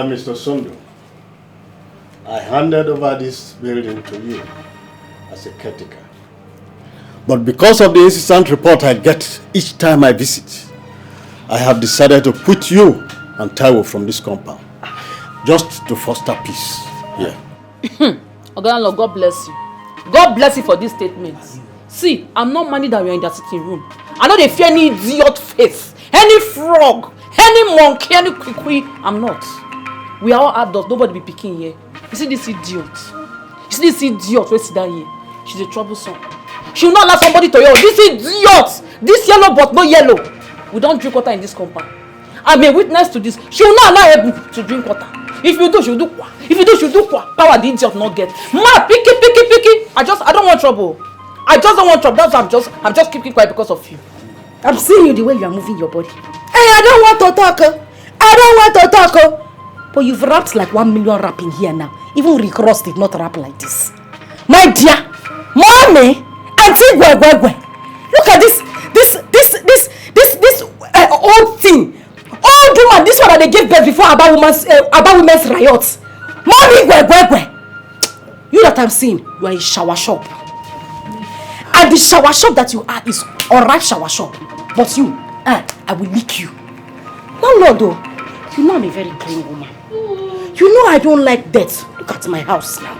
Mr. Sundu, I handed over this building to you as a caretaker. But because of the incessant report I get each time I visit, I have decided to put you and Taiwo from this compound, just to foster peace here. Oganlo, God bless you. God bless you for this statement. See, I'm not minding that we are in the sitting room. I know they fear any idiot face, any frog, any monkey, any kwikwi. I'm not. We are all adults. Nobody be picking here. You see this idiot? You see this idiot? Wait, sit down here. She's a troublesome. She will not allow somebody to yell. This idiot! This yellow but no yellow. We don't drink water in this compound. I'm a witness to this. She will not allow Ebu to drink water. If you do, she'll do kwa. If you do, she'll do kwa. Power the idiot not get. Ma, picky. I don't want trouble. I just don't want trouble. That's why I'm just keeping quiet because of you. I'm seeing you the way you are moving your body. Hey, I don't want to talk. But you've rapped like 1 million rapping here now. Even Rick Ross did not rap like this. My dear, mommy, auntie Gwe. Look at this old thing. Old woman, this one that they gave birth before about women's riots. Mommy Gwe. You that I'm seeing, you are a shower shop. And the shower shop that you are is alright shower shop. But you, I will lick you. Landlord though, you know I'm a very clean woman. You know I don't like dirt. Look at my house now.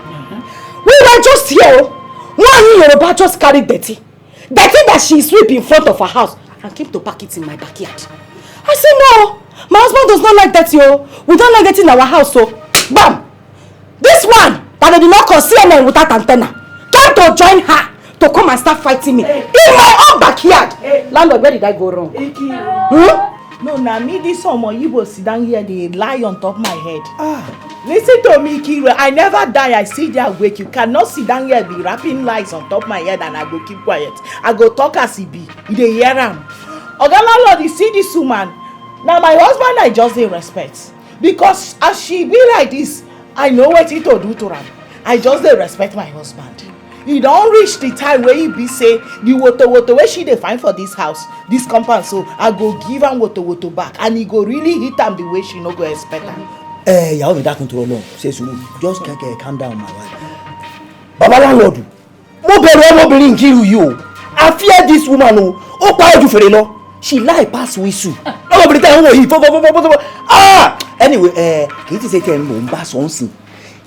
We were just here. One Yoruba just carried dirty that she sweep in front of her house and came to pack it in my backyard. I said no, my husband does not like that, yo. We don't like that in our house, so bam! This one that they did not call CNN without antenna came to join her to come and start fighting me in my own backyard. Landlord, where did I go wrong? No, now me this summer you will sit down here, they lie on top of my head. Listen to me, Kira. I never die. I see their wake. You cannot sit down here be rapping lies on top of my head and I go keep quiet. I go talk as he be. They hear him. Oganalo, you see this woman. Now my husband I just dey respect because as she be like this, I know what to do to her. I just dey respect my husband. He don't reach the time where he be say the water where she dey find for this house, this compound. So I go give am water back, and he go really hit am the way she no go expect am. You have that control long. Say so, just calm down, my wife. Baba landlord, mo bẹ̀rù kill you. I fear this woman. Oh, power you for the law. She lie pass whistle. Nobody tell her. Anyway, kì í ti ṣe tẹ mo ń bá something.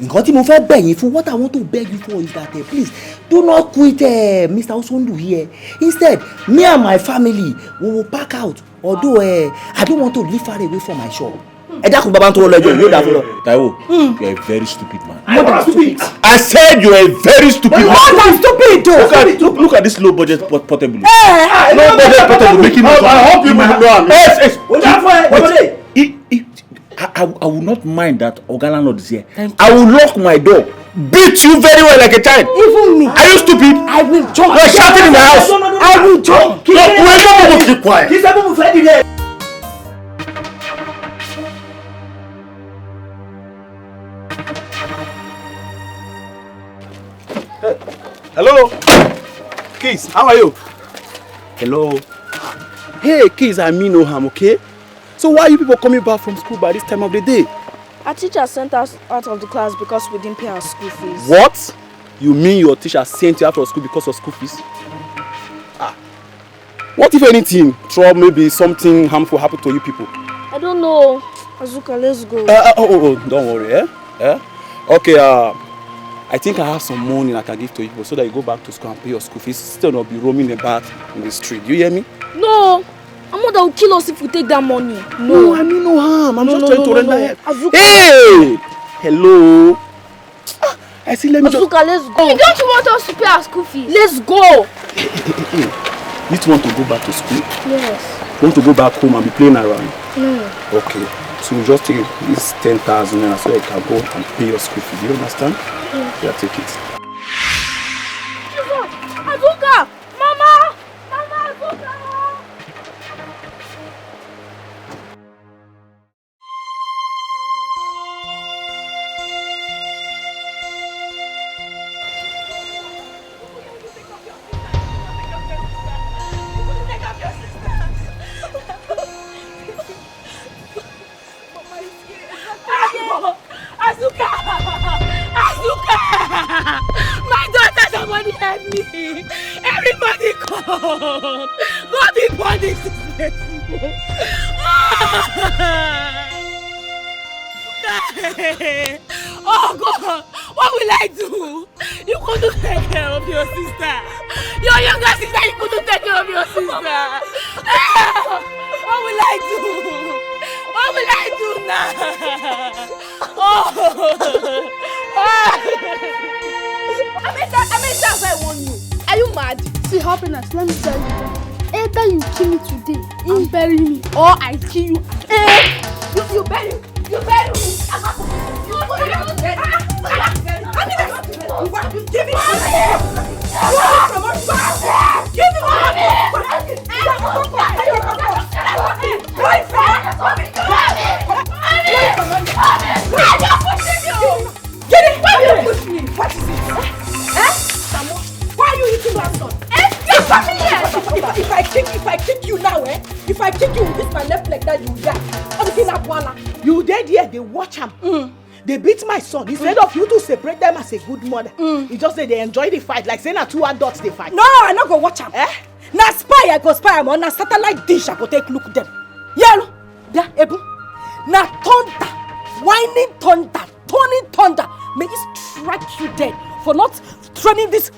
Nǹkan tí mo fẹ́ bẹ̀ yín fún, what I want to beg you for is that please do not quit Mr. Osondu here. Instead, me and my family we will pack out. Although I don't want to live far away from my shop. Taiwo, you're a very stupid man. I said you're a very stupid man. I'm stupid too. Look at this low budget portable. Low budget portable making me. I hope you will know. I will not mind that Ogalandlord is here. I will lock my door, beat you very well like a child. Even me. Are you stupid? I will jump. You're shouting in the house. No. I will jump. Keep quiet. Hello, Keys, how are you? Hello. Hey, Keys, I mean no harm, okay? So why are you people coming back from school by this time of the day? Our teacher sent us out of the class because we didn't pay our school fees. What? You mean your teacher sent you out of school because of school fees? What if anything, trouble, maybe something harmful happened to you people? I don't know. Azuka, let's go. Don't worry, Okay, I think I have some money I can give to you people so that you go back to school and pay your school fees. Still not be roaming about in the street. You hear me? No. Mama will kill us if we take that money. No, I mean no harm. I'm just trying to render help. Azuka. Hey! Hello. I see, let me Azuka, let's go. Hey, don't you want us to pay our school fees? Let's go. You want to go back to school? Yes. You want to go back home and be playing around? No. Okay. So you just take this 10,000 naira so you can go and pay your school fee. Do you understand? Yes. Yeah, take it. Azuka! Mama! Azuka! Everybody come! God is punished this merciful! Oh God! What will I do? You couldn't take care of your sister! Your younger sister, you couldn't take care of your sister! What will I do? What will I do now? I mean, that's I want you. Are you mad? See, happiness, let me tell you. Either you kill me today and bury me, or I kill you. You bury me. You bury me. Give me money. Give me money. Get it! Why you push me? What is it? Why are you eating my son? If I kick you now, if I kick you with this my left leg, that you die. You dead here, they watch him. They beat my son. Instead of you to separate them as a good mother, you just say they enjoy the fight. Like saying two adults they fight. No, I not go watch him. Na spy I go spy am on. Na satellite dish I go take look them. Yeah, Ebu. Na thunder, whining thunder, turning thunder. May it strike you dead for not training this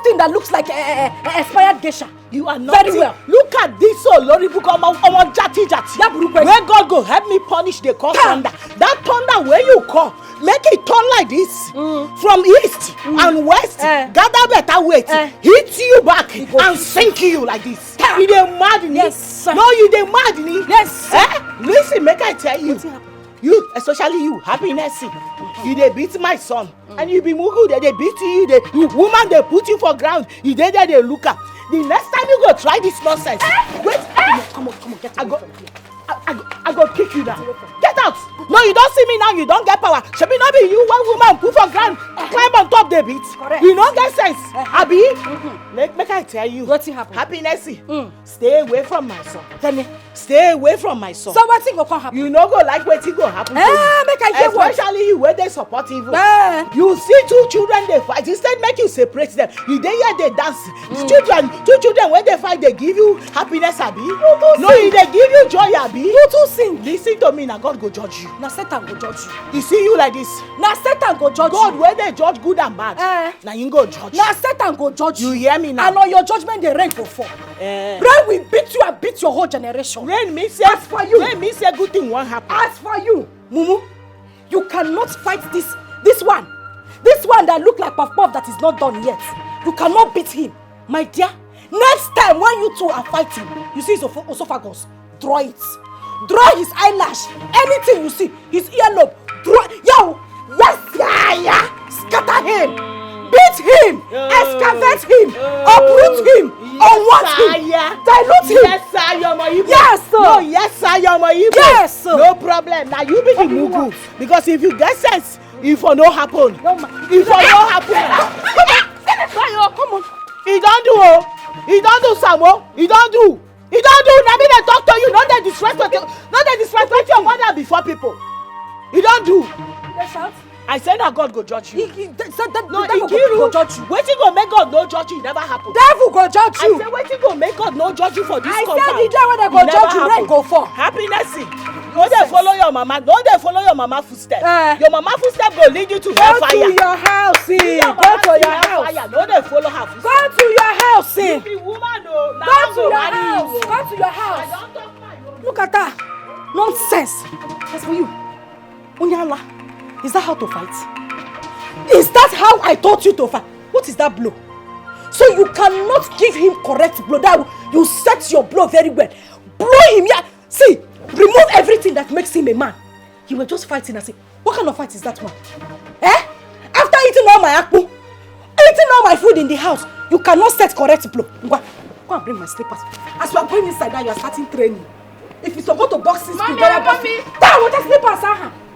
thing that looks like a expired geisha. You are not very well. Look at this Lori book on jati. Where God go help me punish the call thunder. That thunder where you call, make it turn like this from east and west. Gather better weight, hit you back and sink you like this. You dey mad in yes, sir. No, you dey mad in it. Yes, sir. Listen, make I tell you. You, especially you, happiness. You dey beat my son, and you be mugu. They beat you. You woman, they put you for ground. You dey there, they look up. The next time you go try this nonsense, wait. Come on, get out. I go kick you down. Get out. No, you don't see me now. You don't get power. Should be not be you one woman put for ground, climb on top the beat. Correct. You don't get sense. Abi, make I tell you. What's happen? Happiness. Stay away from my son. Tell me. Stay away from my son. So what's go happen? You no go like wetin go happen to you. Make I hear what? Especially you where they support evil. You see two children they fight. Instead make you separate them. You dey here they dance. Two children when they fight they give you happiness abi. No, they give you joy abi. You too sing. Listen to me, now God go judge you. Now Satan go judge you. You see you like this. Now Satan go judge God you. where they judge good and bad. Now you go judge. Now Satan go judge you. You hear me now? And on your judgment the rain go fall. Rain will beat you and beat your whole generation. Rain means say, as for you. Rain means say good thing won't happen. As for you, Mumu, you cannot fight this one. This one that look like Puff Puff that is not done yet. You cannot beat him. My dear, next time when you two are fighting, you see his esophagus, draw it. Draw his eyelash. Anything you see, his earlobe, draw. Yo, yes, yeah. Scatter him. Beat him. Excavate him. Uproot him. Unwatch him. Dilute him. Yes, sir, you're my Igbo. Yes, sir. No, yes, sir, you're my Igbo. Yes, sir. No problem. Now you be the mugu. Because if you get sense, if for no happen. If for no happen. Come on. He don't do. He don't do, Samo. He don't do. He don't do. Now me they talk to you. Not they disrespect your mother before people. He don't do. I said that God go judge you. He said that no, the devil go judge you. Wetin go make God no judge you? It never happen. Devil go judge you. I said wetin go make God no judge you for this compound? I said the day when they go judge you, rain go fall. Happiness. No dey follow your mama. No dey follow your mama footstep. Your mama footstep go lead you to hellfire. Go to your house, go to your house. No dey follow her footstep. Go to your house, You be woman o. Go to your house. Go to your house. I don talk my own. Look at that. Nonsense. As for you, Onyala, is that how to fight? Is that how I taught you to fight? What is that blow? So you cannot give him correct blow. That you set your blow very well. Blow him, yeah. See, remove everything that makes him a man. You were just fighting and say, what kind of fight is that one? After eating all my akpu, eating all my food in the house, you cannot set correct blow. Go and bring my slippers. As you are going inside now, you are starting training. If you go to boxing school, you are boxing. That with the slippers,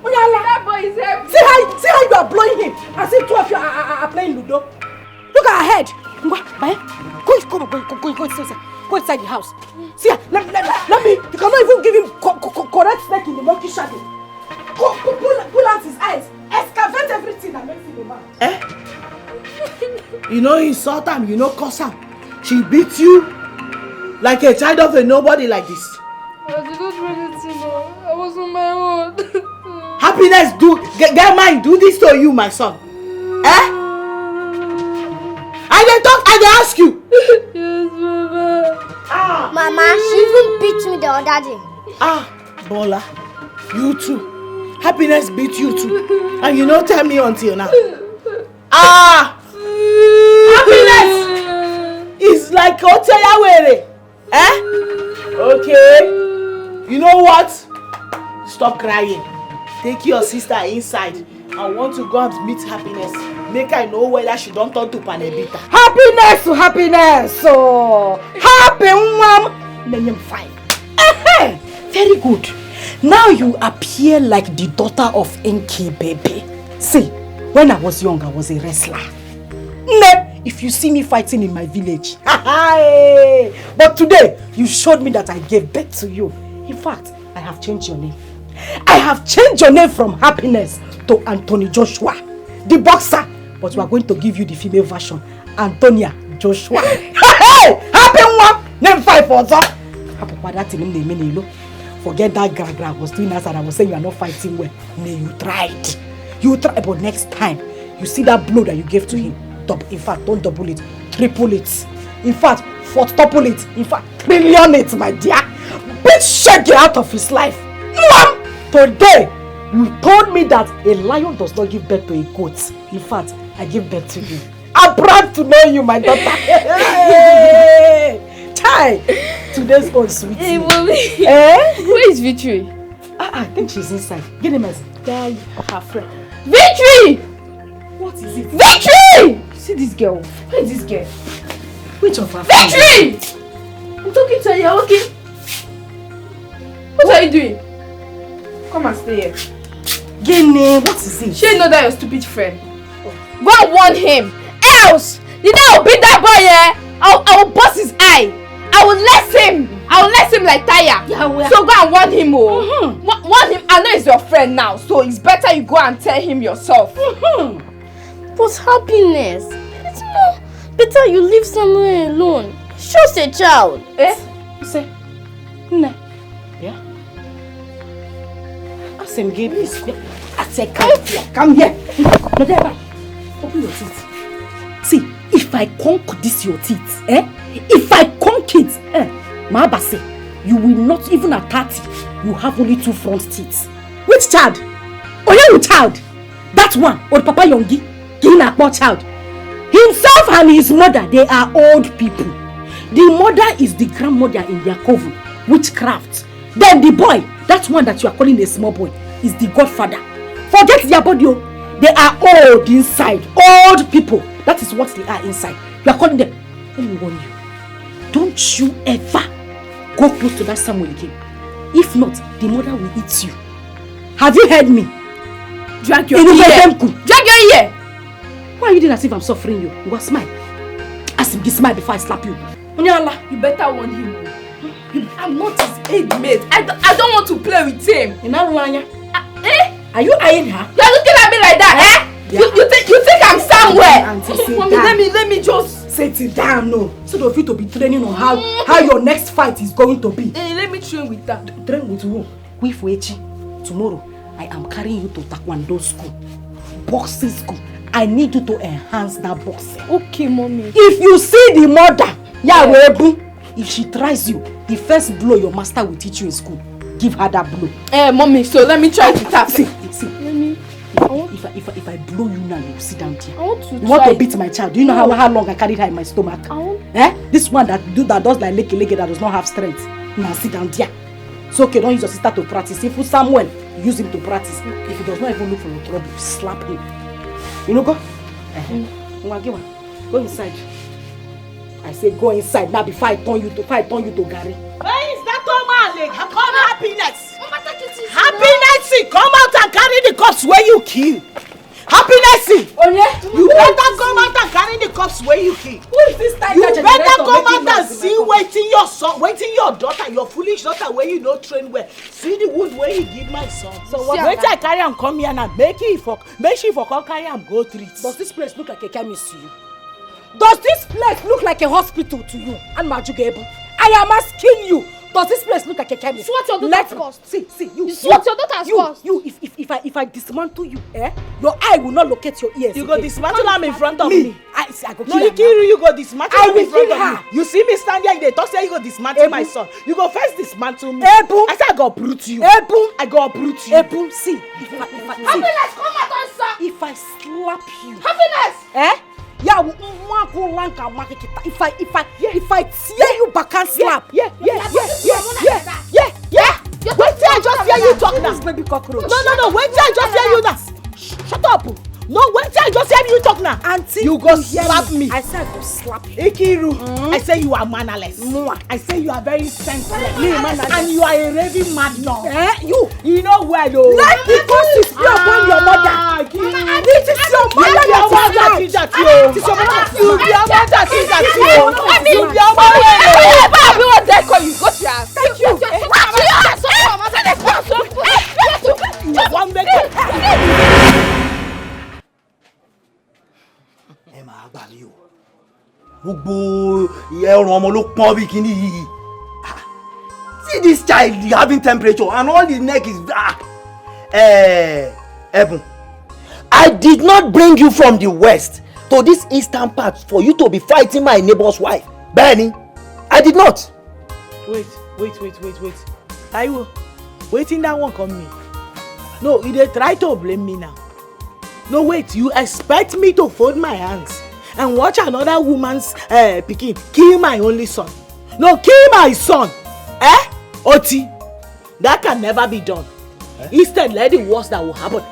that boy is heavy. See how you are blowing him. As if two of you are playing Ludo. Look at her head. Go inside the house. See, let me. You cannot even give him correct snake in the monkey shadow. Pull out his eyes. Excavate everything that makes him a man. You know insult am, you know curse am. She beat you like a child of a nobody like this. I did not do anything. I was on my own. Happiness, get mine, do this to you, my son. Eh? I dey talk, I dey ask you. Yes, Mama. Mama, she even beat me the other day. Bola, you too. Happiness beat you too. And you don't tell me until now. Happiness is like Oteyawere. Eh? Okay. You know what? Stop crying. Take your sister inside. I want to go and meet Happiness. Make I know whether she don't turn to Panebita. Happiness! Oh, happy mom. Then I'm fine. Very good. Now you appear like the daughter of Enki baby. See, when I was young, I was a wrestler. If you see me fighting in my village. But today, you showed me that I gave birth to you. In fact, I have changed your name. I have changed your name from Happiness to Anthony Joshua, the boxer. But we are going to give you the female version, Antonia Joshua. Happy one! Name 5 for that. Forget that gra I was doing as I was saying you are not fighting well. No, you tried. You tried, but next time you see that blow that you gave to him, in fact, don't double it, triple it. In fact, quadruple it. In fact, trillion it, my dear. Beat Shaggy out of his life. Mom, today you told me that a lion does not give birth to a goat. In fact, I give birth to you. I'm proud to know you, my daughter. Chai, today's old sweetie. Hey, Mommy. Where is Victory? I think she's inside. Get him as There, her friend. Victory! What is it? Victory! See this girl. Where is this girl? Which of her Victory! I'm talking to you, okay? What are you doing? Come and stay here. Gene, what is it? She know that your stupid friend. Go and warn him. Else, the day I'll beat that boy, I will bust his eye. I will less him like tire. Yeah, so go and warn him, warn him. I know he's your friend now, so it's better you go and tell him yourself. But Happiness, it's more better you live somewhere alone. It's just a child. You say, no. Yeah. I said, give me. I said, come here. No, there. Open your teeth. See, if I conk this your teeth, if I conk it, Mabase, you will not even at 30. You have only 2 front teeth. Which child? Oyewu child. That one, or Papa Yongi, Gina poor child. Himself and his mother, they are old people. The mother is the grandmother in their coven, witchcraft. Then the boy, that one that you are calling a small boy, is the godfather. Forget their body. They are old inside. Old people. That is what they are inside. You are calling them. Let me warn you. Don't you ever go close to that Samuel again. If not, the mother will eat you. Have you heard me? Drag your ear. Drag your ear. Why are you doing as if I'm suffering you? You will smile. Ask him to smile before I slap you. Onyala, you better warn him. I'm not his aid mate. I don't want to play with him. Are you eyeing her? You're looking at me like that, Yeah. You think I'm somewhere? Mommy, let me just sit it down, no. So of you to be training on how your next fight is going to be. Let me train with that. Train with who? With Wechi. Tomorrow, I am carrying you to Taekwondo school, boxing school. I need you to enhance that boxing. Okay, Mommy. If you see the mother, if she tries you, the first blow your master will teach you in school. Give her that blow. Mommy, so let me try to tap. See. Let me. If I blow you now, you sit down there. I want to You want to beat my child? Do you know how long I carried her in my stomach? This one that does like leke that does not have strength. Now sit down there. It's okay, don't use your sister to practice. If you Samuel, use him to practice. If he does not even look for your trouble, slap him. You know, go. Go inside. I say go inside now before I turn you to Gary. Where is that Omale? Come Happiness. Happiness, come out and carry the cups where you kill. Happiness, you better come out and carry the cups where you kill. Who is this tiger? You better come out and see waiting your son, waiting your daughter, your foolish daughter where you no train well. See the wood where you give my son. So what? Wait till I carry him come here and make she for come carry him go treat. Does this place look like a chemist to you? Does this place look like a hospital to you? And Majugebu, I am asking you. Does this place look like a chemist? What your daughter's cost? See, you. What your daughter's cost? You, if I dismantle you, your eye will not locate your ears. You go dismantle am in front of me. I go kill No, her. you go dismantle am in front of her. me. You see me stand here, they talk say you go dismantle my son. You go first dismantle me. Ebu. I say I go uproot you. Ebu. I go uproot you. Ebu, see. Happiness, come out and sir. If I slap you. Happiness. Yeah, if I tear you back and slap. Yeah. Wait till I just hear you talk now. Baby cockroach. No. Wait till I just hear you now. Shut up. No, wait till I just hear you talk now. Auntie, you go slap me. I said I go slap you. Ikiru, I say you are mannerless. I say you are very senseless. And you are a raving madman. You know where though? Like because it's upon your mother. It is your mother that is that you. You be your mother that is that you. You be your mother. Baby, what they call you? Go to your house. Thank you. One minute. See this child having temperature and all his neck is Ebun, I did not bring you from the west to this eastern part for you to be fighting my neighbor's wife. Benny, I did not. Wait. Taiwo, waiting that one come me. No, you dey try to blame me now. No, wait, you expect me to fold my hands and watch another woman's pikin kill my only son? No, kill my son. Oti, that can never be done. Instead, let the worst that will happen.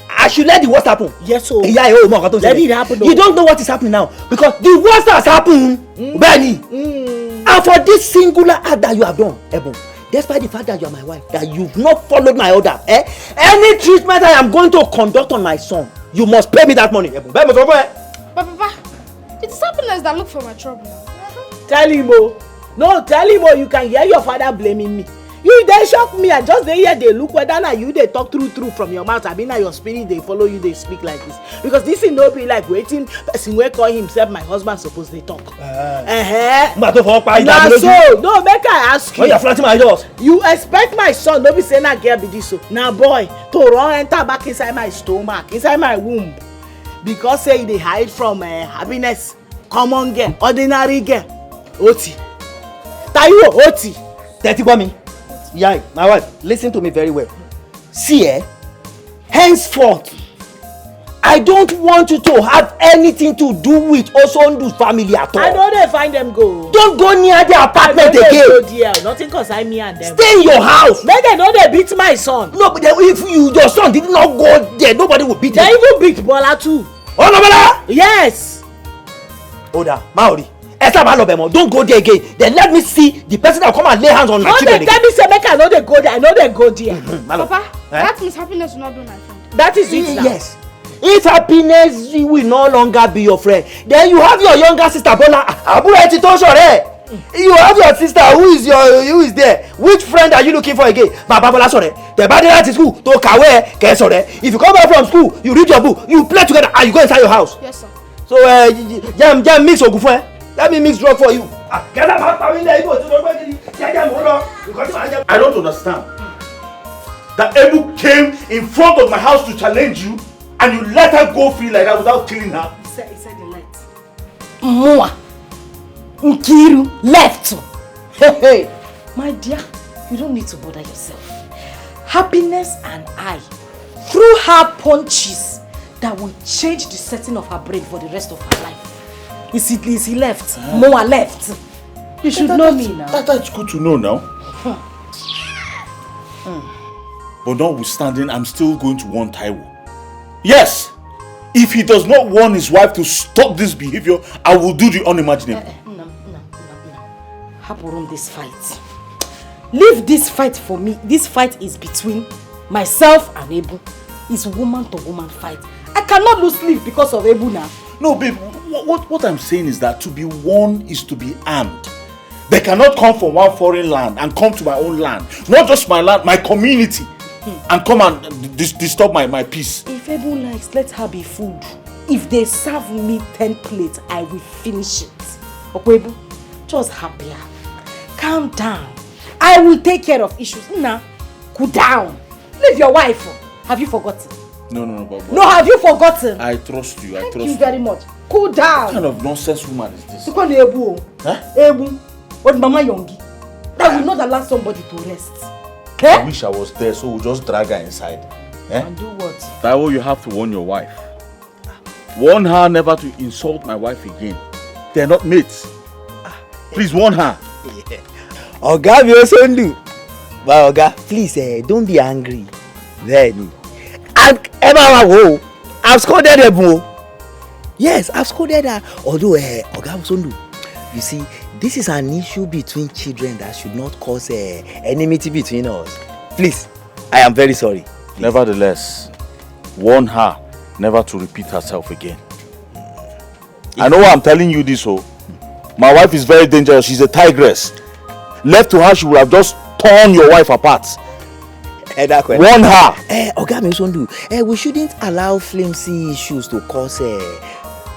I should let the worst happen. Yes, so. Let it happen. You don't know what is happening now because the worst has happened, Benny. And for this singular act that you have done, Ebun, despite the fact that you are my wife, that you've not followed my order, any treatment I am going to conduct on my son, you must pay me that money. Ebun, Papa, it's happiness that look for my trouble. Tell him, you can hear your father blaming me. You dey shock me. I just dey hear they look whether na you dey talk true from your mouth. I mean, na your spirit they follow you. They speak like this because this thing no be like waiting person wey call himself my husband suppose dey talk. Na so no make I ask you. When you are flattering my doors. You expect my son no be say na girl be this so na boy to run enter back inside my stomach, inside my womb because say they hide from happiness, common girl, ordinary girl. Oti, Taiwo, Oti. Dirty me. Yeah, my wife, listen to me very well. See, henceforth, I don't want you to have anything to do with Osondu's family at all. I know they find them go. Don't go near their apartment again. Go there. Nothing concern me and them. Stay in your house. Make they know they beat my son. No, but if your son did not go there, nobody will beat him. They even beat Bola too. Oh, no, Bola? Yes. Oda, Maori. Don't go there again. Then let me see the person that will come and lay hands on my children. Tell me say make I know they go there. I know they go there. Papa, that means happiness will not be my friend. That is it now. Yes. If happiness will no longer be your friend, then you have your younger sister Bola. You have your sister who is there. Which friend are you looking for again? Baba Bola sorry. The body at school to kawe ke sorry. If you come back from school, you read your book, you play together and you go inside your house. Yes, sir. So jam mix ogufun. Let me mix drug for you. I don't understand. That Ebu came in front of my house to challenge you and you let her go free like that without killing her. He said he left. Mua. Nkiru left. Hey. My dear, you don't need to bother yourself. Happiness and I threw her punches that will change the setting of her brain for the rest of her life. Is he left? Moa left. You should know me now. That's good to know now. But notwithstanding, I'm still going to warn Taiwo. Yes! If he does not warn his wife to stop this behavior, I will do the unimaginable. No. Hapurum this fight. Leave this fight for me. This fight is between myself and Ebu. It's woman to woman fight. I cannot lose sleep because of Ebu now. No, babe, what I'm saying is that to be won is to be armed. They cannot come from one foreign land and come to my own land. Not just my land, my community. And come and disturb my peace. If Ebu likes, let her be food. if they serve me 10 plates, I will finish it. Okwebu, just happier. Calm down. I will take care of issues. Now, cool down. Leave your wife. Have you forgotten? No, but No, have you forgotten? I trust you. Thank you very much. Cool down. What kind of nonsense woman is this? Huh? Ebu. What Mama Yongi? I will not allow somebody to rest. I wish I was there, so we'll just drag her inside. And do what? Taiwo, you have to warn your wife. Warn her never to insult my wife again. They're not mates. Please warn her. Oga, we also do. But Oga, please, don't be angry. Then, Emma, I've scolded her. Yes, I've scolded her. Although, Oga Osondu, you see, this is an issue between children that should not cause enmity between us. Please, I am very sorry. Please. Nevertheless, warn her never to repeat herself again. I know I'm telling you this, my wife is very dangerous. She's a tigress. Left to her, she would have just torn your wife apart. Warn her. Oga Osondu, we shouldn't allow flimsy issues to cause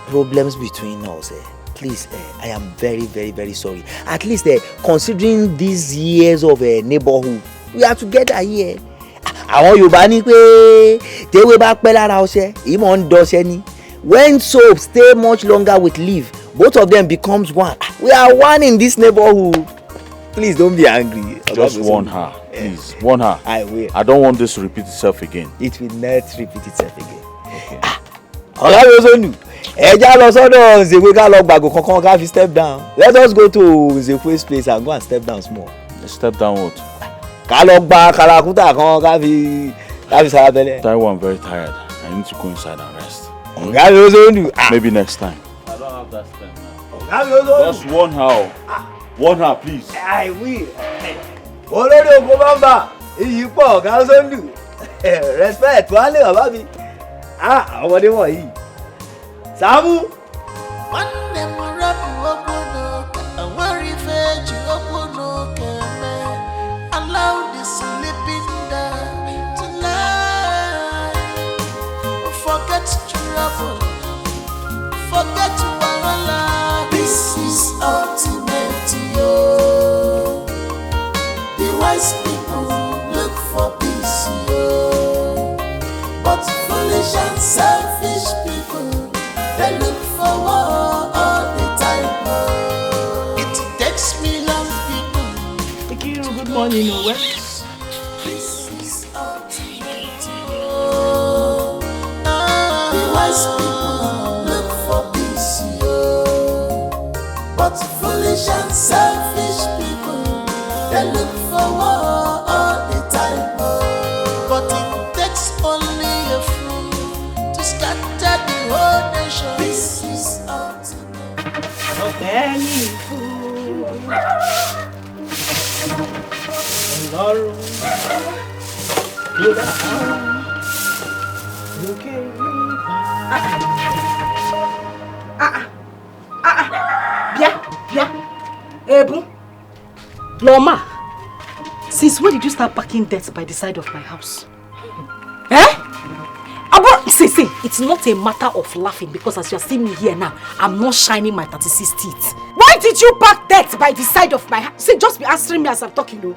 problems between us. Please, I am very, very, very sorry. At least considering these years of neighborhood, we are together here. Àwọn Yorùbá ní pé tewé bá pẹ́ lára ọṣẹ, ìmọ̀ ń dọṣẹ ni. When soap stay much longer with leaf, both of them becomes one. We are one in this neighborhood. Please don't be angry. Just warn her. Please, warn her. I will. I don't want this to repeat itself again. It will not repeat itself again. Okay. Oga Osondu. Ẹja lọ sọ́dọ̀ Nzekwe ká lọ gbàgò kankan ká fi step down. Let us go to Nzekwe's place and go and step down small. Step down what? Ká lọ gba kalakuta kan ká fi sarabẹ́lẹ̀. Taiwo, I'm very tired. I need to go inside and rest. Oga Osondu. Maybe next time. I don't have that strength now. Oga Osondu. Just warn her. Warn her, please. I will. Olórí oko bàbá iyì pọ̀ Oga Osondu. Respect wà lè bàbá mi. Ọmọdé wọ̀nyí. Samu. Nwanne m rapụ okwu enwere ife ji okwu n'oke eme. Allow the sleeping dog to lie. Forget trouble, forget wahala. This is ultimate, yo. The wise people look for peace, yo. But foolish and selfish people, they look for war all the time. It takes me long people. Thank you. Good morning, Owe. This is ultimate. The wise people look for peace, but foolish and selfish people, they look for war all the time. But it takes only a fool to scatter the whole nation. This is ultimate. Any fool. Tomorrow. Ebu. Loma. Since when did you start packing dirt by the side of my house? See, it's not a matter of laughing because as you are seeing me here now, I'm not shining my 36 teeth. Why did you pack dirt by the side of my house? See, just be answering me as I'm talking, though.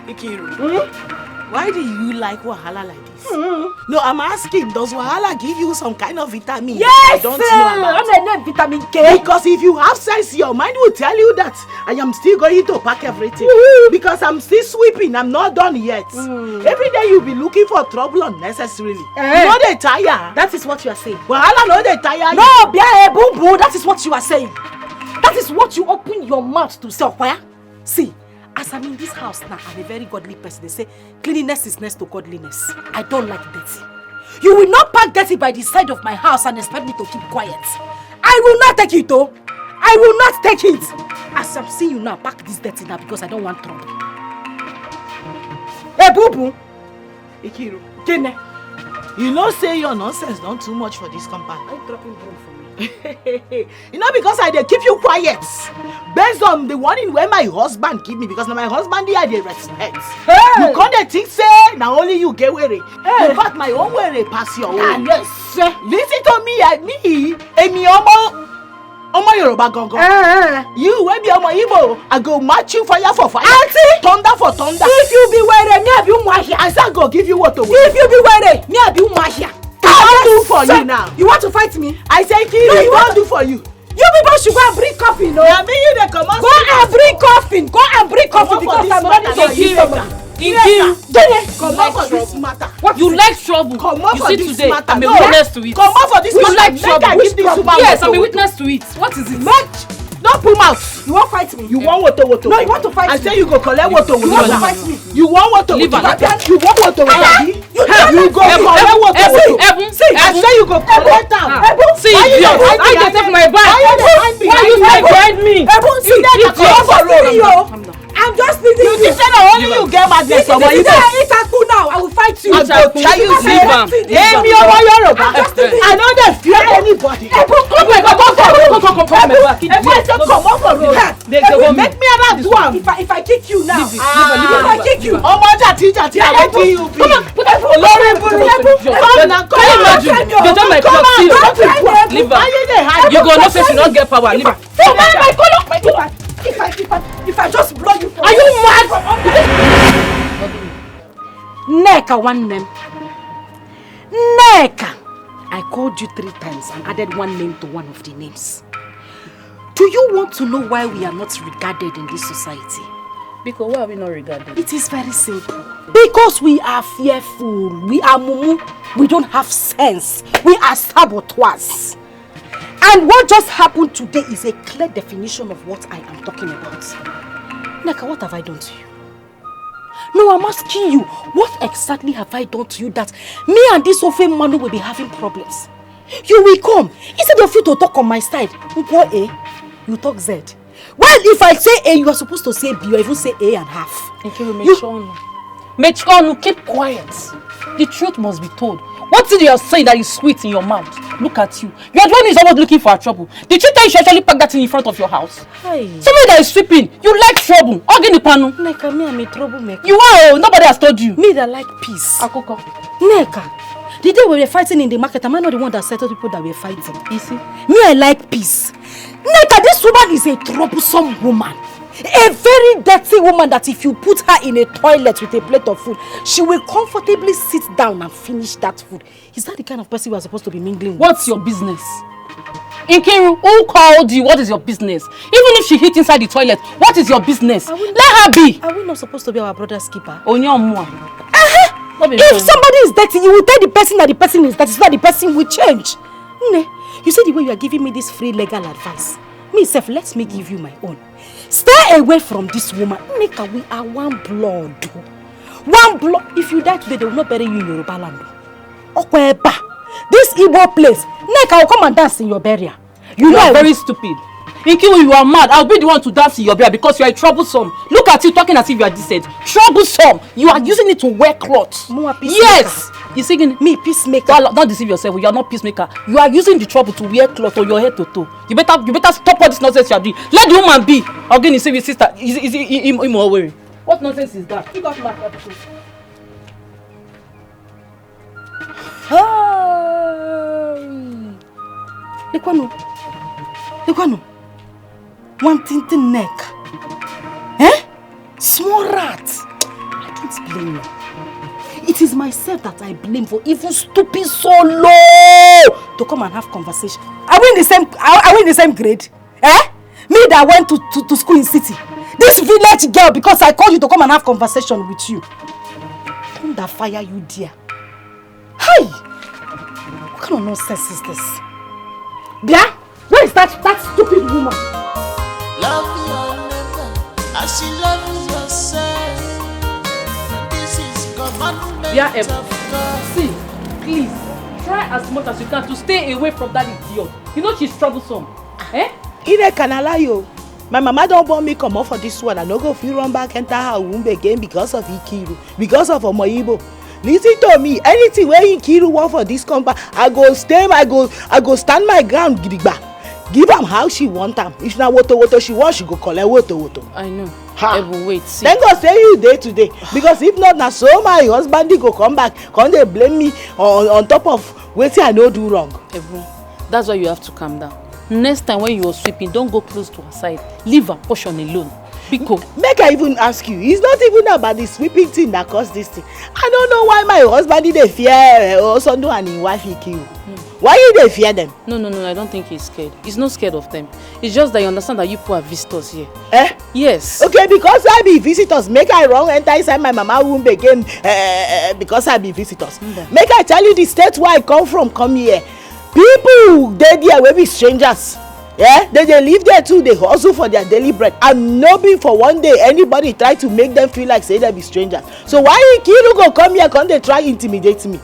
Ikiru, why do you like wahala like this? No, I'm asking, does wahala give you some kind of vitamin? Yes, I don't know about. I'm a vitamin K. Because if you have sense, your mind will tell you that I am still going to pack everything. Because I'm still sweeping, I'm not done yet. Every day you'll be looking for trouble unnecessarily. You know they tire. That is what you are saying. Wahala no they tire. No, Bia Boo Boo, that is what you are saying. That is what you open your mouth to say. Where? See, as I'm in this house now, I'm a very godly person. They say cleanliness is next to godliness. I don't like dirty. You will not pack dirty by the side of my house and expect me to keep quiet. I will not take it, though. I will not take it. As I'm seeing you now, pack this dirty now because I don't want trouble. Hey, Boo Boo. Ikiru, Kene. you know say your nonsense not too much for this compound. Are you dropping broom for me? You know, because I dey keep you quiet. Based on the warning where my husband give me, because now my husband here dey respect. Hey. You can't think say now only you get weary. Hey. In fact, my own weary pass your own. Yes, sir. Listen to me, Emi Omo Yoruba gongo. You wey be Omo Igbo, I go match you fire for fire. Auntie, thunder for thunder. If you be weary, me I be umahia. I say go give you what to. If you be weary, me I be umahia. I do for you now. You want to fight me? I say Kiri, you want do for you. You people should go and bring coffee, no? Yeah, me you dey come. Go and bring coffee. Go and bring coffee because I'm ready to give somebody. Come on for this matter. You like trouble. Come on you for see this today, matter. I'm a witness to it. Come on for this matter. You like trouble. Yes, I'm a witness. witness to it. What is it? Don't pull mouth. You want fight me? You want woto. No, you want to fight me. I say you go collect woto. You want to fight me? You want woto. Leave her. You want woto. You go collect woto. I say you go collect am. See, I get take my bag. Why you stay behind me? I'm just leaving you. You say that only you get madness. If I cool now, I will fight you. I go tell you, Emi Omo Yoruba. I know they fear anybody. Come. If I say come on for road, make me another do am. If I kick you now, if I kick you, Omo jati, I let you be. Lori buru. Come now, come on. They don't like your seal. Leave her. You go no say she don't get power. Leave her. If I just blow you for Are you mad? Neka one name. Neka. I called you 3 times and added one name to one of the names. Do you want to know why we are not regarded in this society? Because why are we not regarded? It is very simple. Because we are fearful. We are mumu. We don't have sense. We are saboteurs. And what just happened today is a clear definition of what I am talking about. Neka, what have I done to you? No, I'm asking you, what exactly have I done to you that me and this Ofe Manu will be having problems? You will come. Instead of you to talk on my side, A, you talk Z. Well, if I say A, you are supposed to say B or even say A and half. Mechonu, keep quiet. The truth must be told. What is it you are saying that is sweet in your mouth? Look at you. Your one is always looking for trouble. Did you tell you should actually pack that thing in front of your house? Hi. Somebody that is sweeping. You like trouble. Panu. Neka, me, I'm a troublemaker. You are. Nobody has told you. Me that like peace. Akoko. Neka, the day we were fighting in the market, am I not the one that settled people that were fighting? You see? Me, I like peace. Neka, this woman is a troublesome woman. A very dirty woman that if you put her in a toilet with a plate of food, she will comfortably sit down and finish that food. Is that the kind of person we are supposed to be mingling with? What's your business? Nkiru, who called you? What is your business? Even if she hit inside the toilet, what is your business? Let her be. Are we not supposed to be our brother's keeper? If somebody is dirty, you will tell the person that the person is dirty so that the person will change. You see the way you are giving me this free legal advice. Me self, let me give you my own. Stay away from this woman. Neka, we are one blood. One blood. If you die today, they will not bury you in Yoruba land. Okweba. This Igbo place. Neka will come and dance in your burial. You are very stupid. Nkiru, you are mad. I'll be the one to dance in your burial because you are troublesome. Look at you talking as if you are decent. Troublesome. You are using it to wear clothes. Yes. You singing me peacemaker. Don't deceive yourself. You are not peacemaker. You are using the trouble to wear clothes on your head to toe. You better stop all this nonsense you are doing. Let the woman be. Again, you say your sister. Is him wearing? What nonsense is that? You got my episode. Lekwano. One tintin neck. Small rat. I don't blame you. It is myself that I blame for even stooping so low to come and have conversation. Are we in the same grade? Me that went to school in city. This village girl, because I called you to come and have conversation with you. Thunder fire you dear. Hey! What kind of nonsense is this? Bia, where is that stupid woman? Love your neighbor as she loves yourself. This is commandment of God. See, please, try as much as you can to stay away from that idiot. You know she's troublesome. Ine can allow you. My mama don't want me come off for this one. I no go feel run back enter her womb again because of Ikiru, because of Omoibo. listen to me, anything where Nkiru want for this compound, I go stand my ground gidigba. Give am how she want am. If na woto she want, she go collect woto. I know. Ha. Wait, see. Thank God say you day today. Because if not, na so my husband go come back, come they blame me on top of wetin I no do wrong. Ebru, that's why you have to calm down. Next time when you are sweeping, don't go close to her side. Leave her portion alone. Because make I even ask you, it's not even about the sweeping thing that caused this thing. I don't know why my husband dey fear Osondu and his wife Ikiru. Why you dey fear them? No, I don't think he's scared. He's not scared of them. It's just that you understand that you people are visitors here. Yes. Okay, because I be visitors, make I wrong enter inside my mama womb again because I be visitors. Make I tell you the state where I come from, come here. People dey there wey be strangers. Yeah, they live there too, they hustle for their daily bread, and no be for one day anybody try to make them feel like say they be strangers. So why Nkiru go come here, come they try intimidate me?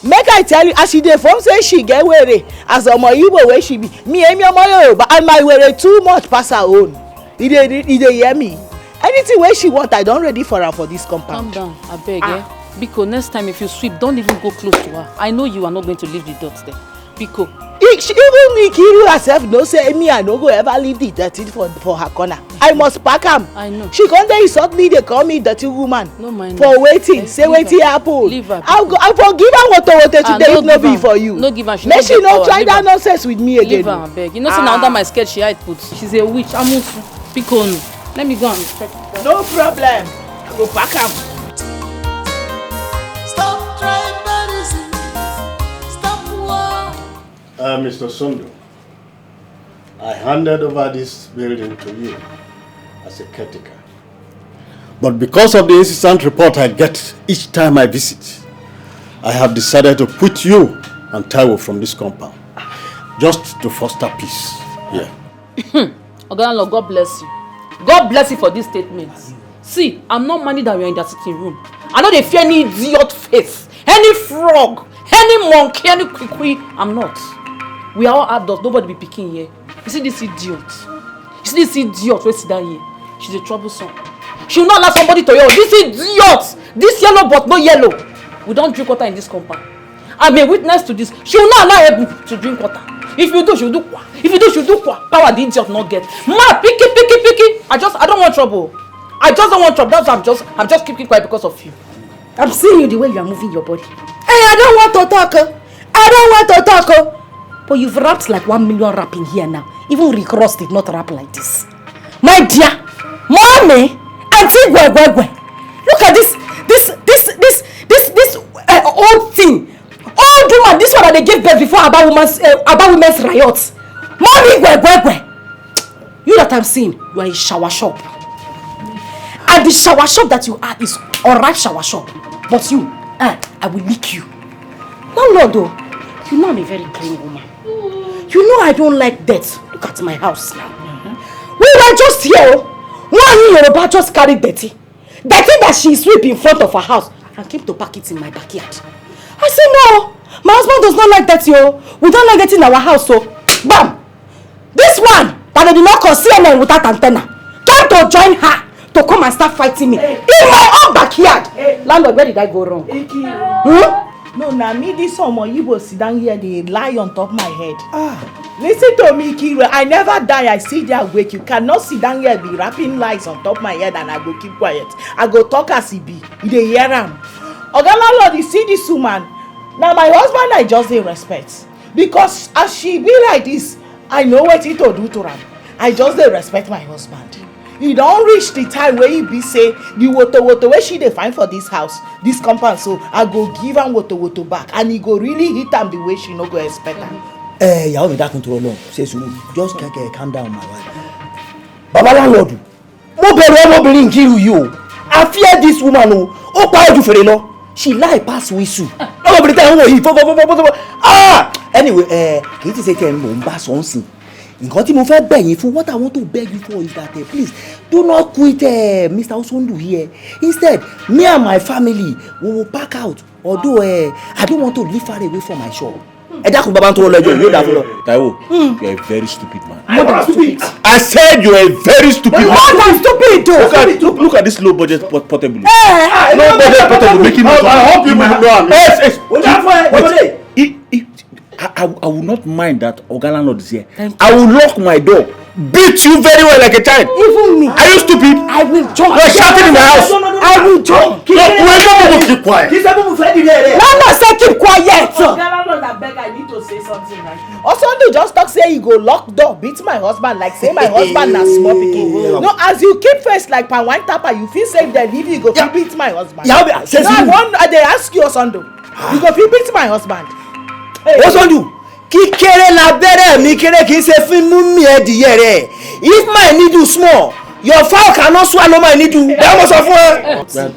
Make I tell you, as she dey form say she get were, as omo Igbo wey she be, me emi omo Yoruba, and my were too much pass her own. He dey hear me. Anything wey she want, I don ready for her for this compound. Calm down, abeg. Because next time if you sweep, don't even go close to her. I know you are not going to leave the dots there. Because even Nkiru herself no say me I no go ever leave the dirty for her corner. I must pack am. I know. She come there insult me, they call me dirty woman. No mind. For waiting, say wetin happen. Leave her. I forgive her woto today if no be for you. No give her. Make she no try that nonsense with me again. Leave her, abeg. You know say na under my skirt she hide put. She's a witch. Amusu. Pikonu. Let me go and check. No problem. I go pack am. Stop tribalism. Stop war. Mr. Sundu, I handed over this building to you as a caretaker. But because of the incessant report I get each time I visit, I have decided to put you and Taiwo from this compound, just to foster peace. Yeah. Oga, God bless you. God bless you for this statement. See, I'm not money that we are in the sitting room. I know they fear any idiot face, any frog, any monkey, any kwikwi. I'm not. We are all adults. Nobody be picking here. You see this idiot? You see this idiot wey sit down here? She's a troublesome. She will not allow somebody to yell. This idiot! This yellow but no yellow. We don't drink water in this compound. I'm a witness to this. She will not allow Ebu to drink water. If you do, she'll do kwa. If you do, she'll do kwa. Power the idiot not get. Ma, picky. I don't want trouble. I just don't want trouble. That's why I'm just keeping quiet because of you. I'm seeing you the way you are moving your body. Hey, I don't want to talk. But you've rapped like 1 million rapping here now. Even Rick Ross did not rap like this. My dear, mommy, auntie Gwegwegwe, look at this old thing. Old woman, this one that they gave birth before about women's riots. Mommy Gwegwegwe. You that I'm seeing, you are a shower shop. And the shower shop that you are is alright shower shop. But you, I will lick you. Landlord though, you know I'm a very clean woman. You know I don't like dirt. Look at my house now. We were just here. One Yoruba just carried dirty. Dirty that she sweep in front of her house and came to pack it in my backyard. I said no, my husband does not like dirty. We don't like dirty in our house. So, bam! This one that they did not call CNN without antenna came to join her to come and start fighting me in my own backyard. Landlord, where did I go wrong? No, na me this omo Igbo sit down here, they lie on top my head. Listen to me, Kiro. I never die. I see their wake. You cannot sit down here be rapping lies on top my head and I go keep quiet. I go talk as he be. You dey hear am. Oga landlord, you see this woman. Now my husband I just dey respect. Because as she be like this, I know wetin to do to am. I just dey respect my husband. You don't reach the time where you be say the woto where she dey find for this house, this compound, so I go give am woto back and he go really hit am the way she no go expect am. Ìyàwó mi dákun tó lọ ṣe sùúrù, just calm down my wife. Baba landlord, mo bẹ̀rù ọmọbìnrin Nkiru yìí o. I fear this woman o. Ó pa ojú fèrè lọ. She lie pass whistle. Ọmọbìnrin tẹ́ ń wò yìí fọ́fọ́fọ́fọ́fọ́. Anyway, kì í ti ṣe tẹ̀ ń mò ń bá sọ́nsìn. Nǹkan tí mo fẹ́ bẹ̀ yín fún, what I want to beg you for is that please do not quit Mr. Osondu here. Instead, me and my family we will pack out. Although I don't want to live far away from my shop. dákun bàbá tó lọ́jọ́ yóò dà fún lọ. Taiwo, you are a very stupid man. More than stupid. I said you are a very stupid man. More than stupid though. Look at this low budget portable. Low budget portable making me. I hope you will know. Yes. Wait. I will not mind that Oga landlord is here. I will lock my door. Beat you very well like a child. Even me. Are you stupid? I will join. You are shouting in my house. I will join. Keep quiet. Landlord say keep quiet. Landlord, I beg, I need to say something right. Osondu just talk say he go lock door, beat my husband like say my husband na small pikin. No, as you keep face like pan wine tapper, you feel say dem leave you go fit beat my husband. I dey ask you Osondu, you go fit beat my husband. Osondu. Kíkéré lábẹ́rẹ́ mi kéré kìí ṣe fún mú mi ẹ̀dìyẹ rẹ̀. If my needle small, your fowl cannot swallow my needle. That was of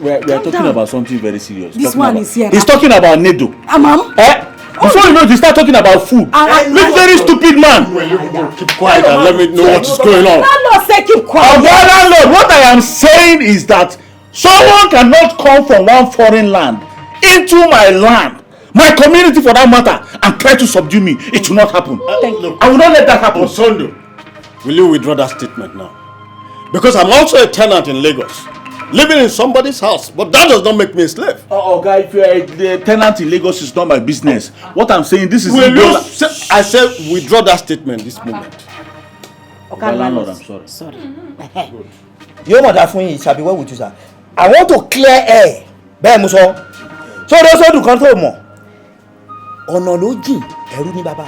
We are talking about something very serious. This one is here. He's talking about needle. Ma'am. Before you know it, he start talking about food. Look, very stupid man. Keep quiet and let me know what is going on. Landlord say keep quiet. Landlord, what I am saying is that someone cannot come from one foreign land into my land, my community for that matter, and try to subdue me. It will not happen. I will not let that happen. Osondo, will you withdraw that statement now? Because I'm also a tenant in Lagos, living in somebody's house, but that does not make me a slave. Guy, if you are a tenant in Lagos, it's not my business. What I'm saying, this is... I said withdraw that statement this moment. Okay, landlord, I'm sorry. Sorry. Your mother for you shall be well with you, sir. I want to clear air. Bẹ́ẹ̀ mo sọ. So those who do control more. Ọ̀nà ló jìn, ẹ̀rù ni bàbá.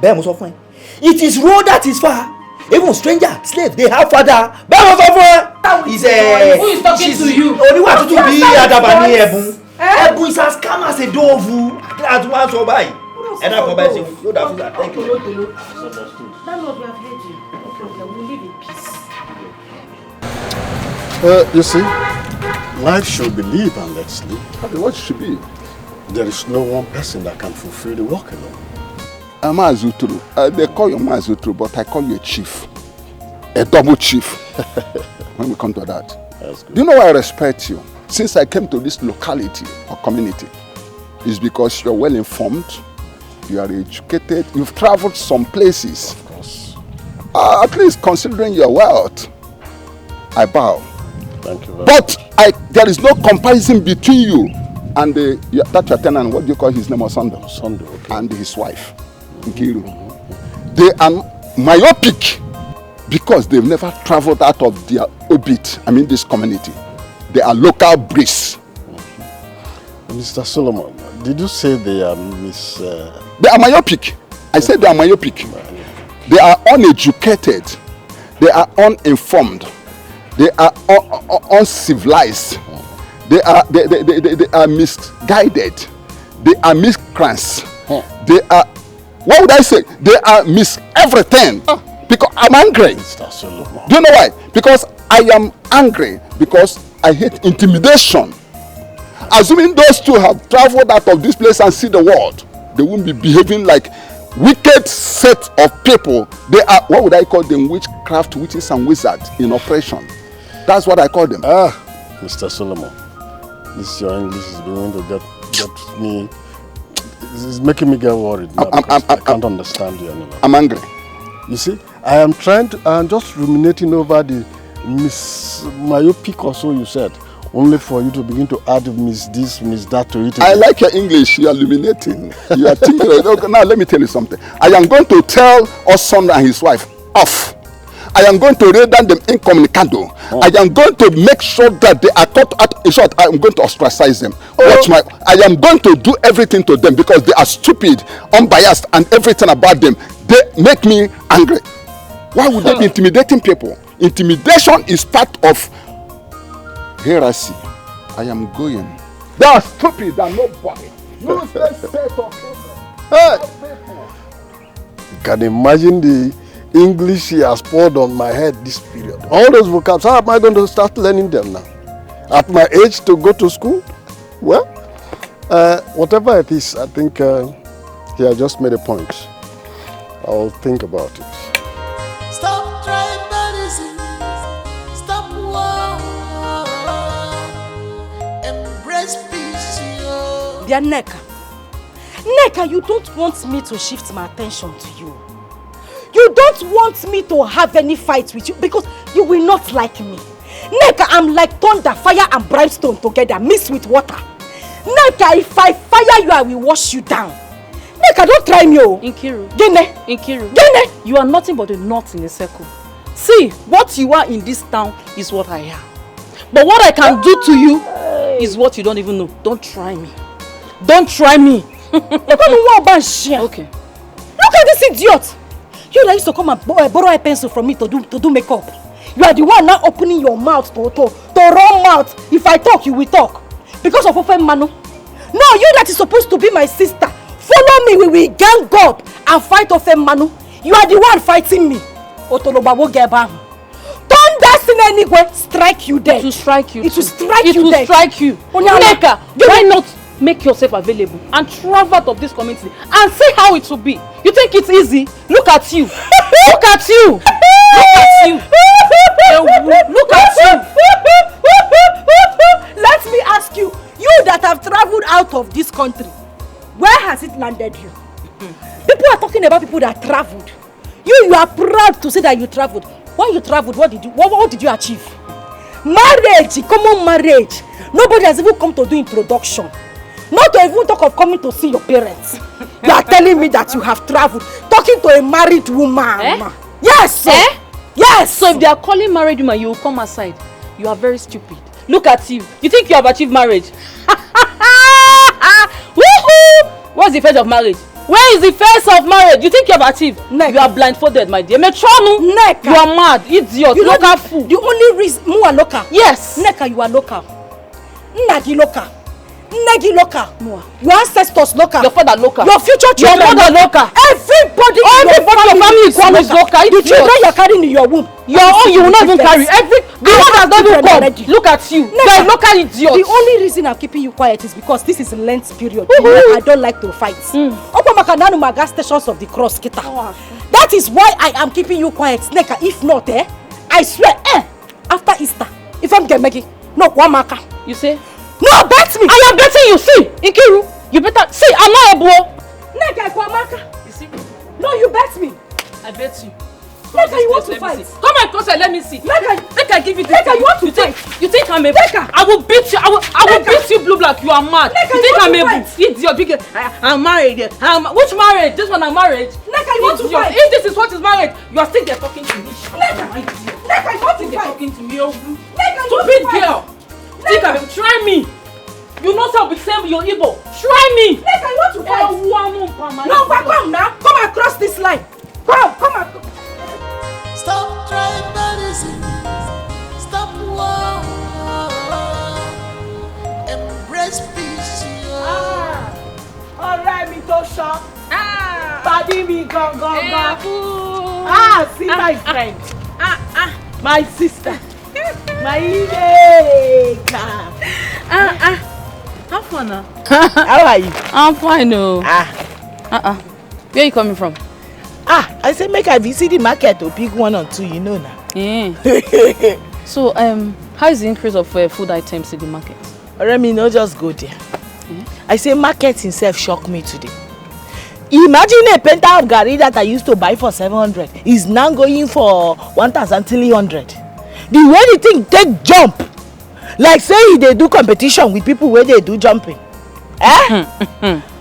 Bẹ́ẹ̀ mo sọ fún ẹ. It is road that is far. Even stranger, slave, they have father. Bẹ́ẹ̀ mo sọ fún ẹ. Who is talking to you? Oníwà tútù bí àdàbà ní ẹ̀bùn. Ẹ̀bùn is as calm as a dove. That's why sọ báyìí. Ẹ̀dá kan báyìí ṣe yóò dà fún that. Thank you. Landlord, we have heard you. Okay, we'll live in peace. You see, life should be lived and let's live. What should be? There is no one person that can fulfill the work alone. I'm Azutru. They call you Azutru, but I call you a chief. A double chief. When we come to that. That's good. Do you know why I respect you? Since I came to this locality or community, it's because you're well informed, you are educated, you've traveled some places. Of course. At least considering your wealth, I bow. Thank you very much. But there is no comparison between you and that your tenant, what do you call his name, Osondo? Osondo, okay. And his wife, Nkiru. They are myopic because they've never traveled out of their orbit, this community. They are local breeds. Mr. Solomon, did you say they are They are myopic. I said they are myopic. They are uneducated. They are uninformed. They are uncivilized. They are misguided. They are miscreants. They are, what would I say? They are everything. Because I'm angry. Do you know why? Because I am angry because I hate intimidation. Assuming those two have traveled out of this place and see the world, they won't be behaving like wicked set of people. They are, what would I call them? Witchcraft, witches and wizards in operation. That's what I call them. Mr. Solomon, this your English is beginning to get me. It's making me get worried now I can't understand you anymore. I'm angry. You see, I'm just ruminating over the myopic or so you said, only for you to begin to add miss this, miss that to it. I like your English. You are illuminating. You are thinking. Okay, now let me tell you something. I am going to tell Oson and his wife off. I am going to render them incommunicado. I am going to make sure that they are caught out. In short, I am going to ostracize them. I am going to do everything to them because they are stupid, unbiased, and everything about them. They make me angry. Why would they be intimidating people? Intimidation is part of heresy. I am going. They are stupid and nobody. Useless set of people. You can imagine the English he has poured on my head this period. All those vocabs, how am I going to start learning them now? At my age to go to school? Well, whatever it is, I think he has just made a point. I'll think about it. Stop tribalism. Stop war. Embrace peace. Their neck. Nneka, you don't want me to shift my attention to you. You don't want me to have any fight with you because you will not like me. Nneka, I'm like thunder, fire and brimstone together, mixed with water. Nneka, if I fire you, I will wash you down. Nneka, don't try me, oh. Nkiru. Gene. You are nothing but a knot in a circle. See, what you are in this town is what I am. But what I can do to you is what you don't even know. Don't try me. Don't try me. Okay. Look at this idiot. You used to come and borrow a pencil from me to do makeup. You are the one now opening your mouth to run mouth. If I talk, you will talk. Because of Ofen Manu. No, you that is supposed to be my sister. Follow me, we will gang up and fight Ofen Manu. You are the one fighting me. Otolobawo Geba. Don't dance in any way, strike you dead. It will strike you. It will strike you dead. It will strike you. Nneka, why not make yourself available and travel out of this community and see how it will be? You think it's easy? Look at you. Look at you. Look at you. Look at you. Let me ask you, you that have traveled out of this country, where has it landed you? People are talking about people that traveled. You are proud to say that you traveled. When you traveled, what did you achieve? Marriage, common marriage. Nobody has even come to do introduction. Not to even talk of coming to see your parents. You are telling me that you have traveled, talking to a married woman. Yes. Yes. So if they are calling married woman, you will come aside. You are very stupid. Look at you. You think you have achieved marriage? Woohoo! What's the face of marriage? Where is the face of marriage? You think you have achieved? Nneka. You are blindfolded, my dear. Nneka. You are mad, idiot, local fool. The only reason you are local. Yes. Nneka, you are local. Nnagi local. Nnagi local. Your ancestors local. Your father local. Your future children. Your mother local. Everybody in your family is local. The children you are carrying in your womb. Your own you will not even carry. The one that doesn't come. Look at you. You are a local idiot. The only reason I'm keeping you quiet is because this is a Lent period. I don't like to fight. Opa gas stations of the cross. That is why I am keeping you quiet, Nneka. If not, I swear, after Easter, if I'm getting no one marker. You say? No, bet me. I am betting you. See, Nkiru, you better see. I'm not a boy. Nneka, one marker. You see? No, you bet me. I bet you. Nneka, you want to fight? Come and closer, let me see. Nneka, give it. Nneka, you want to fight? You think I'm able? I will beat you. I will beat you blue black. You are mad. Nneka, you think I'm able? Idiot, big. I'm married. Which marriage? This one I'm married. Nneka, you want to fight? If this is what is marriage, you are still there talking to me. Nneka, you want to fight? Talking to me. Nneka, stupid girl. Think I'm able? Try me. You know how we send your Igbo. Try me. Nneka, you want to fight? No, come now. Come across this line. Come. Stop tribalism. Stop war. Embrace peace. Alright, me to shop. Body me go. See my friend. My sister. My Nneka. How fun now? How are you? I'm fine, no. Where are you coming from? I say make I visit the market to pick one or two, you know now. Yeah. So, how is the increase of food items in the market? Remy, no, just go there. I say market himself shocked me today. Imagine a penta of garri that I used to buy for 700 is now going for 1,300. The way the thing take jump, like say they do competition with people where they do jumping.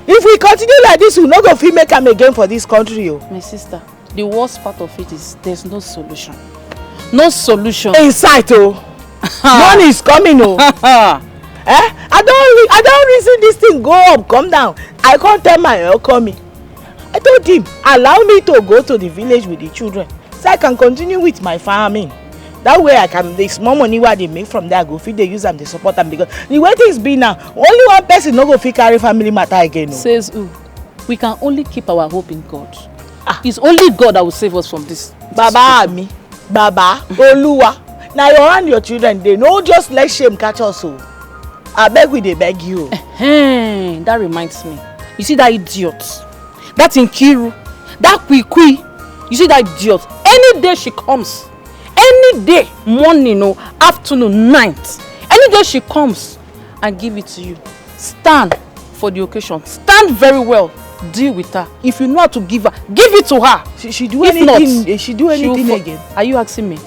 If we continue like this, we no go fit make am again for this country. My sister, the worst part of it is there's no solution. No solution. In sight, money is coming, I don't reason this thing go up, come down. I can't tell my coming. I told him, allow me to go to the village with the children so I can continue with my farming. That way I can, the small money what they make from there, I go feed, they use them, they support them, because the way things be now, only one person no go fit carry family matter again. Says who? We can only keep our hope in God. It's only God that will save us from this. Baba me, Baba, Oluwa. Now you and your children, they no just let shame catch us. I beg we, they beg you. That reminds me. You see that idiot? That Nkiru, that Kwikwi. You see that idiot? Any day she comes, any day, morning or afternoon, night, any day she comes and give it to you, stand for the occasion. Stand very well. Deal with her. If you know how to give her, give it to her. She do if anything. Not, she do anything again. Are you asking me?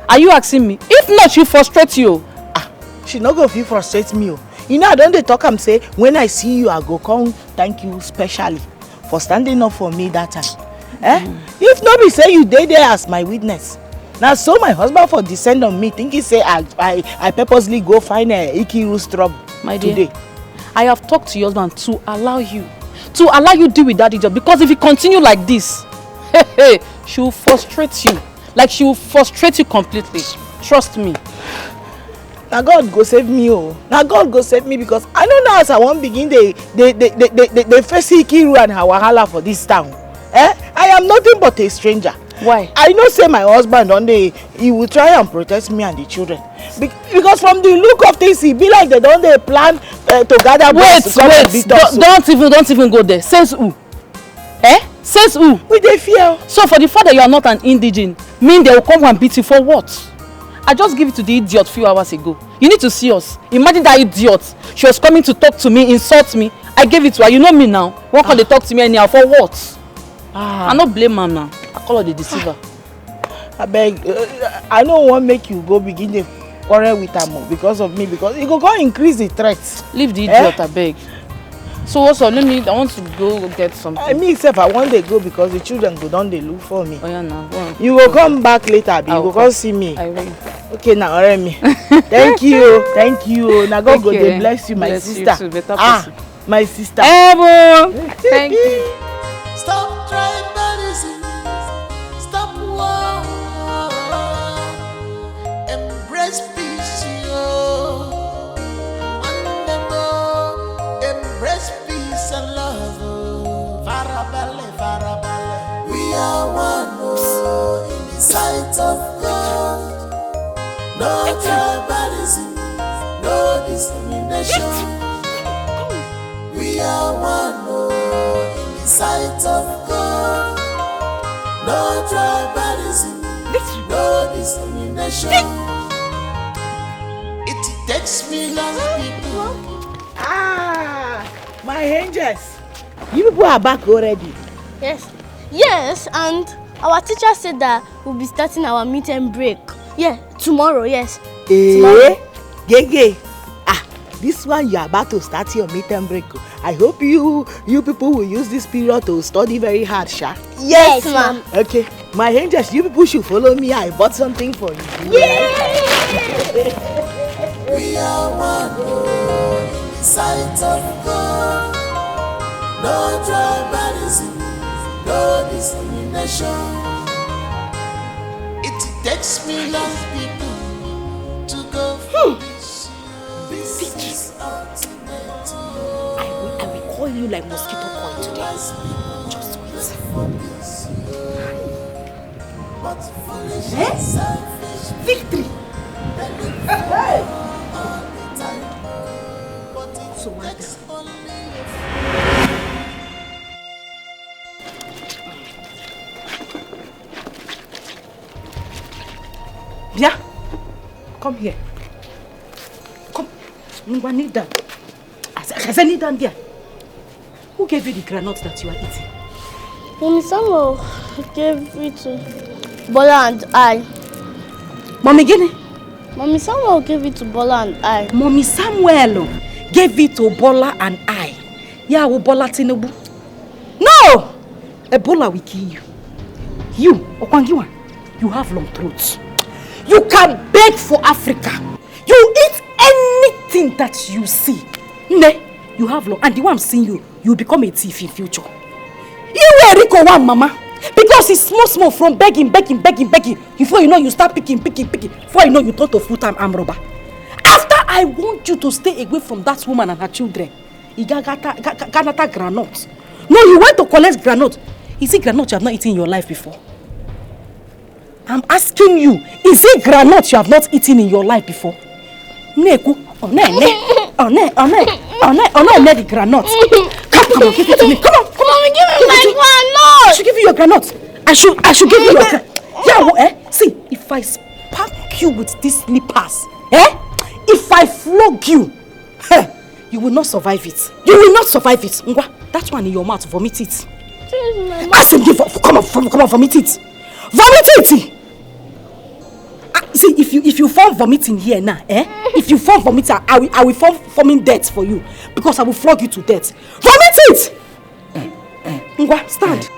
Are you asking me? If not, she'll frustrate you. She not go feel frustrate me. You know, I don't talk and say, when I see you, I go come thank you specially for standing up for me that time. If not be say you dey there as my witness. Now so my husband for descend on me, think he say I purposely go find a Ikiru's trouble my dear, today. I have talked to your husband to allow you deal with that idiot, because if you continue like this, she will frustrate you. Like she will frustrate you completely. Trust me. Now God go save me, oh. Now God go save me, because I know now as I won't begin they face Ikiru and her wahala for this town. I am nothing but a stranger. Why? I know say my husband one day he will try and protect me and the children. Because from the look of things, he be like they don't plan to gather boys to come and beat us. Don't even go there. Says who? Says who? We dey fear. So for the fact that you are not an indigene, mean they will come and beat you for what? I just give it to the idiot few hours ago. You need to see us. Imagine that idiot. She was coming to talk to me, insult me. I gave it to her. You know me now. Why can't they talk to me anyhow? For what? I not blame her now. I call her the deceiver. I beg. I don't want to make you go begin the quarrel with her more because of me. Because it go increase the threats. Leave the idiot, I beg. So also, I want to go get something. I mean, except I want to go because the children go down, they look for me. Oh yeah, now. You will come back later, you will come see me. I will. Okay, now, me. Thank you. Now God go they bless you, my sister. You too, better my sister. Thank you. Stop tribalism. Stop war. Embrace peace, yo. Embrace peace and love. Farabale. We are one in the sight of God. No tribalism, no discrimination. We are one in the sight of God. No tribalism, no discrimination. It takes me long people. My angels. You people are back already. Yes, and our teacher said that we'll be starting our meet and break. Yeah, tomorrow, yes. Tomorrow. Gege. This one you are about to start your meet and break. I hope you people will use this period to study very hard, Sha. Yes, ma'am. Okay, my angels, you people should follow me. I bought something for you. We are one in the sight of God. No tribalism, no discrimination. It takes me long people to go from this. This is ultimate. I will call you like mosquito coil today. Just wait. Victory! So what? Bia, come here. Come. Kneel down. I said kneel down there. Who gave you the granite that you are eating? Mommy Samuel gave it to Bola and I. Mommy Guinea? Mommy Samuel gave it to Bola and I. Mommy Samuel gave it to Bola and I. Yeah, Bola Tinubu. No! Ebola will kill you. You, Okwangiwa, you have long throats. You can beg for Africa. You eat anything that you see. Ne, you have long. And the one I'm seeing you, you become a thief in future. You were Rico one, mama. Because it's small from begging. Before you know, you start picking. Before you know, you turn to full-time arm robber. After I want you to stay away from that woman and her children. Ganata granite. No, you went to collect granite. Is it granite you have not eaten in your life before? I'm asking you, is it granite you have not eaten in your life before? Neku, the granite. Come on, give it to me. Come on. Mommy, give me my granite. I should give you your granite. I should give you your granite. Yeah, see, if I spank you with these slippers, if I flog you, You will not survive it. You will not survive it. Ngwa, that one in your mouth, vomit it. Ask him, come on, vomit it. Vomit it! See, if you form vomiting here now, if you form vomiting, I will form forming death for you. Because I will flog you to death. Vomit it! Ngwa, stand.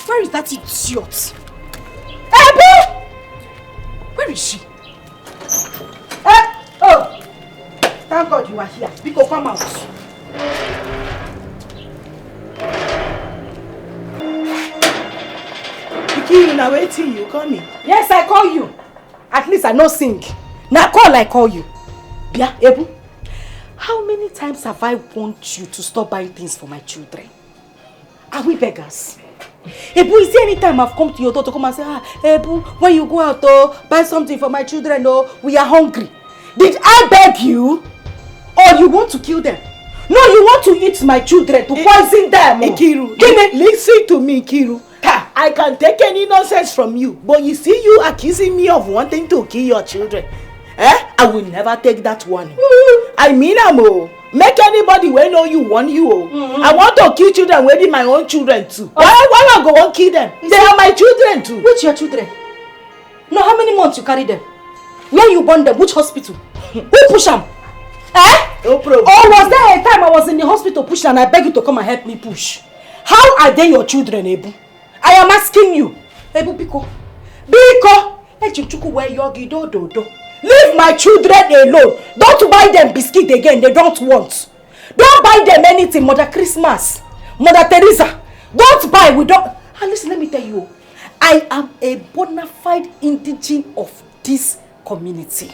Where is that idiot? Where is she? Oh! Thank God you are here. Biko, come out. Iki, now waiting, you call me. Yes, I call you. At least I know sing. Now I call you. Bia, Ebu, how many times have I want you to stop buying things for my children? Are we beggars? Ebu, is there any time I've come to your door to come and say, Ebu, when you go out, buy something for my children, we are hungry. Did I beg you? Or you want to kill them? No, you want to eat my children, to poison them. Ikiru, listen to me, Ikiru. I can take any nonsense from you, but you see you accusing me of wanting to kill your children. I will never take that one. I mean, make anybody wey know you want you. I want to kill children wey be my own children too. Why I go and kill them? They are my children too. Which your children? No, how many months you carry them? Where you born them? Which hospital? Who push them? No problem. Or was there a time I was in the hospital pushing and I beg you to come and help me push? How are they your children, Ebu? I am asking you. Ebu, Biko. Echichuku where yogi do. Leave my children alone. Don't buy them biscuit again. They don't want. Don't buy them anything. Mother Christmas. Mother Teresa. Don't buy. We don't. And listen, let me tell you. I am a bona fide indigene of this community.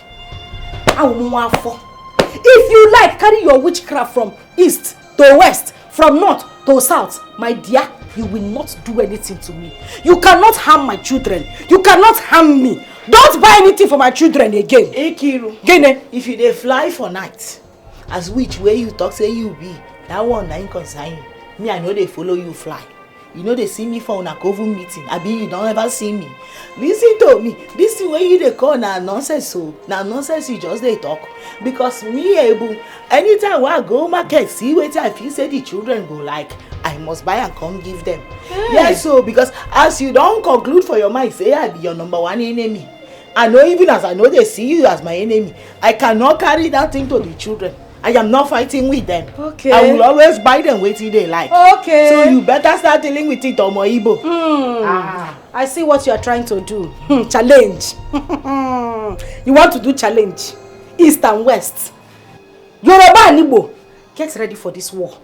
If you like, carry your witchcraft from east to west, from north to south, my dear, you will not do anything to me. You cannot harm my children. You cannot harm me. Don't buy anything for my children again. Ikiru, Gene, if you dey fly for night, as which way you talk say you be, that one na concern you. Me, I know they follow you fly. You know they see me for una coven meeting. I be you don't ever see me. Listen to me. This thing wey you dey call na nonsense so. Na nonsense you just dey talk. Because me, Ebu, anytime I go market, see wetin I feel say the children go like, I must buy and come give them. Yes, so because as you don't conclude for your mind, say I be your number one enemy. I know even as I know they see you as my enemy, I cannot carry that thing to the children. I am not fighting with them. Okay. I will always buy them wetin they like. Okay. So you better start dealing with it, Omo Igbo. I see what you are trying to do. Challenge. You want to do challenge. East and West. Yoruba and Igbo, get ready for this war.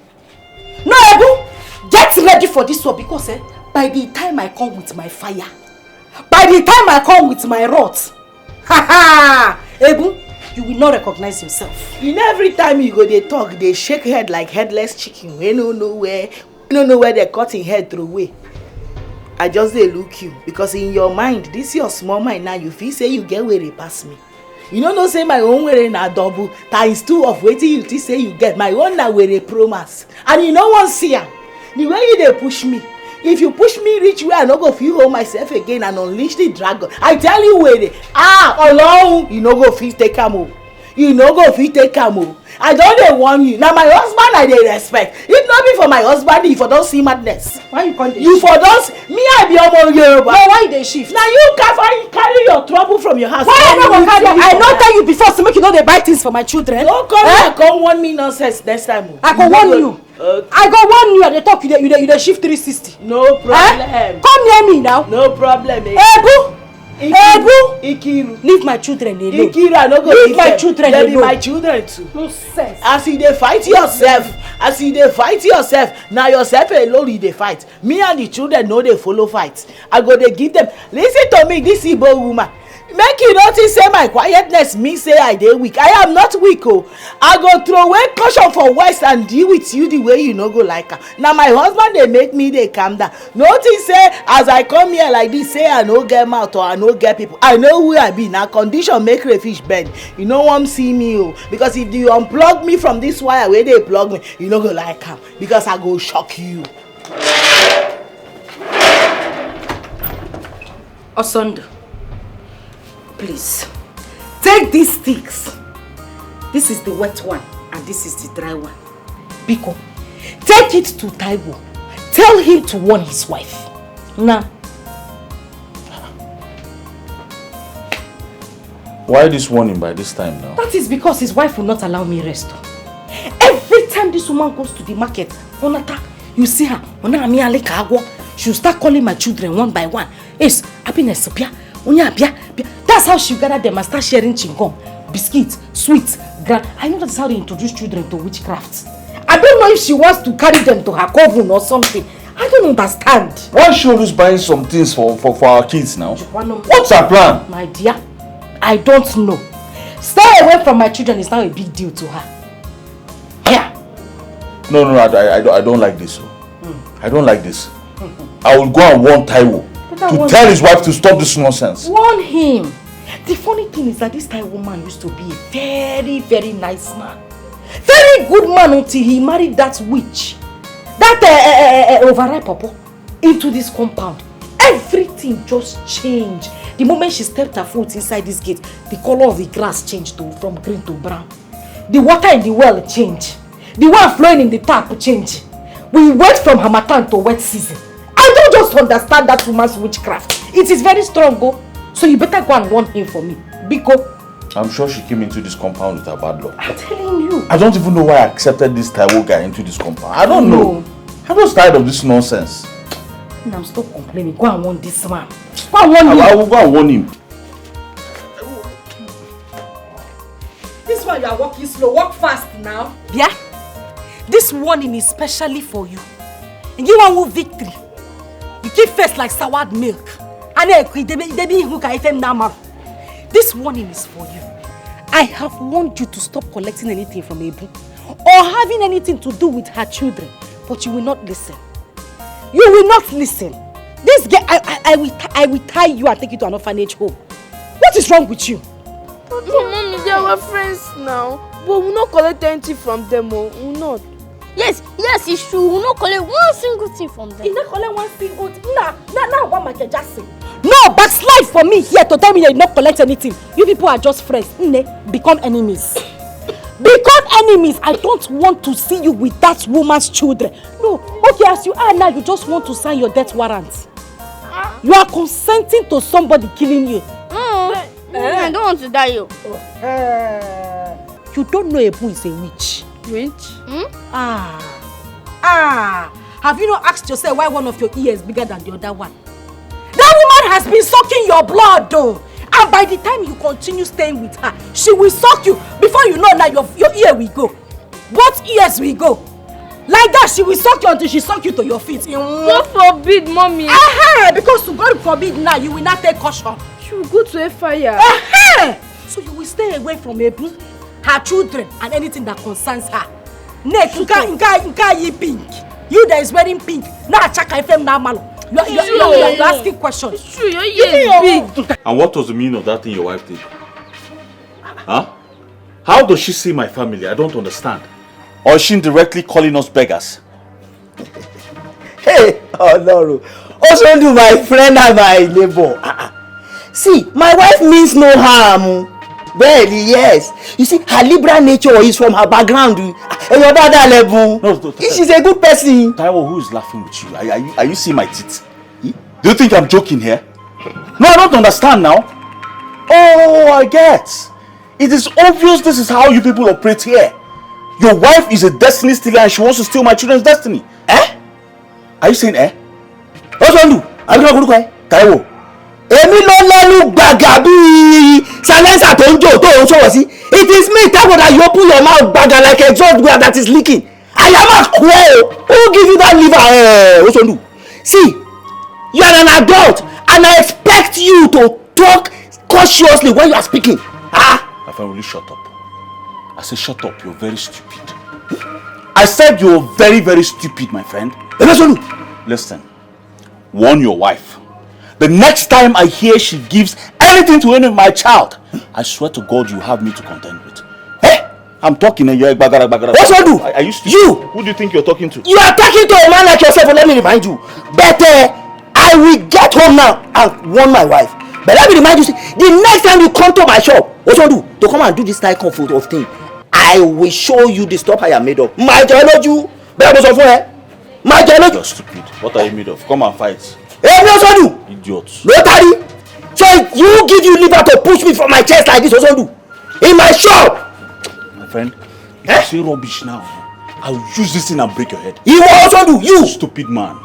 No, Ebu, get ready for this war because by the time I come with my fire, by the time I come with my wrath, Ebu, you will not recognize yourself. You know, every time you go they talk, they shake head like headless chicken. We don't know where they cut in head through way. I just they look you because in your mind, this your small mind now. You feel say you get where they pass me. You know, no say my own way na double times 2 of waiting you think say you get. My own na where they promise, and you no one see am. The way you they push me. If you push me reach where I no go feel hold myself again and unleash the dragon, I tell you where they alone you no go fit take am. You no go fit take am. I don't dey warn you. Now my husband I dey respect. If not be for my husband, if I don't see madness. Why you can't? You for don't me I be Omo Yoruba. No, why they shift? Now you carry your trouble from your house. Why I no go carry? I not tell you before to make you know they buy things for my children. Don't come here, come warn me nonsense next time. I go warn you. I go warn you at the talk. You shift 360. No problem. Come near me now. No problem. Ebu. Ebu. Ikiru. Leave my children alone. Ikiru, I no go leave my children alone. They be my children too. No sense. As you dey fight yourself, now yourself alone you dey fight. Me and the children no dey follow fight. I go dey give them. Listen to me, this Igbo woman. Make you notice say my quietness me say I dey weak. I am not weak. I go throw away caution for west and deal with you the way you no go like her. Now my husband they make me they calm down. Notice say as I come here like this, say I no get mouth or I no get people. I know who I be. Now condition make crayfish bend. You no want see me because if you unplug me from this wire where they plug me, you no go like her because I go shock you. Osondo, please, take these sticks. This is the wet one and this is the dry one. Biko, take it to Taiwo. Tell him to warn his wife. Now. Why this warning by this time now? That is because his wife will not allow me rest. Every time this woman goes to the market, Onata, you see her, she'll start calling my children one by one. Yes, happiness, that's how she gather them and start sharing chingom, biscuits, sweets, I know that's how they introduce children to witchcraft. I don't know if she wants to carry them to her coven or something. I don't understand. Why she always buying some things for our kids now? What's her plan? My dear, I don't know. Stay away from my children is now a big deal to her. Yeah. No, I don't like this. I don't like this. I will go and warn Taiwo to tell his wife to stop this nonsense. Warn him. The funny thing is that this Taiwo man used to be a very, very nice man. Very good man until he married that witch. That overripe papa into this compound. Everything just changed. The moment she stepped her foot inside this gate, the color of the grass changed from green to brown. The water in the well changed. The one flowing in the tap changed. We went from Harmattan to wet season. I don't just understand that woman's witchcraft. It is very strong, go. So you better go and warn him for me. Biko. I'm sure she came into this compound with her bad luck. I'm telling you. I don't even know why I accepted this Taiwo guy into this compound. I don't know. I'm just tired of this nonsense. I'm still complaining. Go and warn this man. Go and warn him. I will go and warn him. This one you are walking slow. Walk fast now. Yeah? This warning is specially for you. And you want victory. You keep face like soured milk. This warning is for you. I have warned you to stop collecting anything from Ebu or having anything to do with her children, but you will not listen. You will not listen. This girl, I will tie you and take you to an orphanage home. What is wrong with you? Mommy, they are friends now, but we'll not collect anything from them. We'll not. Yes, it's true. We'll not collect one single thing from them. You not collect one single thing? Nah, what am I just saying? No, backslide for me here to tell me that you not collect anything. You people are just friends. Become enemies. Become enemies. I don't want to see you with that woman's children. No, okay, as you are now, you just want to sign your death warrant. You are consenting to somebody killing you. I don't want to die. You don't know Ebu is a witch. Witch? Have you not asked yourself why one of your ears is bigger than the other one? That woman has been sucking your blood though. And by the time you continue staying with her, she will suck you. Before you know that your ear will go. Both ears will go. Like that, she will suck you until she suck you to your feet. God forbid, mommy. Because to God forbid now, you will not take caution. She will go to a fire. So you will stay away from her children and anything that concerns her. Next, you pink. You that is wearing pink. Now check FM now, malo. You're asking questions. It's true, your ear is big. And what was the meaning of that thing your wife did? Huh? How does she see my family? I don't understand. Or is she indirectly calling us beggars? Hey, no. Also do my friend and my neighbor. See, my wife means no harm. Really, yes. You see, her liberal nature is from her background. And your brother level. No, she's a good person. Taiwo, who is laughing with you? Are you seeing my teeth? Do you think I'm joking here? No, I don't understand now. Oh, I get. It is obvious this is how you people operate here. Your wife is a destiny stealer and she wants to steal my children's destiny. Are you saying What's wrong with you? I'm not going to cry. Taiwo. Èmi ló lẹ́nu gbàgà bí silencer tó ń jò tó ń sọ̀rọ̀ sí. It is me, Taiwo, that you open your mouth gbàgà like a exhaust where that is leaking. I am not queer. Who give you that liver? What's wrong with you? See, you are an adult and I expect you to talk cautiously when you are speaking. My friend, will you shut up? I said shut up, you're very stupid. I said you're very, very stupid, my friend. Listen, warn your wife. The next time I hear she gives anything to any of my child, I swear to God you have me to contend with. I'm talking and you're bagara. What's wrong with you? Are you stupid? You! Who do you think you're talking to? You are talking to a man like yourself, let me remind you. But I I will get home now and warn my wife. But let me remind you, the next time you come to my shop, what you do to come and do this type of thing, I will show you the stuff I am made of. My geology, my geology. You're stupid. What are you made of? Come and fight. Hey, no, so do. Idiots. Rotary. So you give you liver to push me from my chest like this, also do. In my shop. My friend, if you say rubbish now, I will use this thing and break your head. You will also do. You. Stupid man.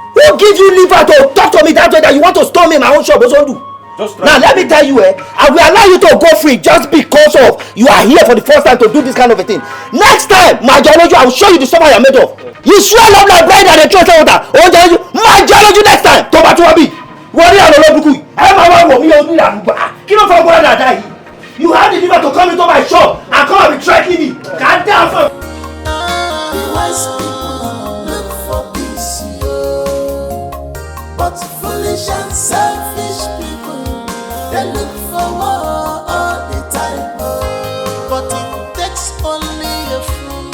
Who gives you liver to talk to me that way that you want to storm me in my own shop, also do? Now let me tell you, I will allow you to go free just because of you are here for the first time to do this kind of a thing. Next time, my geology, I will show you the stuff I am made of. You swell up like bread and a trust water. Oh, geology, my geology next time. Toba Toba B. Worry and Olobuku. You have the liver to come into my shop and come and be threatening me. God damn. The wise people look for peace, but foolish and selfish people, they look for war all the time. But it takes only a fool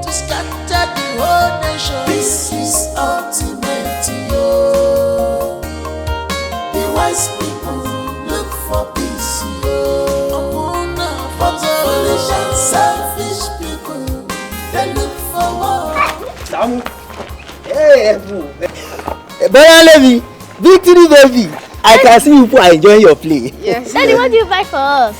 to scatter the whole nation. This is ultimate, yo. The wise people look for peace, yo. But foolish and selfish people, they look for war. Samu. Hey, Brother Levi, Victory baby. I can see you are enjoying your play. Yes. Daddy, what do you buy for us?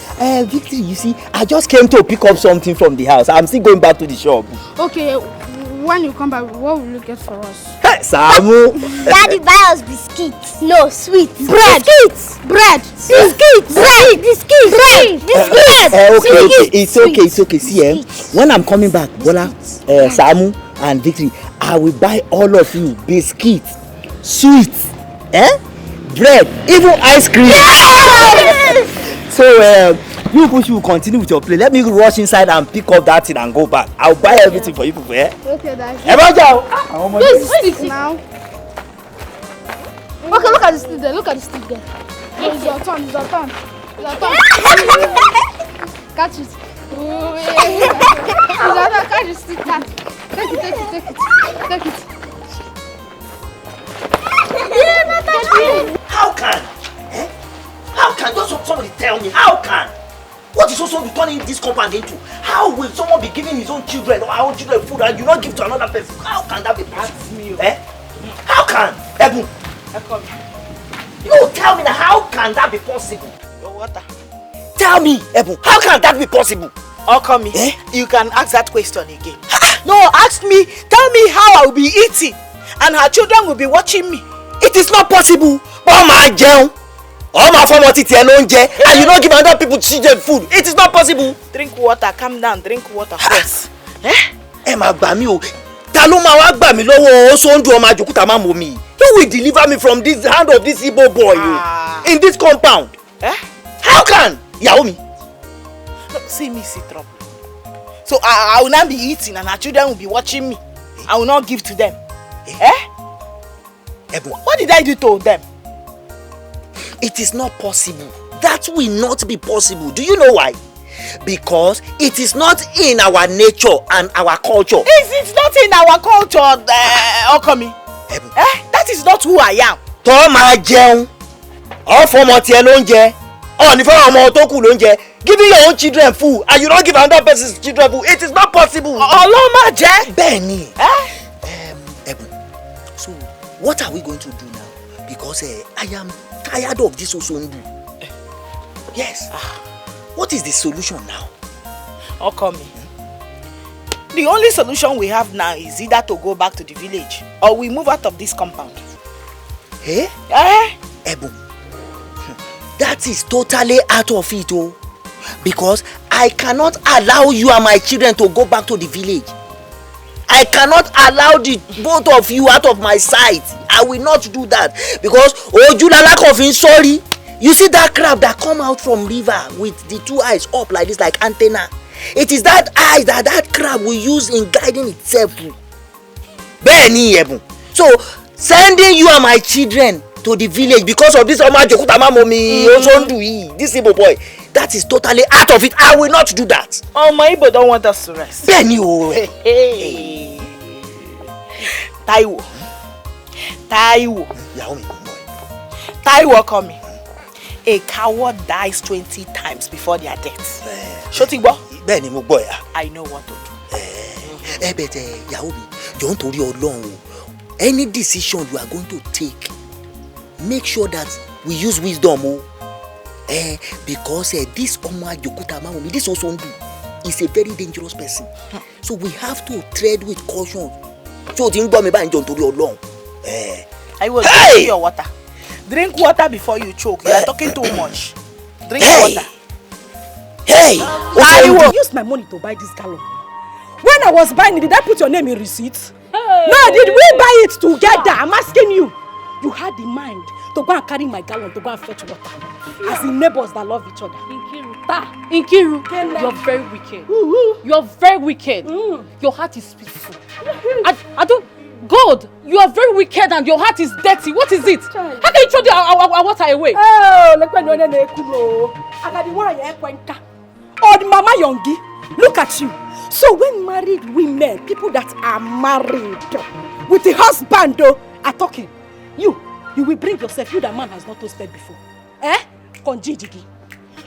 Victory, you see, I just came to pick up something from the house. I'm still going back to the shop. Okay, when you come back, what will you get for us? Hey, Samu. Daddy, buy us biscuits. No, sweets. Bread. Biscuits. Bread. Biscuits. Bread. Biscuits. Bread. Biscuits. Okay, it's okay. See, when I'm coming back, Bola, Samu and Victory, I will buy all of you biscuits, sweets, bread, even ice cream. Yes! So you push, you continue with your play. Let me rush inside and pick up that thing and go back. I'll buy everything for you people. Okay, Daddy. This stick now. Okay, look at the stick there. Look at the stick there. It's your turn. It's your turn. It's your turn. Catch it. Catch the stick. Take it. How can just somebody tell me? How can? What is also turning this compound into? How will someone be giving his own children or our own children food and you not give to another person? How can that be possible? How can? Ebu? You tell me now, how can that be possible? Your water. Tell me, Ebu, how can that be possible? Okami, you can ask that question again. No, ask me, tell me how I will be eating and her children will be watching me. It is not possible. Oh my girl. All my family and you not give other people children food. It is not possible. Drink water, calm down, drink water first. Emma Bami o. Taloma wa gba mi lọ́wọ́ Osondu ọmọ ajokuta ma mo mi. Who will deliver me from this hand of this Igbo boy in this compound? How can? Yaomi. No, see me see trouble. So I will not be eating and our children will be watching me. I will not give to them. What did I do to them? It is not possible. That will not be possible. Do you know why? Because it is not in our nature and our culture. It's not in our culture, Okami. That is not who I am. Toma jẹun. All for ọmọ tiẹ̀ ló ń jẹ. Ó ní fún ọmọ tó kù ló ń jẹ. Giving your own children food and you don't give another person's children food. It is not possible. Ọlọ́run má jẹ́. Bẹ́ẹ̀ni. So what are we going to do now? Because I am tired of this Osondu. Yes. What is the solution now? Okami. The only solution we have now is either to go back to the village or we move out of this compound. Ebu, that is totally out of it, because I cannot allow you and my children to go back to the village. I cannot allow the both of you out of my sight. I will not do that because Ojulala sorry. You see that crab that come out from river with the two eyes up like this, like antenna. It is that eye that crab will use in guiding itself. Bẹ́ẹ̀ni Ebu. So sending you and my children to the village because of this this Igbo boy, that is totally out of it. I will not do that. Oh, my Igbo don't want us to rest. Bẹ́ẹ̀ni o. Taiwo. Yaomi. Taiwo come me. A coward dies 20 times before their death. Shotigbo? Bẹ́ẹ̀ni mo gbọ́ ya. I know what to do. Bẹ̀tẹ̀ ìyàwó mi, jọ̀ọ́ nítorí Ọlọ́run o. Any decision you are going to take, make sure that we use wisdom o. Because this Ọmọ Àjòkúta Máwòmí, this Osondu, is a very dangerous person. So we have to tread with caution. So ti ń gbọ́ mi báyìí jọ̀ọ́ nítorí Ọlọ́run. I will drink your water. Drink water before you choke. You are talking too much. Drink water. Hey! I will use my money to buy this gallon. When I was buying it, did I put your name in receipt? Hey. No, did we buy it together? I'm asking you. You had the mind to go and carry my gallon to go and fetch water. Yeah. As in neighbors that love each other. Nkiru, you're very wicked. You're very wicked. Your heart is peaceful. I don't... God, you are very wicked and your heart is dirty. What is it? How can you throw our water away? Oh, Mama Yongi, look at you. So when married women, people that are married with the husband are talking, you will bring yourself, you that man has not toasted before. Konji Jigi.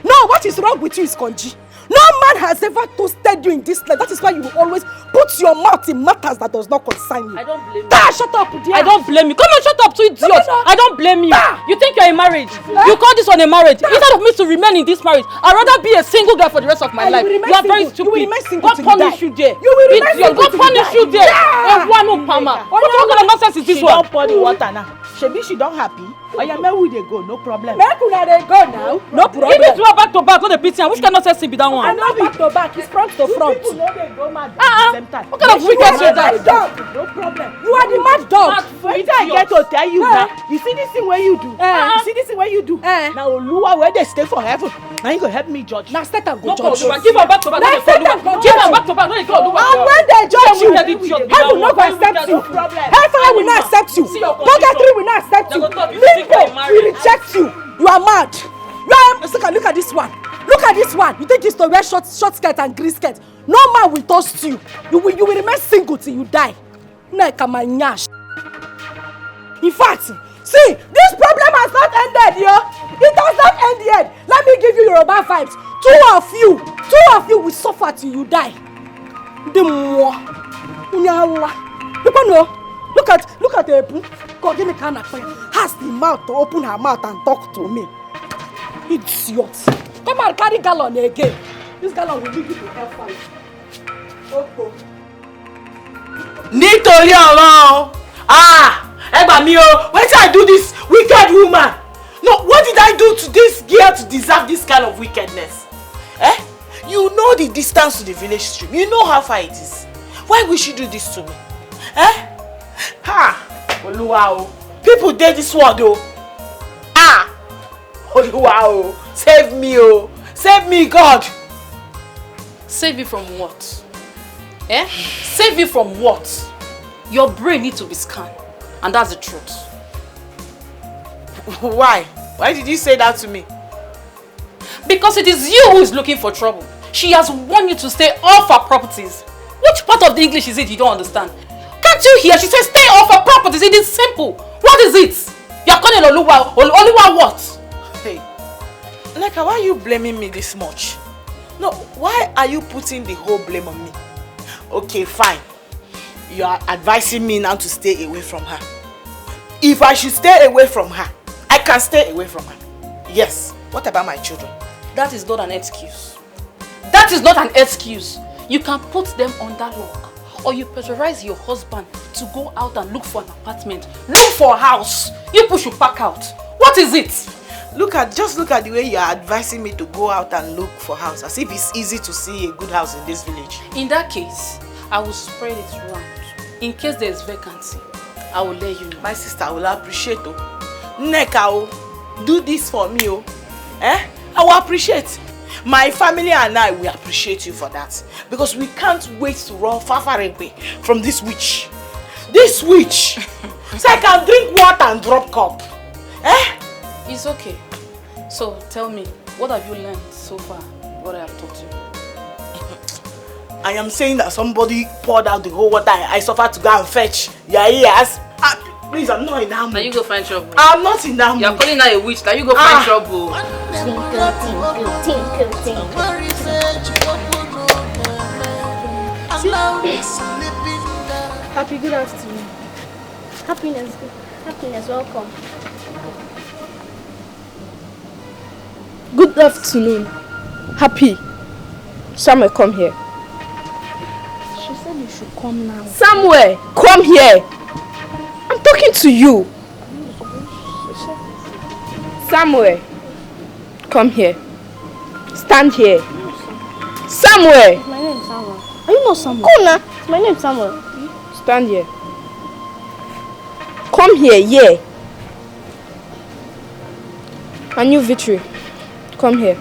No, what is wrong with you is Konji. No man has ever toasted you in this life. That is why you will always put your mouth in matters that does not concern you. I don't blame you. Shut up, dear. I don't blame you. Come on, shut up, to idiot. I don't blame you. You think you're in marriage? You call this one a marriage? Instead of me to remain in this marriage, I'd rather be a single girl for the rest of my life. You are very stupid. You will remain single. God punish you there. You will remain single. God punish you there. What kind of nonsense is this one? She don't pour the water now. She don't happy. Oya, where will they go? No problem. Where could they go now? No problem. If it's back to back, not the pity. Which kind of nonsense be that one? I know back to back. It's front to front. People know they go mad at the same time. What kind of wicked is that? No problem. You are the mad dog. Wait I get to tell you now. You see this thing where you do? You see this thing where you do? Now Oluwa where they stay for heaven. Now you go help me judge. Now Satan go judge. Give her back to back. Give her back to back. And when they judge you, heaven will not accept you. Hellfire will not accept you. Purgatory will not accept you. Limbo will reject you. You are mad. Look at this one. Look at this one. You think it's to wear short skirt and green skirt? No man will toast you. You will remain single till you die. In fact, see, this problem has not ended, yo. It has not ended yet. Let me give you Yoruba vibes. Two of you will suffer till you die. The more. Look at the Ebu. God, give me kind of fire. Has the mouth to open her mouth and talk to me. Idiot. Come and carry gallon again. This gallon will lead you to hellfire. Oh. Nítorí Ọlọ́run. Ẹ gbà mí o. When did I do this wicked woman? No, what did I do to this girl to deserve this kind of wickedness? You know the distance to the village stream. You know how far it is. Why would she do this to me? Oluwa o. People did this world o. Oluwa o. Save me o. Save me, God. Save you from what? Save you from what? Your brain needs to be scanned. And that's the truth. Why? Why did you say that to me? Because it is you who is looking for trouble. She has warned you to stay off her properties. Which part of the English is it you don't understand? Can't you hear? She says stay off her properties. It is simple. What is it? You are calling Oluwa what? Hey, Neka, why are you blaming me this much? No, why are you putting the whole blame on me? Okay, fine. You are advising me now to stay away from her. If I should stay away from her, I can stay away from her. Yes. What about my children? That is not an excuse. That is not an excuse. You can put them under lock. Or you pressurize your husband to go out and look for an apartment. Look for a house. You push you pack out. What is it? Just look at the way you are advising me to go out and look for a house. As if it's easy to see a good house in this village. In that case, I will spread it around. In case there is vacancy, I will let you know. My sister, I will appreciate it. Neka, do this for me. I will appreciate. My family and I will appreciate you for that. Because we can't wait to run far away from this witch. This witch! So I can drink water and drop cup. It's okay. So tell me, what have you learned so far? What I have taught you? I am saying that somebody poured out the whole water I suffered to go and fetch. Your ears. Please, I'm not in that mood. Now you go find trouble. I'm not in that mood. You're calling her a witch. Now you go find trouble. Happy good afternoon. Happiness, welcome. Good afternoon. Happy. Samuel, come here. She said you should come now. Samuel, come here. I'm talking to you. Samuel, come here. Stand here. Samuel. My name is Samuel. Are you not Samuel? Come now. My name is Samuel. Stand here. Come here, yeah. A new victory. Come here.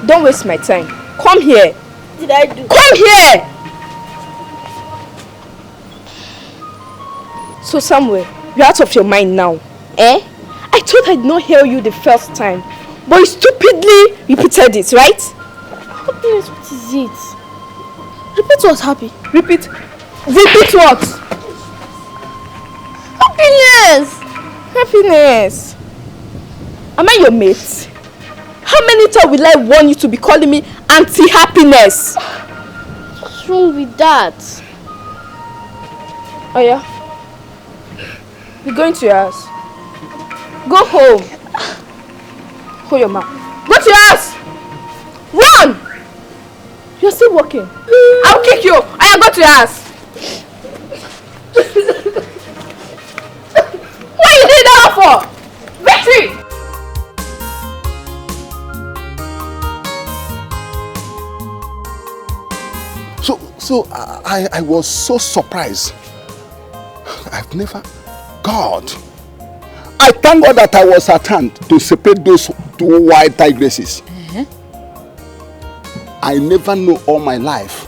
Don't waste my time. Come here. What did I do? Come here! So Samuel, you're out of your mind now. Eh? I thought I'd not hear you the first time. But you stupidly repeated it, right? Happiness, what is it? Repeat what's happy. Repeat what? Happiness! Happiness. Am I your mate? How many times will I warn you to be calling me anti-happiness? What's wrong with that? Oh yeah? You're going to your house. Go home. Hold your mouth. Go to your house! Run! You're still walking. I'll kick you. I go to your house. What you did that for? Victory! So I was so surprised. I've never... God. I thank God that I was at hand to separate those two white tigresses. I never know all my life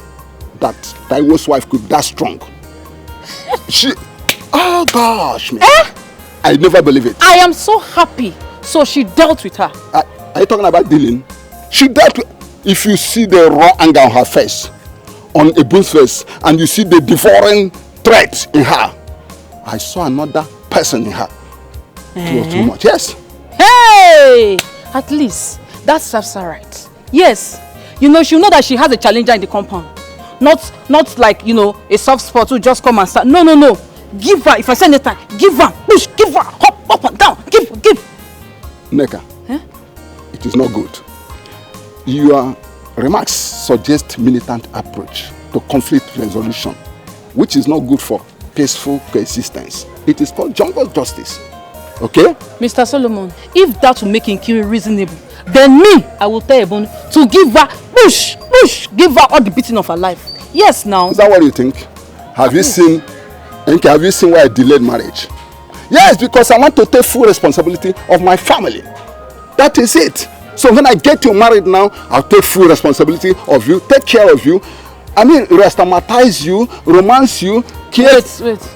that Taiwo's wife could be that strong. Oh gosh, man. I never believe it. I am so happy. So she dealt with her. Are you talking about dealing? She dealt with... If you see the raw anger on her face, on Ebu's face, and you see the devouring threat in her, I saw another person in her. It was too much. Yes. Hey! At least that serves her right. Yes. You know, she'll know that she has a challenger in the compound. Not like, you know, a soft spot who just come and start. No. Give her. If I say anything, give her. Push. Give her. Hop up and down. Give. Neka, it is not good. Your remarks suggest militant approach to conflict resolution, which is not good for peaceful coexistence. It is called jungle justice. Okay? Mr. Solomon, if that will make Nkiri reasonable, then me, I will tell Ebon to give her, push, give her all the beating of her life. Yes, now. Is that what you think? Have you seen why I delayed marriage? Yes, because I want to take full responsibility of my family. That is it. So when I get you married now, I'll take full responsibility of you, take care of you. I mean, restamatize you, romance you, care. Wait.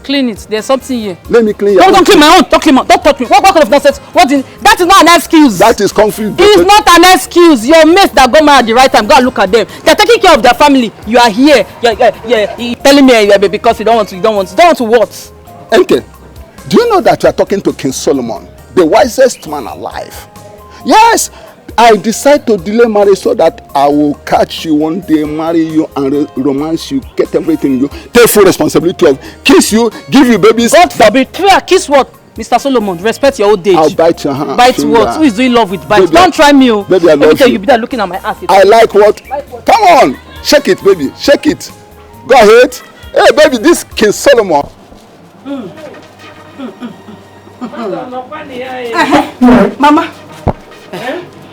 Clean it. There's something here. Let me clean your Don't clean my own. Don't touch me. What kind of nonsense? That is not an excuse. That is conflict. It is not an excuse. Your mates that got married at the right time, go and look at them. They're taking care of their family. You are here. You're telling me because you don't want to. You don't want to what? Okay. Do you know that you are talking to King Solomon, the wisest man alive? Yes. I decide to delay marriage so that I will catch you one day, marry you and romance you, get everything you, take full responsibility of, kiss you, give you babies. God forbid. Kiss what? Mr. Solomon, respect your old age. I'll bite your hand. Bite what? Who is doing love with bites? Don't try me. Baby, I love you. Let me tell you, be there looking at my ass. I like what? Come on. Shake it, baby. Shake it. Go ahead. Hey, baby, this King Solomon. Mama.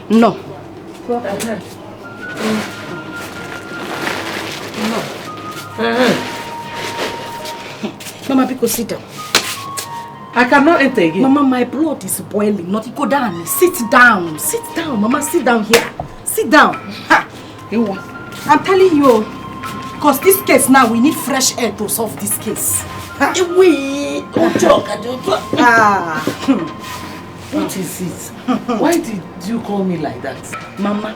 No. Mama, because sit down. I cannot enter again. Mama, my blood is boiling. Not go down. Sit down. Sit down. Mama, sit down here. Sit down. Ha. I'm telling you, because this case now, we need fresh air to solve this case. We don't talk. What is it? Why did you call me like that? Mama,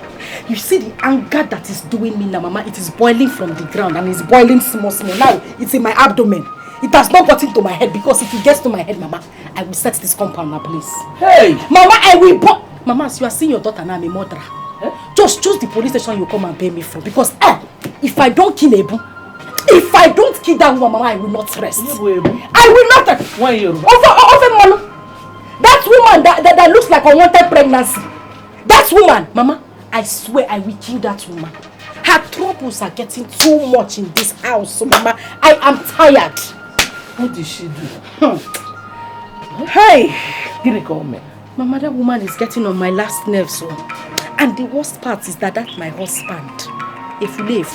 You see the anger that is doing me now, Mama? It is boiling from the ground and it's boiling small. Now it's in my abdomen. It has not got into my head because if it gets to my head, Mama, I will set this compound now, please. Hey! Mama, I will... Mama, as you are seeing your daughter now, I'm a murderer. Just choose the police station you come and pay me for. Because if I don't kill Ebu, if I don't kill that woman, Mama, I will not rest. I will not rest. Why you? That woman that looks like unwanted pregnancy. That woman, Mama, I swear I will kill that woman. Her troubles are getting too much in this house. So, Mama, I am tired. What did she do? Hey! Didn't call me. Mama, that woman is getting on my last nerve, so. And the worst part is that my husband, if you leave,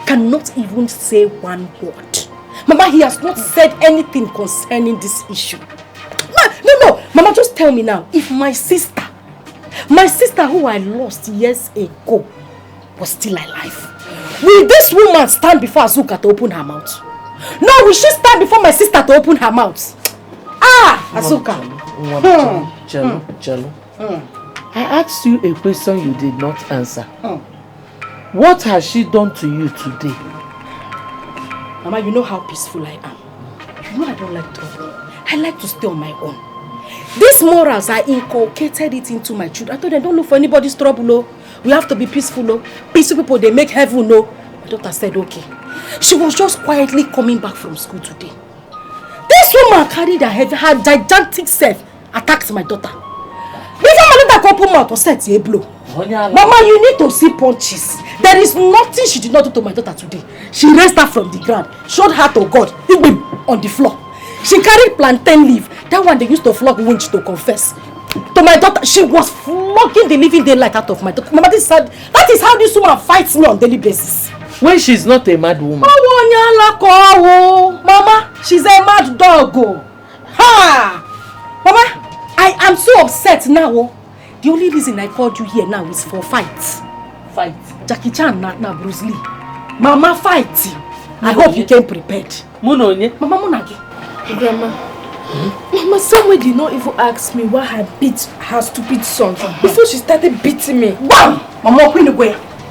cannot even say one word. Mama, he has not said anything concerning this issue. No. Mama, just tell me now, if my sister who I lost years ago was still alive, will this woman stand before Azuka to open her mouth? No, will she stand before my sister to open her mouth? Azuka. Chalo. I asked you a question you did not answer. What has she done to you today? Mama, you know how peaceful I am. You know I don't like trouble. I like to stay on my own. These morals, I inculcated it into my children. I told them, don't look for anybody's trouble, no. We have to be peaceful, no. Peaceful people, they make heaven, no. My daughter said, okay. She was just quietly coming back from school today. This woman carried her gigantic self, attacked my daughter. Before my daughter could open mouth or set a blow. Mama, you need to see punches. There is nothing she did not do to my daughter today. She raised her from the ground, showed her to God, on the floor. She carried plantain leaf. That one they used to flog winch to confess. To my daughter, she was flogging the living daylight out of my daughter. Mama, that is how this woman fights me on daily basis. When she's not a mad woman. Mama, she's a mad dog. Ha! Mama, I am so upset now. The only reason I called you here now is for fights. Fight? Jackie Chan, not Bruce Lee. Mama, fight. I hope you came prepared. Munonye? Mama Munagi. Grandma. Mama, someone did not even ask me why I beat her stupid son before she started beating me. Bam! Mama,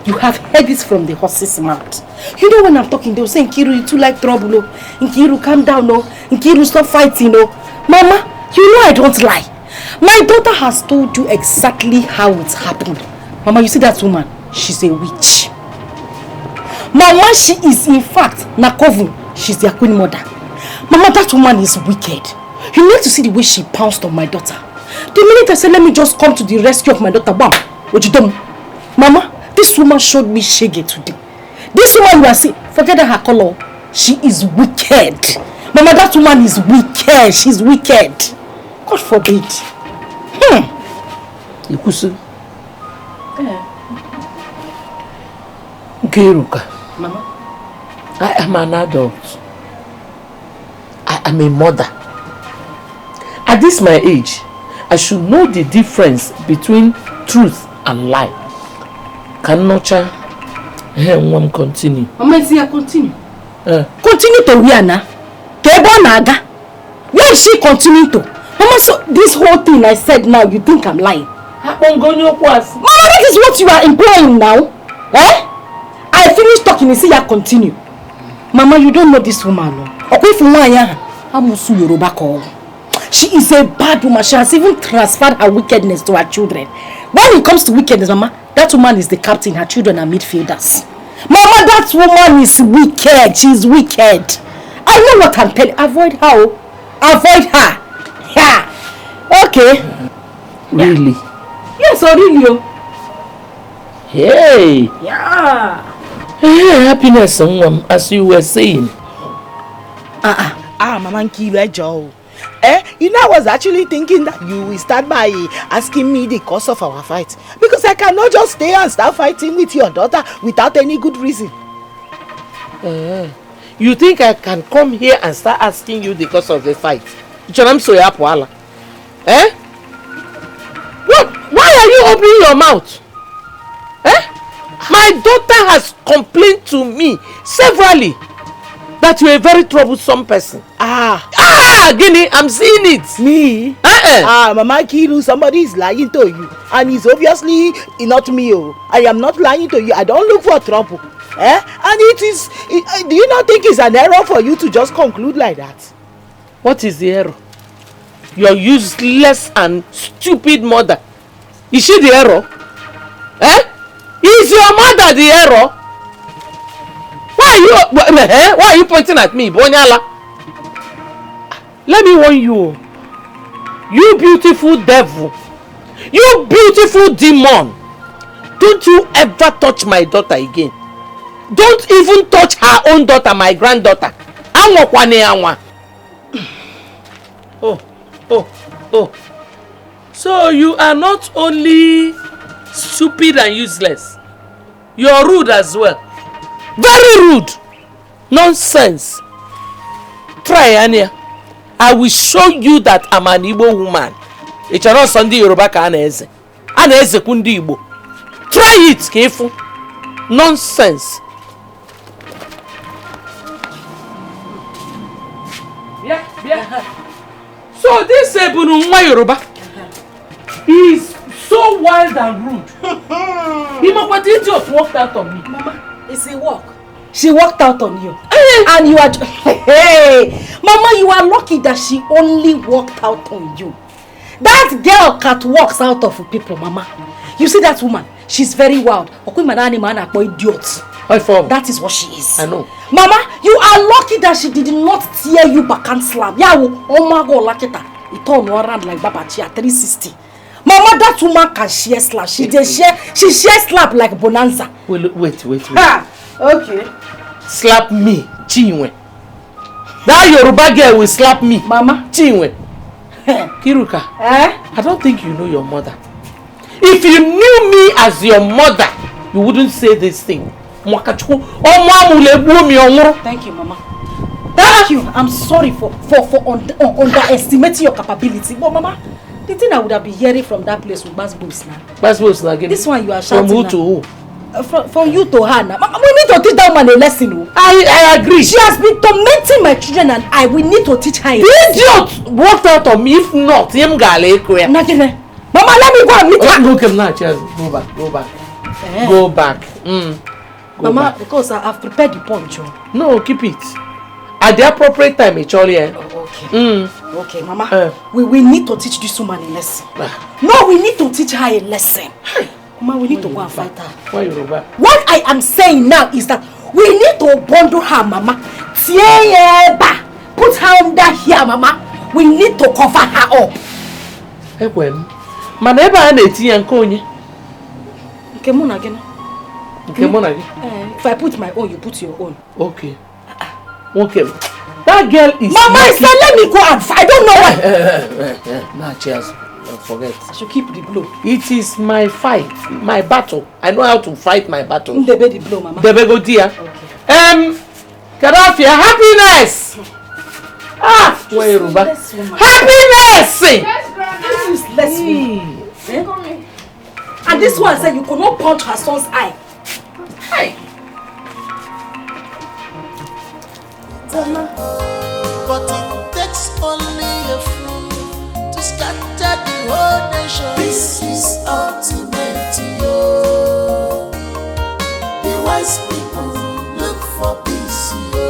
you have heard this from the horse's mouth. You know when I'm talking, they will say, Nkiru, you too like trouble. No. Nkiru, calm down. No. Nkiru, stop fighting. No. Mama, you know I don't lie. My daughter has told you exactly how it happened. Mama, you see that woman? She's a witch. Mama, she is in fact Nakovu. She's their queen mother. Mama, that woman is wicked. You need to see the way she pounced on my daughter. The minute I said, let me just come to the rescue of my daughter, bam, what you done? Mama, this woman showed me shege today. This woman you are seeing, forget her color. She is wicked. Mama, that woman is wicked. She's wicked. God forbid. Ikusu. Nkiruka. Mama. I am an adult. I am a mother. At this my age, I should know the difference between truth and lie. Can Nocha continue? Mama, is here continue. Continue to where now? Naga. Where is she continuing to? Mama, so this whole thing I said now, you think I'm lying? Mama, that is what you are implying now. I finished talking and see you continue. Mama, you don't know this woman. She is a bad woman. She has even transferred her wickedness to her children. When it comes to wickedness, Mama, that woman is the captain. Her children are midfielders. Mama, that woman is wicked. She is wicked. I know what I'm telling you. Avoid her. Avoid her. Yeah. Okay. Really? Yes, really. Hey. Yeah. Hey, happiness, as you were saying. Mama Nkiru, you know, I was actually thinking that you will start by asking me the cause of our fight. Because I cannot just stay and start fighting with your daughter without any good reason. You think I can come here and start asking you the cause of the fight? What? Why are you opening your mouth? My daughter has complained to me severally that you're a very troublesome person. Guinea, I'm seeing it. Me? Mama Kiru, somebody is lying to you. And it's obviously not me. Oh. I am not lying to you. I don't look for trouble. And it is, do you not think it's an error for you to just conclude like that? What is the error? Your useless and stupid mother. Is she the error? Is your mother the error? Why are you pointing at me, Bonyala? Let me warn you. You beautiful devil. You beautiful demon. Don't you ever touch my daughter again. Don't even touch her own daughter, my granddaughter. Oh. So you are not only stupid and useless. You are rude as well. Very rude. Nonsense. Try, Anya. I will show you that I'm an Igbo woman. It's not Sunday Yoruba ka ana-eze. Ana-eze kundi Igbo. Try it, careful. Nonsense. Yeah. So this Ebunu Nwa Yoruba is so wild and rude. He just walked out on me. Mama, it's a walk. She walked out on you. And you are... Hey! Mama, you are lucky that she only walked out on you. That girl catwalks out of people, Mama. You see that woman? She's very wild. Idiot. That is what she is. I know. Mama, you are lucky that she did not tear you back and slap. Yeah, oh my God, like it. It turned around like Baba Chia 360. Mama, that woman can share slap. She shares slap like Bonanza. Wait. Ah, okay. Slap me, Chinwe. That Yoruba girl will slap me. Mama. Chinwe. Kiruka. I don't think you know your mother. If you knew me as your mother, you wouldn't say this thing. Thank you, Mama. Thank you. I'm sorry for underestimating your capability. But Mama, the thing I would have been hearing from that place with Basbos now. Basbos again. This one you are shouting. From who to who? From you to her now. We need to teach that woman a lesson. I agree. She has been tormenting my children and we need to teach her a lesson. Idiot! Walked out on me. If not, him gale. Mama, let me go and meet her. Look him now, go back. Go back. Mama, because I've prepared the punch. No, keep it. At the appropriate time, actually. Okay. Okay, Mama. We need to teach this woman a lesson. No, we need to teach her a lesson. Mama, we need to go and fight her. Why Yoruba? What I am saying now is that we need to bundle her, Mama. Put her under here, Mama. We need to cover her up. Hey, well, Maneba and Konye. If I put my own, you put your own. Okay. That girl is... Mama, I said let me go and fight. I don't know why. Nah, cheers. Forget. I should keep the blow. It is my fight, my battle. I know how to fight my battle. Debe the blow, Mama. Debe go dear. Okay. Kadafia, happiness. Where Yoruba? Happiness. This is less and this one said you could not punch her son's eye. Hey. But it takes only a fool to scatter the whole nation. This is ultimate, yo. The wise people look for peace, yo.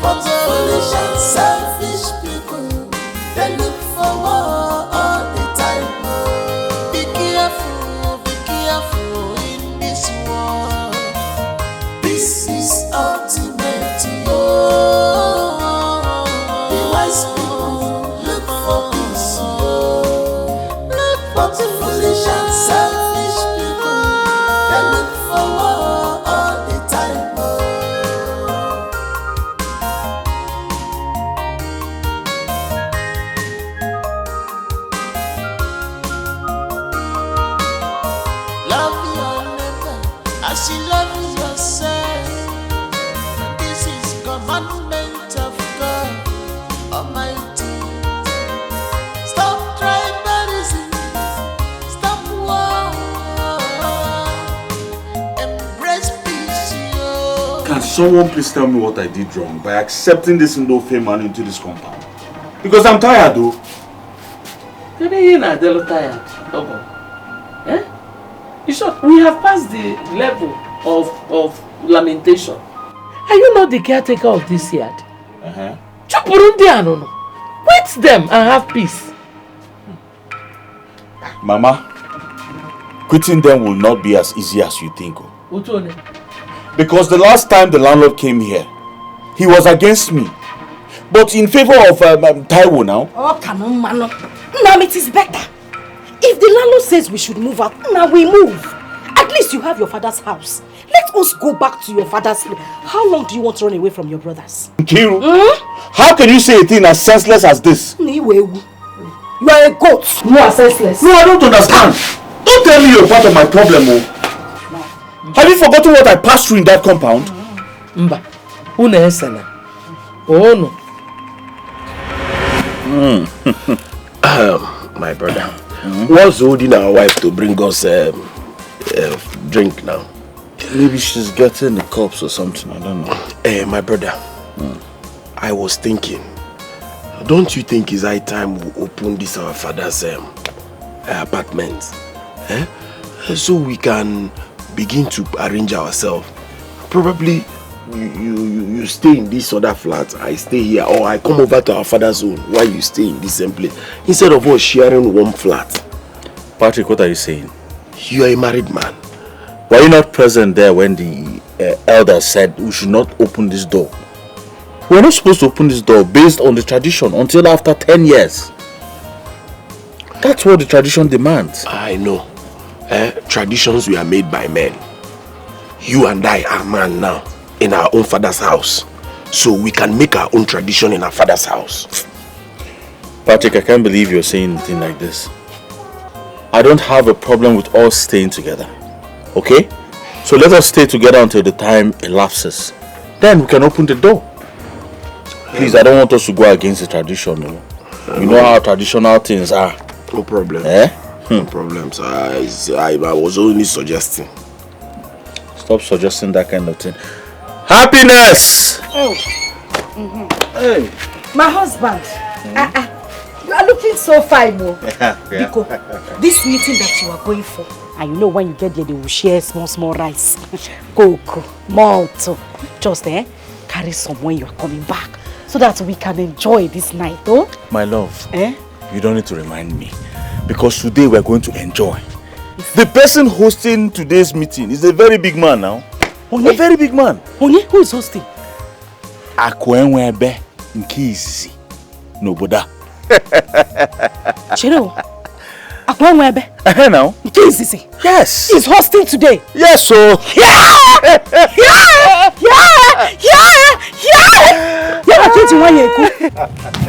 But the foolish and selfish people, they look for war all the time. Be careful in this world. This is ultimate, yo. The wise people look for peace, yo. But the foolish and selfish people, they look for war all the time. Love your neighbor as you love yourself. This is commandment of God Almighty. Stop tribalism, stop war, embrace peace, yo. Can't someone please tell me what I did wrong by accepting this no-fame man into this compound? Because I'm tired though. You're not tired, eh? In short, we have passed the level of lamentation. Are you not the caretaker of this yard? Wait them and have peace. Mama, quitting them will not be as easy as you think. Because the last time the landlord came here, he was against me. But in favor of Taiwo now. Oh, come on, man. Now it is better. If the landlord says we should move out, now we move. At least you have your father's house. Let us go back to your father's place. How long do you want to run away from your brothers? Kiru, how can you say a thing as senseless as this? You are a goat. You are senseless. No, I don't understand. Don't tell me you're part of my problem, oh. Have you forgotten what I passed through in that compound? Mba, oh no. My brother, what's holding our wife to bring us drink now? Maybe she's getting the cups or something, I don't know. My brother, I was thinking, don't you think it's high time we open this our father's apartment? So we can begin to arrange ourselves. Probably you stay in this other flat, I stay here, or I come over to our father's home while you stay in this same place, instead of us sharing one flat. Patrick, what are you saying? You are a married man. Were you not present there when the elder said we should not open this door? We're not supposed to open this door based on the tradition until after 10 years. That's what the tradition demands. I know. Traditions were made by men. You and I are man now in our own father's house. So we can make our own tradition in our father's house. Patrick, I can't believe you're saying anything like this. I don't have a problem with us staying together. Okay? So let us stay together until the time elapses. Then we can open the door. Please, I don't want us to go against the tradition. You know how traditional things are. No problem. No problem. So I was only suggesting. Stop suggesting that kind of thing. Happiness! Hey. My husband. You are looking so fine, Mo. Biko, this meeting that you are going for, and you know when you get there, they will share small rice, cocoa, malt. Just carry some when you are coming back, so that we can enjoy this night, oh? My love, you don't need to remind me, because today we are going to enjoy. The person hosting today's meeting is a very big man now. A very big man. Who is hosting? Akwenwebe Nkisi. Noboda. Chino. Akwenwebe. Now. Nkisi. Yes. He's hosting today. Yes, so. Yeah.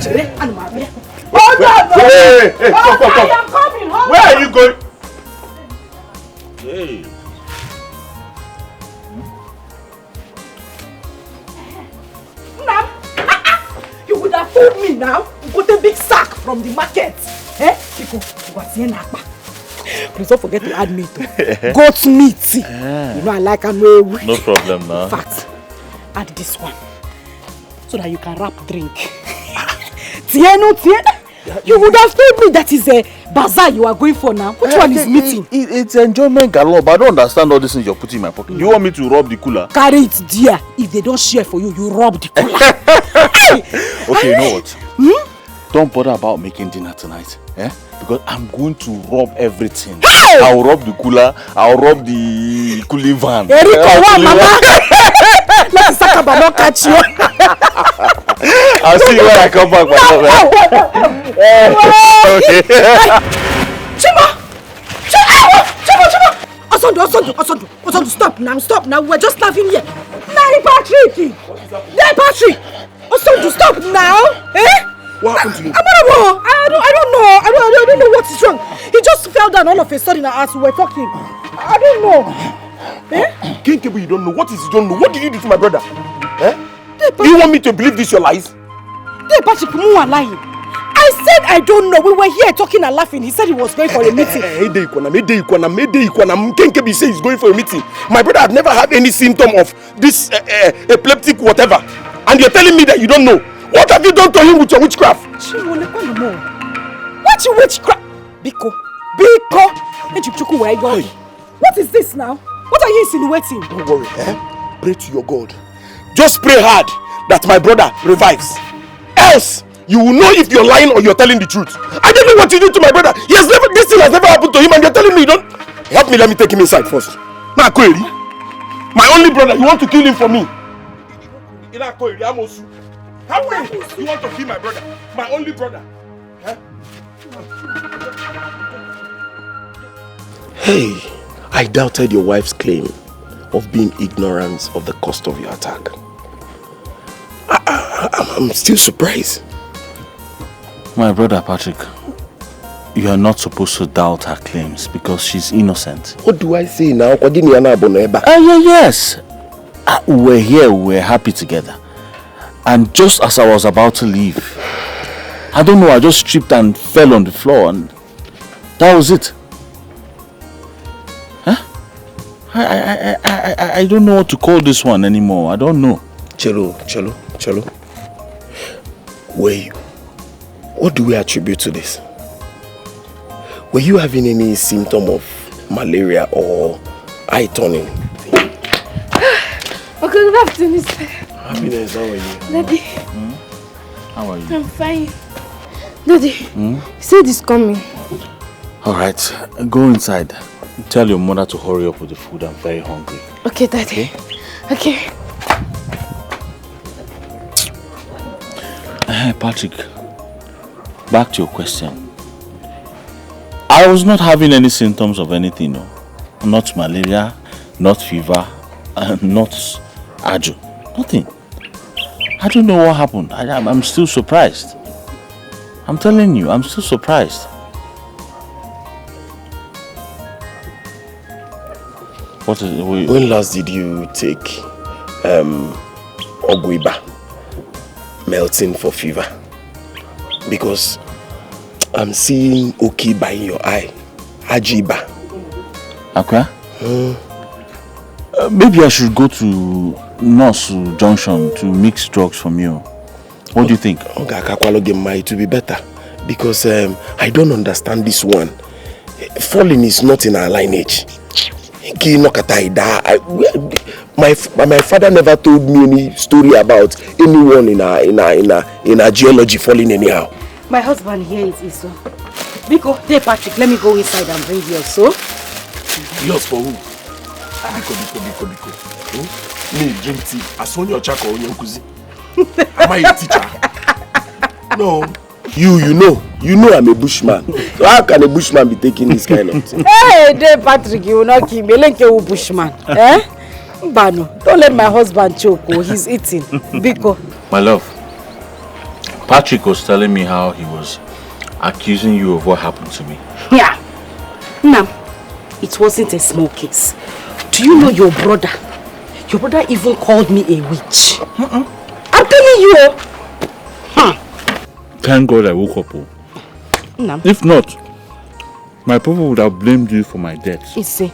Hey, come. Where are you going? Hey. You would have told me now. You got a big sack from the market. Please don't forget to add meat. Goat meat. You know I like a no problem now. In fact, add this one so that you can wrap drink. You would have told me that is a bazaar you are going for now. Which one is meeting? It's enjoyment galore, but I don't understand all this things you're putting in my pocket. You want me to rob the cooler? Carry it, dear. If they don't share for you, you rob the cooler. Okay, you know what? Don't bother about making dinner tonight. Because I'm going to rob everything. I'll rob the cooler. I'll rob the cooling van. Mama. Let Sakaba not catch you. I'll see you when I come back. Chima! Osondu, stop now. We're just laughing here. Patrick! Osondu, stop now. What happened to you? I don't know what is wrong. He just fell down all of a sudden as we were talking. I don't know. Kinkebu, you don't know. What is you don't know? What did you do to my brother? Do you want me to believe this your lies? Patrick, you are lying. I said I don't know. We were here talking and laughing. He said he was going for a meeting. Mayday Kenkebi say he's going for a meeting. My brother had never had any symptom of this epileptic whatever. And you're telling me that you don't know. What have you done to him with your witchcraft? What you witchcraft? Biko. What is this now? What are you insinuating? Don't worry, Pray to your God. Just pray hard that my brother revives. Else, you will know if you're lying or you're telling the truth. I don't know what you did to my brother. This thing has never happened to him and you're telling me you don't... Help me, let me take him inside first. My only brother, you want to kill him for me? How way you want to kill my brother? My only brother. Hey, I doubted your wife's claim of being ignorant of the cost of your attack. I'm still surprised. My brother Patrick, you are not supposed to doubt her claims because she's innocent. What do I say now? Yes. We're here, we're happy together. And just as I was about to leave, I don't know, I just tripped and fell on the floor and that was it. I don't know what to call this one anymore. I don't know. Chelo. Wait, what do we attribute to this? Were you having any symptom of malaria or eye turning? Okay, good afternoon, sir. Happiness, how are you? Daddy. How are you? I'm fine. Daddy, say this coming. Alright, go inside. Tell your mother to hurry up with the food. I'm very hungry. Okay, Daddy. Okay. Hey, Patrick. Back to your question. I was not having any symptoms of anything, no. Not malaria, not fever, not ajo. Nothing. I don't know what happened. I'm still surprised. I'm telling you, I'm still surprised. What is it? When last did you take Ogwiba melting for fever? Because I'm seeing Okiba in your eye. Ajiba. Okay. Maybe I should go to Nurse Junction to mix drugs from you. What do you think? It will be better. Because I don't understand this one. Falling is not in our lineage. My father never told me any story about anyone in our geology falling anyhow. My husband here is Iso. Biko, hey Patrick, let me go inside and bring yours, so? Yours for who? Biko. Me drink tea. I saw your chako on your kuzi. Am I a teacher? No. You know I'm a bushman. So how can a bushman be taking this kind of thing? Hey, there, Patrick, you will not kill me. Like a bushman. Bano, don't let my husband choke. He's eating. Biko. My love, Patrick was telling me how he was accusing you of what happened to me. Yeah. Now, it wasn't a small case. Do you know your brother? Your brother even called me a witch. I'm telling you. Thank God I woke up. No. If not, my people would have blamed you for my death. You see,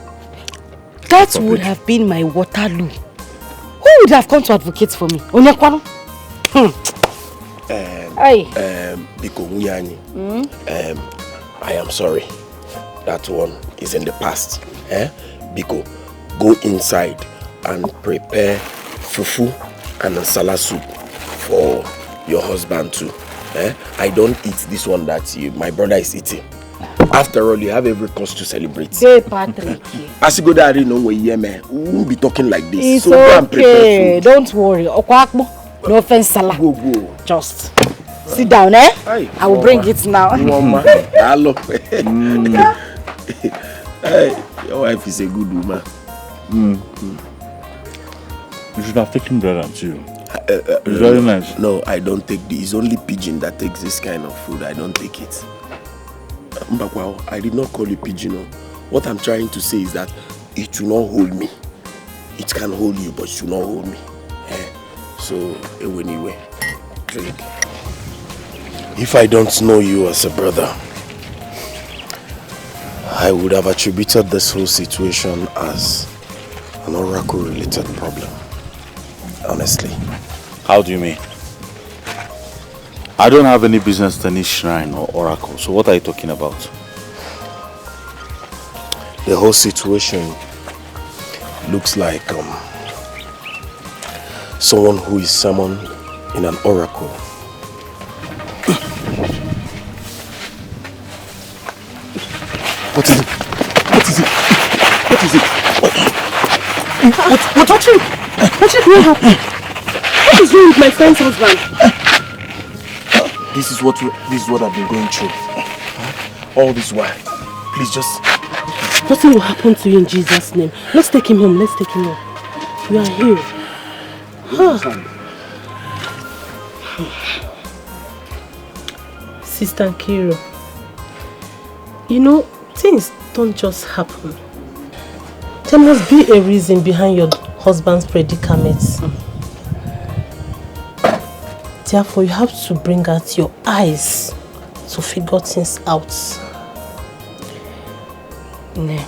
that would have been my Waterloo. Who would have come to advocate for me? Onyekwano? Biko Munyani, I am sorry. That one is in the past. Biko, go inside and prepare fufu and nsala soup for your husband too. I don't eat this one that my brother is eating. After all, you have every cause to celebrate. Hey, Patrick. As you go there, no way, we won't be talking like this. It's so go and prepare okay. food. Don't worry. Okwakbo, no offense, Salah. Go. Just sit down, I will bring it now. Hello. Hey, your wife is a good woman. You should have taken bread too. It's very nice. No, I don't take this. It's only pigeon that takes this kind of food. I don't take it. Mbakwa, I did not call you pigeon. What I'm trying to say is that it will not hold me. It can hold you, but it will not hold me. So, anyway, drink. If I don't know you as a brother, I would have attributed this whole situation as an oracle-related problem. Honestly. How do you mean? I don't have any business to any shrine or oracle, so what are you talking about? The whole situation looks like someone who is summoned in an oracle. What is it? What is it? What is it? What actually happened? What is wrong with my friend's husband? This is what I've been going through. All this while. Please just... Nothing will happen to you in Jesus' name. Let's take him home. Let's take him home. We are here. Sister Kiro, you know, things don't just happen. There must be a reason behind your husband's predicaments. Therefore, you have to bring out your eyes to figure things out. No.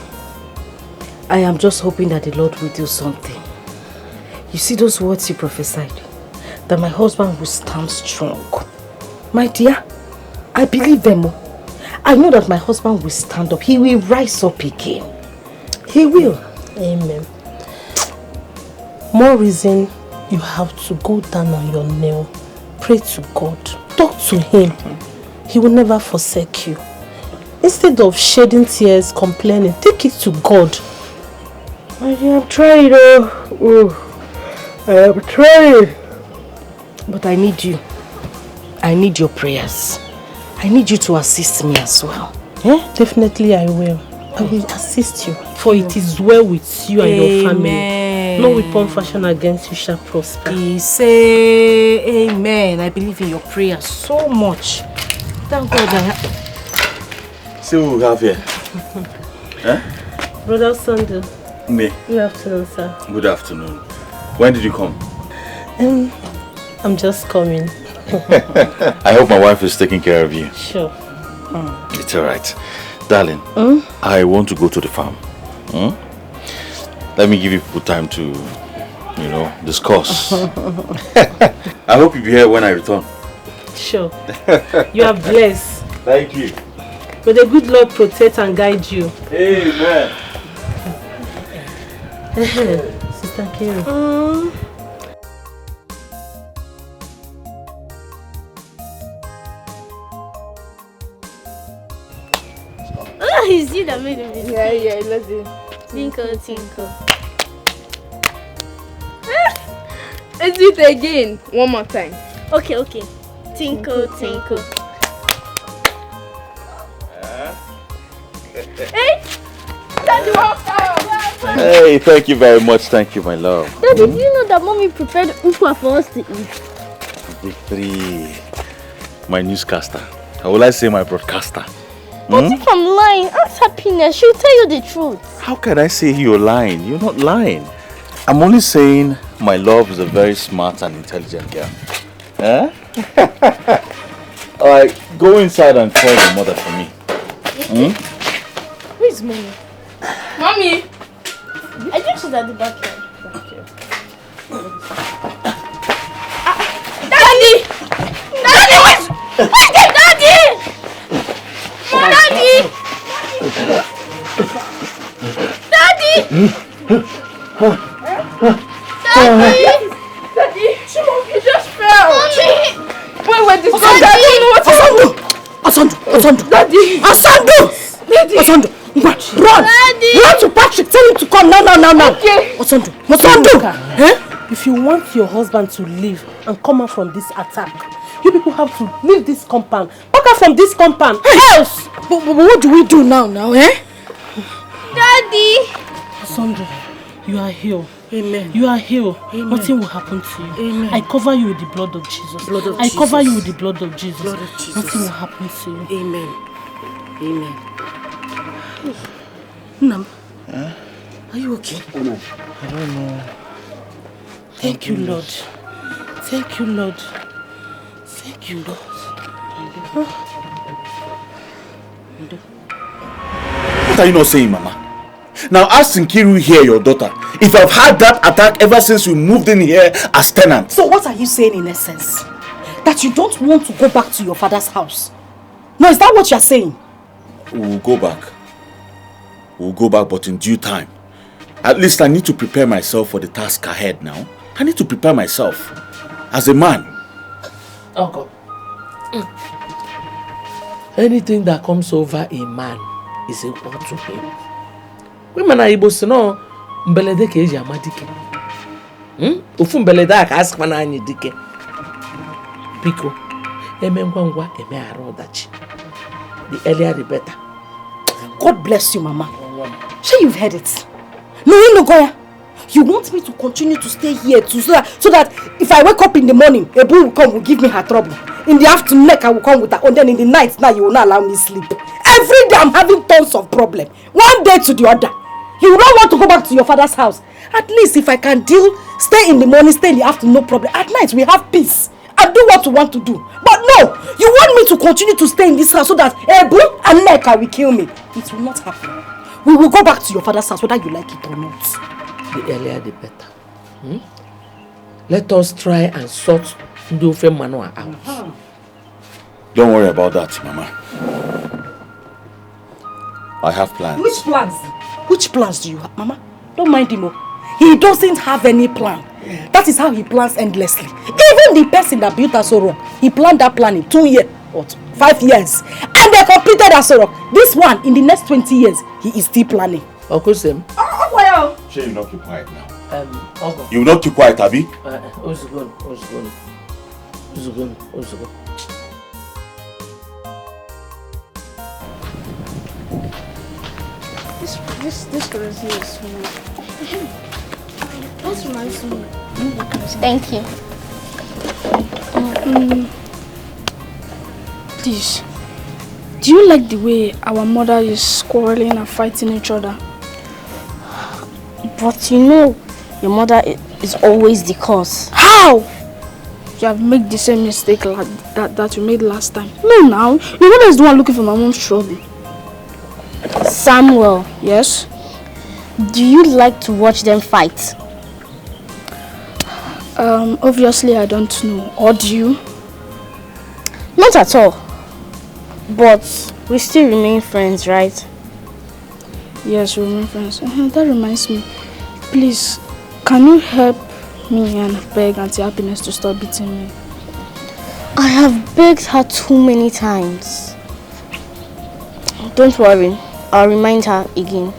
I am just hoping that the Lord will do something. You see those words you prophesied? That my husband will stand strong. My dear, I believe them. I know that my husband will stand up. He will rise up again. He will. Amen. More reason you have to go down on your knee. Pray to God. Talk to him. He will never forsake you. Instead of shedding tears, complaining, take it to God. I am trying, I am trying. But I need you. I need your prayers. I need you to assist me as well. Yeah? Definitely I will. I will assist you. For it is well with you and your family. No weapon fashioned against you shall prosper. Say amen. I believe in your prayers so much. Thank God. See what we have here. Brother Sunday. Me. Good afternoon, sir. Good afternoon. When did you come? I'm just coming. I hope my wife is taking care of you. Sure. It's alright. Darling, I want to go to the farm. Let me give you people time to, discuss. I hope you'll be here when I return. Sure. You are blessed. Thank you. May the good Lord protect and guide you. Amen. Sister Kiro. Oh, is it that made it? Yeah, let's do it. Tinkle, tinkle. Let's do it again. One more time. Okay. Tinkle, tinkle. Hey! Daddy, Hey, thank you very much. Thank you, my love. Daddy, do you know that mommy prepared ukwa for us to eat? Victory. My newscaster. How will I say my broadcaster? But if I'm lying, ask Happiness. She'll tell you the truth. How can I say you're lying? You're not lying. I'm only saying my love is a very smart and intelligent girl. Alright, go inside and call your mother for me. Who is mommy? Mommy! I think she's at the back here. Daddy! Daddy! Where's the daddy? Daddy! Daddy! Daddy! Shimon, you just fell! Mommy! Wait, this one, Daddy! Asandu! Daddy! Asandu! Daddy! Asandu! Run! Daddy! Run to Patrick! Tell him to come now! Okay. Asandu! If you want your husband to leave and come out from this attack, you people have to leave this compound. Back out from this compound. Else! But what do we do now, Daddy! Asandu, you are healed. Amen. You are healed. Amen. Nothing will happen to you. Amen. I cover you with the blood of Jesus. I cover you with the blood of Jesus. Nothing will happen to you. Amen. Nam, are you okay? I don't know. Thank you, Lord. Thank you, Lord. Thank you, Lord. What are you not saying, Mama? Now ask Nkiru here, your daughter, if I've had that attack ever since we moved in here as tenants. So what are you saying in essence? That you don't want to go back to your father's house? No, is that what you're saying? We'll go back. We'll go back, but in due time. At least I need to prepare myself for the task ahead now. I need to prepare myself as a man. Uncle. Anything that comes over a man is equal to him. Women are able to know mbelede ke eji amadike. Ofu mbelede aka ask mana anyi dike. Biko, eme ngwa eme aro dachi. The earlier the better. God bless you, Mama. Sure, you've heard it. No, Goya. You want me to continue to stay here so that if I wake up in the morning, Ebu will come, will give me her trouble. In the afternoon, I will come with her, and then in the night, now you will not allow me sleep. Every day I'm having tons of problems. One day to the other. You don't want to go back to your father's house. At least if I can stay in the morning, stay in the afternoon, no problem. At night, we have peace. I do what you want to do. But no, you want me to continue to stay in this house so that Ebu and Neka will kill me. It will not happen. We will go back to your father's house whether you like it or not. The earlier the better. Let us try and sort Ndofe Manoa out. Don't worry about that, Mama. I have plans. Which plans? Which plans do you have, Mama? Don't mind him. He doesn't have any plan. That is how he plans endlessly. Even the person that built Asoro, he planned that plan in 2 years or 5 years. And they completed Asoro. This one, in the next 20 years, he is still planning. Uncle Sam. Sure, you will not keep quiet now. Uncle. You will not keep quiet, Abi? Ozugun. This girl here is small. That's reminds me. Thank you. Please, do you like the way our mother is quarreling and fighting each other? But you know, your mother is always the cause. How? You have made the same mistake that you made last time. No, now. Your mother is the one looking for my mom's trouble. Samuel. Yes? Do you like to watch them fight? Obviously I don't know. Or do you? Not at all. But we still remain friends, right? Yes, we remain friends. That reminds me. Please, can you help me and beg Auntie Happiness to stop beating me? I have begged her too many times. Don't worry. I'll remind her again.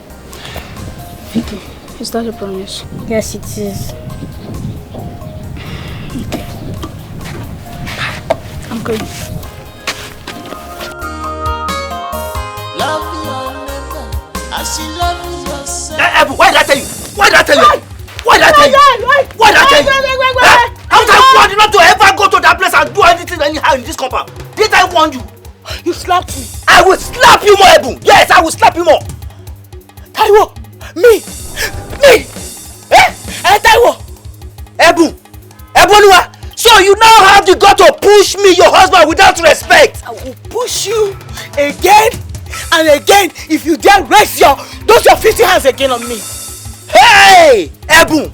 Okay. Is that a promise? Yes, it is. Okay. I'm going. Love your neighbor as you love yourself. Why did I tell you? Why did I tell you? Why did I tell you? Why did I tell you? How did I warn you not to ever go to that place and do anything anyhow in this compound? Did I warn you? You slapped me. I will slap you more, Ebu. Yes, I will slap you more. Taiwo, me. Taiwo. Ebu. Eboluwa. So you now have the gut to push me, your husband, without respect. I will push you again and again if you dare raise your 50 hands again on me. Hey, Ebu.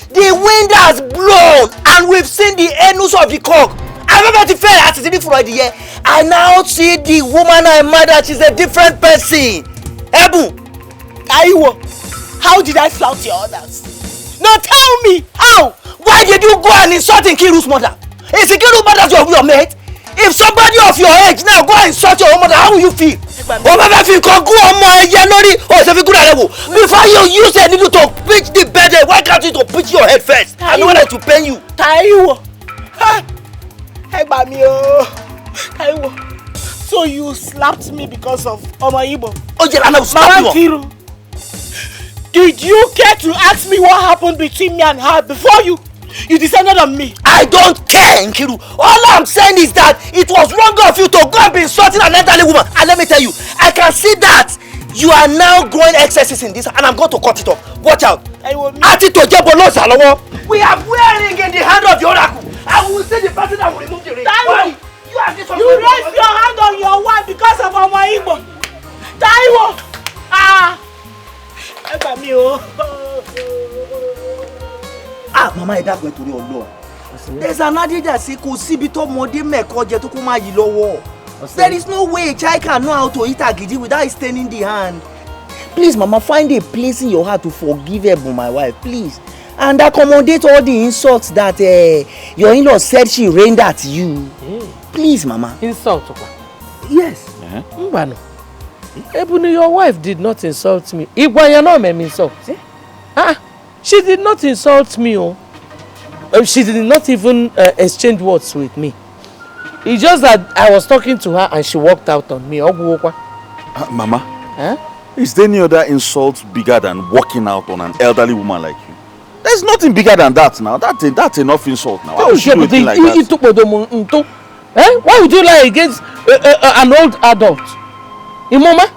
The wind has blown and we've seen the anus of the cock. I remember the fair at the for the year. I now see the woman I murdered. She's a different person. Ebu. Taiwo, how did I flout your orders? No, tell me, how? Why did you go and insult Nkiru's mother? Is Nkiru's mother your mate? If somebody of your age now go and insult your own mother, how will you feel? Before you use a needle to pitch the bed, why can't you to pitch your head first? I know that to pain you. Taiwo. Hey, Taiwo. So you slapped me because of Omaibo? Oh, yeah, I slapped you. Did you care to ask me what happened between me and her before you descended on me? I don't care, Nkiru. All I'm saying is that it was wrong of you to go and be insulting an elderly woman. And let me tell you, I can see that you are now growing excesses in this, and I'm going to cut it off. Watch out. We are wearing in the hand of the oracle. I will say the person that will remove the ring. You have this one. You You raise your hand on your wife because of Omo Igbo. Taiwo! Mama, I don't go to your law. There's an adage that says, "Ko sibi to mode meko je to kuma yi lowo." There is no way a child can know how to eat agidi without staining the hand. Please, Mama, find a place in your heart to forgive my wife, please. And accommodate all the insults that your in-law said she rained at you. Please, Mama. Insult? Yes. Mbano. Ebony, your wife did not insult me. Igwayano me insult. She did not insult me. She did not even exchange words with me. It's just that I was talking to her and she walked out on me. Mama, is there any other insult bigger than walking out on an elderly woman like you? There's nothing bigger than that now. That's enough insult now. Why would you do a thing like that? Why would you lie against an old adult? Imoma?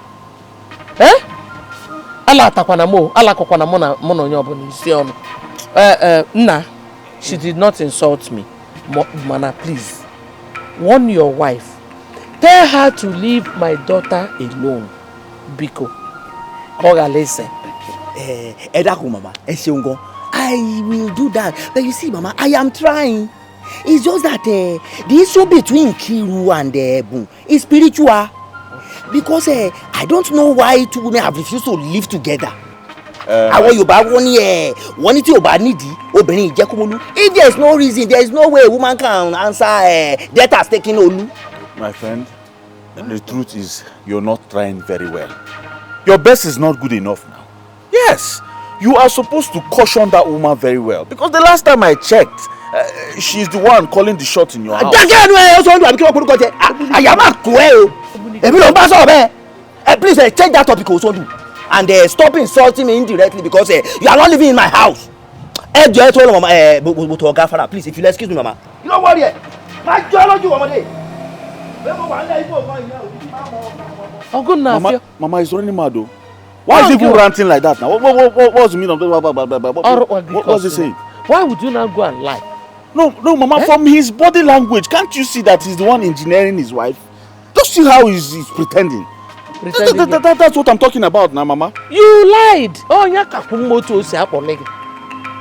Nah, she did not insult me. Mana, please. Warn your wife. Tell her to leave my daughter alone. Biko. Mama, I will do that. But you see, Mama, I am trying. It's just that the issue between Kiru and Boom is spiritual. Because I don't know why two women have refused to live together. If there is no reason, there is no way a woman can answer death has taken Olu. My friend, the truth is you're not trying very well. Your best is not good enough now. Yes, you are supposed to caution that woman very well. Because the last time I checked, she's the one calling the shots in your house. Please change that topic also. And stop insulting me indirectly because you are not living in my house. Please, if you'll excuse me, Mama. You don't worry. Mama is running mad though. Why is he even ranting like that now? What's the meaning of that? What's he saying? Why would you not go and lie? No, Mama, from his body language, can't you see that he's the one engineering his wife? Just see how he's pretending. That's what I'm talking about now, Mama. You lied.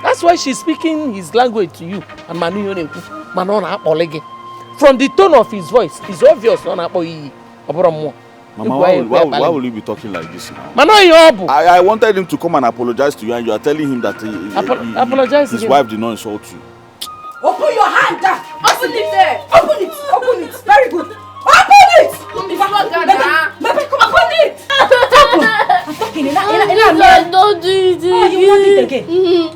That's why she's speaking his language to you. From the tone of his voice, it's obvious. Mama, why will you be talking like this now? I wanted him to come and apologize to you, and you are telling him that his wife did not insult you. Open your hand! Open it there! Open it! Open it! Very good! Open it! Open it! I'm talking. Don't do it. Oh, you want it again?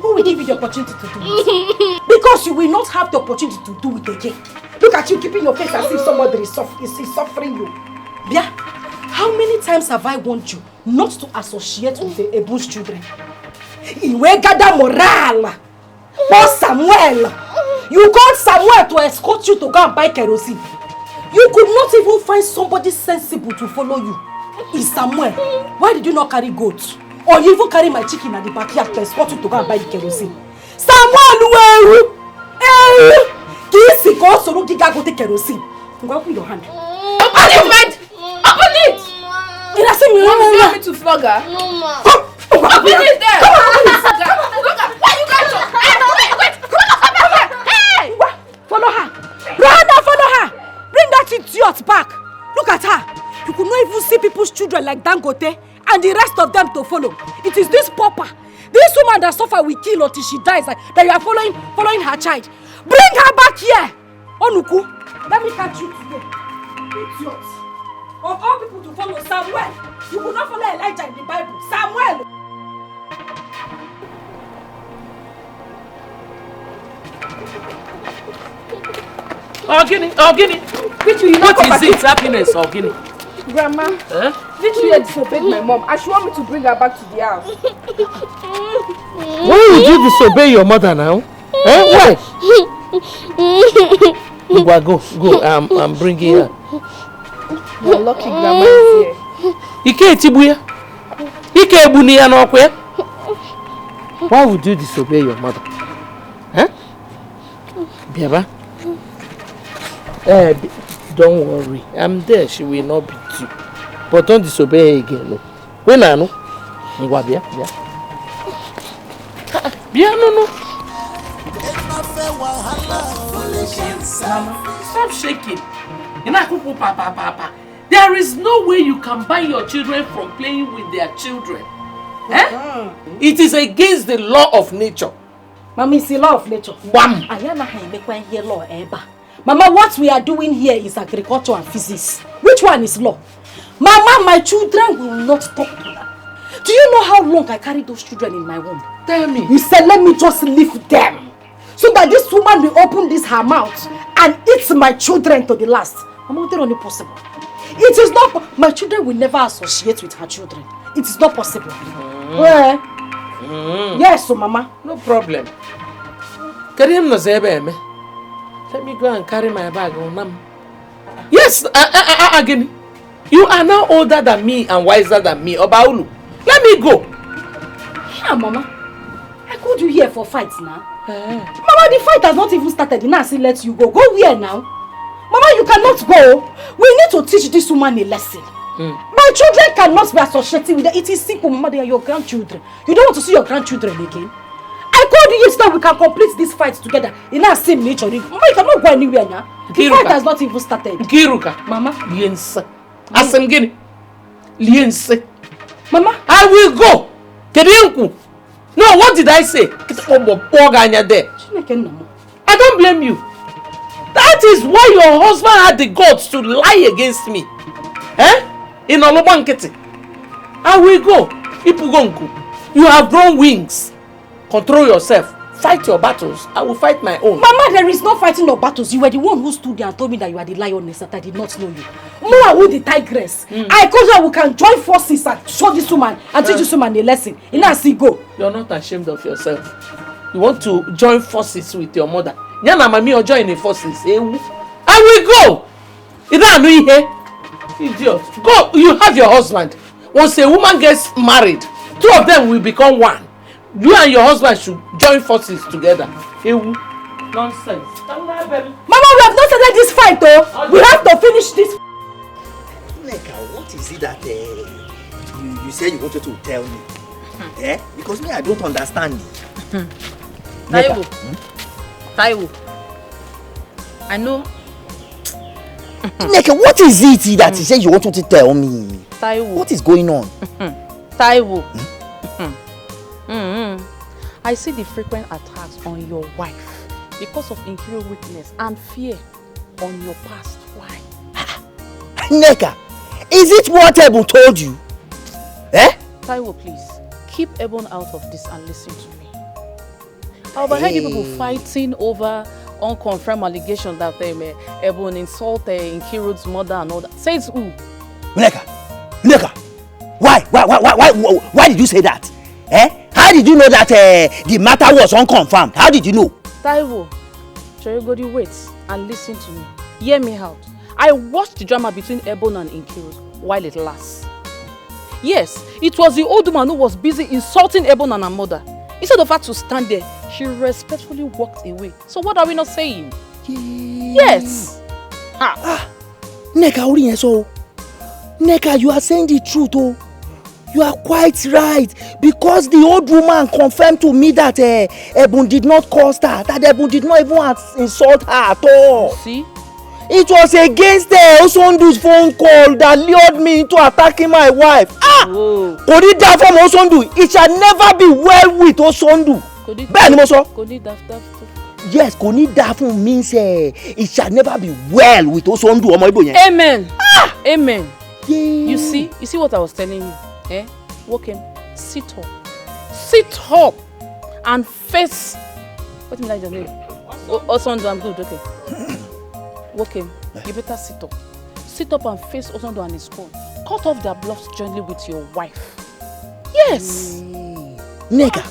Who will give you the opportunity to do it? Because you will not have the opportunity to do it again. Look at you keeping your face as if somebody is suffering you. Yeah? How many times have I warned you not to associate with the Ebu's children? Iwegada moral. Oh, Samuel! You called Samuel to escort you to go and buy kerosene. You could not even find somebody sensible to follow you. It's Samuel. Why did you not carry goats? Or you even carry my chicken at the backyard to escort you to go and buy the kerosene? Samuel! Kisi ko soro giga go take kerosene. Open your hand. Open it, man! Open it! You want me to flog her? No, ma. Open it there! Come on, Why you guys so... Wait! Hey! Follow her! Brother, follow her! Bring that idiot back! Look at her! You could not even see people's children like Dangote and the rest of them to follow. It is this pauper, this woman that suffer will kill until she dies, that you are following her child. Bring her back here! Onuku, let me catch you today. Idiot! Of all people to follow, Samuel! You could not follow Elijah in the Bible. Samuel! Ogini. What is it? Happiness, Ogini? Grandma, Victoria disobeyed my mom and she wants me to bring her back to the house. Why would you disobey your mother now? Why? Go. I'm bringing her. You're lucky Grandma is here. Why would you disobey your mother? Don't worry. I'm there. She will not beat you. But don't disobey her again. No. When I know. Bia, no. Mama, stop shaking. Papa. There is no way you can ban your children from playing with their children. Eh? It is against the law of nature. Mama, it's the law of nature. Wham! Mama, what we are doing here is agriculture and physics. Which one is law? Mama, my children will not talk to her. Do you know how long I carried those children in my womb? Tell me. You said let me just leave them. So that this woman will open this her mouth and eat my children to the last. Mama, it's not possible. It is not, my children will never associate with her children. It is not possible. Yes, so Mama. No problem. Let me go and carry my bag on. Yes, again. You are now older than me and wiser than me, Obaulu. Let me go. Yeah, Mama. I called you here for fights now. Mama, the fight has not even started. Now I say let you go. Go where now? Mama, you cannot go. We need to teach this woman a lesson. My children cannot be associated with her. It is simple, Mama. They are your grandchildren. You don't want to see your grandchildren again? I called you yesterday. We can complete this fight together in our same nature. Mama, you cannot go anywhere now. The fight has not even started. Kiruka. Mama. Liense. Asemgini. Liense. Mama. I will go. Kedienku. No, what did I say? I don't blame you. That is why your husband had the guts to lie against me. In Olobankete. I will go. Ipugonku. You have grown wings. Control yourself. Fight your battles. I will fight my own. Mama, there is no fighting your battles. You were the one who stood there and told me that you are the lioness, that I did not know you. More who the tigress. I told you we can join forces and show this woman and teach this woman a lesson. And now see go. You're not ashamed of yourself. You want to join forces with your mother. Yana mami or join the forces. I will go. Idiot. Go. You have your husband. Once a woman gets married, two of them will become one. You and your husband should join forces together. Nonsense. Mama, we have not started this fight though. We have to finish this. Neka, what is it that you said you wanted to tell me? Because me, I don't understand. Taiwo. I know. Neka, what is it that you said you wanted to tell me? Taiwo. What is going on? Taiwo. I see the frequent attacks on your wife because of interior weakness and fear on your past. Why? Neka, is it what Ebon told you? Taiwo, please, keep Ebon out of this and listen to me. I overheard you people fighting over unconfirmed allegations that Ebon insulted Nkiru's mother and all that. Says who? Neka, why did you say that? How did you know that the matter was unconfirmed? How did you know? Taiwo, Chorigodi, wait and listen to me. Hear me out. I watched the drama between Ebon and Nkiru while it lasts. Yes, it was the old woman who was busy insulting Ebon and her mother. Instead of her to stand there, she respectfully walked away. So what are we not saying? Yes. Neka, you are saying the truth, oh. You are quite right, because the old woman confirmed to me that Ebon did not cause her, that Ebon did not even insult her at all. See? It was against Osondu's phone call that lured me into attacking my wife. Kodi da from Osondu, it shall never be well with Osondu. Yes, Koni da from means it shall never be well with Osondu. Amen. Amen. Yeah. You see what I was telling you? Walk in, sit up and face. What do you like your name? Osondu, I'm good, okay. Walk in, you better sit up and face Osondu and his phone. Cut off their bluffs jointly with your wife. Yes. Nega,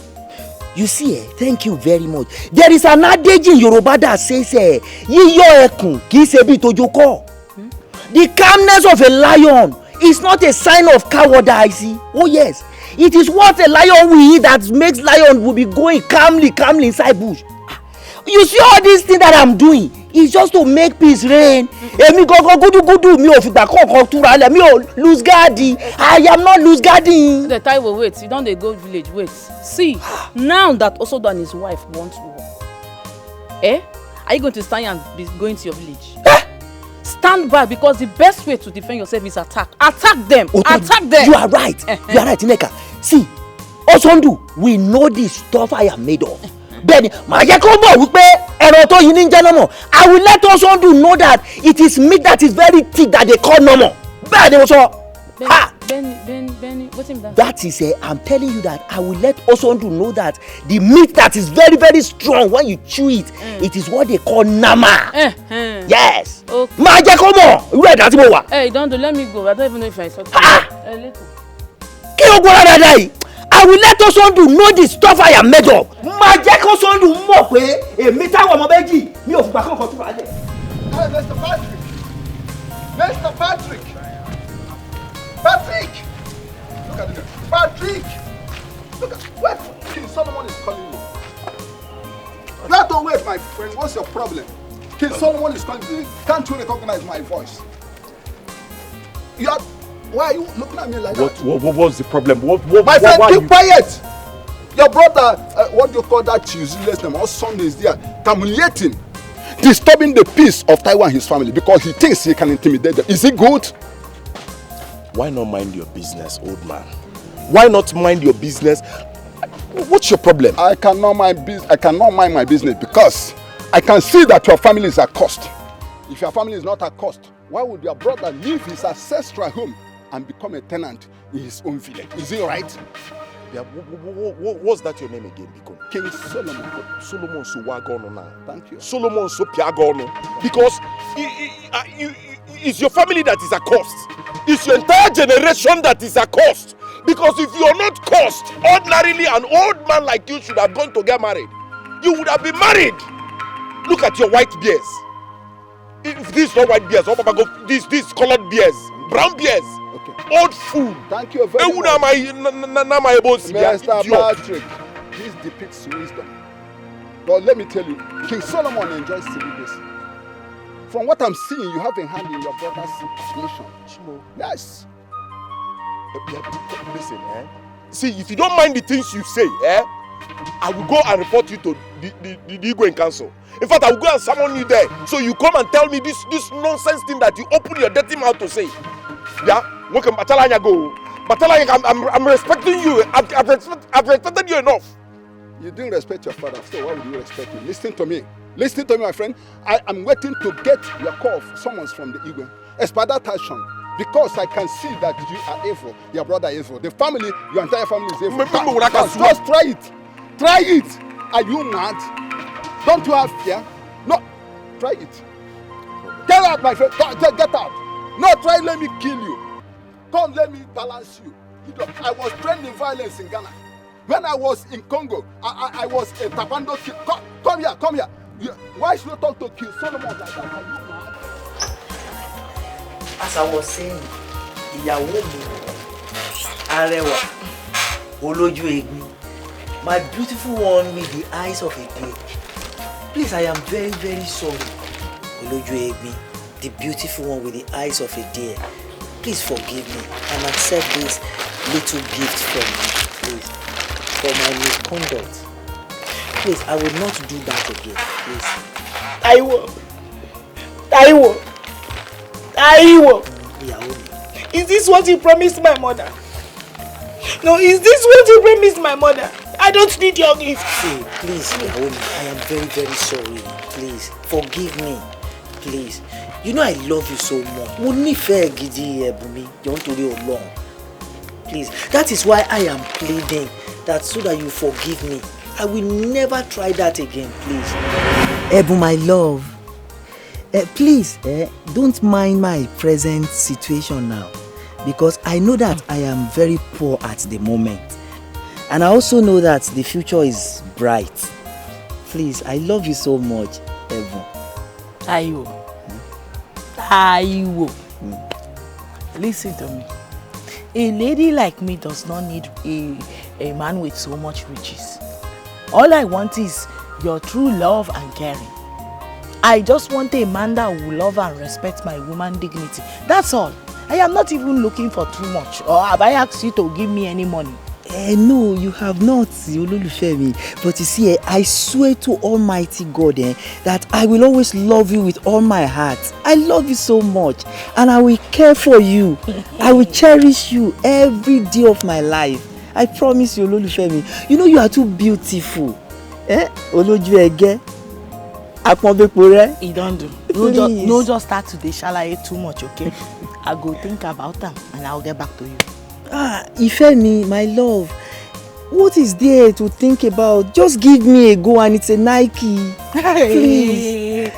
you see, thank you very much. There is an adage in Yoruba that says, Yiyo ekun ki se bi tojoko. The calmness of a lion is not a sign of cowardice. Oh yes, it is what a lion will eat that makes lion will be going calmly inside bush. You see all these things that I'm doing, It's just to make peace reign. Èmi gangan gudu mi ò fìgbà kankan túra lẹ̀ mi ò lose guarding. I am not lose guarding. The time will wait. You don't dey go village. Wait. See, now that Osodo and his wife want war, are you going to stand and be going to your village? Stand by, because the best way to defend yourself is attack. Attack them. Attack them. You are right. You are right, Nneka. See, Osondu, we know the stuff I am made of. Then, I will let Osondu know that it is meat that is very thick that they call normal. Benny, what's in that? That is I'm telling you that I will let Osondu know that the meat that is very, very strong, when you chew it, it is what they call nama. Yes. Okay. Hey, don't let me go. I don't even know if I saw it. I will let Osondu know the stuff I am made of. Mr. Patrick! Mr. Patrick! Patrick! Look at it. Patrick! Look at wait. King Solomon is calling you. You have to wait, my friend. What's your problem? King Solomon is calling you. Can't you recognize my voice? You are. Why are you looking at me like that? What was the problem? My friend, keep quiet! Your brother, what do you call that useless name? All Sundays there, terminating, disturbing the peace of Taiwan and his family because he thinks he can intimidate them. Is it good? Why not mind your business, old man? Why not mind your business? What's your problem? I cannot mind my business because I can see that your family is at cost. If your family is not at cost, why would your brother leave his ancestral home and become a tenant in his own village? Is it right? Yeah, what's that your name again? King Solomon. Solomon Suwagono now. Thank you. Solomon Sopiagono. Because it's your family that is a cost. It's your entire generation that is a cost. Because if you're not cost, ordinarily an old man like you should have gone to get married. You would have been married. Look at your white beards. If this is not white beards, this colored beards, brown beards. Okay. Old fool. Thank you very much. Mr. Patrick, this depicts wisdom. But let me tell you, King Solomon enjoys celibacy. From what I'm seeing, you have a hand in your brother's nation. Yes. Listen, see, if you don't mind the things you say, I will go and report you to the Igwe in council. In fact, I will go and summon you there. So you come and tell me this nonsense thing that you open your dirty mouth to say. Yeah? Welcome, Batalanya go. Batalanya, I'm respecting you. I've respected you enough. You didn't respect your father, so why would you respect him? Listen to me. Listen to me, my friend. I am waiting to get your call, summons from the Igwe. Escalation. Because I can see that you are evil. Your brother is evil. The family, your entire family is evil. Just try it. Try it. Are you mad? Don't you have fear? No. Try it. Get out, my friend. Get out. No, try let me kill you. Come, let me balance you. I was trained in violence in Ghana. When I was in Congo, I was a Tapando kid. Come here, come here. Why should you talk to King Solomon like that? Are you mad? As I was saying, ìyàwó mi, arẹwà, olójú egbin, my beautiful one with the eyes of a deer. Please, I am very, very sorry. Olójú egbin, the beautiful one with the eyes of a deer. Please forgive me and accept this little gift from me, please, for my misconduct. Please, I will not do that again, please. Taiwo. Is this what you promised my mother? No, is this what you promised my mother? I don't need your gift. See, please, Naomi, I am very, very sorry. Please, forgive me. Please. You know I love you so much. Mo nífẹ̀ẹ́ gidi Ẹ̀bùnmi, jọ̀ọ́ nítorí Ọlọ́run. Please, that is why I am pleading that so that you forgive me. I will never try that again, please. Ẹ̀bùn, my love. Please, don't mind my present situation now, because I know that I am very poor at the moment. And I also know that the future is bright. Please, I love you so much, Ẹ̀bùn. Taiwo. Listen to me. A lady like me does not need a man with so much riches. All I want is your true love and caring. I just want a man that will love and respect my woman dignity. That's all. I am not even looking for too much. Or have I asked you to give me any money? No, you have not, Ololufemi. But you see, I swear to Almighty God that I will always love you with all my heart. I love you so much, and I will care for you. I will cherish you every day of my life. I promise you, Ololufemi. You know you are too beautiful. Olojuege. He don't do. No just start today. Shall I eat too much, okay? I go think about them and I'll get back to you. Ifemi, my love, what is there to think about? Just give me a go and it's a Nike. Please.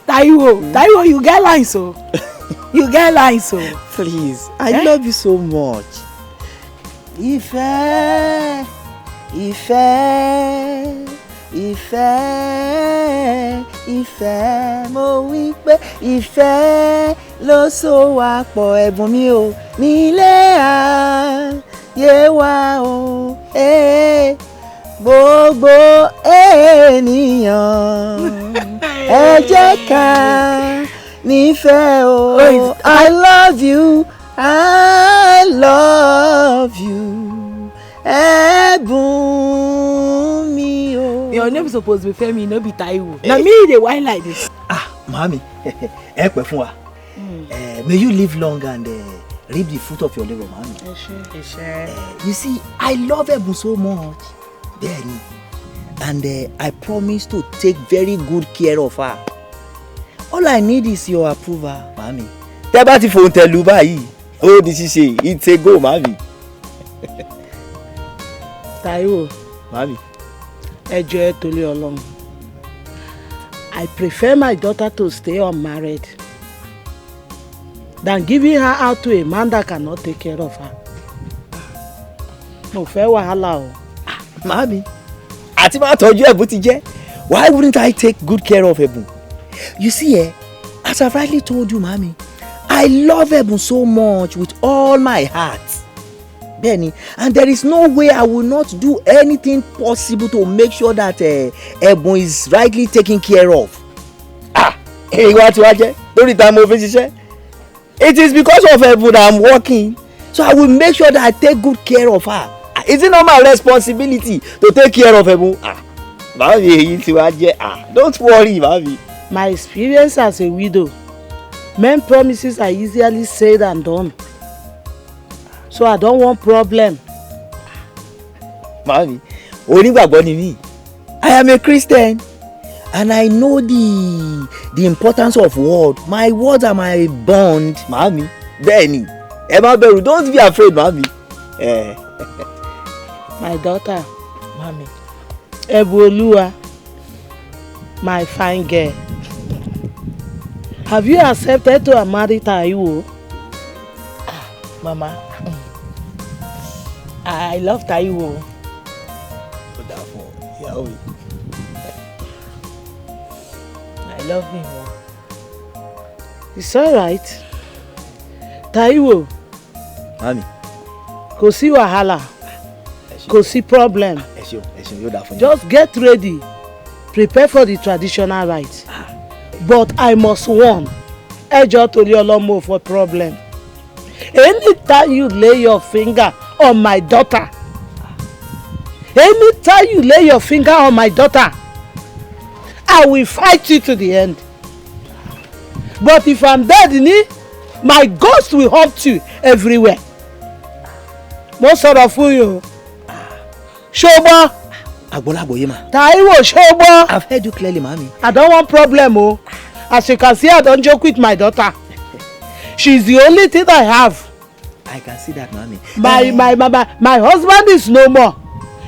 Taiwo, you get lines, so. You get lines, so. Please, I love you so much. Ìfẹ́, mo wí pé ìfẹ́ ló so wá pọ̀ ẹ̀bùn mi ò nílé ayé wa o. Gbogbo ènìyàn ẹ jẹ́ ká nífẹ̀ẹ́ o. I love you, I love you. Ẹ̀bùn mi o. Your name is supposed to be Femi, no be Taiwo. Now me dey whine like this. Mami, ẹ pẹ́ fún wa. May you live long and reap the fruit of your labor, mami. You see, I love Ẹ̀bùn so much. Bẹ́ẹ̀ni, and I promise to take very good care of her. All I need is your approval, mami. Tẹ́ bá ti fòun tẹ̀lú báyìí, ó di ṣíṣe, it's a go, mami. Taiwo, mami. Ẹ jọ̀ọ́ torí Ọlọ́run. I prefer my daughter to stay unmarried than giving her out to a man that cannot take care of her. Mo fẹ́ wàhálà o. Mami, àti máa tọ́jú Ẹ̀bùn ti jẹ́. Why wouldn't I take good care of Ẹ̀bùn? You see, as I've rightly told you, mami, I love Ẹ̀bùn so much with all my heart. Benny, and there is no way I will not do anything possible to make sure that Ẹ̀bùn is rightly taken care of. What don't time of it is because of Ẹ̀bùn that I'm working, so I will make sure that I take good care of her. Is it not my responsibility to take care of Ẹ̀bùn? Don't worry, Mami. My experience as a widow, men promises are easily said and done. So I don't want problem. Mami, onígbàgbọ́ ni mí. I am a Christian and I know the importance of word. My words are my bond, Mami. Bẹ́ẹ̀ni, ẹ má bẹ̀rù, don't be afraid, Mami. My daughter, Mami. Ẹ̀bùolúwa, my fine girl. Have you accepted to marry Taiwo? Mama, I love Taiwo. I love him. It's alright. Taiwo. Mami. Kò sí wàhálà. Kò sí problem. Just get ready. Prepare for the traditional rite. But I must warn. Ẹ jọ̀ọ́ torí Ọlọ́run for problem. Anytime you lay your finger on my daughter, anytime you lay your finger on my daughter, I will fight you to the end. But if I'm dead, my ghost will haunt you everywhere. Mo sọ̀rọ̀ fún yín. Ṣọgbọ́n. Agbolagboye ma. Taiwo ṣọgbọ́n. I've heard you clearly, Mami. I don't want problem o. As you can see, I don't joke with my daughter. She's the only thing I have. I can see that, Mami. My husband is no more.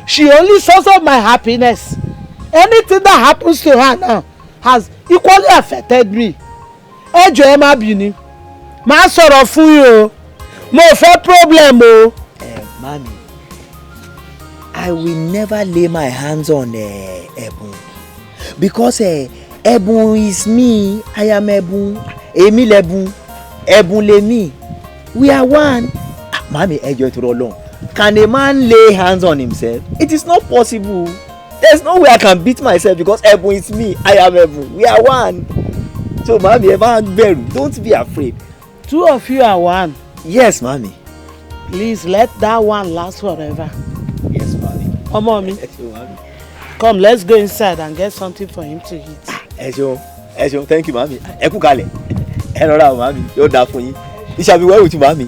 She only source of my happiness. Anything that happens to her now has equally affected me. Ẹ jọ̀ọ́ ẹ má bínú. Má sọ̀rọ̀ fún yín o. Mo fẹ́ problem o. Mami, I will never lay my hands on Ẹ̀bùn because Ẹ̀bùn is me. I am Ẹ̀bùn. Èmi l'Ẹ̀bùn. Ẹ̀bùn lèmi. We are one. Mami, ẹ jọ̀ọ́ ìtorí Ọlọ́run. Can a man lay hands on himself? It is not possible. There's no way I can beat myself because Ẹ̀bùn is me. I am Ẹ̀bùn. We are one. So, mommy, don't be afraid. 2 of you are one. Yes, mommy. Please let that one last forever. Yes, mommy. Oh, mommy. Yes, mommy. Come, let's go inside and get something for him to eat. Esho, thank you, mommy. Ẹ kú kalẹ̀. Ẹ rọra, mommy. Yóò dáa fún yín. It shall be well with you, mommy.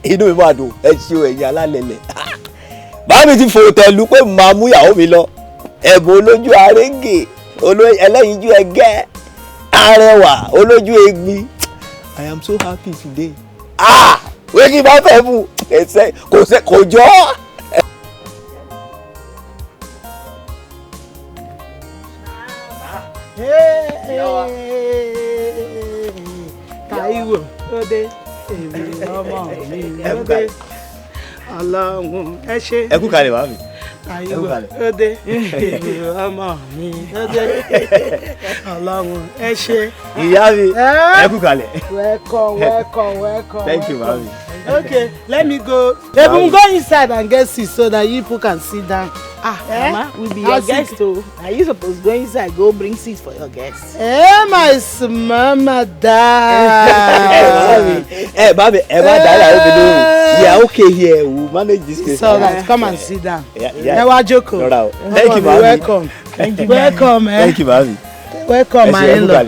Inú mi máa dùn. Ẹ ṣé o, ẹ̀yin alálẹ̀lẹ̀. Màmí ti fò tẹ̀lú pé màá mú ìyàwó mi lọ. Ẹ̀bùn olójú arẹ́ngè, ẹlẹ́yinjú ẹgẹ́, arẹwà, olójú egbin. I am so happy today. Wé kí n bá fẹ́ mú. Kò jọ. Táíwò lóde èmi ọmọ mi lóde Ọlọ́run ẹ ṣé. Ẹ kú kalẹ̀ màmí. Táíwò lóde èmi ọmọ mi lóde Ọlọ́run ẹ ṣé. Ìyá mi ẹ kú kalẹ̀. Welcome. Thank you, mami. Okay, let me go. They will go inside and get seats so that you people can sit down. Mama, we be your guest too. Are you supposed to go inside, go bring seats for your guests? My mama Baby, we are okay here. We'll manage this place. So let's come and sit down. Yeah. Joko. Thank you, mami. Welcome. Thank you, welcome. Thank you, mami. Welcome, my in-law.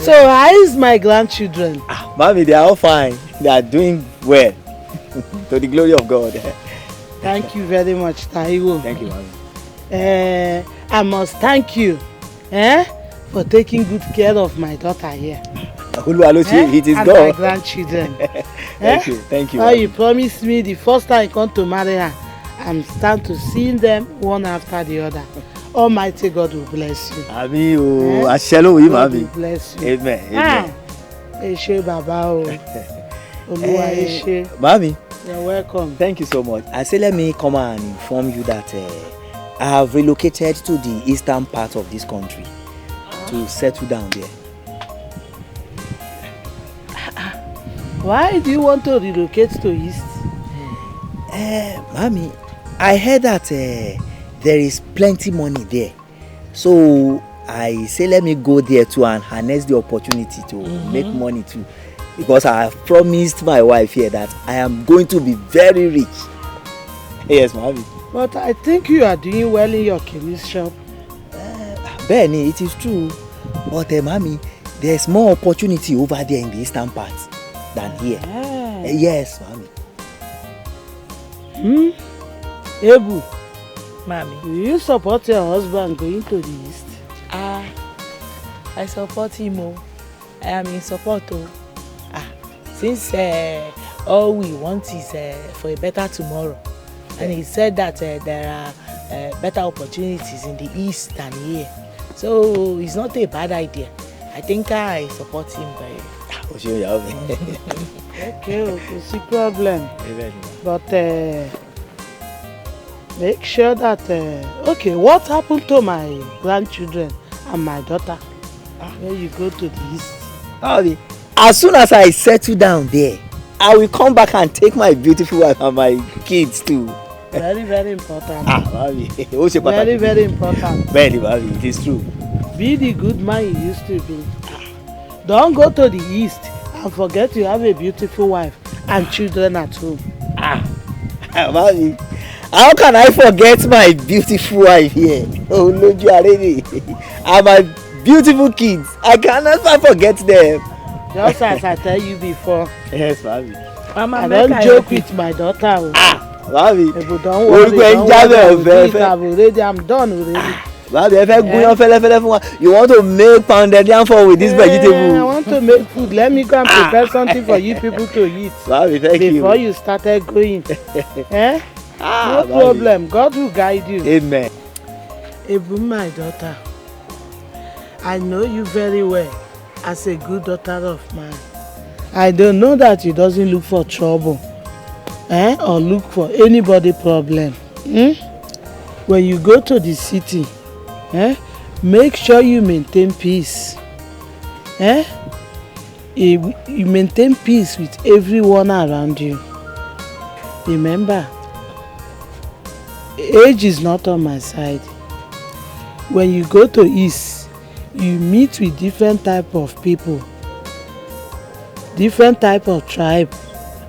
So how is my grandchildren? Mommy, they are all fine. They are doing well. To the glory of God. Thank you very much, Taiwo. Thank you, Mommy. I must thank you for taking good care of my daughter here. It is and God. My grandchildren. Thank you. How you promised me the first time I come to marry her, I'm starting to see them one after the other. Almighty God will bless you. Amen. Mommy. God will bless you. Amen. Eshe Baba o. Oluwa Eshe. Mommy. You're welcome. Thank you so much. I say let me come and inform you that I have relocated to the eastern part of this country to settle down there. Why do you want to relocate to east? Mommy, I heard that there is plenty money there. So I say let me go there too and harness the opportunity to make money too. Because I have promised my wife here that I am going to be very rich. Yes, mommy. But I think you are doing well in your chemist shop. Benny, it is true. But mommy, there's more opportunity over there in the eastern part than here. Yes, mommy. Ebu, Mommy, do you support your husband going to the east? I support him. I am in support. Since all we want is for a better tomorrow, and he said that there are better opportunities in the east than here, so it's not a bad idea. I think I support him very. Okay, see problem. But make sure that okay, what happened to my grandchildren and my daughter when you go to the east? As soon as I settle down there, I will come back and take my beautiful wife and my kids too. Very, very important. Very, very important. Very, it is true. Be the good man you used to be. Don't go to the east and forget you have a beautiful wife and children at home. Mommy, how can I forget my beautiful wife here? Oh, no, you are ready. And my beautiful kids. I cannot forget them. Just as I tell you before. Yes, mommy. Mama, I don't joke with my daughter. Mommy. Don't worry. I'm done already. Mommy, you want to make pounded yam for with this vegetable? I want to make food. Let me go and prepare something for you people to eat. Mommy, thank you. Before you started going. No problem. God will guide you. Amen. Ebu, my daughter, I know you very well as a good daughter of mine. I don't know that you doesn't look for trouble or look for anybody problem. When you go to the city, make sure you maintain peace. You maintain peace with everyone around you. Remember, age is not on my side. When you go to East, you meet with different type of people, different type of tribe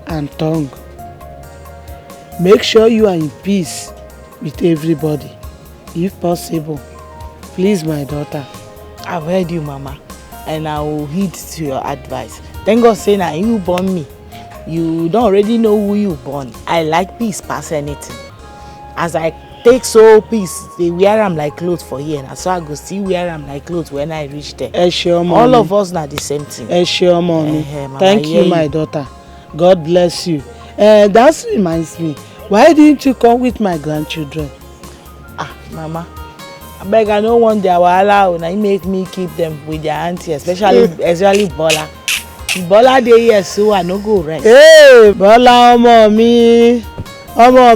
and tongue. Make sure you are in peace with everybody, if possible. Please, my daughter. I've heard you, Mama, and I will heed to your advice. Thank God say now you born me. You don't already know who you born. I like peace past anything. As I take so peace, they wear them like clothes for here, and so I go see wear them like clothes when I reach there. All of us now the same thing. Sure, mommy. Thank you, my daughter. God bless you. That reminds me. Why didn't you come with my grandchildren? Mama, I beg, I don't want their wahala. Now you make me keep them with their auntie, especially Bola. Bola dey here, so I no go rest. Hey, Bola, ọmọ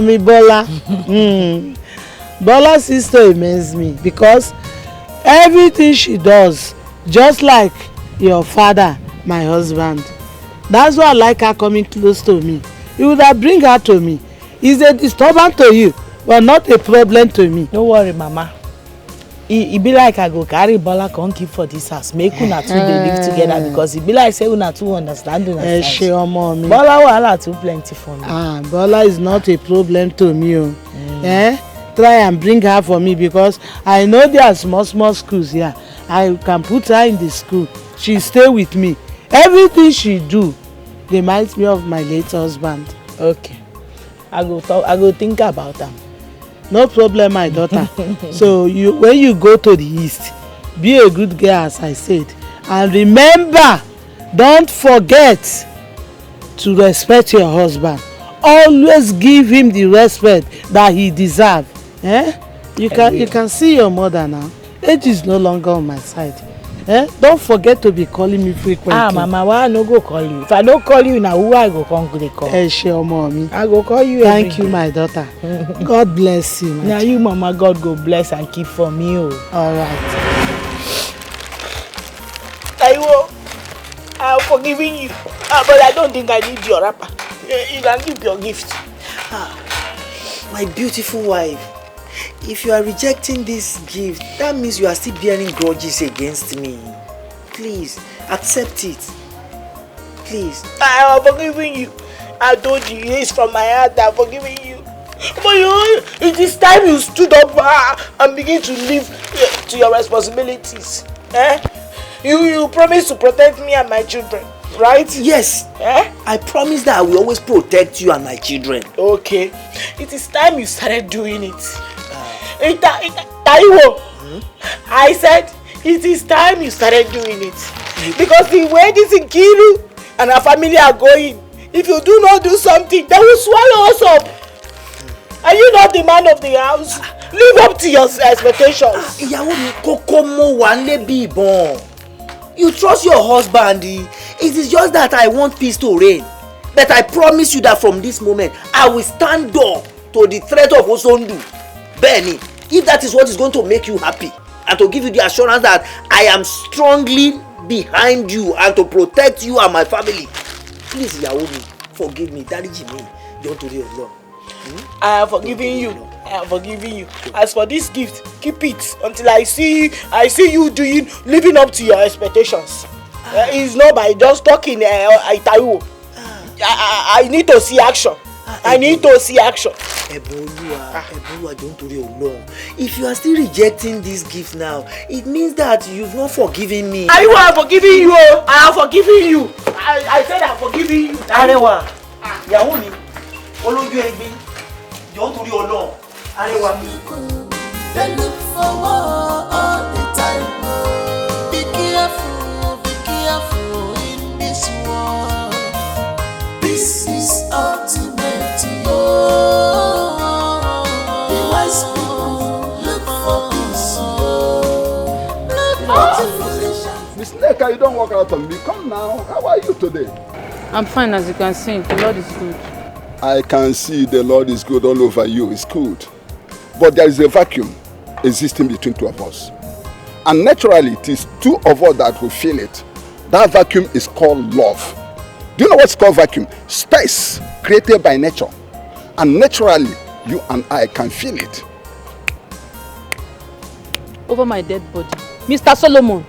mi Bola. Bola's sister amazes me because everything she does, just like your father, my husband. That's why I like her coming close to me. You would have bring her to me. It's a disturbance to you, but not a problem to me. Don't worry, Mama. It be like I go carry Bola come keep for this house. Make una two dey live together because it be like say una two understand una side. Bola wahala too plenty for me. Bola is not a problem to me. Try and bring her for me because I know there are small schools here. I can put her in the school. She stay with me. Everything she do reminds me of my late husband. Okay. I go think about them. No problem, my daughter. So when you go to the East, be a good girl, as I said. And remember, don't forget to respect your husband. Always give him the respect that he deserves. You can see your mother now. Age is no longer on my side. Don't forget to be calling me frequently. Mama, why I no go call you? If I don't call you now, who I go come to the call? Sure, mommy. I go call you. Thank you, my daughter. God bless you. Now you, Mama, God go bless and keep for me. All right. Taiwo, I'm forgiving you, but I don't think I need your wrapper. You can keep your gift. My beautiful wife. If you are rejecting this gift, that means you are still bearing grudges against me. Please, accept it. Please. I am forgiving you. I told you, it's from my heart. I am forgiving you. But it is time you stood up and begin to live to your responsibilities. You promised to protect me and my children, right? Yes. I promise that I will always protect you and my children. Okay. It is time you started doing it. Taiwo, I said it is time you started doing it. Because the way this Nkiru and her family are going, if you do not do something, they will swallow us up. Are you not the man of the house? Live up to your expectations. You trust your husband. It is just that I want peace to reign. But I promise you that from this moment, I will stand up to the threat of Osondu. Benny, if that is what is going to make you happy and to give you the assurance that I am strongly behind you and to protect you and my family, please, Yaomi, forgive me. Dariji me. Don't do it alone. I am forgiving you. I am forgiving you. As for this gift, keep it until I see you living up to your expectations. It's not by just talking. I need to see action. I need to see action. Eboluwa, don't worry alone. If you are still rejecting this gift now, it means that you've not forgiven me. I am forgiving you. I am forgiving you. I said I'm forgiving you. Arewa, Yahoo, Oloju Egbe, don't worry alone. Arewa. They look for war all the time. Be careful in this war. This is ultimate. The wise people look for peace. Miss Neka, you don't walk out on me. Come now. How are you today? I'm fine, as you can see. The Lord is good. I can see the Lord is good all over you. It's good. But there is a vacuum existing between two of us. And naturally, it is two of us that will feel it. That vacuum is called love. Do you know what's called vacuum? Space created by nature. And naturally, You and I can feel it. Over my dead body. Mr. Solomon.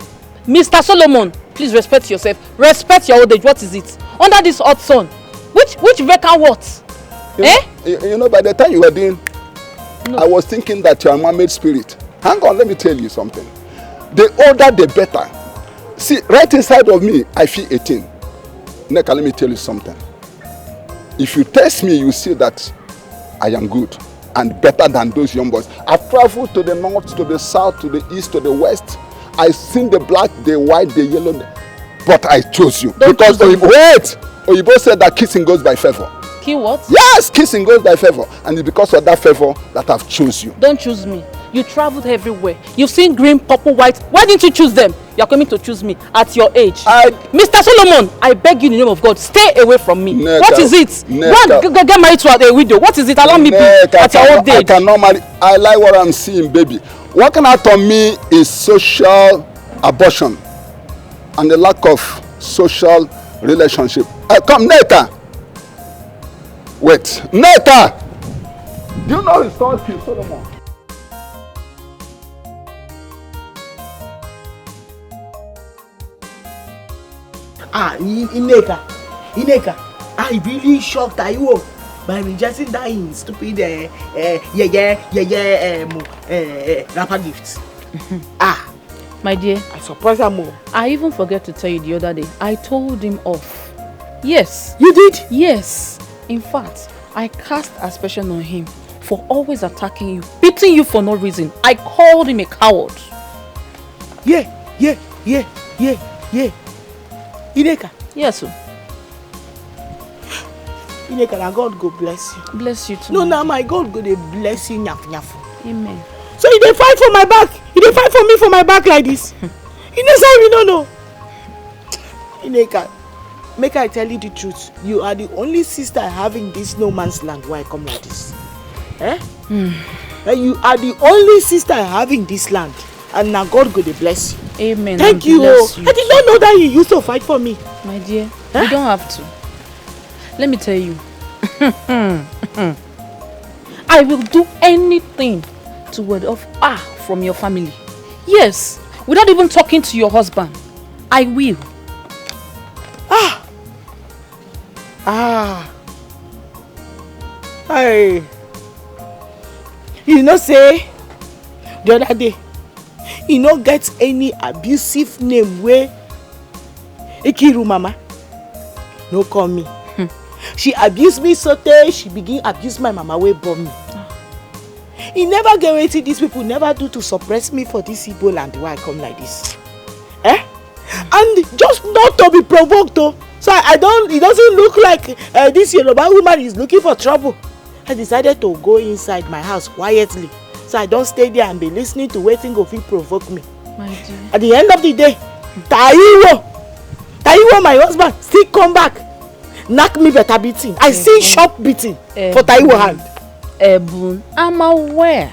Mr. Solomon, please respect yourself. Respect your old age. What is it? Under this hot sun. Which vacant what? You know, by the time you were doing, no. I was thinking that you're a man-made spirit. Hang on, let me tell you something. The older, the better. See, right inside of me, I feel 18. Neka, let me tell you something. If you test me, you see that I am good and better than those young boys. I've traveled to the north, to the south, to the east, to the west. I've seen the black, the white, the yellow, but I chose you. Because Oyibo said that kissing goes by favor. What? Yes, kissing goes by favor, and it's because of that favor that I've chose you. Don't choose me. You traveled everywhere. You've seen green, purple, white. Why didn't you choose them? You're coming to choose me at your age. Mr. Solomon, I beg you in the name of God, stay away from me. Neka, what is it? Go get married to a widow. What is it? Allow me peace at your old age. I cannot marry. I like what I'm seeing, baby. Working out on me is social abortion and the lack of social relationship. Come, Neta. Wait, Neta! Do you know his called King Solomon? Ineka, I really shocked you by rejecting that stupid rapper gifts. My dear, I surprised her more. I even forgot to tell you the other day. I told him off. Yes. You did? Yes. In fact, I cast aspersion on him for always attacking you, beating you for no reason. I called him a coward. Yeah. Ineka. Yes, sir. Ineka, now God go bless you. Bless you too. No, now my God go dey bless you, nyafu. Amen. So you dey fight for my back? You dey fight for me for my back like this? You know say we don't know. Ineka, make I tell you the truth. You are the only sister I have in this no man's land where I come like this. You are the only sister I have in this land. And now God go dey bless you. Amen. Thank you. I did not know that you used to fight for me. My dear, you don't have to. Let me tell you. I will do anything to ward off from your family. Yes, without even talking to your husband. I will. Hey. You know say the other day you no get any abusive name where Ikiru mama no call me. She abused me so tey she begin abuse my mama wey born me. He never get wetin these people never do to suppress me for this Igbo land where I come like this. And just not to be provoked though. So it doesn't look like this Yoruba woman is looking for trouble. I decided to go inside my house quietly. So I don't stay there and be listening to wetin go fit provoke me. My dear. At the end of the day, Taiwo, my husband, still come back. Knock me better beating. I see sharp beating for Taiwo hand. Ebun, I'm aware.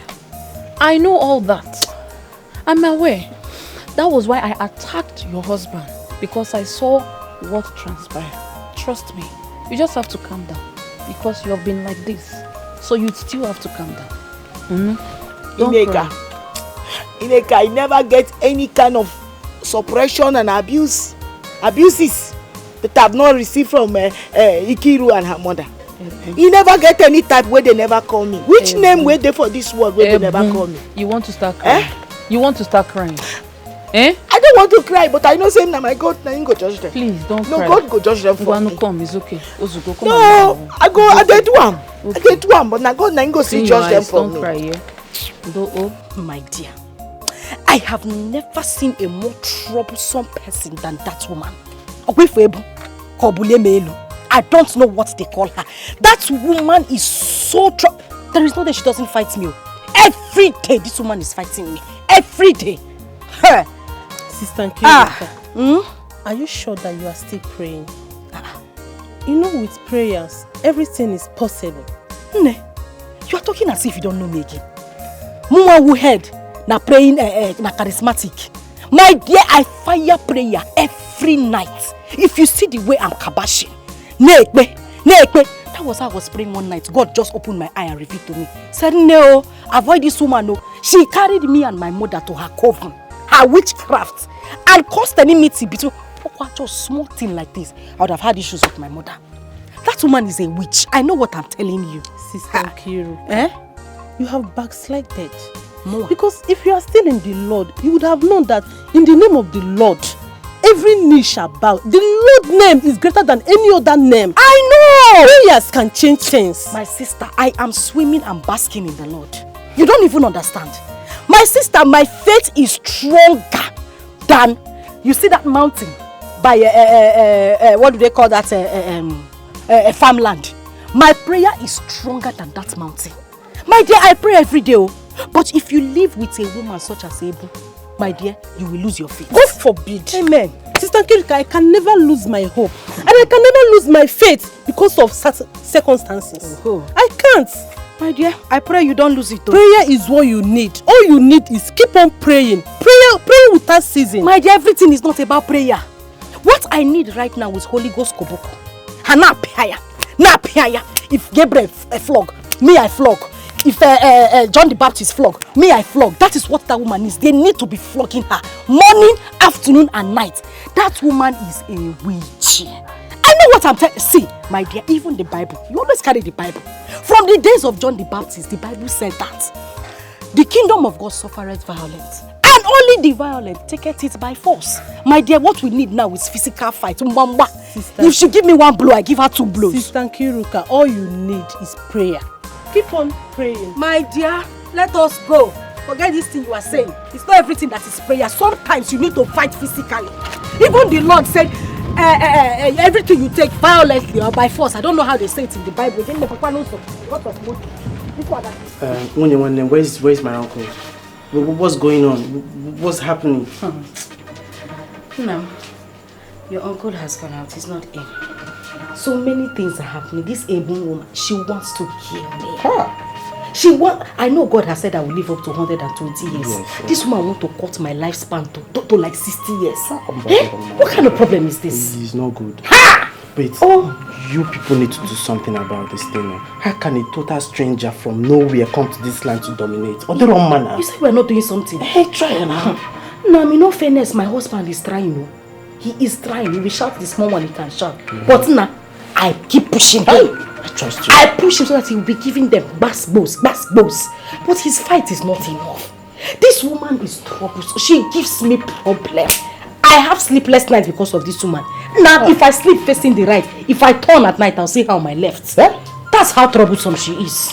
I know all that. I'm aware. That was why I attacked your husband. Because I saw what transpired. Trust me. You just have to calm down. Because you have been like this. So you still have to calm down. Ineka, I never get any kind of suppression and abuses that I've not received from Ikiru and her mother. You never get any type where they never call me. Which name were they for this word where they never call me? You want to start crying? You want to start crying? I don't want to cry, but I know saying that my God, now you go judge them. Please don't cry. No, God go judge them for me. Come, it's okay. Ozugo, come no, I did one. Okay. I did one, but now God, now you go see judge them for me. Don't cry, yeah. My dear, I have never seen a more troublesome person than that woman. I don't know what they call her. That woman is so there is no day she doesn't fight me. Every day this woman is fighting me. Every day. Her. Sister Nkirika, are you sure that you are still praying? You know, with prayers, everything is possible. You are talking as if you don't know me again. Muma who head na praying na charismatic. My dear, I fire prayer every night. If you see the way I'm kabashing, that That was how I was praying one night. God just opened my eye and revealed to me. Said, no, avoid this woman. No. She carried me and my mother to her coven, her witchcraft, and caused enmity between. Just small thing like this, I would have had issues with my mother. That woman is a witch. I know what I'm telling you. Sister Kiru, you have backslided. More. Because if you are still in the Lord, you would have known that in the name of the Lord, every knee shall bow. The Lord name is greater than any other name. I know! Prayers can change things. My sister, I am swimming and basking in the Lord. You don't even understand. My sister, my faith is stronger than, you see that mountain by, what do they call that, farmland. My prayer is stronger than that mountain. My dear, I pray every day. But if you live with a woman such as Ebu, my dear, you will lose your faith. God forbid. Amen. Sister Kirika, I can never lose my hope. And I can never lose my faith because of circumstances. I can't. My dear, I pray you don't lose it though. Prayer is what you need. All you need is keep on praying. Pray without ceasing. My dear, everything is not about prayer. What I need right now is Holy Ghost Koboko. And now prayer. If Gabriel flog, me I flog. If John the Baptist flog, me I flog. That is what that woman is. They need to be flogging her morning, afternoon and night. That woman is a witch. I know what I'm telling you. See, my dear, even the Bible, you always carry the Bible. From the days of John the Baptist, the Bible said that the kingdom of God suffereth violence, and only the violent taketh it by force. My dear, what we need now is physical fight. Sister, if she give me one blow, I give her 2 blows. Sister Kiruka, all you need is prayer. Keep on praying. My dear, let us go. Forget this thing you are saying. It's not everything that is prayer. Sometimes you need to fight physically. Even the Lord said, everything you take violently or by force. I don't know how they say it in the Bible. Where's my uncle? What's going on? What's happening? No, your uncle has gone out. He's not in. So many things are happening. This Ebu woman, she wants to kill me. I know God has said I will live up to 120 years. Yes. This woman wants to cut my lifespan to like 60 years. What kind of problem is this? It's not good. Wait, you people need to do something about this thing. How can a total stranger from nowhere come to this land to dominate? On the wrong manner. You say we're not doing something. Hey, try now. No, I mean, no fairness, my husband is trying. He is trying. He will shout the small one he can shout. But now, I keep pushing him. I trust you. I push him so that he will be giving them bass bows. But his fight is not enough. This woman is troublesome. She gives me problem. I have sleepless nights because of this woman. Now, if I sleep facing the right, if I turn at night, I'll see her on my left. That's how troublesome she is.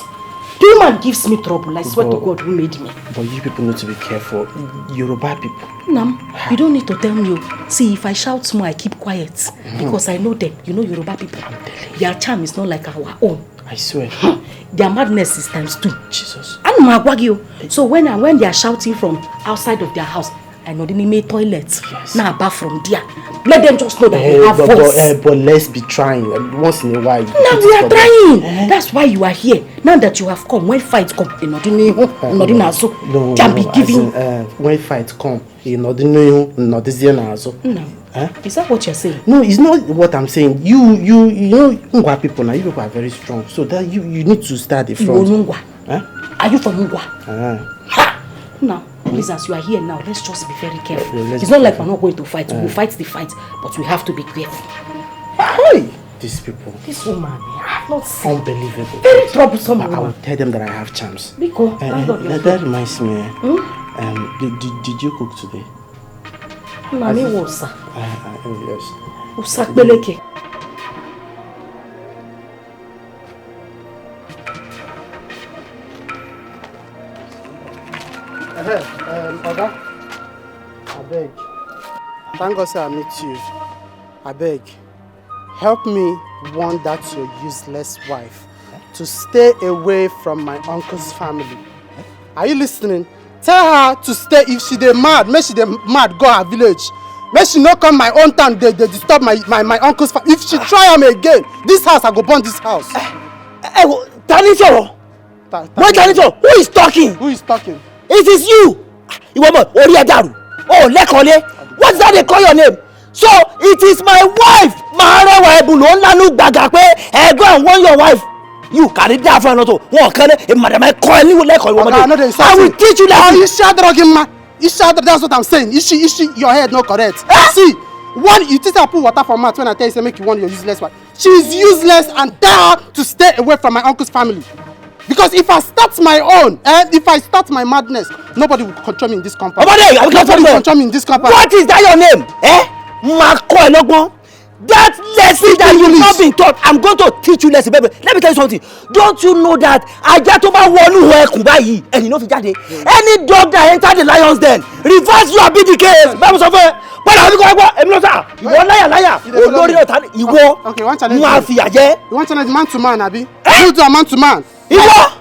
The woman gives me trouble. I swear to God who made me. But you people need to be careful. Yoruba people. Nam, you don't need to tell me. See, if I shout more, I keep quiet. Because I know them. You know Yoruba people. Their charm is not like our own. I swear. Their madness is ×2. Jesus. So when they are shouting from outside of their house, I know they need toilets. Yes. Now bath from there. Let them just know that they have voice. But let's be trying. Once in a while. Now we are trying. That's why you are here. Now that you have come, when fights come, can be giving. When fights come, not Is that what you're saying? No, it's not what I'm saying. You know, Ngwa people now. You people are very strong. So that you need to start the front. Are you from Ngwa? Now. Please, as you are here now, let's just be very careful. It's not like we're not going to fight. We'll fight the fight, but we have to be careful. Hey, these people. This woman, I have not seen. Unbelievable. Very troublesome woman. I will tell them that I have charms. Because that reminds me. Did you cook today? Mami wosa. Yes. Usak beleke. Oga, I beg. Thank God I meet you. I beg. Help me warn that your useless wife to stay away from my uncle's family. Are you listening? Tell her to stay. If she dey mad, make she dey mad go her village. Make she not come my own town. They disturb my uncle's family. If she try him again, this house I go burn this house. Tanito! Who is talking? Who is talking? It is you! Iwomo, Oriadaru. Oh, Lekole. What's that they call your name? So it is my wife. Mahara Waibu Lonu Bagape. Go and warn your wife. You carry that for another. One can madam I call you like I will teach you that. You shut the you shut the, that's what I'm saying. Is she your head not correct? See, one you teach her put water for mouth when I tell you say make you want your useless wife. She is useless and tell her to stay away from my uncle's family. Because if I start my own, if I start my madness, nobody will control me in this compound. Nobody will control me in this compound. What is that your name? That lesson that you've not been taught, I'm going to teach you lesson, baby. Let me tell you something. Don't you know that I get over one who and you know any dog that enter the lion's den, reverse your BDK. Okay, one challenge. You want challenge man to man, Abi? You do a man to man.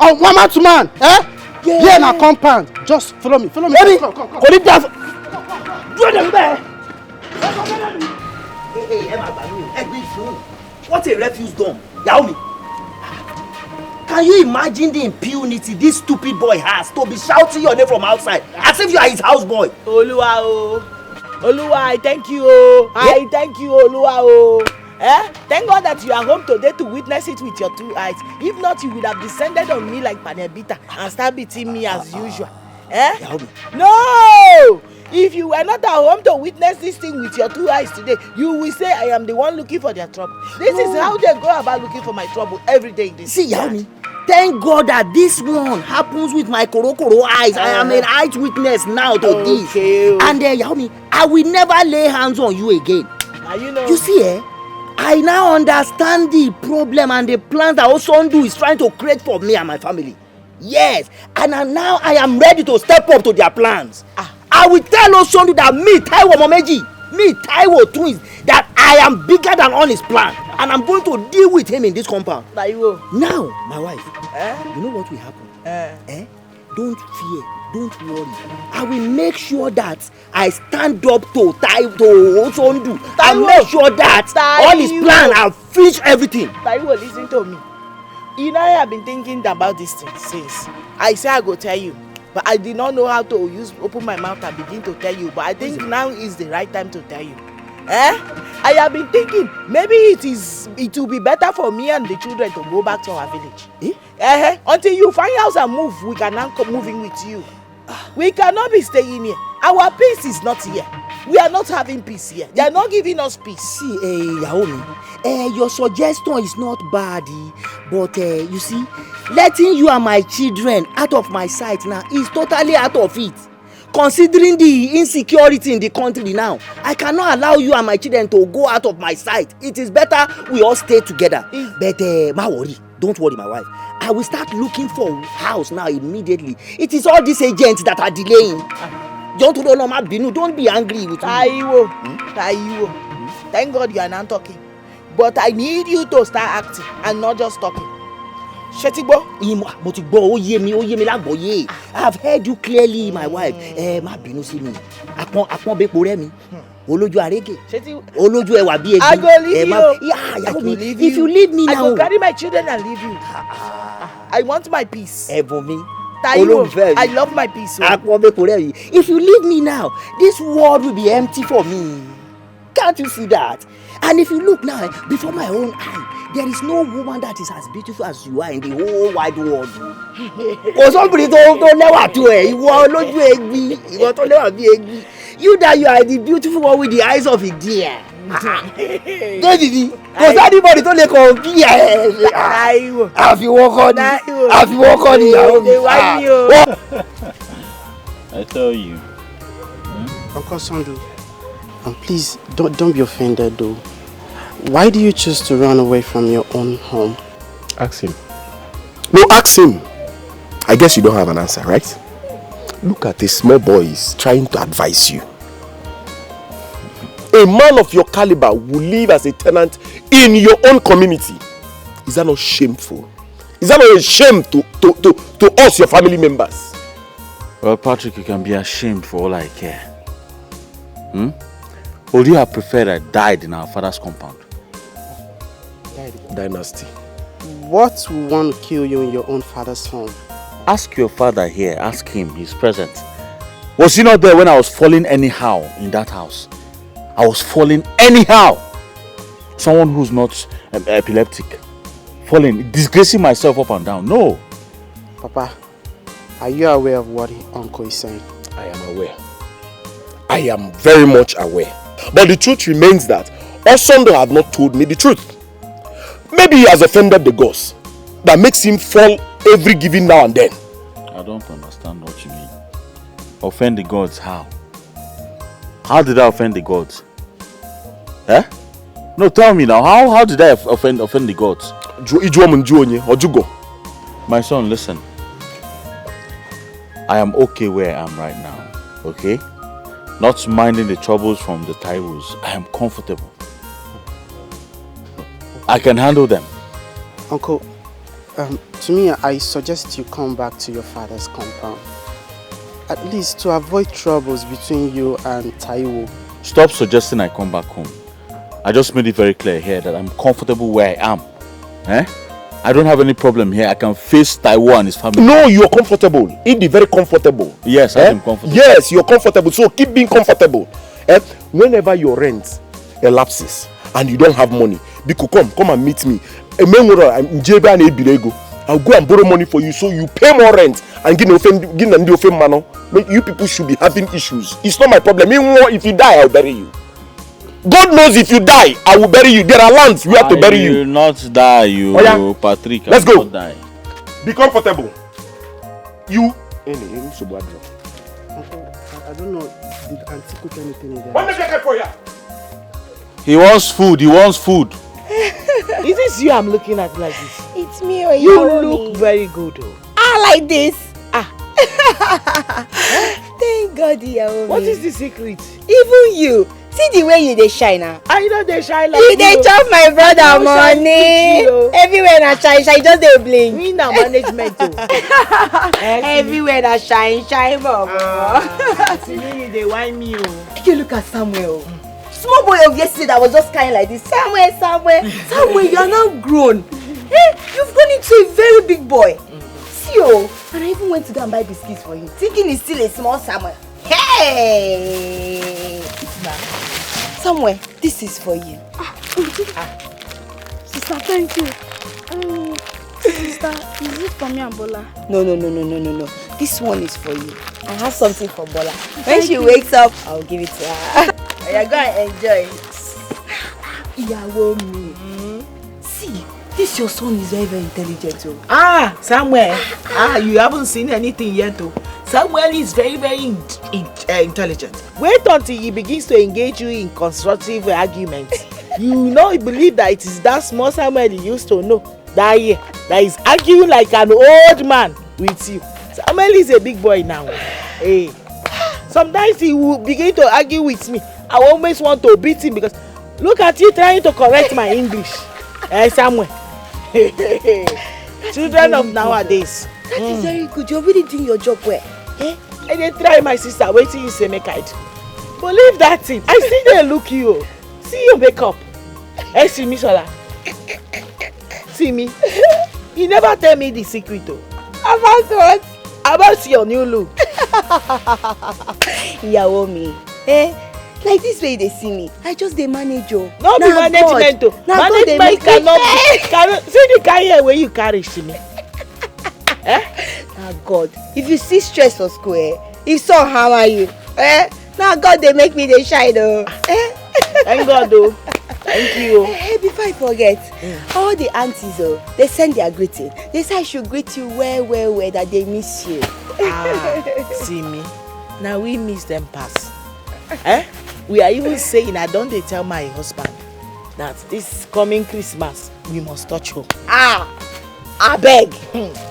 Oh, one man to man. Yeah, na compound. Just follow me. Follow me. Come. Hey, what a refuse dump. Yaomi. Can you imagine the impunity this stupid boy has to be shouting your name from outside as if you are his houseboy? Oluwa, I thank you. I thank you, Oluwa. Thank God that you are home today to witness it with your 2 eyes. If not, you would have descended on me like Panebita and start beating me as usual. No! If you were not at home to witness this thing with your 2 eyes today, you will say I am the one looking for their trouble. This is how they go about looking for my trouble every day in this. See, Yaomi, thank God that this one happens with my koro eyes. I am an eyewitness now to this. And Yaomi, I will never lay hands on you again. You see, I now understand the problem and the plans that Osondu is trying to create for me and my family. Yes, and now I am ready to step up to their plans. I will tell Osondu that me, Taiwo twins, that I am bigger than on his plan. And I'm going to deal with him in this compound. Now, my wife, you know what will happen? Don't fear, don't worry. I will make sure that I stand up to Osondu and make sure that all his plan and finish everything. Taiwo, listen to me. You know, I have been thinking about this thing since. I say I go tell you. But I did not know how to open my mouth and begin to tell you. But I think now is the right time to tell you. I have been thinking maybe it will be better for me and the children to go back to our village. Until you find house and move, we can now come moving with you. We cannot be staying here. Our peace is not here. We are not having peace here. They are not giving us peace. See, Yaomi, your suggestion is not bad, but you see, letting you and my children out of my sight now is totally out of it. Considering the insecurity in the country now, I cannot allow you and my children to go out of my sight. It is better we all stay together. But don't worry, my wife. I will start looking for a house now immediately. It is all these agents that are delaying. Don't be angry with me. Taiwo. Thank God you are now talking. But I need you to start acting and not just talking. Shetibo. I have heard you clearly, my wife. Olójú arege. Olójú ẹwà bí egbin. I go leave you. If you leave me now. I go carry my children and leave you. I want my peace. Taiwo, I love my peace. If you leave me now, this world will be empty for me. Can't you see that? And if you look now, before my own eye, there is no woman that is as beautiful as you are in the whole wide world. You that you are the beautiful one with the eyes of a deer. Baby, because anybody don't let go be have you walk on I tell you. Uncle Sondu, please don't be offended though. Why do you choose to run away from your own home? Ask him. No, ask him. I guess you don't have an answer, right? Look at this small boy is trying to advise you. A man of your caliber will live as a tenant in your own community. Is that not shameful? Is that not a shame to us, your family members? Well, Patrick, you can be ashamed for all I care. Would you have preferred I died in our father's compound? Dynasty. What will want to kill you in your own father's home? Ask your father here. Ask him. He's present. Was he not there when I was falling anyhow in that house? I was falling anyhow. Someone who's not epileptic. Falling, disgracing myself up and down. No. Papa, are you aware of what Uncle is saying? I am aware. I am very much aware. But the truth remains that Osondo had not told me the truth. Maybe he has offended the gods. That makes him fall every given now and then. I don't understand what you mean. Offend the gods how? How did I offend the gods? Eh? No, tell me now. How did I offend the gods? My son, listen. I am okay where I am right now. Okay? Not minding the troubles from the Taiwos. I am comfortable. I can handle them. Uncle, to me, I suggest you come back to your father's compound. At least to avoid troubles between you and Taiwo. Stop suggesting I come back home. I just made it very clear here that I'm comfortable where I am. Eh? I don't have any problem here. I can face Taiwo and his family. No, you're comfortable. Be very comfortable. Yes, I am comfortable. Yes, you're comfortable. So keep being comfortable. Whenever your rent elapses and you don't have money, Biko, come and meet me. I'll go and borrow money for you so you pay more rent and give man. You people should be having issues. It's not my problem. If you die, I'll bury you. God knows if you die, I will bury you. There are lands we have to bury you. I will not die, you, Patrick. Let's go. Not die. Be comfortable. You. I don't know. Did Auntie cook anything in there? What make I for you? He wants food. He wants food. Is this you I'm looking at like this? It's me or you look very good. Like this. Thank God, What is the secret? Even you. See the way you dey shine now. I know they shine like you. They chop my brother money. Everywhere na shine, just dey blink. Me na management too. Everywhere na shine, Bobo. See me, they whine me. You look at Samuel. Small boy of yesterday that was just kind like this. Samuel, you are now grown. Hey, you've grown into a very big boy. See and I even went to go and buy biscuits for him, thinking he's still a small Samuel. Hey! Samuel, this is for you. Sister, thank you. Sister, is it for me and Bola? No. This one is for you. I have something for Bola. When she wakes up, I'll give it to her. You're going to enjoy it. See, this your son is very, very intelligent. Samuel. You haven't seen anything yet though. Samuel is very, very intelligent. Wait until he begins to engage you in constructive arguments. You believe that it is that small Samuel you used to know. That is arguing like an old man with you. Samuel is a big boy now. Hey. Sometimes he will begin to argue with me. I always want to beat him because look at you trying to correct my English. Samuel. Children of nowadays. That is very good. You're really doing your job well. I dey try my sister. Wait till you say make I do. Believe that thing. I see they look you. See your makeup. See me, Shola. See me. You never tell me the secret though. About what? About your new look. Yawomi. Like this way they see me. I just dey manage you. No be management though. Management cannot see the career where you carry to me. Now God, if you see stress for school, if so hammer you, now God they make me dey shine though. Thank God though. Thank you. Before I forget, all the aunties they send their greeting. They say I should greet you well, that they miss you. See me. Now we miss them pass. We are even saying I don't tell my husband that this coming Christmas we must touch home. I beg.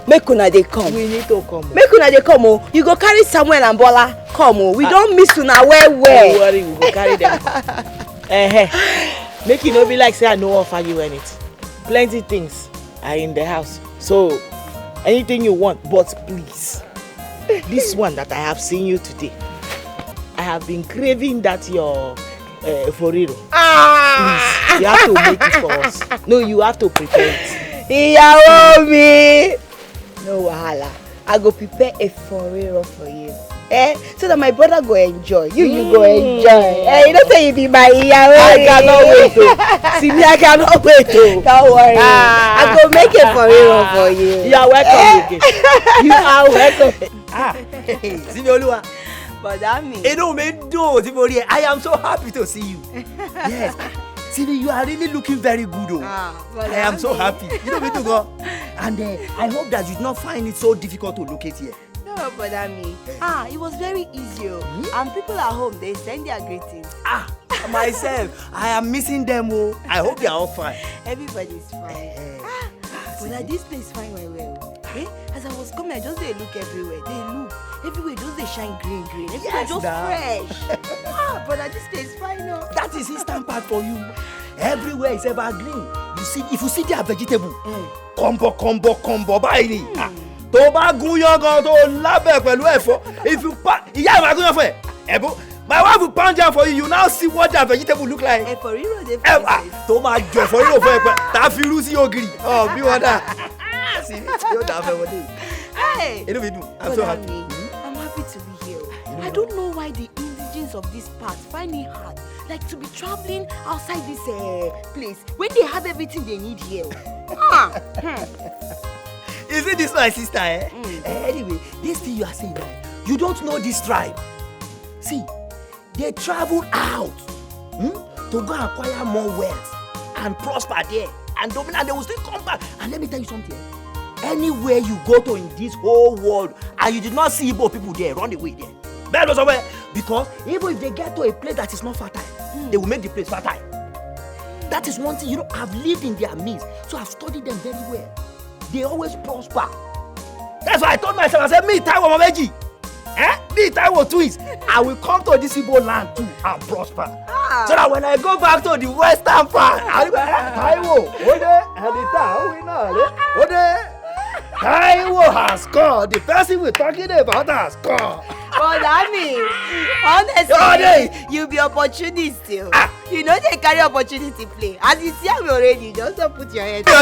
Make una dey come. We need to come. Make una dey come. You go carry Samuel and Bola. Come. We don't miss una well. Don't worry, we go carry them. Make it not be like say I no offer you anything. Plenty things are in the house. So anything you want, but please, this one that I have seen you today, I have been craving that your foriro. Please, you have to make it for us. No, you have to prepare it. Yawomi. No wahala. I go prepare a foriro for you. So that my brother go enjoy. You go enjoy. You don't say you be my ear. I cannot wait. See me, I cannot wait. Don't worry. I go make it for you. You are welcome. You are welcome. See me, Olua. But that means. I am so happy to see you. Yes. See me, you are really looking very good. I am so happy. You know me to go. And I hope that you do not find it so difficult to locate here. No, but I mean, it was very easy. And people at home, they send their greetings. Myself, I am missing them. I hope they are all fine. Everybody's fine. But this place fine well. As I was coming, I just they look everywhere. Everywhere just they shine green. Everywhere just fresh. But this place fine now. That is instant part for you. Everywhere is evergreen. You see, if you see their vegetable, combo, buy it. To ba guyan gan to labe pẹ̀lú ẹ̀fọ́. If you iya ma guyan for e. My wife will pound jam for you. You now see what that vegetable look like. For real, they to ma jo for real for e. Ta fi ru sí ogiri. Oh, bí wọ́n dà. See, you da fe what dey. Hey. I'm so happy. I'm happy to be here. I don't know why the indigenes of this part find it hard, like to be traveling outside this place when they have everything they need here. Is it this my sister, Anyway, this thing you are saying, you don't know this tribe. See, they travel out to go acquire more wealth and prosper there and dominate. They will still come back. And let me tell you something. Anywhere you go to in this whole world and you did not see Igbo people there, run away there. Better somewhere. Because even if they get to a place that is not fertile, they will make the place fertile. That is one thing, I've lived in their midst, so I've studied them very well. They always prosper. That's why I told myself, I said, me, Taiwo Mameji, me, Taiwo twins, I will come to this Igbo land too and prosper. So that when I go back to the western part, I'll be like, Taiwo, Taiwo has come. The person we're talking about has come. But I mean, honestly, you be opportunist still. You know they carry opportunity play. As you see me already, just don't put your head. You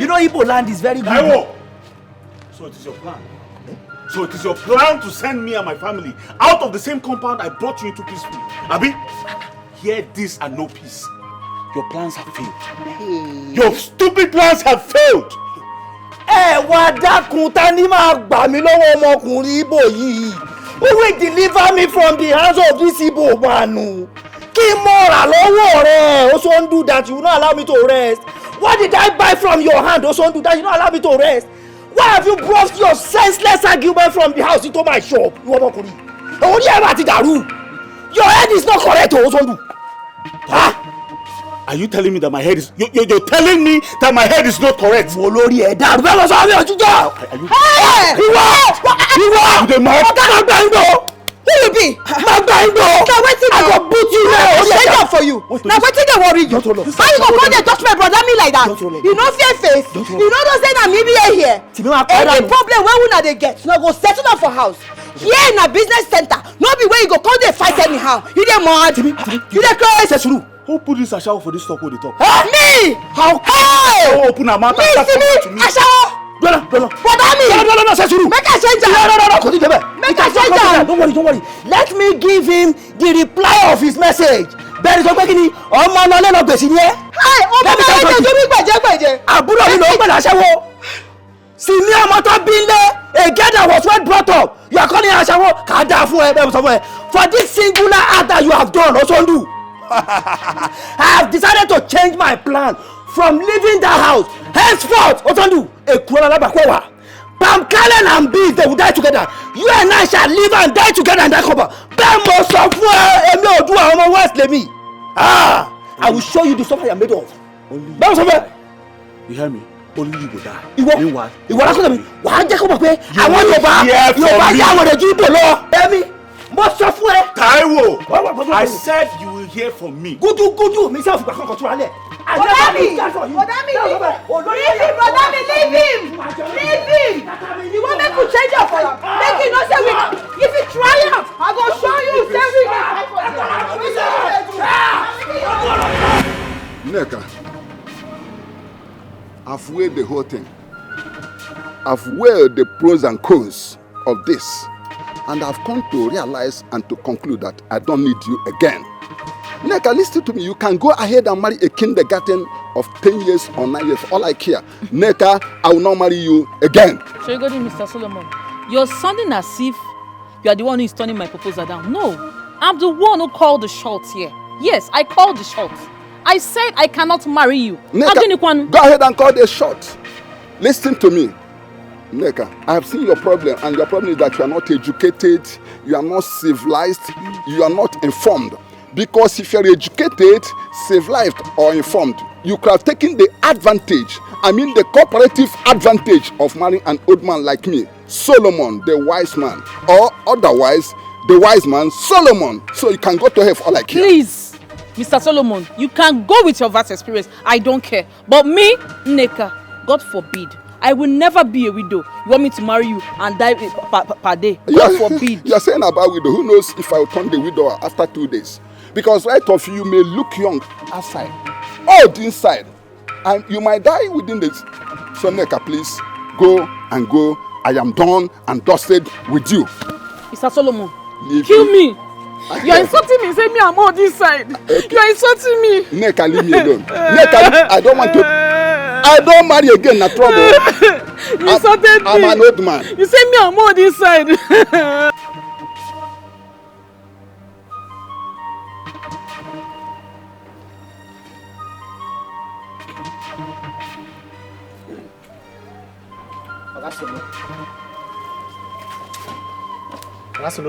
know Igbo land is very good. So it is your plan. So it is your plan to send me and my family out of the same compound I brought you into peacefully. Abi, hear this and no peace. Your plans have failed. Your stupid plans have failed. Wá dákun ta ni máa gbà mí lọ́wọ́ ọmọkùnrin Igbo yìí. Who will deliver me from the hands of this Igbo man? Kí mo rà lọ́wọ́ rẹ? Osondu that you will not allow me to rest. What did I buy from your hand, Osondu, that you will not allow me to rest? Why have you brought your senseless argument from the house into my shop? You ọmọkùnrin. Orí ẹ̀ bá ti dàrú. Your head is not correct, Osondu. Are you telling me that my head is... You're telling me that my head is not correct? Olórí ẹ̀ dàrú bẹ́ẹ̀ lọ sọ àmì ọ̀jújọ́. Ìwọ! You dey mad? Ọ̀gá máa gbà ń dọ̀. Who you be? Máa gbà ń dọ̀. Na wetin dey? I go put you there. I change am for you. Na wetin dey worry you? How you go come dey touch my brother me like that? You no fear face? You no know say na me be here? Any problem wey una dey get, una go settle am for house. Here na business center. No be where you go come dey fight anyhow. You dey mad? You dey crazy? Who put this ashawo for this talk wey dey talk? Me! How come? How open her mouth and start talking to me? Ashawo! No. Brother me! No, Sesuru! Make I change am! No, continue there. Make I change am! Don't worry. Let me give him the reply of his message. Bẹ́ẹ̀ni sọ pé kí ni ọmọ ọlọ́lẹ́ lọ gbèsè ni ẹ́. Ọmọ ọlọ́lẹ́ tó bí gbẹ̀jẹ̀. Àbúrò mi ló ń gbẹ̀dẹ̀ aṣẹ́wó. Sì ní ọmọ tó bí lé a girl that was well brought up. You are calling aṣẹ́wó kà á dáa fún ẹ bẹ́ẹ̀ sọ fún ẹ. For this singular act that you have done, Osondu. I have decided to change my plan from leaving that house. Henceforth, Osondu, Pamkalen and Bees, they will die together. You and I shall live and die together in that cover. I will show you the stuff I am made of. You hear me? Only you go die. Meanwhile, I want Taiwo, I said you will hear from me. Gudu, myself, I can't control it. I never leave him. You want me to change your fire? Make it not say we. If you try it, I go show you. Neka, I've weighed the whole thing. I've weighed the pros and cons of this. And I've come to realize and to conclude that I don't need you again. Neka, listen to me. You can go ahead and marry a kindergarten of 10 years or 9 years. All I care. Neka, I will not marry you again. So you go to Mr. Solomon. You're sounding as if you are the one who is turning my proposal down. No, I'm the one who called the shots here. Yes, I called the shots. I said I cannot marry you. Neka, go ahead and call the shot. Listen to me. Neka, I have seen your problem, and your problem is that you are not educated, you are not civilized, you are not informed. Because if you are educated, civilized, or informed, you could have taken the advantage, the cooperative advantage of marrying an old man like me, Solomon, the wise man, or otherwise, the wise man, Solomon. So you can go to hell for all I care. Please, Mr. Solomon, you can go with your vast experience. I don't care. But me, Neka, God forbid, I will never be a widow. You want me to marry you and die per day? God forbid. You're saying about widow. Who knows if I will turn the widow after 2 days? Because right of you may look young outside, old inside, and you might die within this. So Neka, please, go and go. I am done and dusted with you. Mr. Solomon, kill me. You are insulting me. Say me I'm old inside. Okay. You are insulting me. Neka, leave me alone. Neka, I don't want to. I don't marry again, na trouble. You insulted me. I'm an old man. You say me I'm old inside.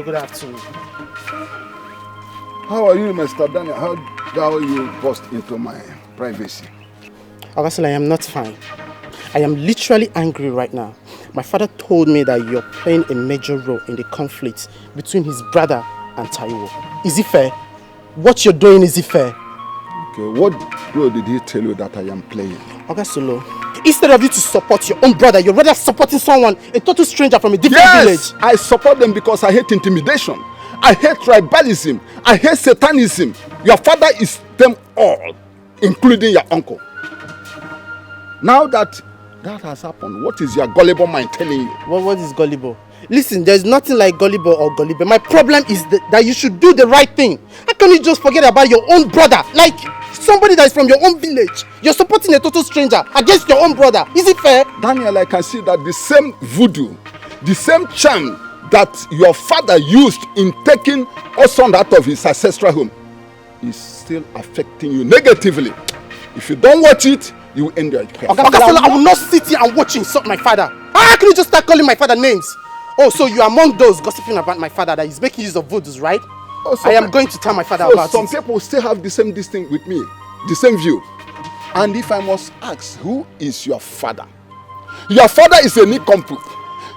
Good afternoon. How are you, Mr. Daniel? How you burst into my privacy? Augustine, I am not fine. I am literally angry right now. My father told me that you're playing a major role in the conflict between his brother and Taiwo. Is it fair? What you're doing, is it fair? Okay, what role did he tell you that I am playing? Augustine, instead of you to support your own brother, you're rather supporting someone, a total stranger from a different village. I support them because I hate intimidation. I hate tribalism. I hate satanism. Your father is them all, including your uncle. Now that has happened, what is your gullible mind telling you? What is gullible? Listen, there's nothing like gullible or gullible. My problem is that you should do the right thing. How can you just forget about your own brother? Like somebody that is from your own village. You're supporting a total stranger against your own brother. Is it fair? Daniel, I can see that the same voodoo, the same charm that your father used in taking our son out of his ancestral home is still affecting you negatively. If you don't watch it, you will end your life. I will not sit here and watch you insult my father. How can you just start calling my father names? Oh, so you are among those gossiping about my father that is making use of voodoos, right? Oh, I am going to tell my father about it. Some people still have the same thing with me, the same view. And if I must ask, who is your father? Your father is a nincompoop.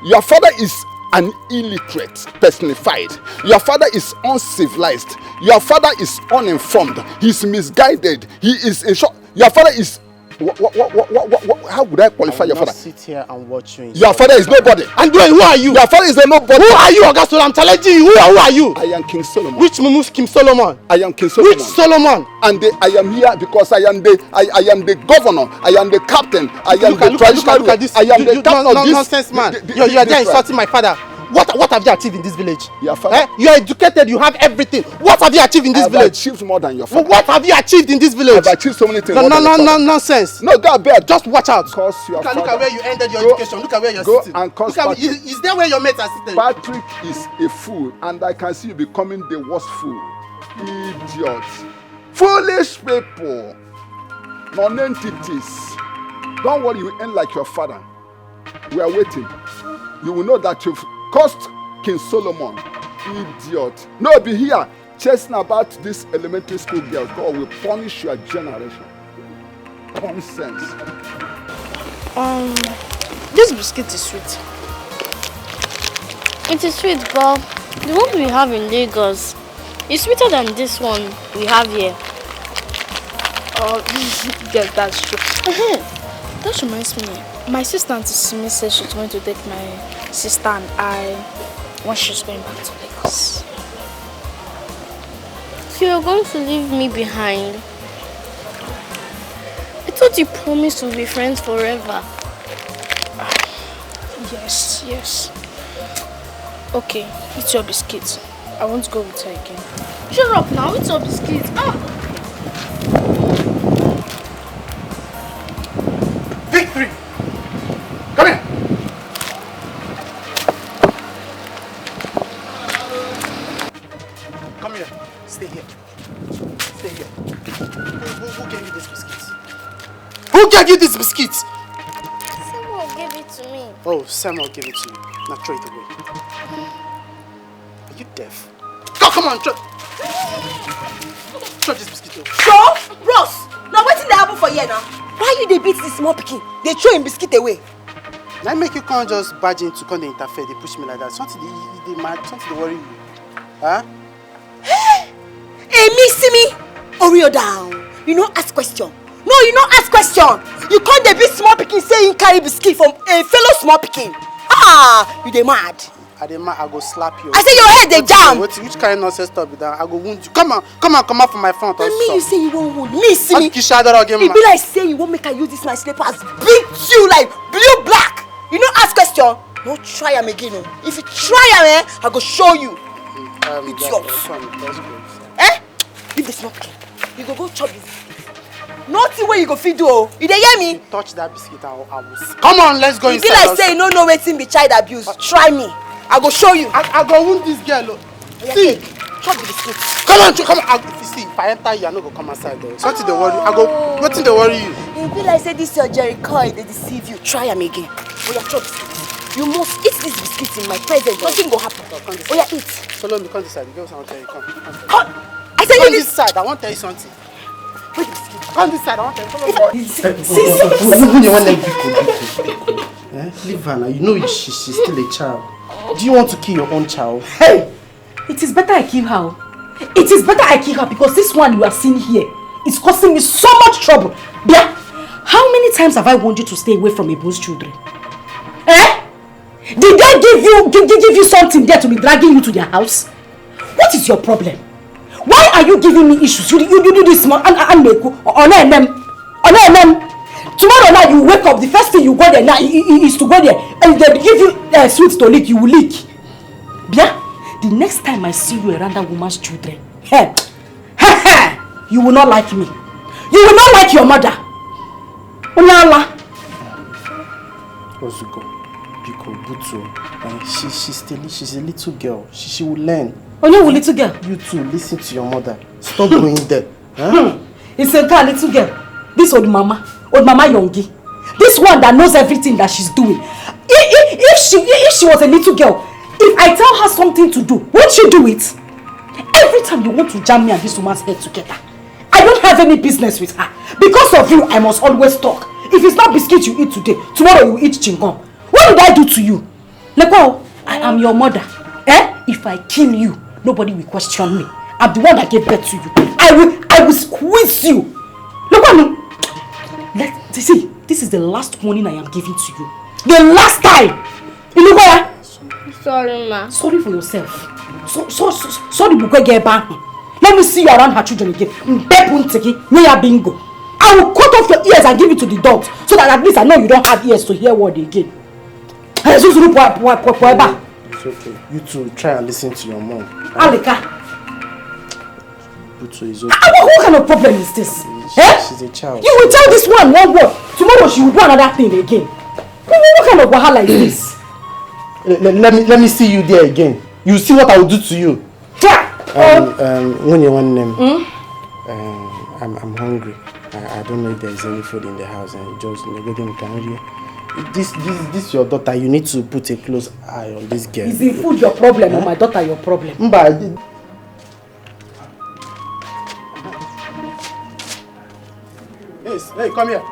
Your father is an illiterate personified. Your father is uncivilized. Your father is uninformed. He's misguided. He is a short. Your father is. How would I qualify your father? Sit here and watch you. Your father is nobody. And who are you? Your father is a nobody. Who are you, Augustus? I'm challenging you. Who are you? I am King Solomon. Which Mumus King Solomon? I am King Solomon. Which Solomon? And I am here because I am the governor. I am the captain. I am the traditional. Look at this. I am the captain of this nonsense man. You are there insulting my father. What have you achieved in this village? Your father. You are educated. You have everything. What have you achieved in this village? I have achieved more than your father. What have you achieved in this village? I have achieved so many things. Nonsense. No, God, bear. Just watch out. Because your father. Look at where you ended your education. Look at where you're sitting. And look at is there where your mates are sitting? Patrick is a fool, and I can see you becoming the worst fool. Idiot. Foolish people. Non-entities. Don't worry, you end like your father. We are waiting. You will know that you've caused King Solomon. Idiot. No, be here chasing about this elementary school girls. God will punish your generation. Nonsense. This biscuit is sweet. It is sweet, but the one we have in Lagos is sweeter than this one we have here. Oh, yes, that's true. That reminds me. My sister Auntie Simi said she's going to take my sister and I when she's going back to Lagos. So you're going to leave me behind? I thought you promised to be friends forever. Yes. Okay, eat your biscuits. I won't go with her again. Shut up now, eat your biscuits. Victory! Come here! Come here. Stay here. Stay here. Who gave you these biscuits? Who gave you these biscuits? Someone gave it to me. Oh, Samuel gave it to you. Now throw it away. Are you deaf? Come on, throw this biscuit away. Sure? Bros, now what's in the happen for you now? Why you they beat this small pikin? They throw him biscuit away. Now make you can't just barge into come they interfere, they push me like that. Something they mad, something they worry you. Huh? Hey, see me? Oreo down. You know ask question. No, you don't ask question. You can't they beat small pikin saying carry biscuit from a fellow small pikin. Ah, you they mad. I go slap you. I say your head they jam. Which kind of nonsense stuff be that? I go wound you. Come on from my front. And me, you say you won't wound me. See me. It be like say you won't make I use this my slippers. Beat you like blue black. You know ask question. No try am again. If you try am, I go show you. It's yours. Eh? Leave the smoke. You go chop this. Nothing where you go feed do. You dey hear me? You touch that biscuit, I will. Come on, let's go inside. You be like say you don't know wetin be child abuse. Try me. I go show you. I go wound this girl. See, chop the biscuit. Come on. See, if I enter you, I no go come outside though. Something they worry. Nothing they worry you. You be like say this your Jericho, they deceive you. Try am again. Oh yeah, chop biscuit. You must eat this biscuit in my presence. Nothing go happen. Oh yeah, eat. Follow me, come this side. Girls, I want to tell you. Come. I said you this side. I want to tell you something. Wait, come this side. I want to tell you. See. Leave her now. You know she's still a child. Do you want to kill your own child? Hey! It is better I kill her. It is better I kill her because this one you are seeing here is causing me so much trouble. Bia, how many times have I warned you to stay away from Ibu's children? Eh? Did they give you something there to be dragging you to their house? What is your problem? Why are you giving me issues? You do this man and them. Tomorrow night you wake up, the first thing you go there now is to go there and they give you sweets to lick, you will lick. Bia, the next time I see you around that woman's children, you will not like me. You will not like your mother. Ozugo, Biko, Butu, she's a little girl. She will learn. Oh, you little girl? You too, listen to your mother. Stop going there. Huh? It's a girl, little girl. This old mama Yongi. This one that knows everything that she's doing. If she was a little girl, if I tell her something to do, won't she do it? Every time you want to jam me and this woman's head together, I don't have any business with her. Because of you, I must always talk. If it's not biscuit you eat today, tomorrow you eat chingom. What did I do to you? Lekwa, I am your mother. If I kill you, nobody will question me. I'm the one that gave birth to you. I will squeeze you. Look at me. See, this is the last warning I am giving to you. The last time. Sorry, ma. Sorry for yourself. Sorry, let me see you around her children again. Bingo. I will cut off your ears and give it to the dogs so that at least I know you don't have ears to hear word again. It's okay. You two try and listen to your mom. Alika. Butu is okay. What kind of problem is this? She's a child. You will tell this one word. Tomorrow she will do another thing again. What kind of wahala is this? Let me see you there again. You see what I will do to you. When you want them, I'm hungry. I don't know if there is any food in the house, and just this your daughter. You need to put a close eye on this girl. Is the food your problem or my daughter your problem? Yes, hey, come here.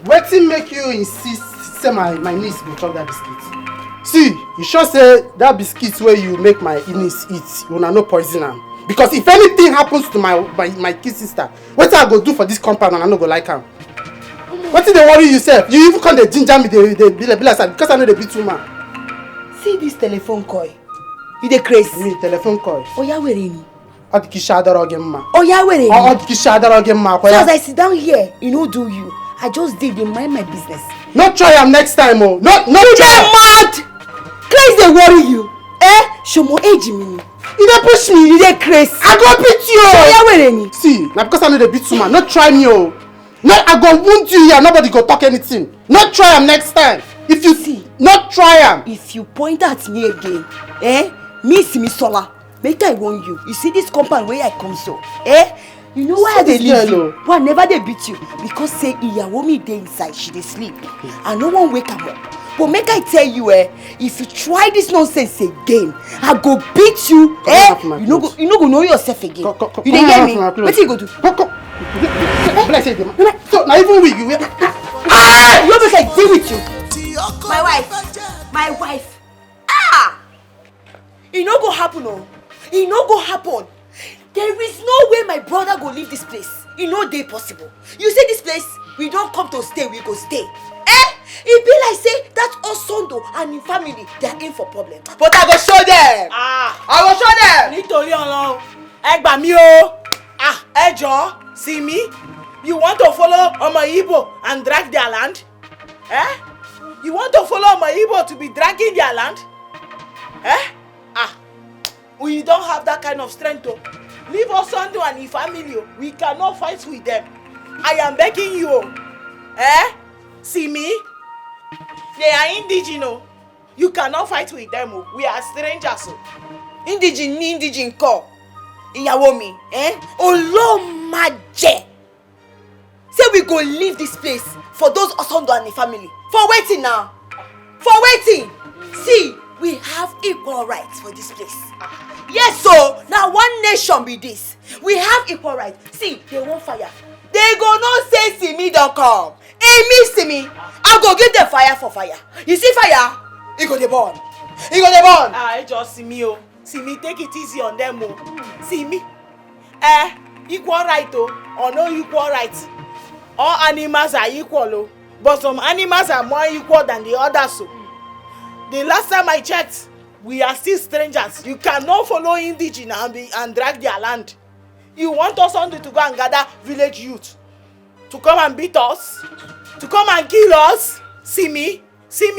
Wetin make you insist say my niece go chop that biscuit? See, you sure say that biscuit where you make my niece eat, you no poison am. Because if anything happens to my kid sister, what I go do for this compound and I no go like am? What did they worry yourself? You even come the ginger me, they be like that because I know they be too man. See this telephone call. You dey crazy? Me telephone call. Oh yeah, where ni? Oh yeah, where ni? So as I sit down here, you know do you? I just did. They mind my business. Not try am next time, oh. Not you try. Mad. Craze dey worry you? Shomo age me. You dey push me, you dey craze. I go beat you. So yeah, where any? See, now because I know the beat woman, not try me oh. No, I go wound you here, nobody go talk anything. Not try am next time. If you see, not try am. If you point at me again, me see me sola. Make I warn you. You see this compound where I come so, You know why they leave you? Why never they beat you? Because say Iyawo me dey inside, she dey sleep. And no one wake am up. But make I tell you, if you try this nonsense again, I go beat you, You no go know yourself again. You dey hear me? What you go do? So now even we you make I deal with you. My wife. It no go happen, oh. It no go happen. There is no way my brother go leave this place. It no dey possible. You see this place, we don't come to stay, we go stay. It be like say that Osondo and his family, they are in for problem. But I go show them. I go show them. Nítorí Ọlọ́run, ẹ gbà mí o. Ẹ jọ̀ọ́, see me? You want to follow Omo Igbo and drag their land? You want to follow Omo Igbo to be dragging their land? We don't have that kind of strength to leave Osondo and his family. We cannot fight with them. I am begging you. See me? They are indigenous. You cannot fight with them. We are strangers. Indigene call. Ìyàwó mi, Olomaje. Say we go leave this place for those Osondo and the family. For waiting now. For waiting. See, we have equal rights for this place. Yes, so now one nation be this. We have equal rights. See, they won't fire. They go no say see me don't come. See me. I go give them fire for fire. You see fire? It go dey burn. It go dey burn. I just see me See me, take it easy on them See me. Equal right or no equal right. All animals are equal but some animals are more equal than the others The last time I checked, we are still strangers. You cannot follow indigenous and drag their land. You want us only to go and gather village youth to come and beat us, to come and kill us. See me, see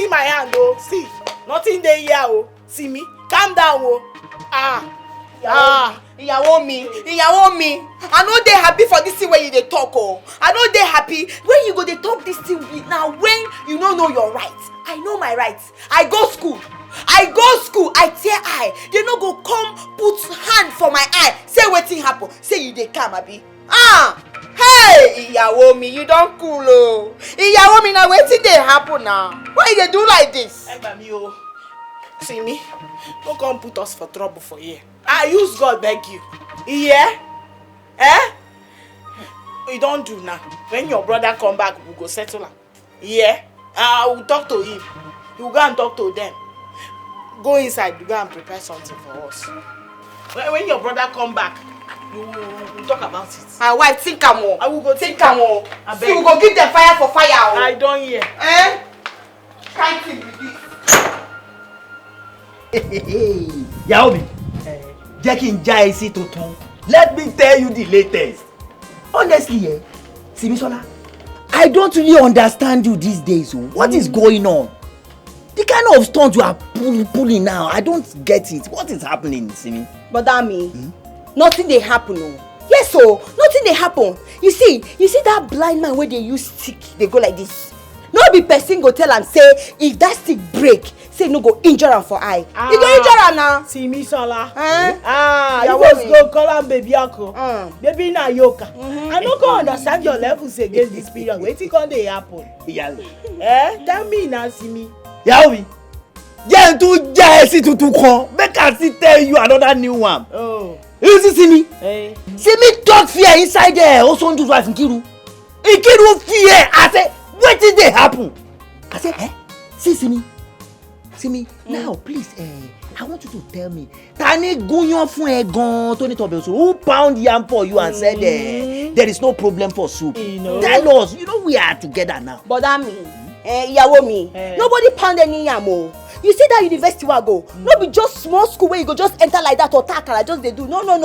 my hand see, nothing there here see me, calm down Ìyàwó mi, I know they happy for this thing when you dey talk I know they happy when you go dey talk this thing with now when you don't know your rights. I know my rights. I go school, I tear eye. They no go come put hand for my eye. Say wetin happen. Say you dey calm abi. Hey, Ìyàwó mi, you don't cool Ìyàwó mi, now wetin dey happen now? Why you dey do like this? See me, don't come put us for trouble for here. I use God beg you. Yeah? We don't do now. When your brother come back, we go settle him. Yeah? I will talk to him. You go and talk to them. Go inside, you go and prepare something for us. When your brother come back, we'll talk about it. My wife, think more. I will go think more. See, we go give them fire for fire. I don't hear. Try to with this. Ìyàwó mi, jẹ́ kí n já ẹ sí tuntun. Let me tell you the latest. Honestly, Simisola, I don't really understand you these days. What is going on? The kind of stunt you are pulling now, I don't get it. What is happening, Simi? But that mean, nothing dey happen. Yes, nothing dey happen. You see that blind man where they use stick, they go like this. No be person go tell am say if that stick break, say no go injure am for eye. You go injure am now. Simisola. You just go call am baby uncle. Baby na yoka. I no go understand your levels against this period. Wetin come dey happen? Tell me now, Simi. Ìyàwó mi, jẹ́ n tún já ẹ sí tuntun kan. Make I still tell you another new one. You see Simi? Simi talk fear inside there. Osondu's wife Nkiru. Nkiru fear. I say, wetin dey happen? I say, see Simi, now please, I want you to tell me, Tani gúnyán fún ẹ gan tó ní tọbẹ̀ òṣù, who pound yam for you and said there is no problem for soup? Tell us, we are together now. But that mean, Ìyàwó mi, nobody pound any yam o. You see that university wey I go, no be just small school where you go just enter like that or takara just dey do. No. No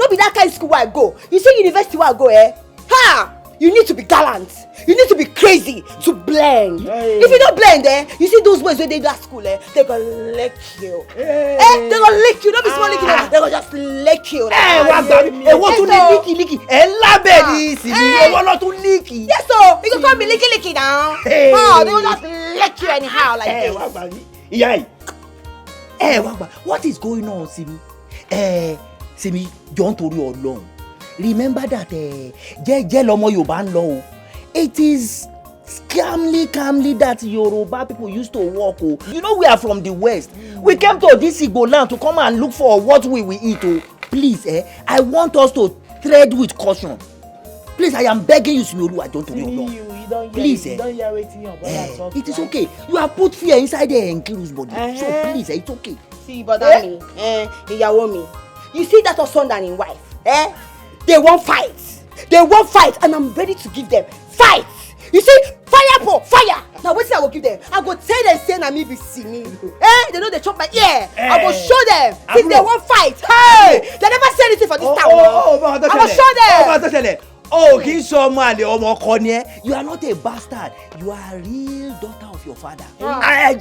be that kind of school where I go. You see university where I go, You need to be gallant. You need to be crazy to blend. If you don't blend, you see those boys when they do at school, they gonna lick you. They gonna lick you. Don't be small licking. They gonna just lick you. What to licky? Yes, so you gonna be licky now. Oh, they gonna just lick you anyhow like this. What is going on, Simi? Simi, don't worry alone. Remember that it is calmly that Yoruba people used to walk. You know we are from the west. We came to this Igbo land to come and look for what we will eat. Please, I want us to tread with caution. Please, I am begging you, Simi, I don't worry alone. Please, it is okay. You have put fear inside the Nkiru's body. So please, it's okay. See, but me, you see that husband and wife, they won't fight. And I'm ready to give them fight. You see, fire. Now what's I will give them? I go tell them say na me be see me. They know they chop my ear. I go show them. If they won't fight, hey, they never say anything for this town. I go show them. Oh, you are not a bastard. You are a real daughter of your father. You are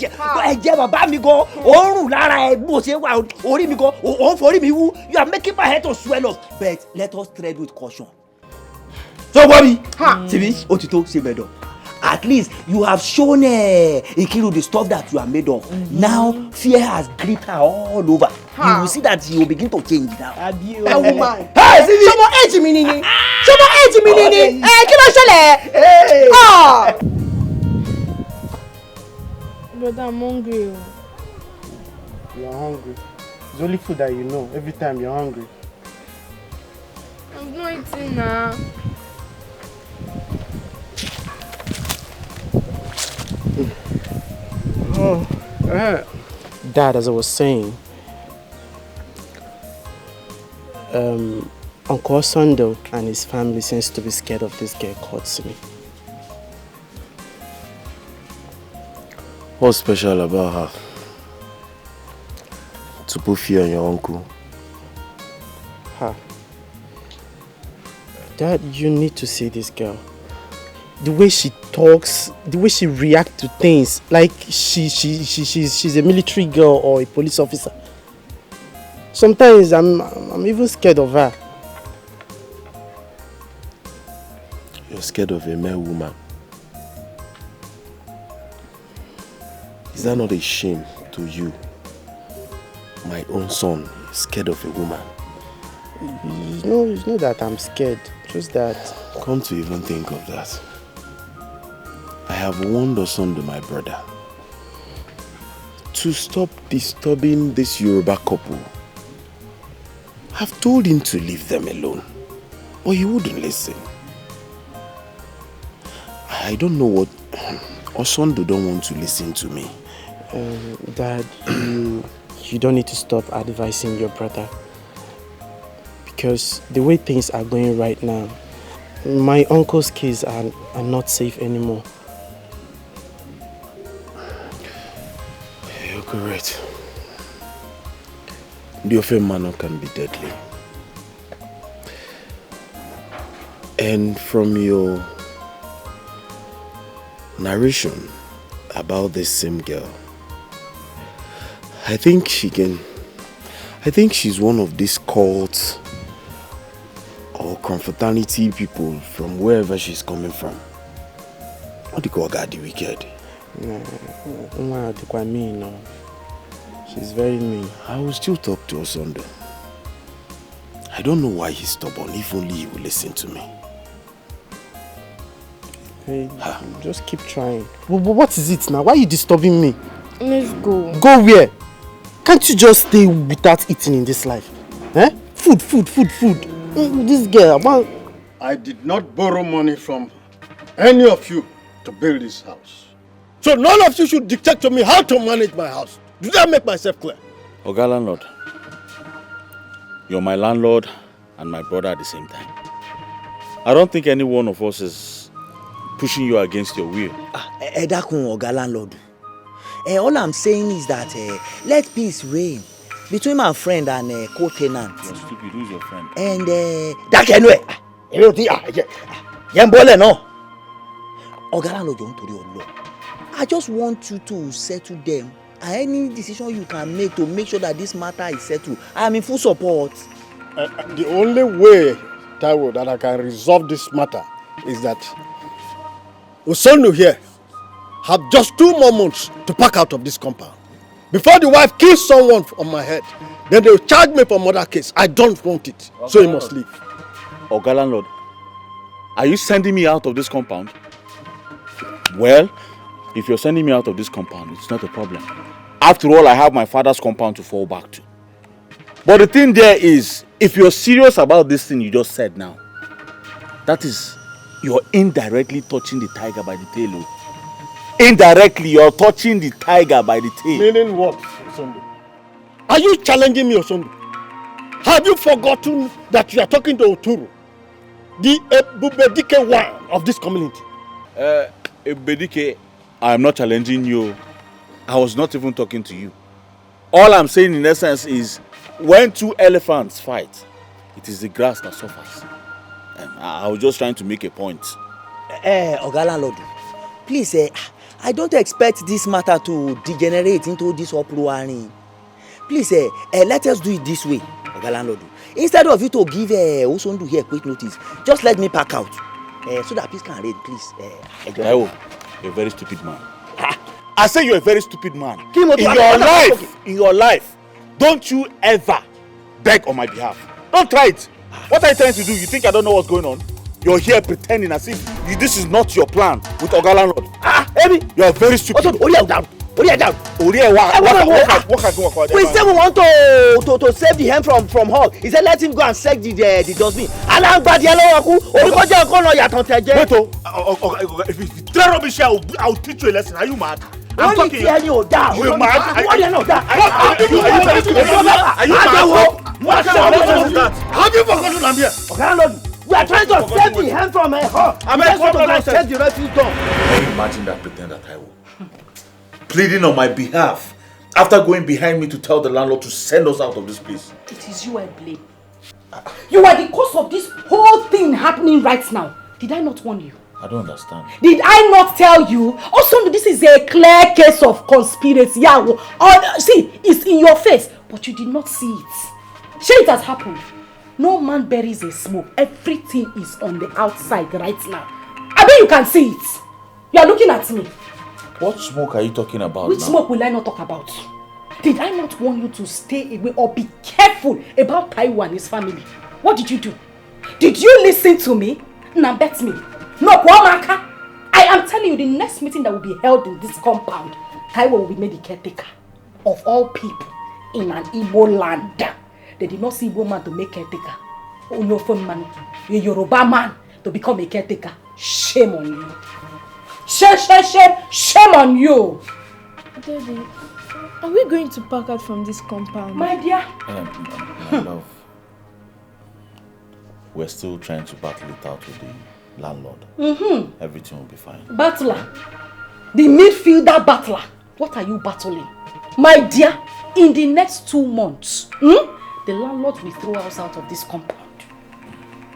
making my head to swell up. But let us tread with caution. So, Bobby, at least you have shown Nkiru the stuff that you are made of. Now, fear has gripped her all over. You will see that you will begin to change now. That woman. Hey, someone edge me, Nini. Brother, I'm hungry. You're hungry. It's only food that you know. Every time you're hungry. I'm not eating now. Dad, as I was saying, Uncle Sondo and his family seems to be scared of this girl called Simi. What's special about her? To put fear on your uncle? Dad, you need to see this girl. The way she talks, the way she reacts to things, like she's a military girl or a police officer. Sometimes I'm even scared of her. You're scared of a male woman? Is that not a shame to you? My own son is scared of a woman. It's not that I'm scared, just that... Come to even think of that. I have warned Osondo, my brother, to stop disturbing this Yoruba couple. I've told him to leave them alone, but he wouldn't listen. I don't know what... Osondo don't want to listen to me. Dad, you don't need to stop advising your brother. Because the way things are going right now, my uncle's kids are not safe anymore. You're correct. The offense manner can be deadly. And from your narration about this same girl, I think she's one of these cults or confrontation people from wherever she's coming from. What do you call God the wicked? No. She's very mean. I will still talk to Osondo. I don't know why he's stubborn, if only he will listen to me. Hey, just keep trying. What is it now? Why are you disturbing me? Let's go. Go where? Can't you just stay without eating in this life? Food. This girl, I did not borrow money from any of you to build this house. So none of you should dictate to me how to manage my house. Do that make myself clear? Oga landlord, you're my landlord and my brother at the same time. I don't think any one of us is pushing you against your will. Edakun Oga landlord. All I'm saying is that let peace reign between my friend and co-tenant. You're stupid. Who's your friend? And Dikeh. Yembole no. Ogala no don't to your law. I just want you to settle them. And any decision you can make to make sure that this matter is settled, I am in full support. The only way, Taiwo, that I can resolve this matter is that Osonu here have just 2 more months to pack out of this compound. Before the wife kills someone on my head, then they will charge me for murder case. I don't want it, so he must leave. Oga landlord, are you sending me out of this compound? Well, if you're sending me out of this compound, it's not a problem. After all, I have my father's compound to fall back to. But the thing there is, if you're serious about this thing you just said now, that is, you're indirectly touching the tiger by the tail. Indirectly, you're touching the tiger by the tail. Meaning what, Osondu? Are you challenging me, Osondu? Have you forgotten that you are talking to Oturu, the EBUBE Dikeh one of this community? EBUBE Dikeh, I am not challenging you. I was not even talking to you. All I'm saying in essence is, when 2 elephants fight, it is the grass that suffers. I was just trying to make a point. Oga landlord, please, I don't expect this matter to degenerate into this uproar. Please, let us do it this way, Oga landlord. Instead of you to give Osondu here quick notice, just let me pack out, so that peace can reign, please. You're a very stupid man. I say you're a very stupid man. In your life, don't you ever beg on my behalf. Don't try it. What are you trying to do? You think I don't know what's going on? You're here pretending as if this is not your plan with Oga landlord. Amy, you're very stupid. What down? We say we want to save the hen from hog. He said let him go and search the dustbin. If you throw rubbish here, I'll teach you a lesson. Are you mad? I'm talking you down. Are you mad? Are you Have you forgotten I'm here? We are trying to save the hen from a hog. I'm going to check the refuse door. Can you imagine that pretender Taiwo? Pleading on my behalf after going behind me to tell the landlord to send us out of this place. It is you I blame. You are the cause of this whole thing happening right now. Did I not warn you? I don't understand. Did I not tell you? Also, this is a clear case of conspiracy. Yeah, see, it's in your face, but you did not see it. Sure, it has happened. No man buries a smoke. Everything is on the outside right now. I bet you can see it. You are looking at me. What smoke are you talking about? Which smoke will I not talk about? Did I not want you to stay away or be careful about Taiwo and his family? What did you do? Did you listen to me? Now bet me. No, Kwamaka. I am telling you, the next meeting that will be held in this compound, Taiwo will be made the caretaker of all people in an Igbo land. They did not see Igbo man to make caretaker. Onofon man, a Yoruba man to become a caretaker. Shame on you. Shame on you. Daddy, are we going to pack out from this compound? My dear. My love, we're still trying to battle it out with the landlord. Everything will be fine. Battler. The midfielder battler. What are you battling? My dear, in the next 2 months, the landlord will throw us out of this compound.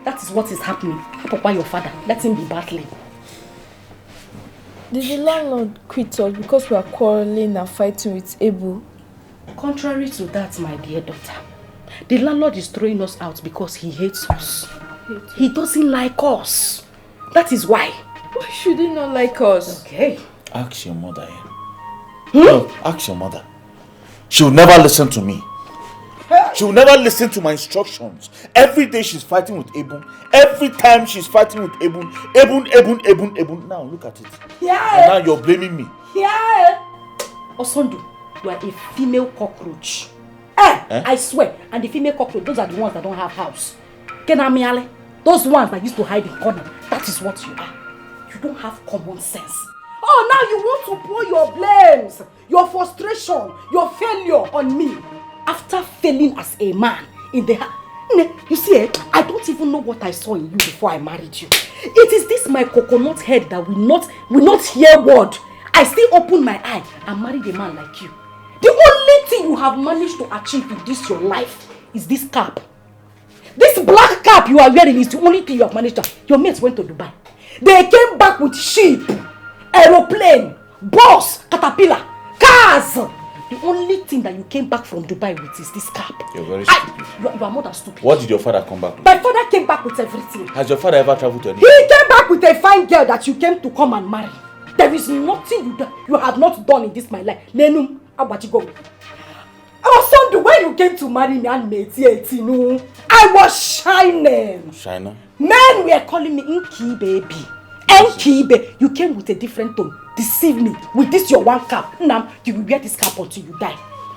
That is what is happening. Papa, your father, let him be battling. Did the landlord quit us because we are quarreling and fighting with Ebu? Contrary to that, my dear daughter, the landlord is throwing us out because he hates us. He doesn't like us. That is why. Why should he not like us? Okay. Ask your mother here. No, ask your mother. She'll never listen to me. She'll never listen to my instructions. Every day she's fighting with Ebun. Every time she's fighting with Ebun. Ebun. Now look at it. Yeah. And now you're blaming me. Yeah. Osondu, you are a female cockroach. I swear. And the female cockroach, those are the ones that don't have house. Kenamiale, those ones that used to hide in corner. That is what you are. You don't have common sense. Oh, now you want to pour your blames, your frustration, your failure on me. After failing as a man in the you see, I don't even know what I saw in you before I married you. It is this my coconut head that will not hear word. I still open my eye and married a man like you. The only thing you have managed to achieve in this your life is this cap. This black cap you are wearing is the only thing you have managed to. Your mates went to Dubai. They came back with sheep, aeroplane, bus, caterpillar, cars. The only thing that you came back from Dubai with is this cap. You're very stupid. You are more than stupid. What did your father come back with? My father came back with everything. Has your father ever traveled to any? He came back with a fine girl that you came to come and marry. There is nothing you have not done in this my life. Nenum, Abachigo. Also, when you came to marry me and Mediate, I was shining. Shiner? Men were calling me Inky baby. Enkibe. You came with a different tone. Deceive me with this your one cap. Now you will wear this cap until you die.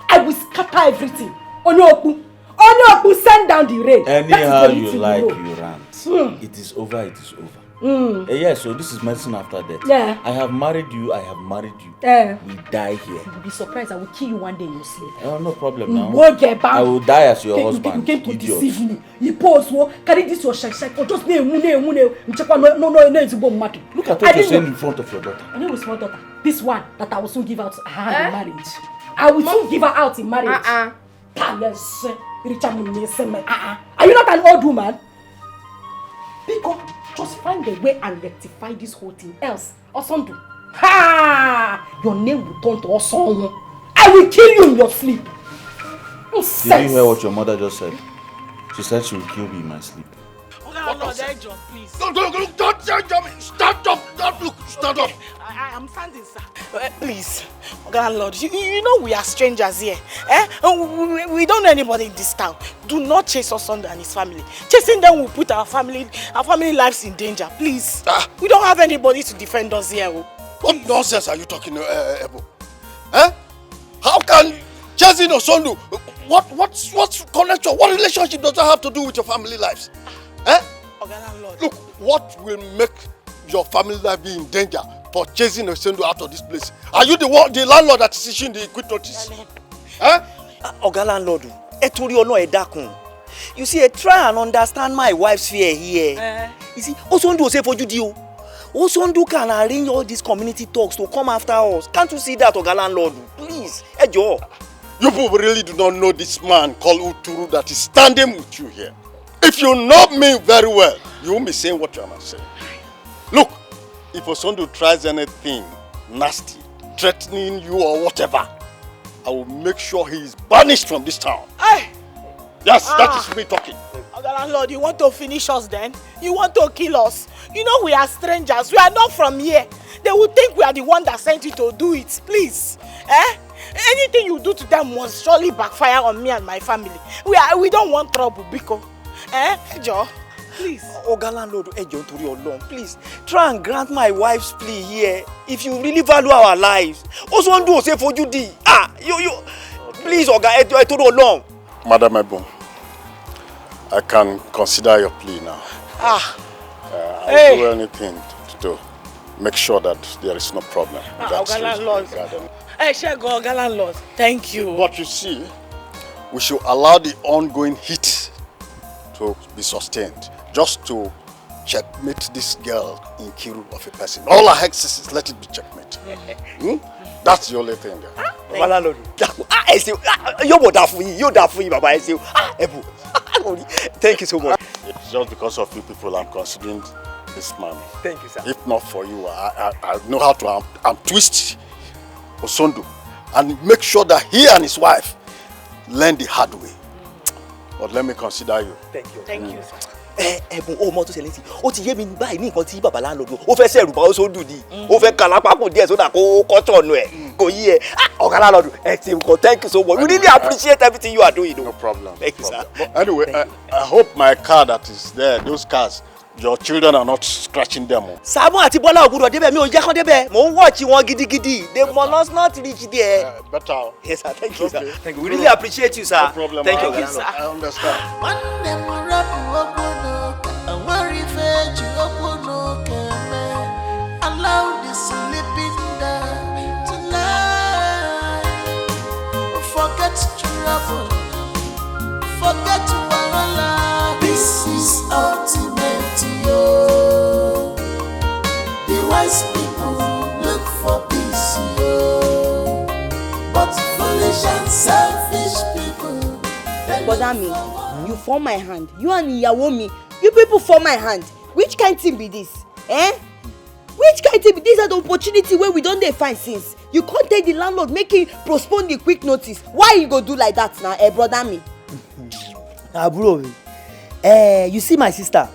I will scatter everything. Onyoku, send down the rain. Anyhow you like, you rant. It is over, it is over. Yeah, so this is medicine after death. Yeah. I have married you, I have married you. We die here. You will be surprised. I will kill you one day in your sleep. Oh, no problem now. I will die as your husband. You came to deceive me. You pose, carry this your shake or just no. Look at what you're saying in front of your daughter. I know a small daughter. This one that I will soon give out her hand in marriage. I will soon give her out in marriage. Yes. Are you not an old woman? Because just find a way and rectify this whole thing. Else, Osondu, your name will turn to Osondu. I will kill you in your sleep. Did you hear what your mother just said? She said she will kill me in my sleep. Please. Don't jump me. Stand up. Stand up. I'm standing, sir. Please, landlord, you know we are strangers here. We don't know anybody in this town. Do not chase us and his family. Chasing them will put our family lives in danger. Please. We don't have anybody to defend us here. What nonsense are you talking, Ebo? How can chasing Osondu? What's connection? What relationship does that have to do with your family lives? Look, what will make your family life be in danger for chasing Osondu out of this place? Are you the landlord that is issuing the quit notice? Oga landlord, you see, try and understand my wife's fear here. You see, Osondu say for you, Osondu can arrange all these community talks to come after us. Can't you see that, Oga landlord? Please, Ejo. You people really do not know this man called Uturu that is standing with you here. If you know me very well, you won't be saying what you are not saying. Look, if Osondu tries anything nasty, threatening you or whatever, I will make sure he is banished from this town. Yes, that is me talking. Landlord, you want to finish us then? You want to kill us? You know we are strangers. We are not from here. They will think we are the one that sent you to do it. Please. Anything you do to them must surely backfire on me and my family. We don't want trouble, Biko. Ejo, please. Oga landlord, Ejo, please try and grant my wife's plea here. If you really value our lives, also do say for you, you. Please, Oga, I told you long. Madam Ebon, I can consider your plea now. I'll do anything to make sure that there is no problem. Oga landlord. Oga landlord, thank you. But you see, we should allow the ongoing heat to be sustained, just to checkmate this girl in Kiru of a person. All our hexes, let it be checkmate. That's the only thing there. Thank you so much. It's just because of you people I'm considering this man. Thank you, sir. If not for you, I know how to twist Osondu and make sure that he and his wife learn the hard way. But let me consider you. Thank you. Thank you, sir. Mo to seleti. Ó ti yé mi báyìí ní nǹkan tí baba landlord ó fẹ́ ṣẹ̀rù bá Osondu di. Ó fẹ́ kalapa ko díẹ̀ so that ko turn ẹ. Kò yé ẹ. Oga landlord, thank you so much. We really appreciate everything you are doing. No problem. Thank you, sir. But anyway, I hope my car that is there, those cars, your children are not scratching them. Sabo àti Bola ogudo débẹ̀ mi ò jẹ́ kan débẹ̀. Mo ń watch wọn gidigidi. They must not reach there. Better. Yes, sir. Thank you, sir. Thank you. We really appreciate you, sir. No problem. Thank you, sir. I understand. Allow the sleeping there tonight. Forget trouble. Forget wahala. This is ultimate, yo. The wise people look for peace, yo. But foolish and selfish people. Bother me. You form my hand. You and Iyawo me. You people form my hand. Which kind thing be this? Which kind of these are the opportunity where we don't find since? You can't tell the landlord make him postpone the quick notice. Why you go do like that now, brother me? Bro, you see my sister?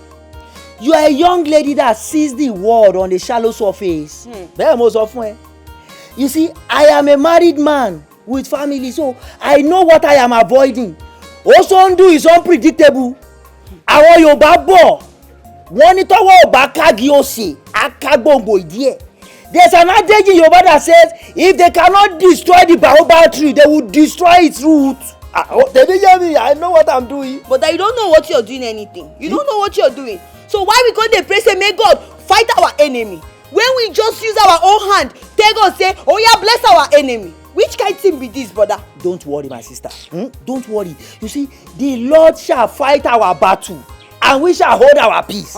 You are a young lady that sees the world on the shallow surface. Very most often. You see, I am a married man with family, so I know what I am avoiding. Also, undo is unpredictable. Àwọn Yorùbá bọ̀, wọ́n ní tọ́wọ́ ò bá kági ó ṣe, akágbòǹgbò ìdí ẹ̀. There's an adage in Yoruba that says, if they cannot destroy the baobab tree, they will destroy its roots. They didn't hear me. I know what I'm doing. But you don't know what you're doing anything. You don't know what you're doing. So why we go dey pray say may God fight our enemy? When we just use our own hand, tell God say, oh yeah, bless our enemy. Which kind of thing be this, brother? Don't worry, my sister. Don't worry. You see, the Lord shall fight our battle, and we shall hold our peace.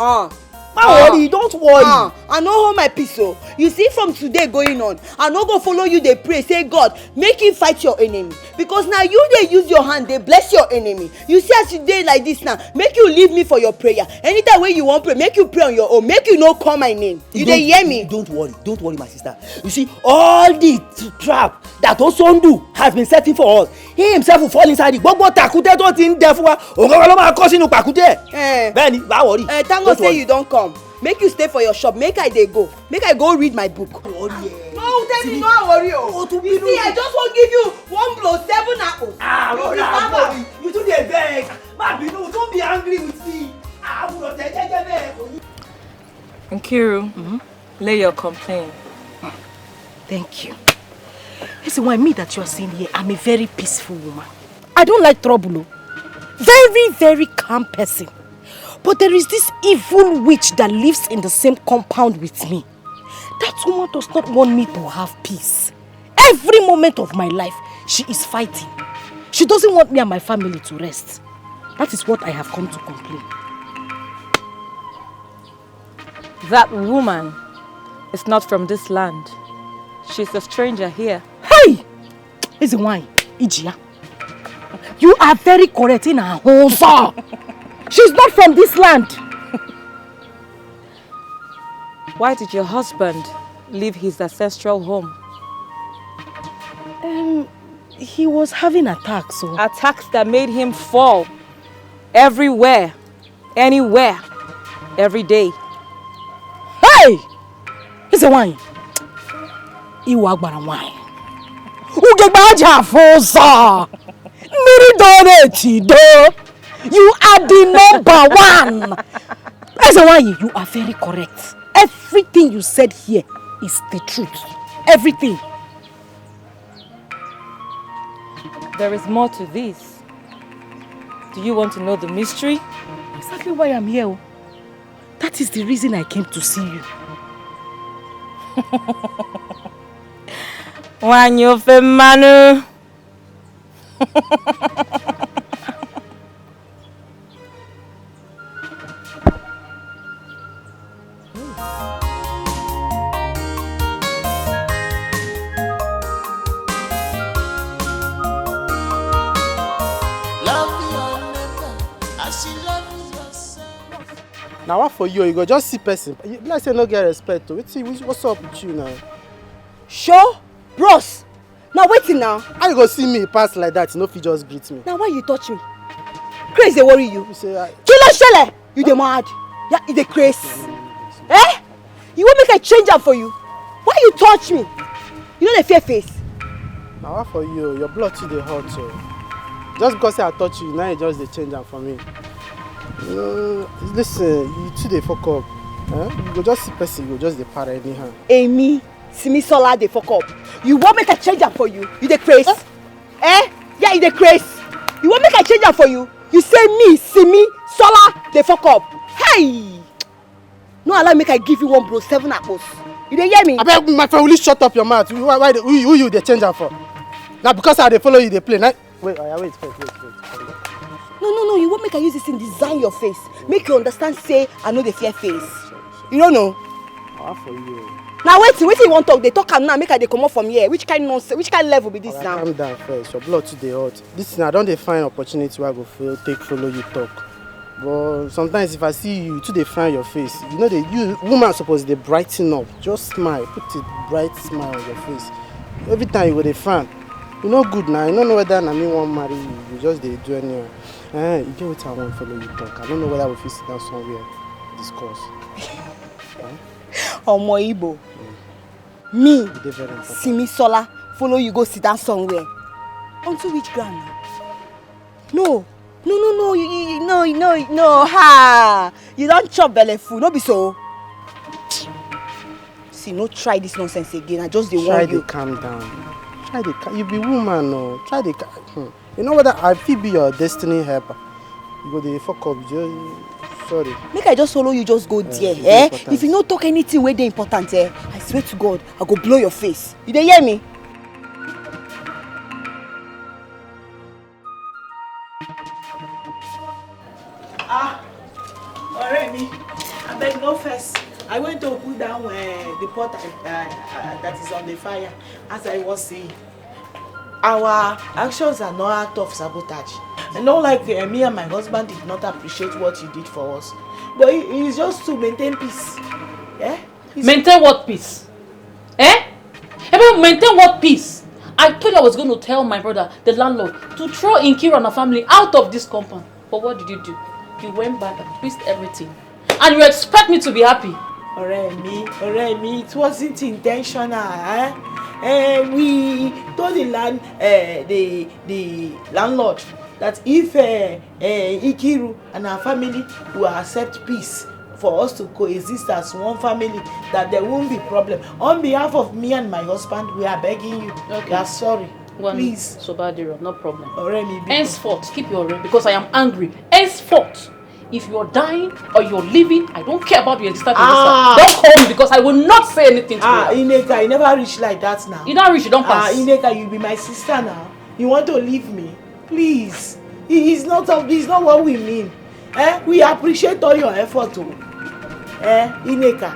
Worry, don't worry. I no hold my peace. So you see, from today going on, I no go follow you. They pray, say God, make him fight your enemy. Because now you they use your hand, they bless your enemy. You see, as you dey like this now, make you leave me for your prayer. Anytime when you want pray, make you pray on your own. Make you no call my name. You dey hear me? Don't worry, my sister. You see, all the trap that Osondu has been setting for us, he himself will fall inside it. Gbogbo takute tó ti ń dẹ fún wa, ògógó ló máa kó sínú pakute. Bẹ́ẹ̀ni, bá worry. Thank God say you don't come. Make you stay for your shop. Make I go. Make I go read my book. Oh yeah. No, tell me no worry. You see, I just want give you 1 blow 7 apples. You do the beg. Mabi, no, don't be angry with me. I will not take it. Nkiru, lay your complaint. Thank you. Listen, why me that you are seeing here, I'm a very peaceful woman. I don't like trouble. Very, very calm person. But there is this evil witch that lives in the same compound with me. That woman does not want me to have peace. Every moment of my life, she is fighting. She doesn't want me and my family to rest. That is what I have come to complain. That woman is not from this land. She's a stranger here. Hey! It's a wine. Ijia. You are very correct in her whole song. She's not from this land. Why did your husband leave his ancestral home? He was having attacks. So. Attacks that made him fall. Everywhere. Anywhere. Every day. Hey! It's a wine. Iwagbara wine. Ugebaja fosa. Miridore. You are the number 1. As a wine, you are very correct. Everything you said here is the truth. Everything. There is more to this. Do you want to know the mystery? Exactly why I'm here. That is the reason I came to see you. Wanyofe Manu. Now what for you? You go just see person. Like say no get respect. What's up with you now? Sure, bros. Now waiting now. How you go see me pass like that? You no fit just greet me. Now why you touch me? Craze they worry you. You say Kilo shele. You dey mad? Yeah, you dey craze. Eh? You want make I change am for you? Why you touch me? You know the fear face. Now what for you? Your blood too dey hot. So. Just because I touch you, now you just dey change am for me. Listen, you too dey fuck up. You go just see person, you go just dey para anyhow. Amy, Simi Sola dey fuck up. You want make I change am for you? You dey craze? Yeah, you dey craze. You want make I change am for you? You say me, Simi Sola dey fuck up. Hey! No allow make I give you 1 blow 7 apples. You dey hear me? Abeg, my friend, will you shut up your mouth? Who you dey change am for? Now because I dey follow you dey play. Now, wait. No, you won't make I use this thing design your face. Make you understand, say, I know the fear face. You don't know? How for you? Now wait till you want talk. They talk am now, make I they come up from here. Which kind nonsense, which kind level be this now? Calm down first, your blood too dey hot. Listen, I don't find opportunity where I go take follow you talk. But sometimes if I see you too, they frown your face. You know, you woman supposed to brighten up. Just smile, put a bright smile on your face. Every time you go they frown. You know good now. You don't know whether I mean one marry you. You just they do anyway. You get what I want to follow you talk. I don't know whether we fit sit down somewhere discuss. Omo Igbo. Me, Simisola, follow you go sit down somewhere. Onto which ground now? No, ha! You don't chop belly food, no be so. See, no try this nonsense again. I just dey warn you. Try to calm down. You be woman, no. Try to. You know what? I feel be your destiny helper. You go dey fuck up. Sorry. Make I just follow you. Just go there, If you don't talk anything where they important, I swear to God, I go blow your face. You dey hear me? Already, I beg no first. I went to put down the pot that is on the fire. As I was saying, our actions are not act of sabotage. And not like me and my husband did not appreciate what you did for us. But it's just to maintain peace. Yeah? Maintain what peace? Maintain what peace? I told you I was going to tell my brother, the landlord, to throw Nkiru and her family out of this compound. But what did you do? You went back and fixed everything. And you expect me to be happy? Alright, me, it wasn't intentional. We told the landlord that if Nkiru and her family will accept peace for us to coexist as one family, that there won't be problem. On behalf of me and my husband, we are begging you. Okay. We are sorry. Please. Sobadiro, no problem. Already. Henceforth, keep your rent because I am angry. Henceforth, if you're dying or you're living, I don't care about your existence. Don't call me because I will not say anything to you. Ineka, you never reach like that now. You don't reach, you don't pass. Ineka, you be my sister now. You want to leave me? Please. It's not what we mean. We appreciate all your effort too. Ineka,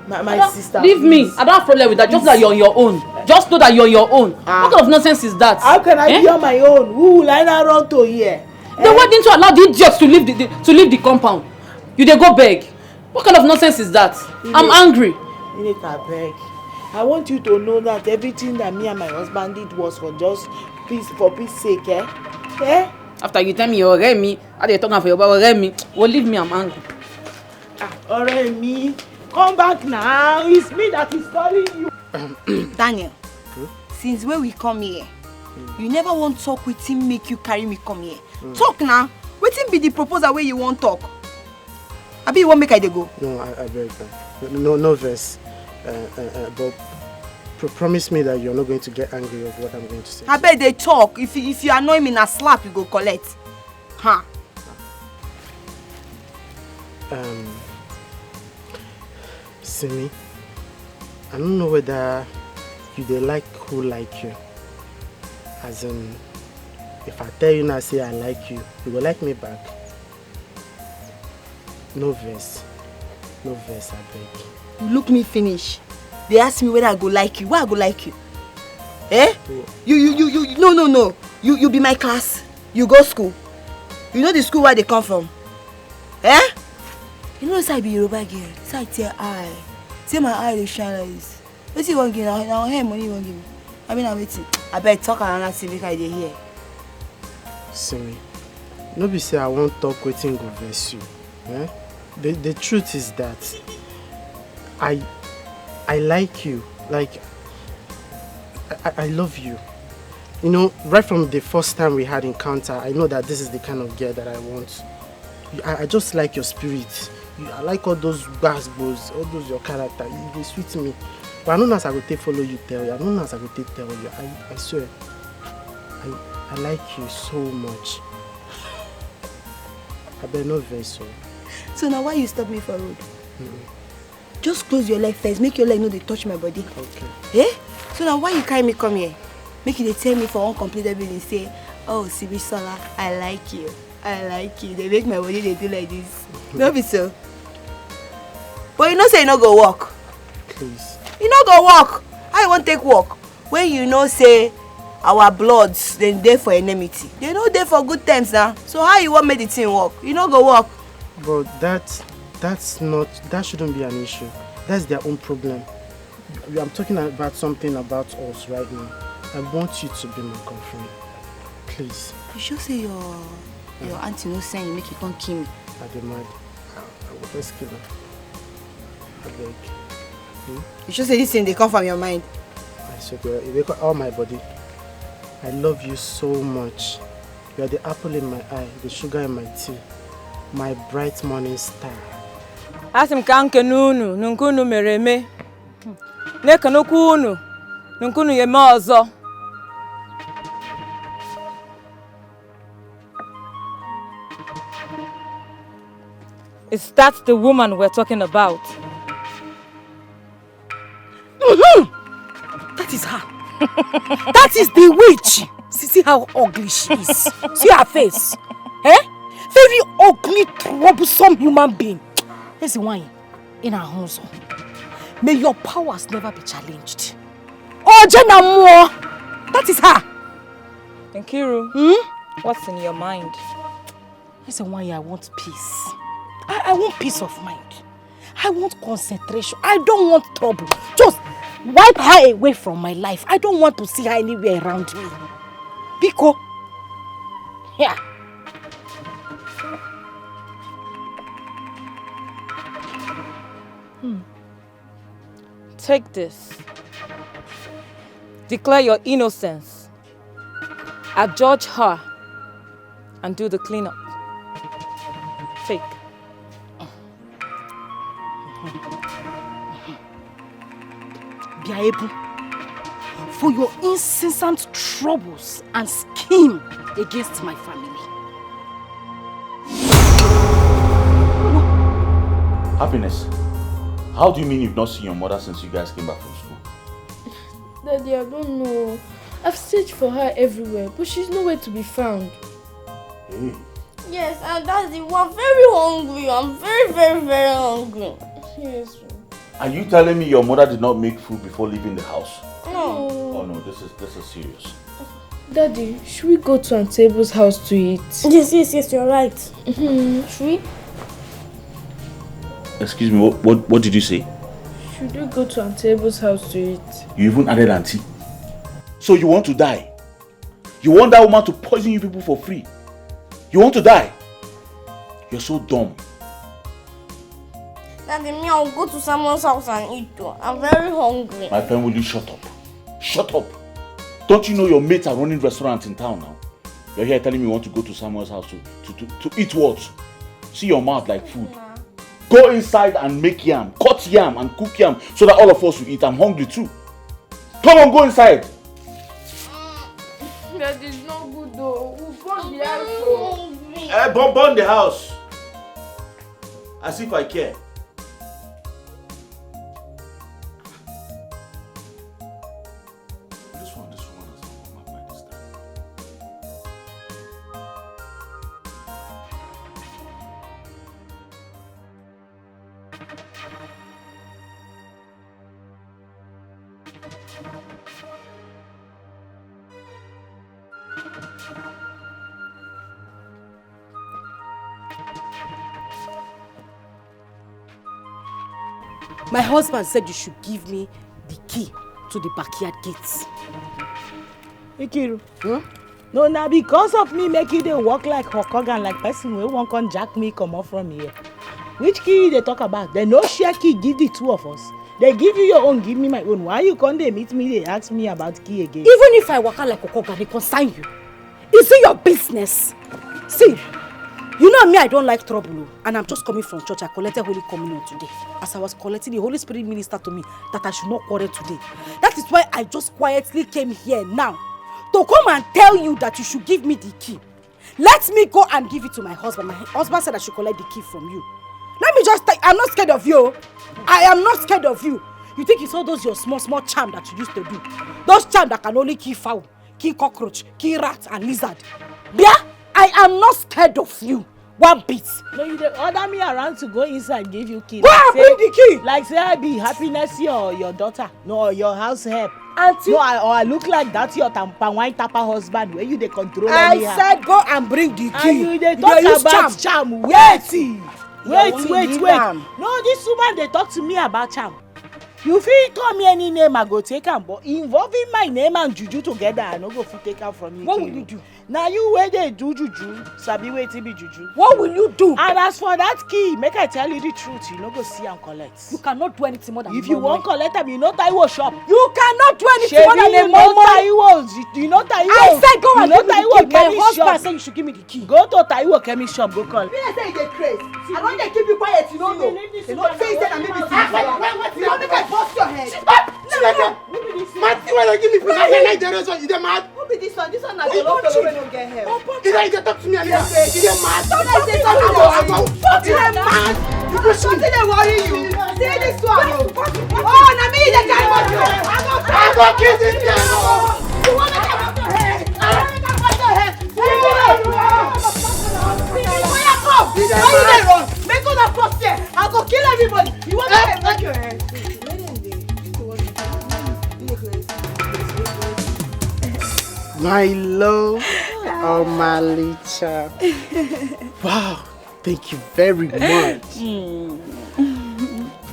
my sister. Leave me. I don't have problem with that. Just that you're on your own. Just know that you're on your own. What kind of nonsense is that? How can I be on my own? Who will I not run to here? Then why didn't you allow the idiots to leave the compound? You they go beg. What kind of nonsense is that? I'm angry. Ineka, beg. I want you to know that everything that me and my husband did was for just peace, for peace sake, After you tell me you're me, how they talking for your baba me? Well, leave me, I'm angry. Alright, me. Come back now. It's me that is calling you. Daniel, since when we come here, you never want to talk with him, make you carry me come here. Talk now. Wetin be the proposal where you want talk? Abi you want make I dey go? No, I beg. No verse. But promise me that you're not going to get angry of what I'm going to say. I bet they talk. If you annoy me na slap, you go collect. Huh? Simi, I don't know whether you dey like who like you. As in, if I tell you now say I like you, you go like me back. No verse, I beg. You look me finish. They ask me whether I go like you. Why I go like you? You no. You be my class. You go school. You know the school where they come from. You know say I be Yoruba girl. So I tell eye. Say my eye dey shine like this. Wetin you wan give me? Now hair money you wan give me? I mean I'm waiting. I beg talk another thing make I dey hear. Simi, no be say I won't talk wetin go vex you. The truth is that I like you. Like I love you. You know, right from the first time we had encounter, I know that this is the kind of girl that I want. I just like your spirit. I like all those basketballs, all those your character. They sweet me. But I don't know as I go take follow you tell you. I don't know as I go take tell you. I swear. I like you so much. I better not very so. So now why you stop me for road? Just close your leg first. Make your leg know they touch my body. Okay. So now why you carry me come here? Make you they tell me for uncompleted building say, oh Sibisola, I like you. They make my body they do like this. No be so. But you know say you no go walk. Please. You no go walk. How you want take walk? When you know say our bloods, they dey for enmity. They no dey for good terms now. So how you want make the thing work? You no go work. But that shouldn't be an issue. That's their own problem. I'm talking about something about us right now. I want you to be my girlfriend. Please. You sure say your auntie no send you make you come kill me? I demand. I will first kill her. I beg. You sure say this thing they come from your mind? I swear to God, it wake up all my body. I love you so much. You are the apple in my eye, the sugar in my tea, my bright morning star. Asim kanke nunu, nunkunu mereme. Neka nukunu, nunkunu yeme ozo. Is that the woman we're talking about? That is her. That is the witch. See how ugly she is. See her face. Eh? Very ugly, troublesome human being. Here's the one in her house. May your powers never be challenged. Oh, Jenna Moore. That is her. Nkiru, what's in your mind? Here's the one I want peace. I want peace of mind. I want concentration. I don't want trouble. Just wipe her away from my life. I don't want to see her anywhere around me. Biko. Yeah. Take this. Declare your innocence. Adjudge her and do the cleanup. Take. Biaebu, for your incessant troubles and scheme against my family. Happiness, how do you mean you've not seen your mother since you guys came back from school? Daddy, I don't know. I've searched for her everywhere, but she's nowhere to be found. Hey. Yes, and Daddy, we're very hungry. I'm very, very, very hungry. Yes. Are you telling me your mother did not make food before leaving the house? No. Oh no, this is serious. Daddy, should we go to Aunt Abel's house to eat? Yes, you're right. Should we? Excuse me, what did you say? Should we go to Aunt Abel's house to eat? You even added auntie. So you want to die? You want that woman to poison you people for free? You want to die? You're so dumb. Daddy, me, I'll go to someone's house and eat too. I'm very hungry. My friend, will you shut up? Shut up. Don't you know your mates are running restaurants in town now? You're here telling me you want to go to someone's house to eat what? See your mouth like food. Go inside and make yam, cut yam and cook yam so that all of us will eat. I'm hungry too. Come on, go inside. That is not good though. We'll burn the house. Burn the house. As if I care. This one has come up by this time. My husband said you should give me the key to the backyard gates. Ikiru, no, now because of me make you dey walk like Hokogan, like person wey wan come jack me comot from here. Which key they talk about? They no share key give the two of us. They give you your own, give me my own. Why you come dey meet me, they ask me about key again? Even if I walk out like Hokogan, they consign you. Is it your business? See, you know me, I don't like trouble. And I'm just coming from church. I collected Holy Communion today. As I was collecting, the Holy Spirit ministered to me that I should not quarrel today. That is why I just quietly came here now to come and tell you that you should give me the key. Let me go and give it to my husband. My husband said I should collect the key from you. Let me just take, I'm not scared of you. I am not scared of you. You think it's all those your small charm that you used to do? Those charm that can only kill fowl, kill cockroach, kill rat and lizard. Yeah? I am not scared of you. One bit. No, you dey order me around to go inside give you key. Go and bring the key. Like say I be happiness your daughter. No, your house help. Auntie. No, I look like that your wine tapa husband where you dey control I anyhow. said go and bring the key. And you dey talk about charm. Wait. No, this woman dey talk to me about charm. You fit call me any name, I go take am, but involving my name and juju together, I no go fit take am from you. What will you do? Now you where they do juju, sabi wetin be juju. What will you do? And as for that key, make I tell you the truth, you no go see am collect. You cannot do anything more than if you wan collect am, you know Taiwo shop. You cannot do anything more than a Taiwo. You know Taiwo. I said go and give me the key. My chemist husband shop. said you should give me the key. Go to Taiwo chemist shop, go call. Me say you dey craze. I don dey keep you quiet, you no know. You no say that I maybe see you. You make I bust your head. Why give me for Nigerian? You dey mad? Who be this one? This one na the love fellow wey no get help. Did I talk to me and you dey mad? Don't I say something? You dey mad? Something dey worry you. Say this one. Oh, na me dey carry money. I go kiss this girl. You want me to bust your head? I want me to bust your head. Why you dey run? Make una bust here. I go kill everybody. You want me to break your head? My love, oh my Licha. Wow, thank you very much.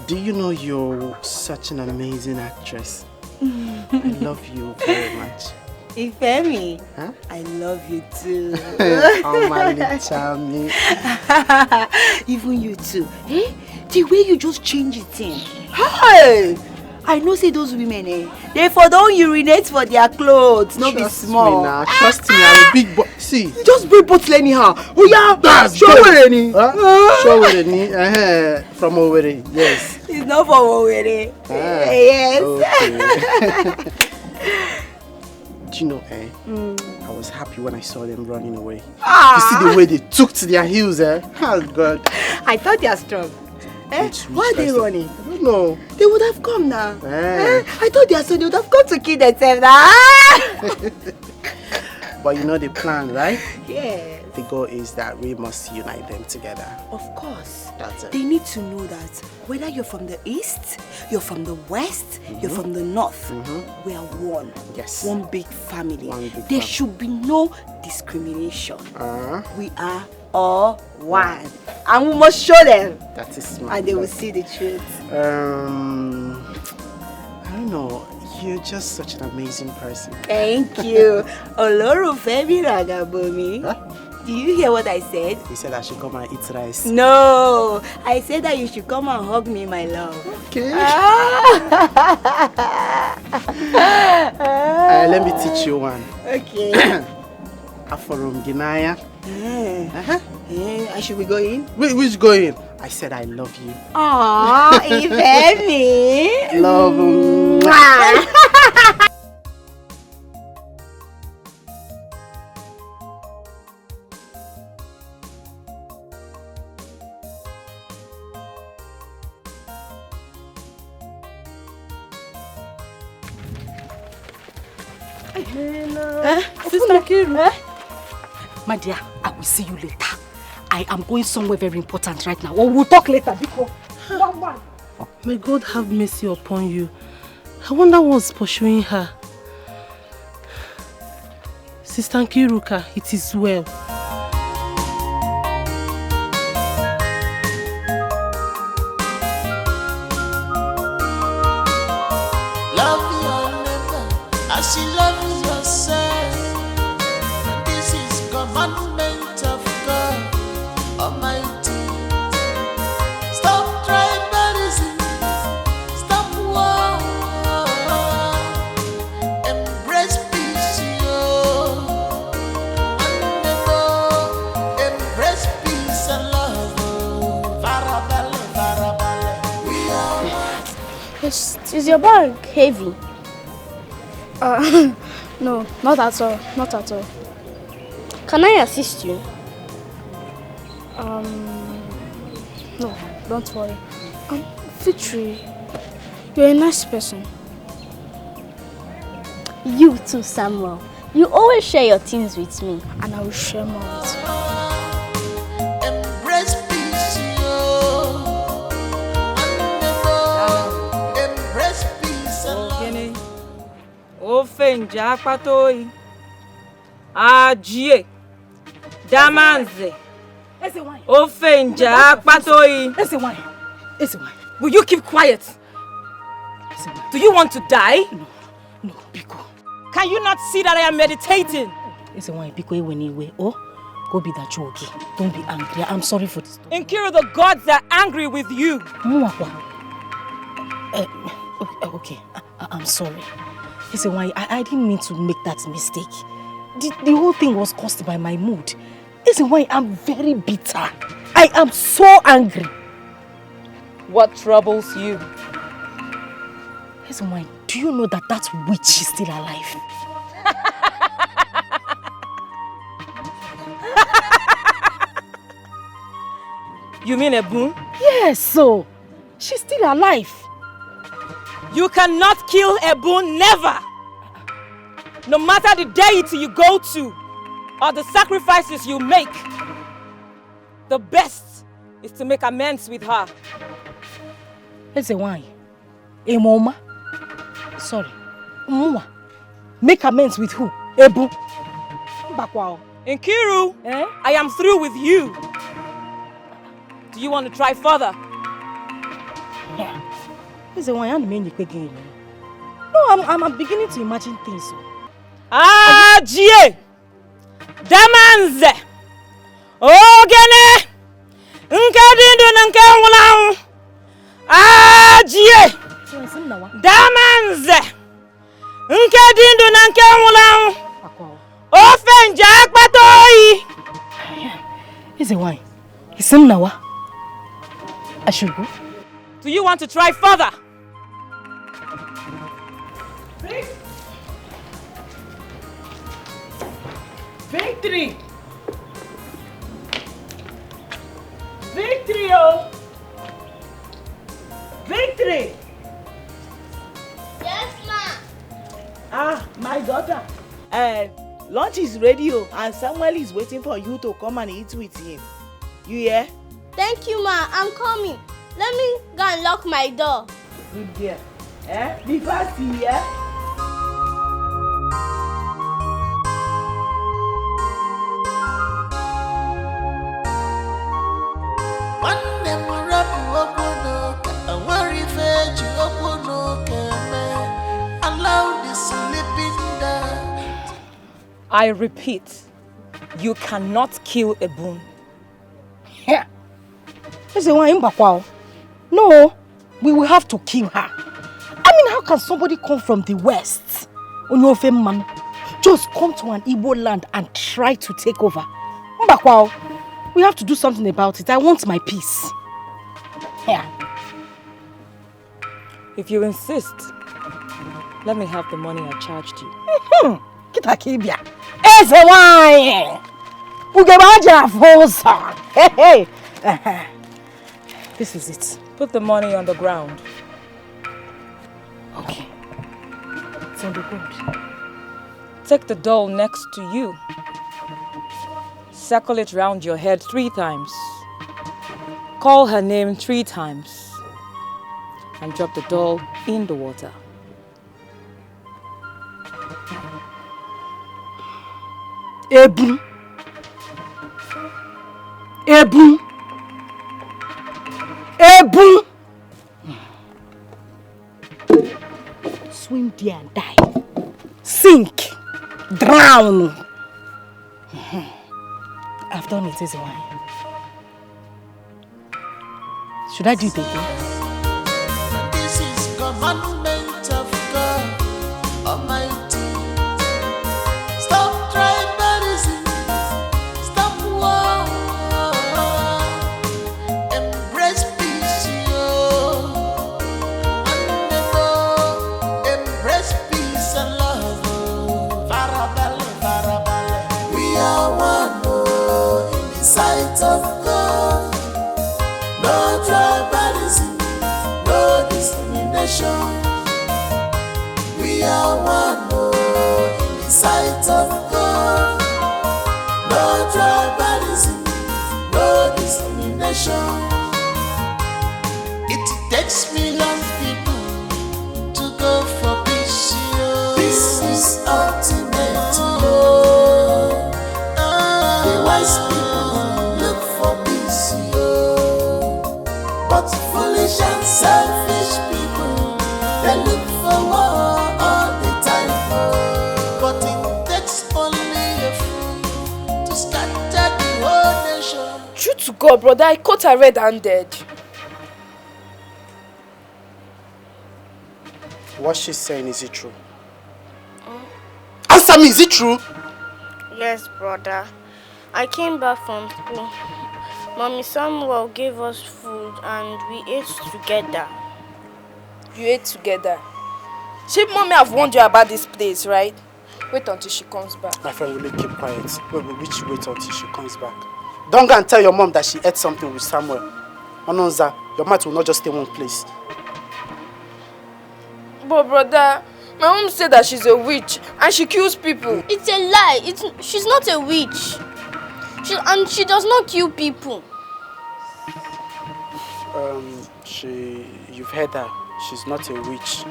Do you know you're such an amazing actress? I love you very much. Ifemi, huh? I love you too. Oh my Licha, me. Even you too. Eh? The way you just change it in. Hey! I know say those women, they for don't urinate for their clothes, not be small. Trust me, I'm a big boy. See, you just bring bottle anyhow. Oh yeah, that's show Owerri. Show Owerri, from Owerri, yes. It's not from Owerri. Yes. Okay. Do you know, I was happy when I saw them running away. You see the way they took to their heels, Oh God. I thought they are strong. Why are they running? I don't know. They would have come now. I thought they would have come to kill themselves now. But you know the plan, right? Yeah. The goal is that we must unite them together. Of course. That's it. They need to know that whether you're from the east, you're from the west, you're from the north, we are one. Yes. One big family. One big there family. should be no discrimination. We are all one. And we must show them. That is smart. And they will see the truth. I don't know. You're just such an amazing person. Thank you. Olorunfemi Ragabomi. Do you hear what I said? He said I should come and eat rice. No, I said that you should come and hug me, my love. Okay. Let me teach you one. Okay. Aforum Ginaya. I should be going? Which going? I said I love you. Aww, Ifemi. Love you. Sister Kiru. My dear, I will see you later. I am going somewhere very important right now. We'll talk later. May God have mercy upon you. I wonder what's pursuing her. Sister Kiruka, it is well. Love your neighbor as you love yourself. This is commandment of God Almighty. Stop tribalism. Stop war. Embrace peace, yo. And embrace peace and love. Farabale, farabale. We are. Is your bag heavy? No, not at all. Not at all. Can I assist you? No, don't worry. Victory, you're a nice person. You too, Samuel. You always share your things with me. And I will share more with you. Ofenja Patoi. Ajie. Damanze. Ofenja Patoi. Will you keep quiet? Do you want to die? No, Biko. Can you not see that I am meditating? Oh, go be that joke. Don't be angry. I'm sorry for this. Nkiru, the gods are angry with you. Okay, I'm sorry. Listen, I didn't mean to make that mistake. The whole thing was caused by my mood. Listen, I'm very bitter. I am so angry. What troubles you? Listen, do you know that witch is still alive? You mean Ebun? Yes, so she's still alive. You cannot kill Ebun, never! No matter the deity you go to, or the sacrifices you make, the best is to make amends with her. Listen, Mama? Sorry. Mwa. Make amends with who? Ebu? Bakwao. Nkiru, I am through with you. Do you want to try further? Yeah. Listen, why am I again? No, I'm beginning to imagine things. Jie! Damanze! Ogene! Nkadindu nkawulau! Jie! Damanze! Nkadindu nkawulau! Ofenja Patoi! Listen, why? Listen now. I should go. Do you want to try further? Victory! Victory, oh! Victory! Yes, ma. My daughter. Lunch is ready, and Samuel is waiting for you to come and eat with him. You hear? Thank you, ma. I'm coming. Let me go and lock my door. Good girl. Be fast, yeah? I repeat, you cannot kill Ebun. Yeah. No, we will have to kill her. I mean, how can somebody come from the west, man, just come to an Igbo land and try to take over? We have to do something about it. I want my peace. Yeah. If you insist, let me have the money I charged you. Hey. This is it. Put the money on the ground. Okay. It's on the ground. Take the doll next to you. Circle it round your head 3 times. Call her name 3 times. And drop the doll in the water. Ebu. Ebu. Ebu. Swim there and die. Sink. Drown. I've done it, is why. Should I do it again? This is commandment of God Almighty. Stop tribalism. Stop war. Embrace peace, yo. Embrace peace and love. Farabale, farabale. We are one in the sight of God. No tribalism, no discrimination. We are one in the sight of God. No tribalism, no discrimination. It takes millions of people to go for peace. This is But brother, I caught her red-handed. What she's saying, is it true? Answer me, is it true? Yes, brother. I came back from school. Mommy Samuel gave us food and we ate together. You ate together? She mommy have warned you about this place, right? Wait until she comes back. My friend, will you keep quiet? Wait until she comes back. Don't go and tell your mom that she ate something with Samuel. Ononza, your mouth will not just stay one place. But brother, my mom said that she's a witch and she kills people. It's a lie. She's not a witch. She does not kill people. You've heard her. She's not a witch.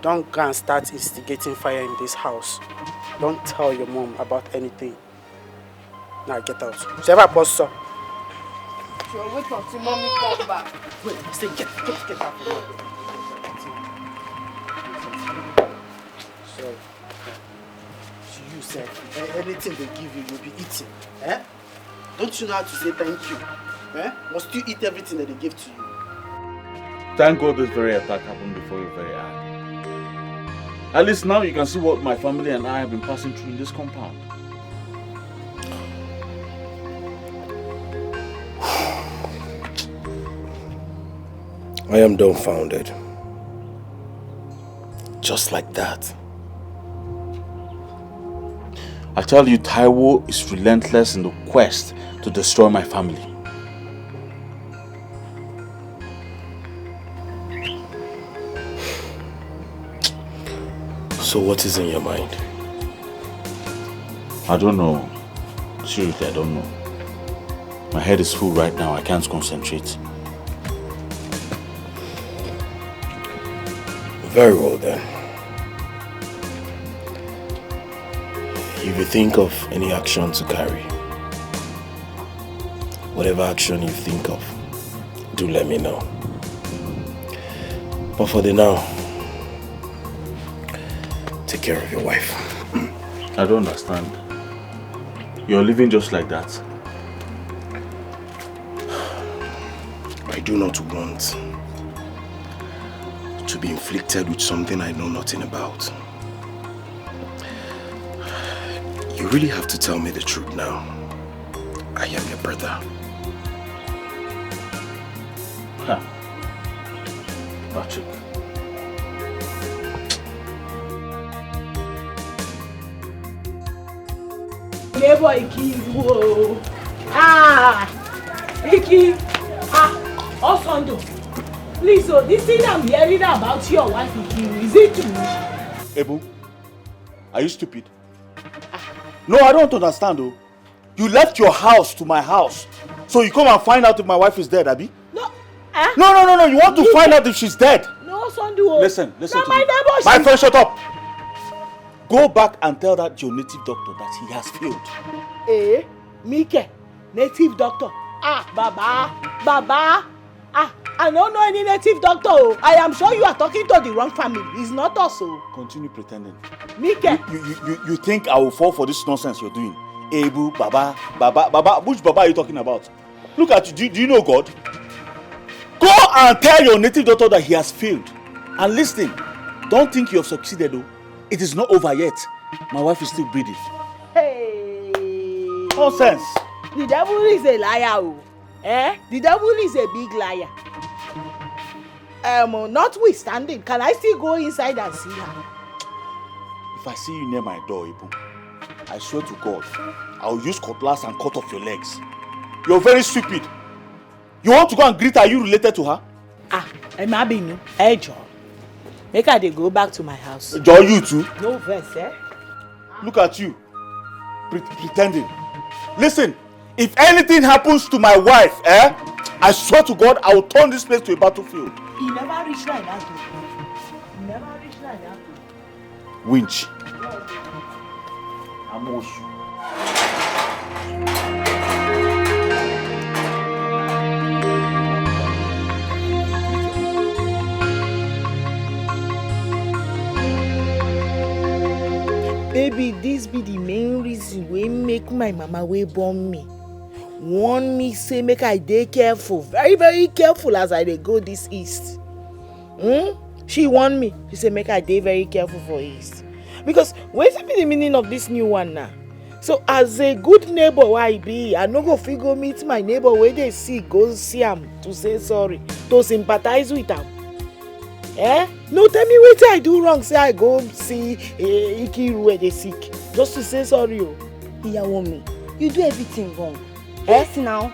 Don't go and start instigating fire in this house. Don't tell your mom about anything. Now get out. Whoever pastor. She'll wait until mommy comes back. Wait, I say get out. So you said anything they give you, you'll be eating. Eh? Don't you know how to say thank you? Eh? Must you eat everything that they give to you? Thank God this very attack happened before your very eye. At least now you can see what my family and I have been passing through in this compound. I am dumbfounded. Just like that. I tell you, Taiwo is relentless in the quest to destroy my family. So what is in your mind? I don't know. Seriously, I don't know. My head is full right now. I can't concentrate. Very well then. If you think of any action to carry, whatever action you think of, do let me know. But for the now, take care of your wife. I don't understand. You're living just like that. I do not want to be inflicted with something I know nothing about. You really have to tell me the truth now. I am your brother. Huh. Patrick. Neighbor Iki, whoa. Iki, Osondo. Please, so this thing I'm hearing about your wife, Iki, is it true? Ebu, are you stupid? No, I don't understand though. You left your house to my house. So you come and find out if my wife is dead, Abi? No. No. You want to find out if she's dead. No, Sondo. Listen to me. Neighbor, My friend, shut up. Go back and tell that your native doctor that he has failed. Mike, native doctor. Baba. I don't know any native doctor. I am sure you are talking to the wrong family. It's not us. Continue pretending. Mike. You think I will fall for this nonsense you're doing? Ebu, Baba. Which Baba are you talking about? Look at you. Do you know God? Go and tell your native doctor that he has failed. And listen, don't think you have succeeded though. It is not over yet. My wife is still breathing. Hey. Nonsense. The devil is a liar. The devil is a big liar. Notwithstanding, can I still go inside and see her? If I see you near my door, Ibu, I swear to God, I will use cutlass and cut off your legs. You're very stupid. You want to go and greet her? Are you related to her? Emabinu, hey John. Make her go back to my house. John, you too? No verse, Look at you, pretending. Listen, if anything happens to my wife, I swear to God, I will turn this place to a battlefield. He never reached like that. He never reached like that. Winch. Amoshu. Baby, this be the main reason wey make my mama wey born me warn me say make I dey careful, very very careful as I dey go this east. She warn me. She say make I dey very careful for east. Because wetin be the meaning of this new one now? So as a good neighbor wey I be, I no go fit go meet my neighbor wey dey sick, go see am to say sorry, to sympathize with am. No, tell me wetin I do wrong say I go see Ikiru wey dey sick just to say sorry o. Ìyàwó mi, you do everything wrong. Yes now.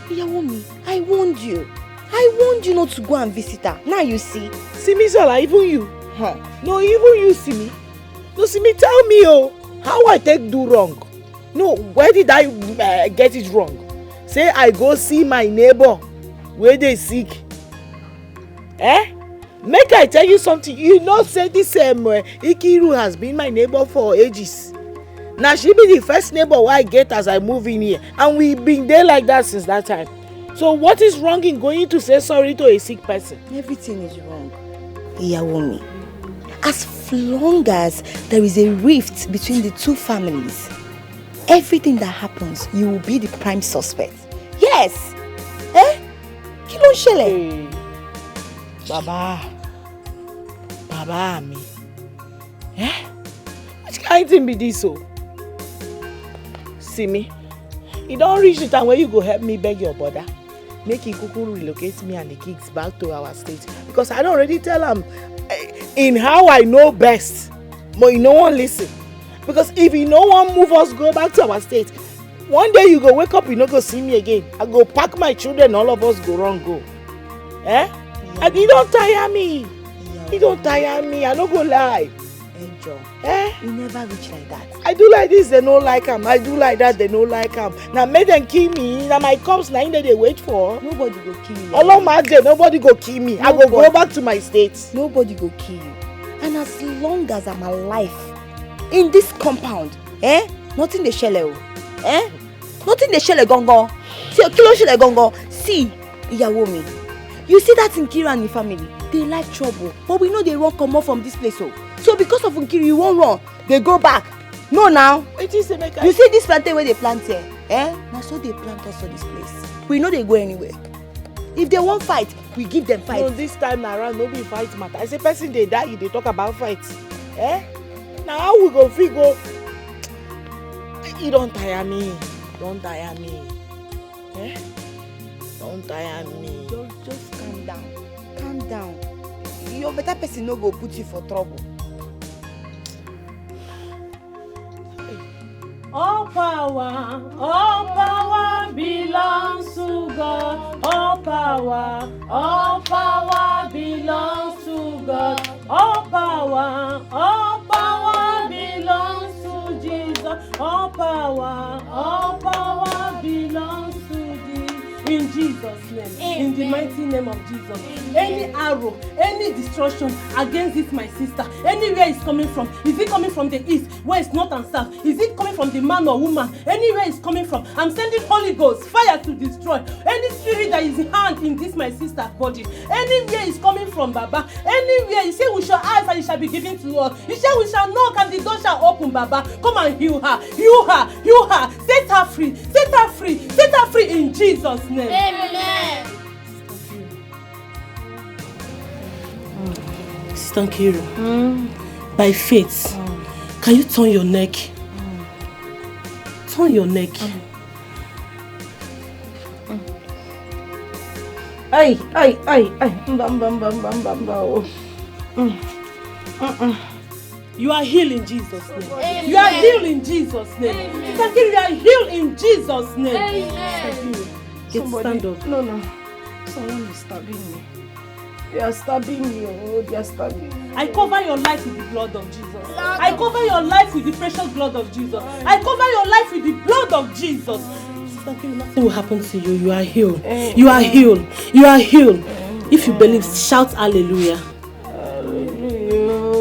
Ìyàwó mi, I warned you. I warned you not to go and visit her. Now you see. See me, Zola, even you. No, even you see me. No, see me, tell me, how I take do wrong. No, where did I get it wrong? Say I go see my neighbor where they sick. Make I tell you something. You know, say this Ikiru has been my neighbor for ages. Now she be the first neighbor I get as I move in here, and we been there like that since that time. So what is wrong in going to say sorry to a sick person? Everything is wrong. Ìyàwó mi, as long as there is a rift between the two families, everything that happens, you will be the prime suspect. Yes. Kí ló ń ṣẹlẹ̀? Baba mi. Which kind thing be this o? See me, e don reach the time where you go help me beg your brother make he kuku relocate me and the kids back to our state, because I don already tell am in how I know best, but he no wan listen. Because if he no wan move us go back to our state, one day you go wake up, you no go see me again. I go pack my children, all of us go run go. And he don tire me. He don tire me, I no go lie. You never reach like that. I do like this, they no like am. I do like that, they no like am. Now make them kill me. Now my cops na im they wait for. Nobody go kill you. Olomade, nobody go kill me. I go back to my state. Nobody go kill you. And as long as I'm alive in this compound, nothing dey ṣẹlẹ̀ o. Nothing dey ṣẹlẹ̀ gangan. See, kí ló ṣẹlẹ̀ gangan. See, ìyàwó mi. You see that Nkiru and the family, they like trouble, but we know they run comot from this place. So because of Nkiru, you won't run. They go back. No now. You see this plantain where they plant here? Now so they plant us for this place. We know they go anywhere. If they won't fight, we give them fight. No, this time around, no be fight matter. I say person they die, they talk about fight. Now how we go fit go? You don't tire me. Don't tire me. Don't tire me. Just calm down. Calm down. Your better person no go put you for trouble. All power belongs to God. All power belongs to God. All power belongs to Jesus. All power belongs to thee. In Jesus' name. Amen. In the mighty name of Jesus. Amen. Any arrow, any destruction against this my sister, anywhere it's coming from, is it coming from the east, west, north and south? Is it coming from the man or woman? Anywhere it's coming from, I'm sending Holy Ghost fire to destroy any spirit that is hand in this my sister's body. Anywhere it's coming from, Baba. Anywhere you say we shall ask and it shall be given to us. You say we shall knock and the door shall open, Baba. Come and heal her, heal her, heal her. Set her free, set her free, set her free in Jesus' name. Amen. Sister Nkiru, by faith, can you turn your neck? Turn your neck. Ay. You are healed in Jesus' name. Amen. You are healed in Jesus' name. Sister Nkiru, you are healed in Jesus' name. Amen. Stand up. No. Someone is stabbing me. They are stabbing me. They are stabbing me. I cover your life with the blood of Jesus. I cover your life with the precious blood of Jesus. I cover your life with the blood of Jesus. Sister Nkiru, nothing will happen to you. You are healed. You are healed. You are healed. If you believe, shout hallelujah. Hallelujah.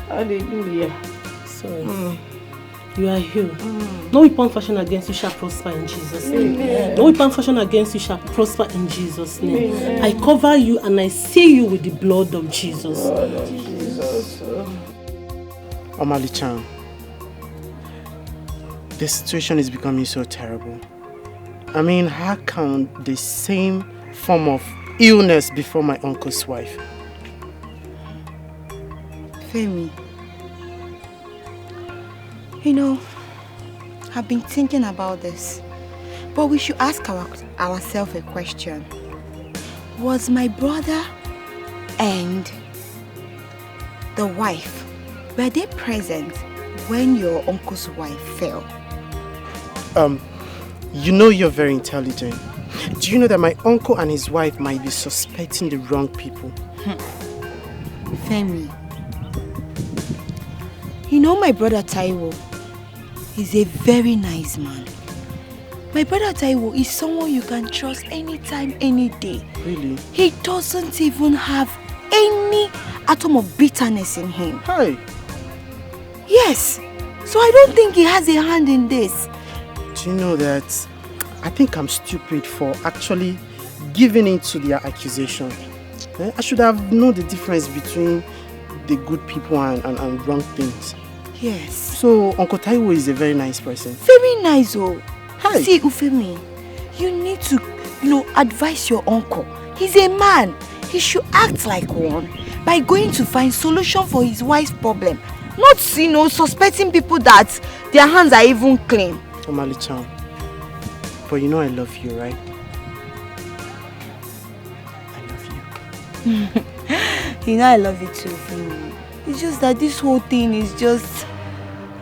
Hallelujah. Sorry. You are healed. No weapon fashioned against you shall prosper in Jesus' name. Amen. No weapon fashioned against you shall prosper in Jesus' name. Amen. I cover you and I seal you with the blood of Jesus. Blood of Jesus. Omali-chan, The situation is becoming so terrible. I mean, how can the same form of illness before my uncle's wife? Femi, you know, I've been thinking about this, but we should ask ourselves a question. Was my brother and the wife, were they present when your uncle's wife fell? You know you're very intelligent. Do you know that my uncle and his wife might be suspecting the wrong people? Femi, you know my brother Taiwo is a very nice man. My brother Taiwo is someone you can trust anytime, any day. Really? He doesn't even have any atom of bitterness in him. Hi. Yes. So I don't think he has a hand in this. Do you know that I think I'm stupid for actually giving in to their accusation? I should have known the difference between the good people and wrong things. Yes. So Uncle Taiwo is a very nice person. Very nice, oh. Hi. See, Ufemi, you need to, advise your uncle. He's a man. He should act like one by going to find solution for his wife's problem. Not, suspecting people that their hands are even clean. Omali-chan, but you know I love you, right? I love you. You know I love you too, Ufemi. It's just that this whole thing is just...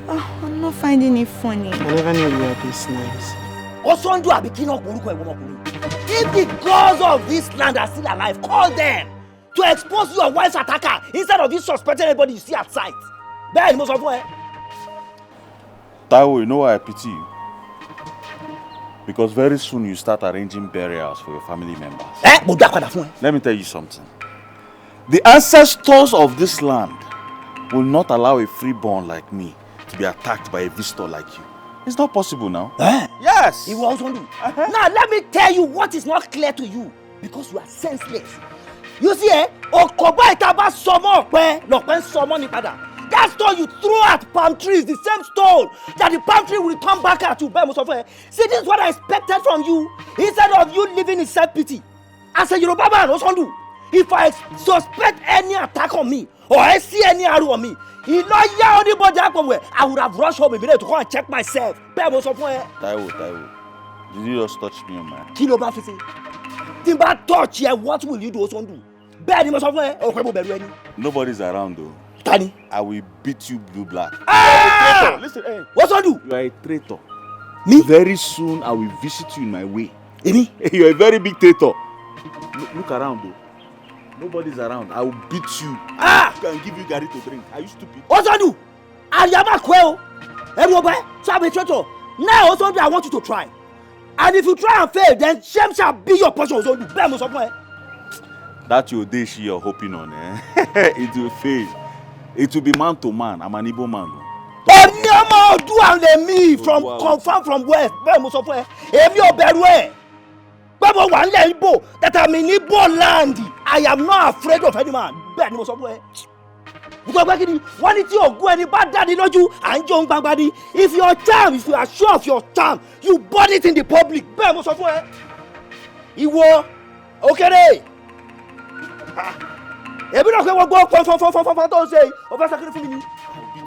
I'm not finding it funny. I never knew you were this nice. If the gods of this land are still alive, call them to expose your wife's attacker instead of you suspecting anybody you see at sight. Taiwo, you know why I pity you? Because very soon you start arranging burials for your family members. Let me tell you something. The ancestors of this land will not allow a freeborn like me to be attacked by a visitor like you. It's not possible now. Yes. He will also do. Now let me tell you what is not clear to you, because you are senseless. You see, that stone you throw at palm trees, the same stone that the palm tree will return back at you. See, this is what I expected from you. Instead of you living in self-pity, as a Yoruba man, if I suspect any attack on me or I see any arrow on me, I would have rushed home immediately to go and check myself. Taiwo, did you just touch me on my hand? Timba touch here, what will you do? Nobody's around though. Tani, I will beat you blue black. Ah! Listen, hey. What's on do? You are a traitor. Me? Very soon I will visit you in my way. Me? You are a very big traitor. Look around though. Nobody's around. I will beat you. I can give you Gary to drink. Are you stupid? What's on do? I am a quail. So I'm a traitor. Now also I want you to try. And if you try and fail, then shame shall be your portion. That's your dish you're hoping on, eh? It will fail. It will be man to man. I'm an Igbo man. Me from confirm from west. That I'm in Igbo land. I am not afraid of any man. If you are sure of your charm, you burn it in the public. Okay. I'll beat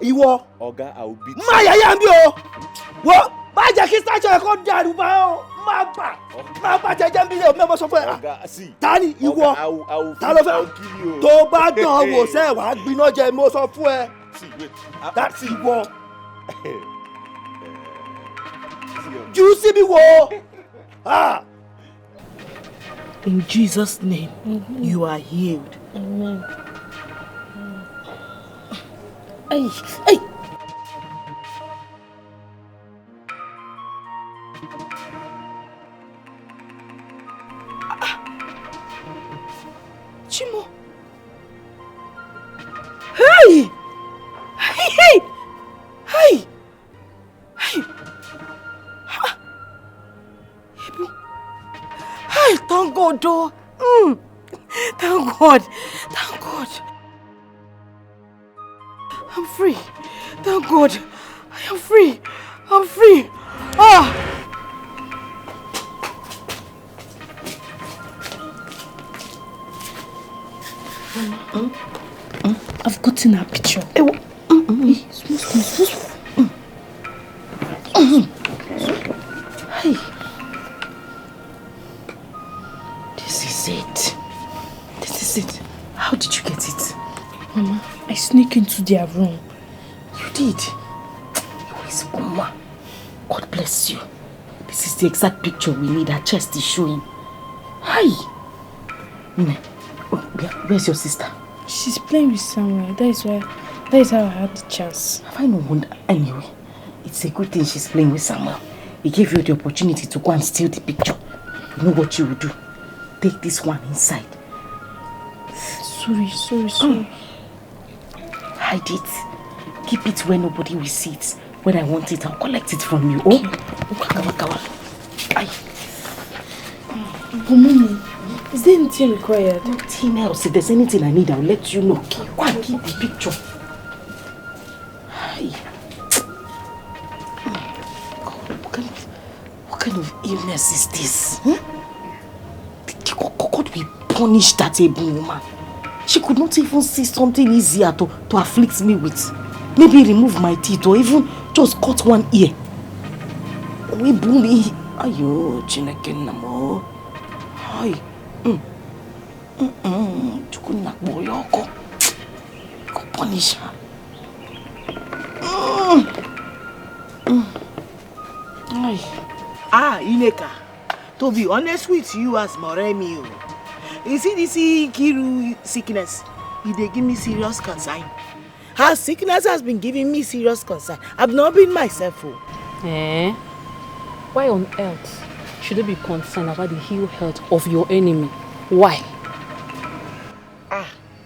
you. Oga, I will beat you. What? See, Tani, I will kill you. See, wait. That's Iwo. Do you see me? In Jesus' name, you are healed. Amen. Hey. Chimo. Hey! Hey, thank God, though. Thank God. I'm free. Thank God. I am free. I'm free. Ah! I've gotten her picture. Hey. This is it. This is it. How did you get it? Mama, I sneak into their room. You did? Yes, Mama. God bless you. This is the exact picture we need. Her chest is showing. Hi. Where's your sister? She's playing with someone. That is how I had the chance. Have I no wonder? Anyway, it's a good thing she's playing with Samuel. He gave you the opportunity to go and steal the picture. You know what you will do? Take this one inside. Sorry. Hide it. Keep it where nobody will see it. When I want it, I'll collect it from you. Okay. Oh? But Mommy, is there anything required? Nothing else. If there's anything I need, I'll let you know. Go and keep the picture. What kind of illness is this? Huh? God will punish that able woman. She could not even see something easier to afflict me with. Maybe remove my teeth or even just cut one ear. We bully. Ayo, Chineke namo. Hi. Chukuna boyoko. Go punish her. Ineka. To be honest with you as Moremi, you see this Kiru sickness, they give me serious concern. Her sickness has been giving me serious concern. I've not been myself. Why on earth should you be concerned about the ill health of your enemy? Why?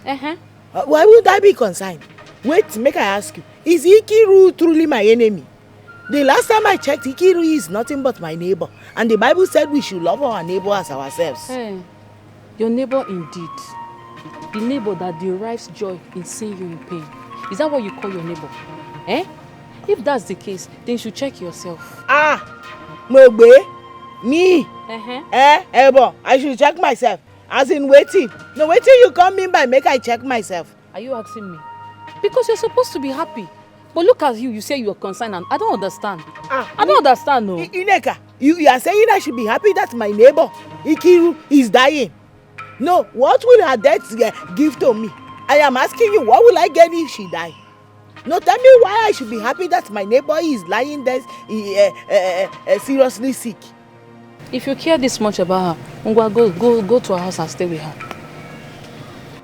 Why would I be concerned? Wait, make I ask you. Is Ikiru truly my enemy? The last time I checked, Ikiru is nothing but my neighbor. And the Bible said we should love our neighbor as ourselves. Hey, your neighbor indeed. The neighbor that derives joy in seeing you in pain. Is that what you call your neighbor? If that's the case, then you should check yourself. Mogbe? Me? Ebo, I should check myself. As in waiting. No, waiting you come in by make I check myself. Are you asking me? Because you're supposed to be happy. But look at you say you're concerned and I don't understand. I don't understand, no. Ineka, you are saying I should be happy that my neighbor, Ikiru, is dying. No, what will her death give to me? I am asking you, what will I get if she die? No, tell me why I should be happy that my neighbor is lying there seriously sick. If you care this much about her, go to her house and stay with her.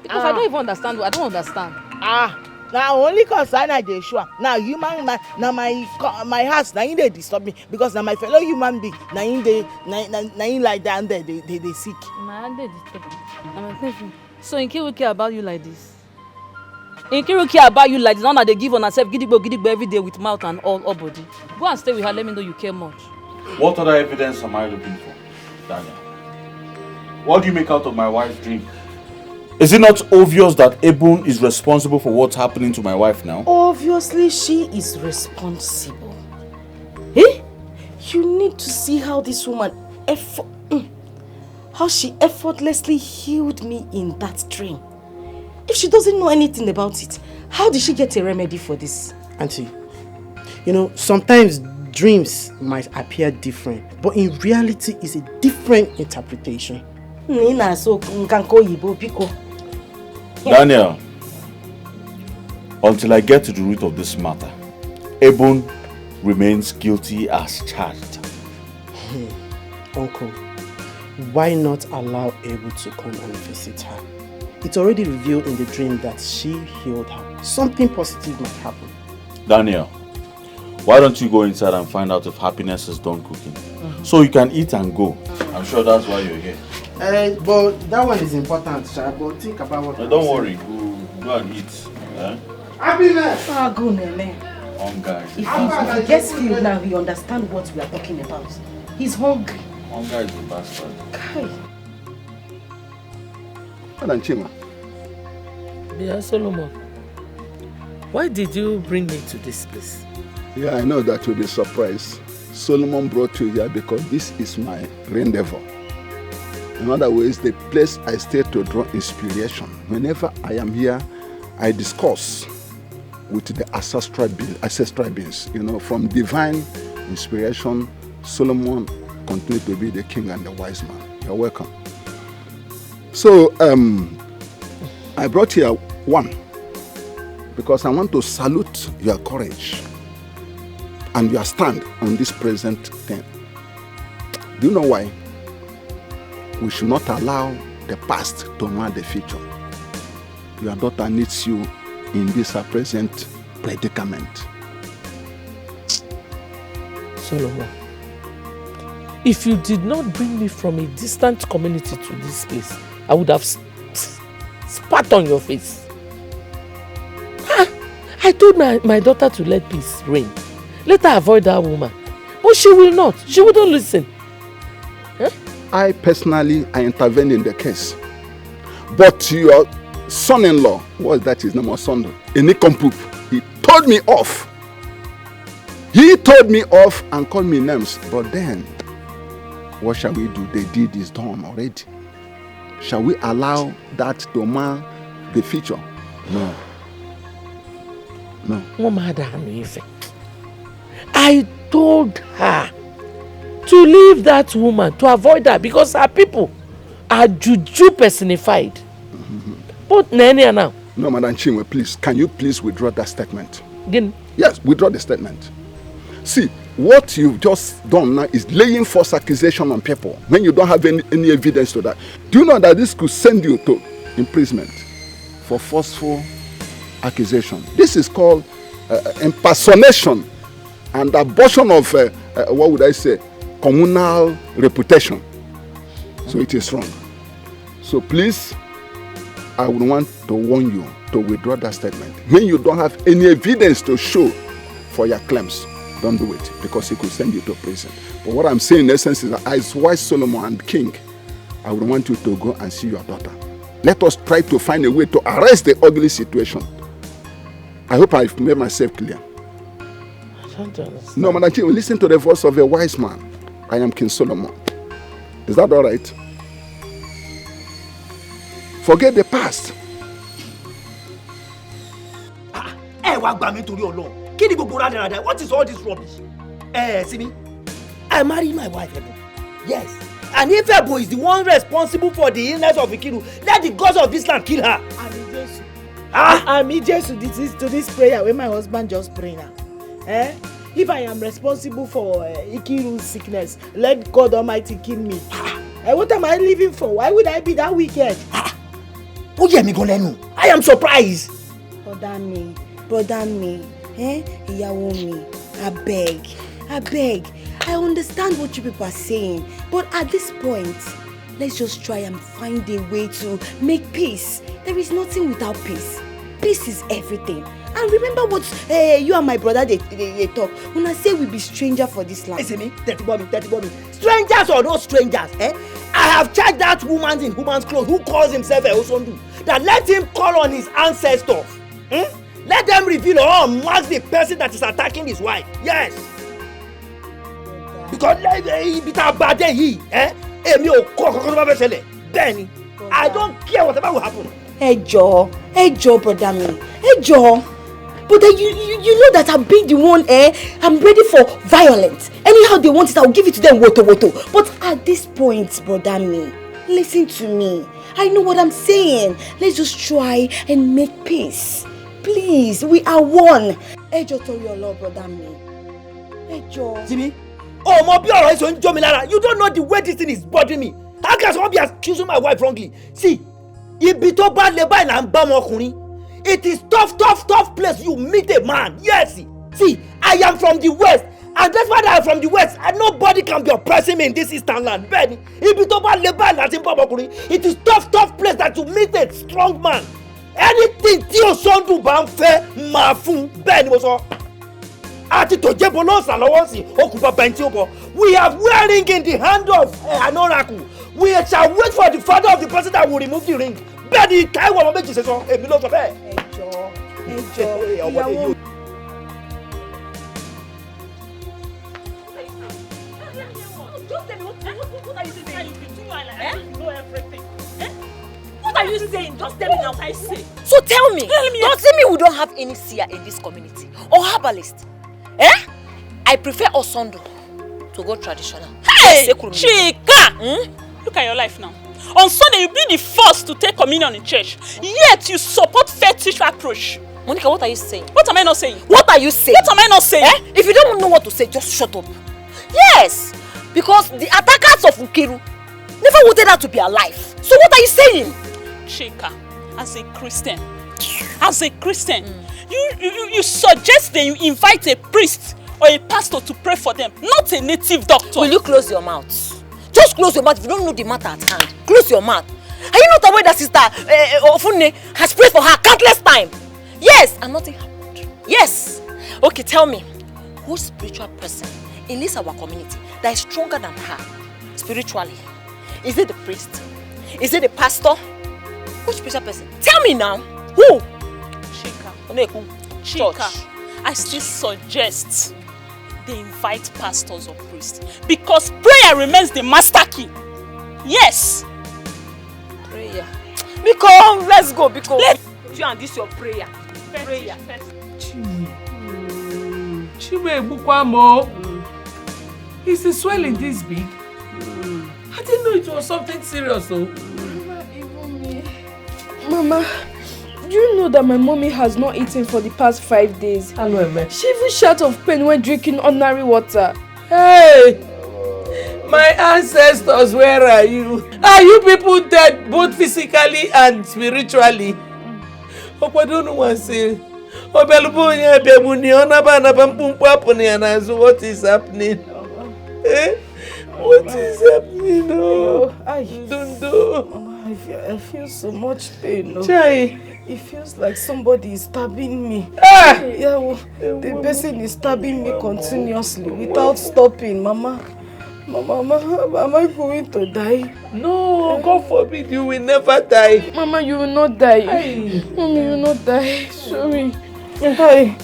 Because I don't even understand. I don't understand. Now only concern I dey sure. Now human now my house now in they disturb me because now my fellow human being now in they like that they sick. So Nkiru care about you like this? Nkiru care about you like this? Now that they give on herself gidigbo every day with mouth and all body. Go and stay with her. Let me know you care much. What other evidence am I looking for, Daniel? What do you make out of my wife's dream? Is it not obvious that Ebun is responsible for what's happening to my wife now? Obviously, she is responsible. You need to see how this woman how she effortlessly healed me in that dream. If she doesn't know anything about it, how did she get a remedy for this? Auntie, you know, sometimes dreams might appear different, but in reality, it's a different interpretation. Daniel, until I get to the root of this matter, Ebun remains guilty as charged. Uncle, why not allow Ebun to come and visit her? It's already revealed in the dream that she healed her. Something positive might happen. Daniel, why don't you go inside and find out if Happiness is done cooking? So you can eat and go. I'm sure that's why you're here. But that one is important, Sha. But think about what. No, don't worry. Go and eat. Happiness! Go, Nene. Hunger. If he gets filled now, he understands what we are talking about. He's hungry. Hunger is a bastard. Kai. Madam Chima. Dear Solomon, why did you bring me to this place? Yeah, I know that you'll be surprised. Solomon brought you here because this is my rendezvous. In other words, the place I stay to draw inspiration. Whenever I am here, I discuss with the ancestral beings. You know, from divine inspiration, Solomon continued to be the king and the wise man. You're welcome. So, I brought here one because I want to salute your courage and your stand on this present thing. Do you know why? We should not allow the past to mar the future. Your daughter needs you in this present predicament. Solomon, if you did not bring me from a distant community to this place, I would have spat on your face. I told my daughter to let peace reign. Let her avoid that woman. But she will not. She wouldn't listen. Huh? I personally intervened in the case. But your son-in-law, what is that his name? Son, Enikompup, he told me off. He told me off and called me names. But then, what shall we do? The deed is done already. Shall we allow that to mar the future? No. No. I told her to leave that woman, to avoid her, because her people are juju personified. But Nenia now. No, Madam Chinwe, please, can you please withdraw that statement? Again? Yes, withdraw the statement. See, what you've just done now is laying false accusation on people when you don't have any evidence to that. Do you know that this could send you to imprisonment for forceful accusation? This is called impersonation and abortion of, what would I say, communal reputation. So it is wrong. So please, I would want to warn you to withdraw that statement. When you don't have any evidence to show for your claims, don't do it, because it could send you to prison. But what I'm saying in essence is that as wise Solomon and king, I would want you to go and see your daughter. Let us try to find a way to arrest the ugly situation. I hope I've made myself clear. I don't understand. No, Madam Chief, listen to the voice of a wise man. I am King Solomon. Is that all right? Forget the past. What is all this rubbish? See me? I married my wife, Ebo. Yes. And if Ebo is the one responsible for the illness of Ikiru, let the gods of this land kill her. I'm Jesus to this prayer when my husband just pray now. If I am responsible for Ikiru's sickness, let God Almighty kill me. What am I living for? Why would I be that wicked? Oh yeah, Migolenu. I am surprised. Brother me, ìyàwó mi, I beg. I understand what you people are saying, but at this point, let's just try and find a way to make peace. There is nothing without peace. Peace is everything. And remember what you and my brother they talk. When I say we be stranger for this land. Listen me, 30 bomb. Strangers or no strangers, I have charged that woman in woman's clothes who calls himself a Osondu that let him call on his ancestors. Let them reveal or mark the person that is attacking his wife. Yes. Because I don't care whatever will happen. Hey Joe, brother me. Hey Joe. But then you know that I'm being the one, I'm ready for violence. Anyhow they want it, I'll give it to them, woto. But at this point, brother me, listen to me. I know what I'm saying. Let's just try and make peace. Please, we are one. Ejo told your Lord, brother me. Ejo. See me? Oh, my pure eyes on Jomilara. You don't know the way this thing is bothering me. How can someone be accusing my wife wrongly? See, it is tough place you meet a man. Yes. See, I am from the west. And that's why I am from the west. And nobody can be oppressing me in this eastern land. It is tough place that you meet a strong man. Anything tí o son du bá ń fẹ́ máa fún bẹ́ẹ̀ ni mo sọ. Àti tó jẹ́ bolo salowo si o ku baba nti o bo. We are wearing in the hand of an oracle. We shall wait for the father of the person that will remove the ring. Bẹ́ẹ̀ ni Taiwo ọmọ méjì ṣe sọ èmi ló sọ bẹ́ẹ̀. Ẹjọ́. you saying? Just tell me now. I say. So tell me. Tell me. Does it mean we don't have any seer in this community? Or herbalist? Eh? I prefer Osondo to go traditional. Hey! Chika! Look at your life now. On Sunday, you'll be the first to take communion in church. Yet, you support fetish approach. Monica, what are you saying? What am I not saying? What are you saying? What am I not saying? Eh? If you don't know what to say, just shut up. Yes! Because the attackers of Nkiru never wanted her to be alive. So what are you saying? Chika, as a Christian, you suggest that you invite a priest or a pastor to pray for them, not a native doctor. Will you close your mouth? Just close your mouth if you don't know the matter at hand. Close your mouth. Are you not aware that Sister Ofunne has prayed for her countless times? Yes, and nothing happened. Yes. Okay, tell me, whose spiritual person in this our community that is stronger than her spiritually? Is it the priest? Is it the pastor? Which spiritual person? Tell me now. Who? Chika, I still suggest they invite pastors or priests because prayer remains the master key. Yes. Prayer. Because let's go. Because you and this your prayer. Prayer. Is the swelling this big? I didn't know it was something serious though. Even me. Mama, do you know that my mommy has not eaten for the past 5 days? She even shouted of pain when drinking ordinary water. Hey! My ancestors, where are you? Are you people dead both physically and spiritually? What is happening? Eh? What is happening? Oh, I feel so much pain. Chai. It feels like somebody is stabbing me. Ah! Yeah, the person is stabbing me continuously without stopping, Mama. Mama, am I going to die? No, God forbid, you will never die. Mama, you will not die. Hey. Mommy, you will not die. Show me. Hi,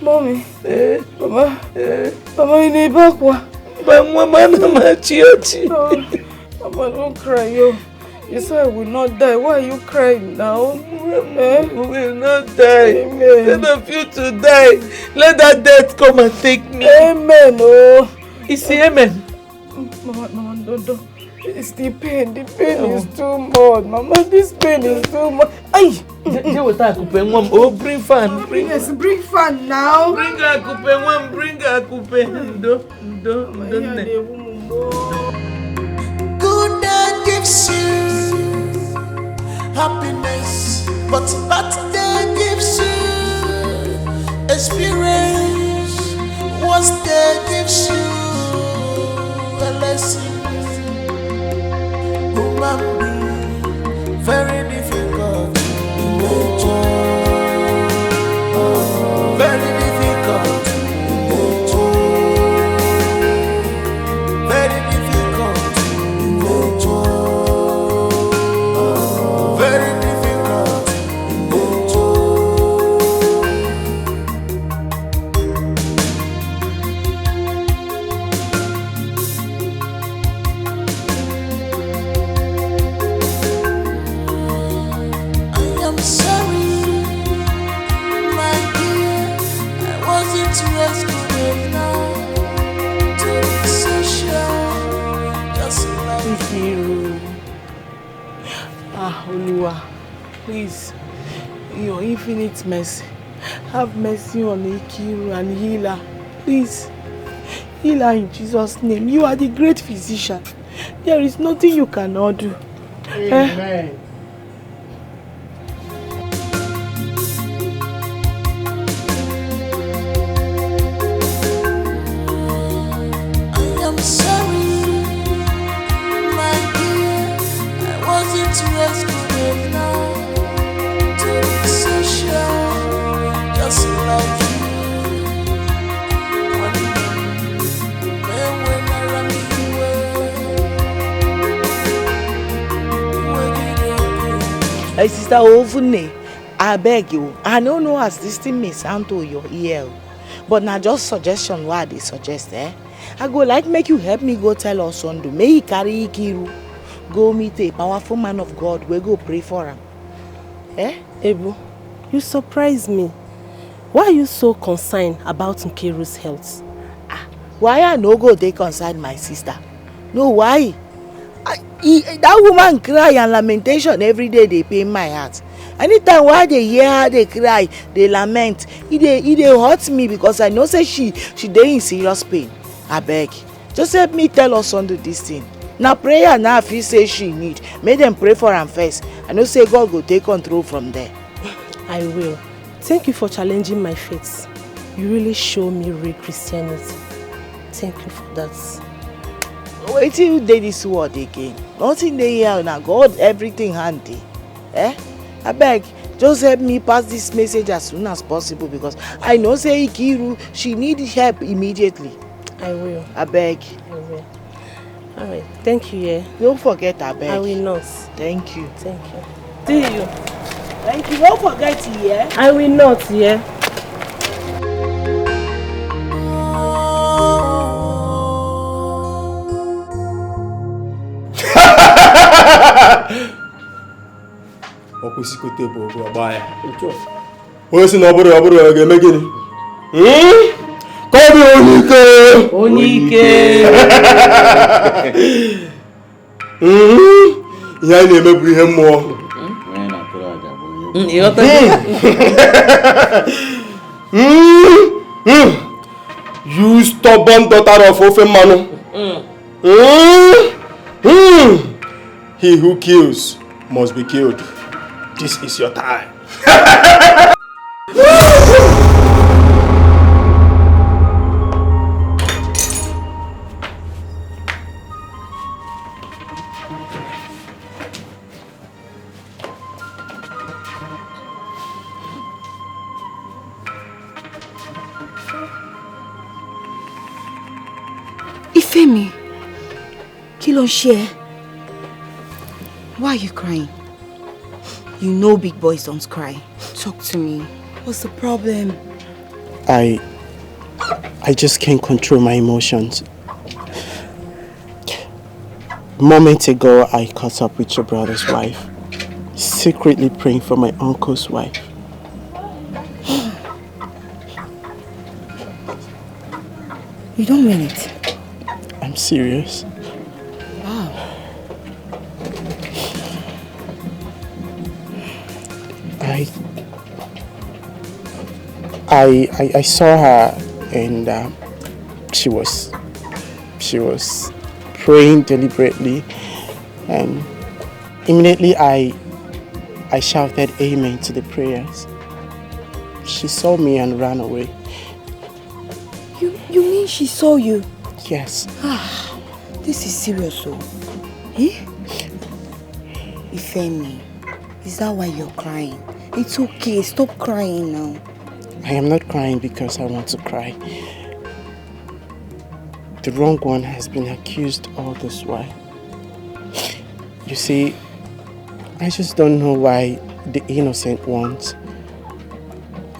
Mommy. Mama, Mama, you need back. Mama, Mama, don't cry, yo. You said I will not die. Why are you crying now? We will not die. Amen. Instead of you to die, let that death come and take me. Amen. Oh, it's the amen. Mama, don't. It's the pain. The pain is too much. Mama, this pain is too much. Ay! Oh, bring fan. Yes, bring fan now. Bring a coupe, bring a coupe. Good day gives you happiness, but bad day gives you experience. Worst day gives you a lesson. Human being, very difficult in nature. Very difficult in nature. Very difficult in nature. Very difficult in nature. I am sorry, my dear. I wasn't rescued enough to be social, just like you. Oluwa, please, in your infinite mercy, have mercy on Ikiru and heal her. Please, heal her in Jesus' name. You are the great physician. There is nothing you cannot do. Amen. I am sorry, my dear. I wasn't rescued enough to be social, just like you. When I ran away, Hey, Sister Ovune, I beg you. I don't know as this thing may sound to your ear, but now just suggestion what they suggest, eh? I go like make you help me go tell Osondo. May he carry Ikiru. Go meet a powerful man of God. We go pray for him. Eh? Ebu, you surprise me. Why are you so concerned about Nkiru's health? Why I no go dey concern my sister? No, why? That woman cry and lamentation every day dey pain my heart. Anytime why they hear her dey cry, dey lament, e dey hurt me because I know say she dey in serious pain. Abeg, just help me tell us under this thing. Na prayer now I feel say she need. Make them pray for am first. I know say God go take control from there. I will. Thank you for challenging my faith. You really show me real Christianity. Thank you for that. Wait till you dey this word again. Nothing dey here now. God everything handy. Abeg, just help me pass this message as soon as possible because I know say Nkiru, she need help immediately. I will. Abeg. I will. Alright, thank you, yeah. Don't forget, abeg. I will not. Thank you. Thank you. See you. Thank you. Don't forget, yeah. I will not, yeah. Okwesikote bụ ogu agba ya. Onye si na ọ bụrụ ga-eme gịnị? Ka ọ bụ onye ike. Ihe anyị na-eme bụ ihe mmụọ. You stubborn daughter of ofe mmanụ. He who kills must be killed. This is your time. Ifemi, kí ló ń ṣe ẹ́? Why are you crying? You know big boys don't cry. Talk to me. What's the problem? I just can't control my emotions. Moments ago, I caught up with your brother's wife, secretly praying for my uncle's wife. You don't mean it? I'm serious. Wow. I saw her and she was praying deliberately, and immediately I shouted amen to the prayers. She saw me and ran away. You mean she saw you? Yes. This is serious, though. Eh? Ifemi, is that why you're crying? It's okay, stop crying now. I am not crying because I want to cry. The wrong one has been accused all this while. You see, I just don't know why the innocent ones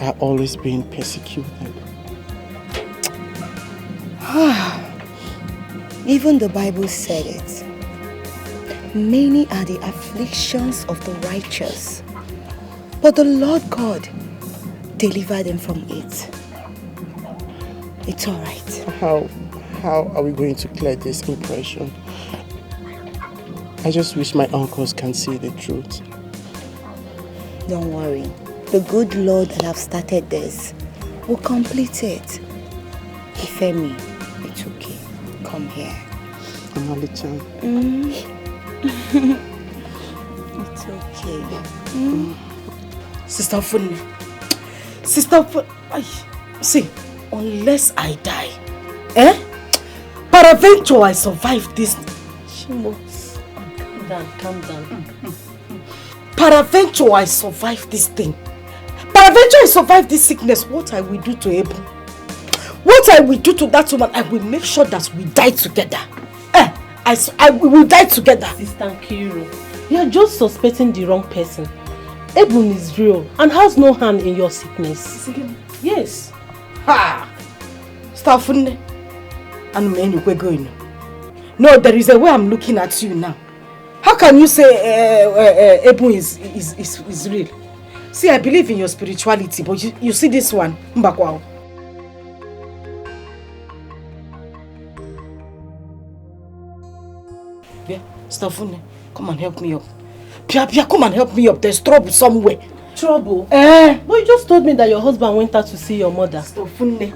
are always being persecuted. Even the Bible said it. Many are the afflictions of the righteous, but the Lord God delivered them from it. It's all right. How are we going to clear this impression? I just wish my uncles can see the truth. Don't worry. The good Lord that have started this will complete it. Ifemi, it's okay. Come here. Amali-chan. It's okay. Sister Funmi. Sister Funmi. See, unless I die, peradventure I survive this. Shimo, calm down. Peradventure I survive this thing. Peradventure I survive this sickness. What I will do to Ebu? What I will do to that woman? I will make sure that we die together. We will die together. Sister Nkiru, you are just suspecting the wrong person. Ebu is real and has no hand in your sickness. Yes. Ha! Staffune. And men we're going. No, there is a way I'm looking at you now. How can you say Ebu is real? See, I believe in your spirituality, but you see this one, Mbakwao. Yeah, Stafune, come and help me up. Pia, come and help me up. There's trouble somewhere. Trouble? But you just told me that your husband went out to see your mother. Stafune,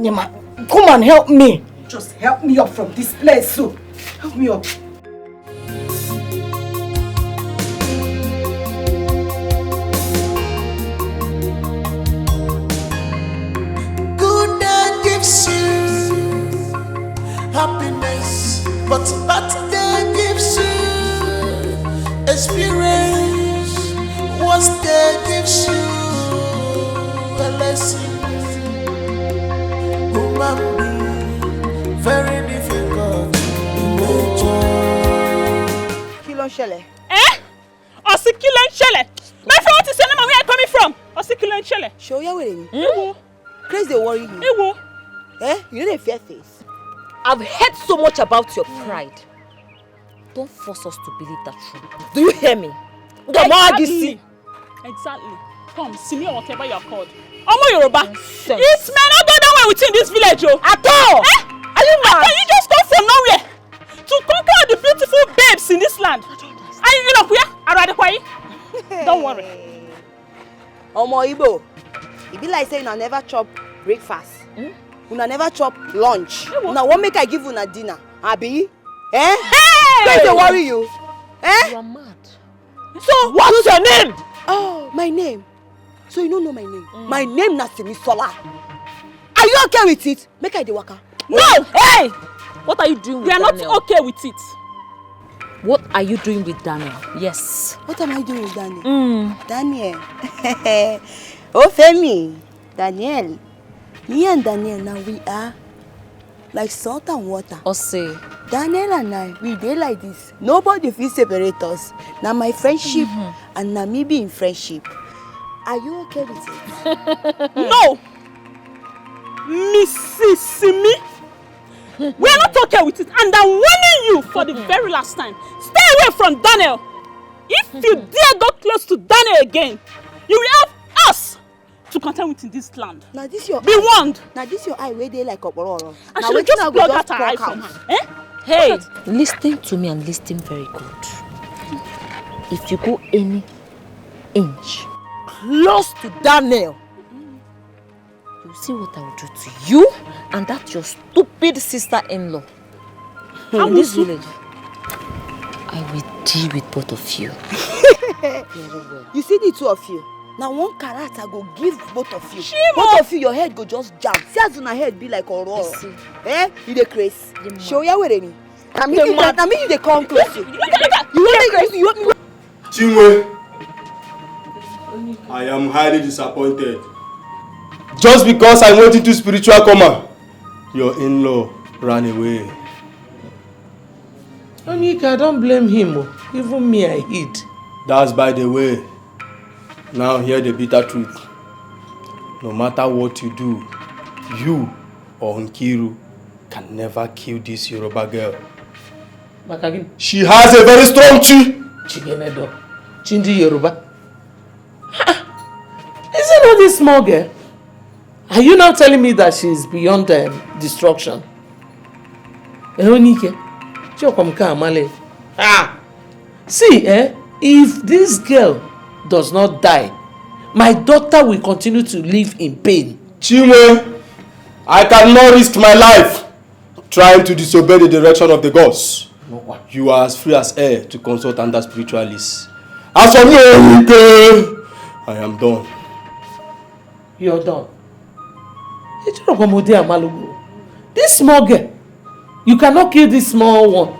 Nyama, come and help me. Just help me up from this place, so help me up. Happiness, but bad day gives you experience. Worst day gives you a lesson. Human being, very difficult in nature. Kí ló ń ṣẹlẹ̀? Ọ̀sìn kí ló ń ṣẹlẹ̀? My friend, what is your name and where are you coming from? Ọ̀sìn kí ló ń ṣẹlẹ̀? Show your way. Ewo. Crazy dey worry you. Ewo. You don't fear face. I've heard so much about your pride. Don't force us to believe that truth. Do you hear me? Exactly. Come, see me or whatever you are called. Omo Yoruba. It may not go down well within this village, oh. At all. Are you mad? Can you just come from nowhere to conquer the beautiful babes in this land? Are you know where? Don't worry. Omo Igbo, it be like saying I never chop breakfast. Una never chop lunch. Now what make I give una dinner? Abi? Hey! Don't they worry you? You are mad. So what's your name? Oh, my name. So you don't know my name. My name na Simisola. Are you okay with it? Make I dey waka. No! Hey! What are you doing with Daniel? We are not okay with it. What are you doing with Daniel? Yes. What am I doing with Daniel? Daniel. Oh, Femi. Daniel. Me and Daniel now we are like salt and water. Ose. Daniel and I, we dey like this. Nobody will separate us. Now my friendship and now me being friendship. Are you okay with it? No! Mrs. Simi, we are not okay with it, and I'm warning you for the very last time. Stay away from Daniel. If you dare go close to Daniel again, you will have us to contend with in this land. Now this your be warned. Now this your eye where they like Obororo. I should just plug out her eye from her. Eh? Hey, listen to me and listen very good. If you go any inch close to Daniel, you see what I will do to you and that your stupid sister-in-law in this village. I will deal with both of you. You see the two of you? Now one character go give both of you. Shimo. Both of you, your head go just jam. See as una head be like Aurora. Eh? You dey craze. Show ya where any. I mean you dey come close. You want me? Chinwe, I am highly disappointed. Just because I went into spiritual coma, your in-law ran away. Onika, don't blame him. Even me, I hid. That's by the way. Now hear the bitter truth. No matter what you do, you or Nkiru can never kill this Yoruba girl. Makagin. She has a very strong chi. Chigenedo. Chindi Yoruba. Is it not this small girl? Are you now telling me that she is beyond destruction? Eronike. See, if this girl does not die, my daughter will continue to live in pain. Chinwe, I cannot risk my life trying to disobey the direction of the gods. You are as free as air to consult under spiritualists. As for me, I am done. You're done. This small girl, you cannot kill this small one.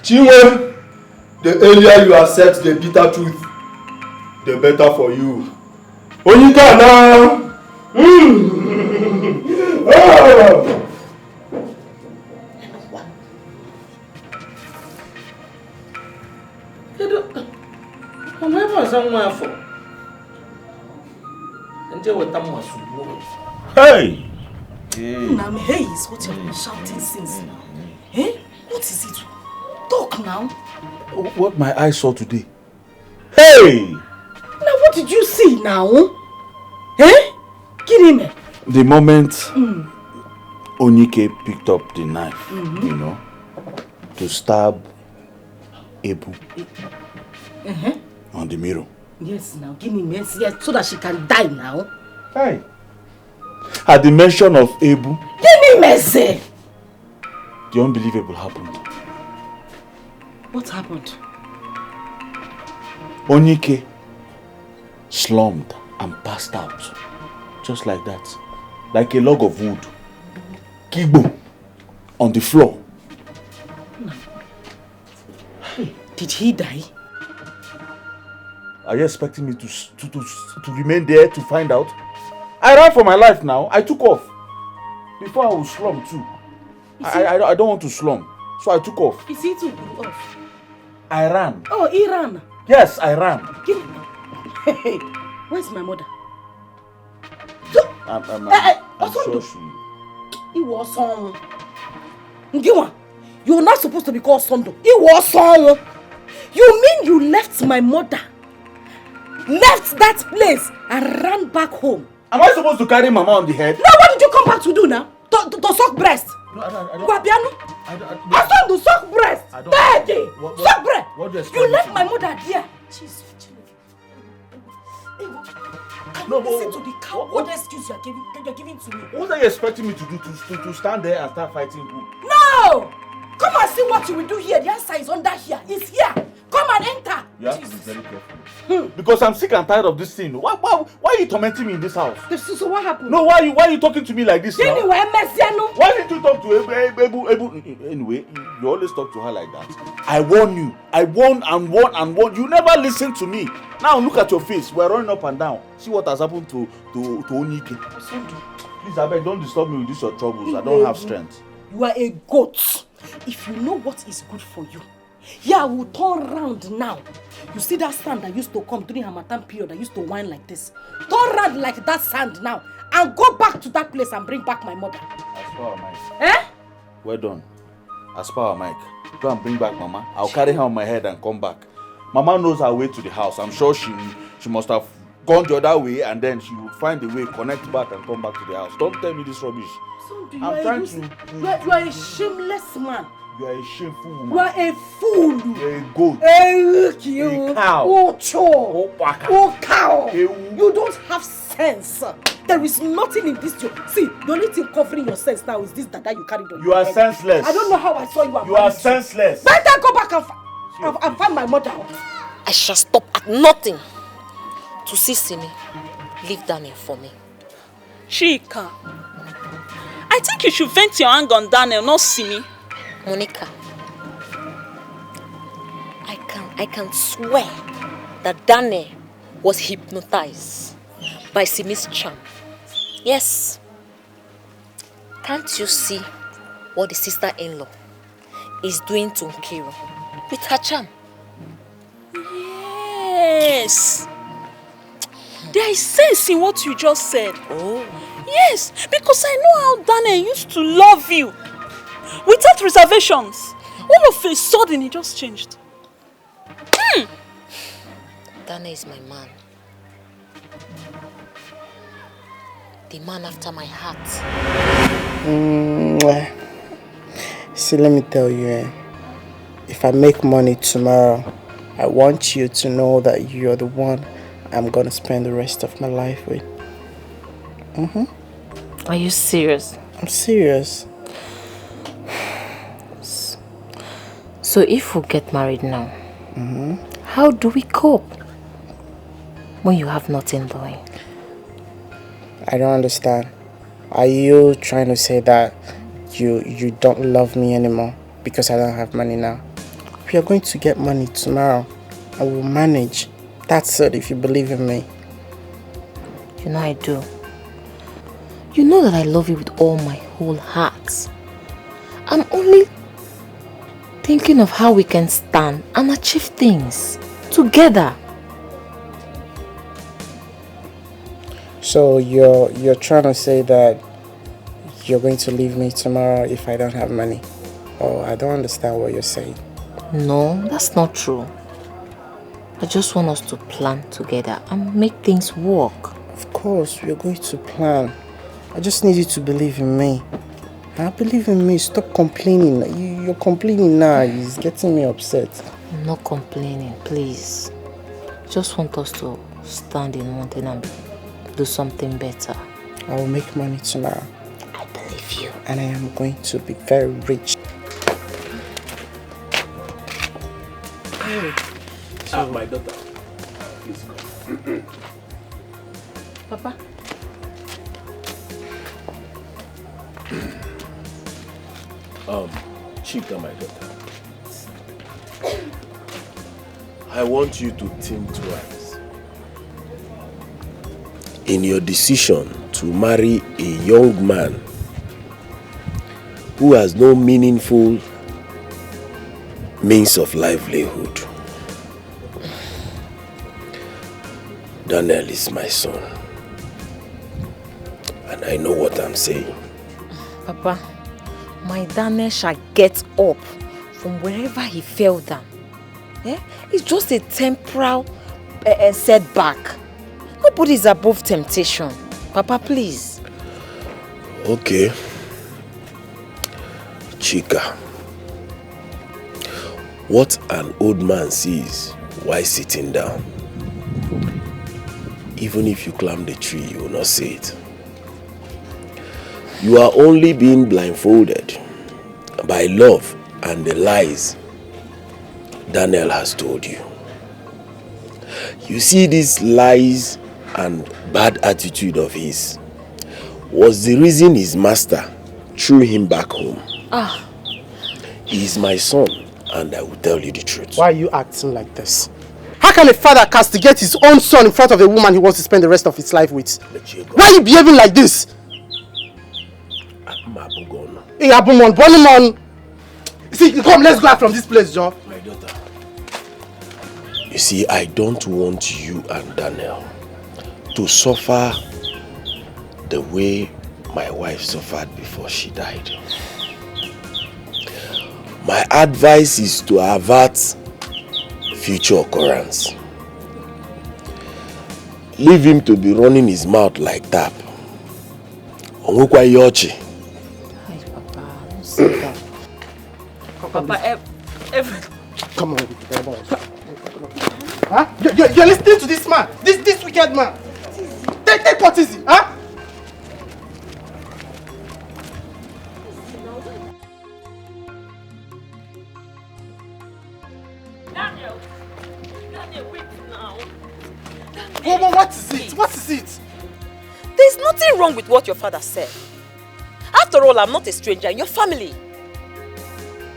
Chinwe, the earlier you accept the bitter truth, the better for you. Onika now. Hey! Now, hey is what you've been shouting since now. Eh? What is it? Talk now. What my eyes saw today. Hey! Now, what What did you see now? Eh? Kinime? The moment Onyike picked up the knife, you know, to stab Ebu on the mirror. Yes, now Kinime, yes, so that she can die now. Hey. At the mention of Ebu, Kinime, the unbelievable happened. What happened? Onyike slumped and passed out. Just like that. Like a log of wood. Kibo on the floor. Did he die? Are you expecting me to remain there to find out? I ran for my life now. I took off. Before I would slump too. I don't want to slump. So I took off. Is he too good off? I ran. Oh, he ran. Yes, I ran. Hey, where's my mother? I'm sure she... He was on. Ngiwa, you're not supposed to be called Sondo. He was on. You mean you left my mother? Left that place and ran back home? Am I supposed to carry Mama on the head? No, what did you come back to do now? To suck breast? No, I don't. To suck breast. Daddy, suck breast. What do you expect? You left my mother there. Jesus. No, listen to the coward excuse you're giving to me. What are you expecting me to do? To stand there and start fighting who? No! Come and see what you will do here. The answer is under here. It's here. Come and enter. You have to be very careful. Because I'm sick and tired of this thing. Why are you tormenting me in this house? So what happened? No, why are you talking to me like this now? Anyway, Messiano. Why didn't you talk to Ebu? Anyway, you always talk to her like that. I warn you. I warn and warn and warn. You never listen to me. Now look at your face. We're running up and down. See what has happened to Onyike. Please, I beg, don't disturb me with this your troubles. I don't have strength. You are a goat. If you know what is good for you, I will turn around now. You see that sand that used to come during Harmattan period that used to whine like this? Turn around like that sand now and go back to that place and bring back my mother. As per our mic. Eh? Well done. As per our mic. Go and bring back Mama. I'll carry her on my head and come back. Mama knows her way to the house. I'm sure she must have gone the other way and then she would find a way, connect back and come back to the house. Don't tell me this rubbish. I'm trying to... You are a shameless man. You are a shameful woman. You are a fool. You are a goat. A cow. Oh, cow. You don't have sense. There is nothing in this job. See, the only thing covering your sense now is this that you carried on. You are senseless. I don't know how I saw you. You are senseless. Better go back and find my mother. I shall stop at nothing to see Simi. Leave Daniel for me. Chika, I think you should vent your anger on Daniel, not Simi. Monica, I can swear that Daniel was hypnotized by Simi's charm. Yes. Can't you see what the sister-in-law is doing to Nkiro with her charm? Yes. There is sense in what you just said. Oh. Yes, because I know how Daniel used to love you. Without reservations. All of a sudden, he just changed. Daniel is my man. The man after my heart. See, let me tell you, if I make money tomorrow, I want you to know that you're the one I'm gonna spend the rest of my life with. Are you serious? I'm serious. So if we get married now, how do we cope when you have nothing doing? I don't understand. Are you trying to say that you don't love me anymore because I don't have money now? We are going to get money tomorrow. I will manage. That's it, if you believe in me. You know I do. You know that I love you with all my whole heart. I'm only thinking of how we can stand and achieve things together. So you're trying to say that you're going to leave me tomorrow if I don't have money? Oh, I don't understand what you're saying. No, that's not true. I just want us to plan together and make things work. Of course, we are going to plan. I just need you to believe in me. Believe in me. Stop complaining. You're complaining now. It's getting me upset. I'm not complaining, please. Just want us to stand in one thing and do something better. I will make money tonight. I believe you. And I am going to be very rich. Hey. My daughter. Please come. Papa. Chika, my daughter. I want you to think twice in your decision to marry a young man who has no meaningful means of livelihood. Daniel is my son, and I know what I'm saying. Papa, my Daniel shall get up from wherever he fell down. It's just a temporal setback. Nobody is above temptation. Papa, please. Okay. Chika, what an old man sees while sitting down, even if you climb the tree, you will not see it. You are only being blindfolded by love and the lies Daniel has told you. You see, these lies and bad attitude of his was the reason his master threw him back home. He is my son, and I will tell you the truth. Why are you acting like this? How can a father castigate his own son in front of a woman he wants to spend the rest of his life with? Why are you behaving like this? Hey, Abumon, Bonimon! See, come, let's go out from this place, Joe. My daughter. You see, I don't want you and Daniel to suffer the way my wife suffered before she died. My advice is to avert future occurrence. Leave him to be running his mouth like tap. Onwukwa yochi. Hi, Papa. Don't say that. Papa, come on. Huh? You're listening to this man, this wicked man. Take what is it, huh? Daniel, wait now. What is it? What is it? There's nothing wrong with what your father said. After all, I'm not a stranger in your family.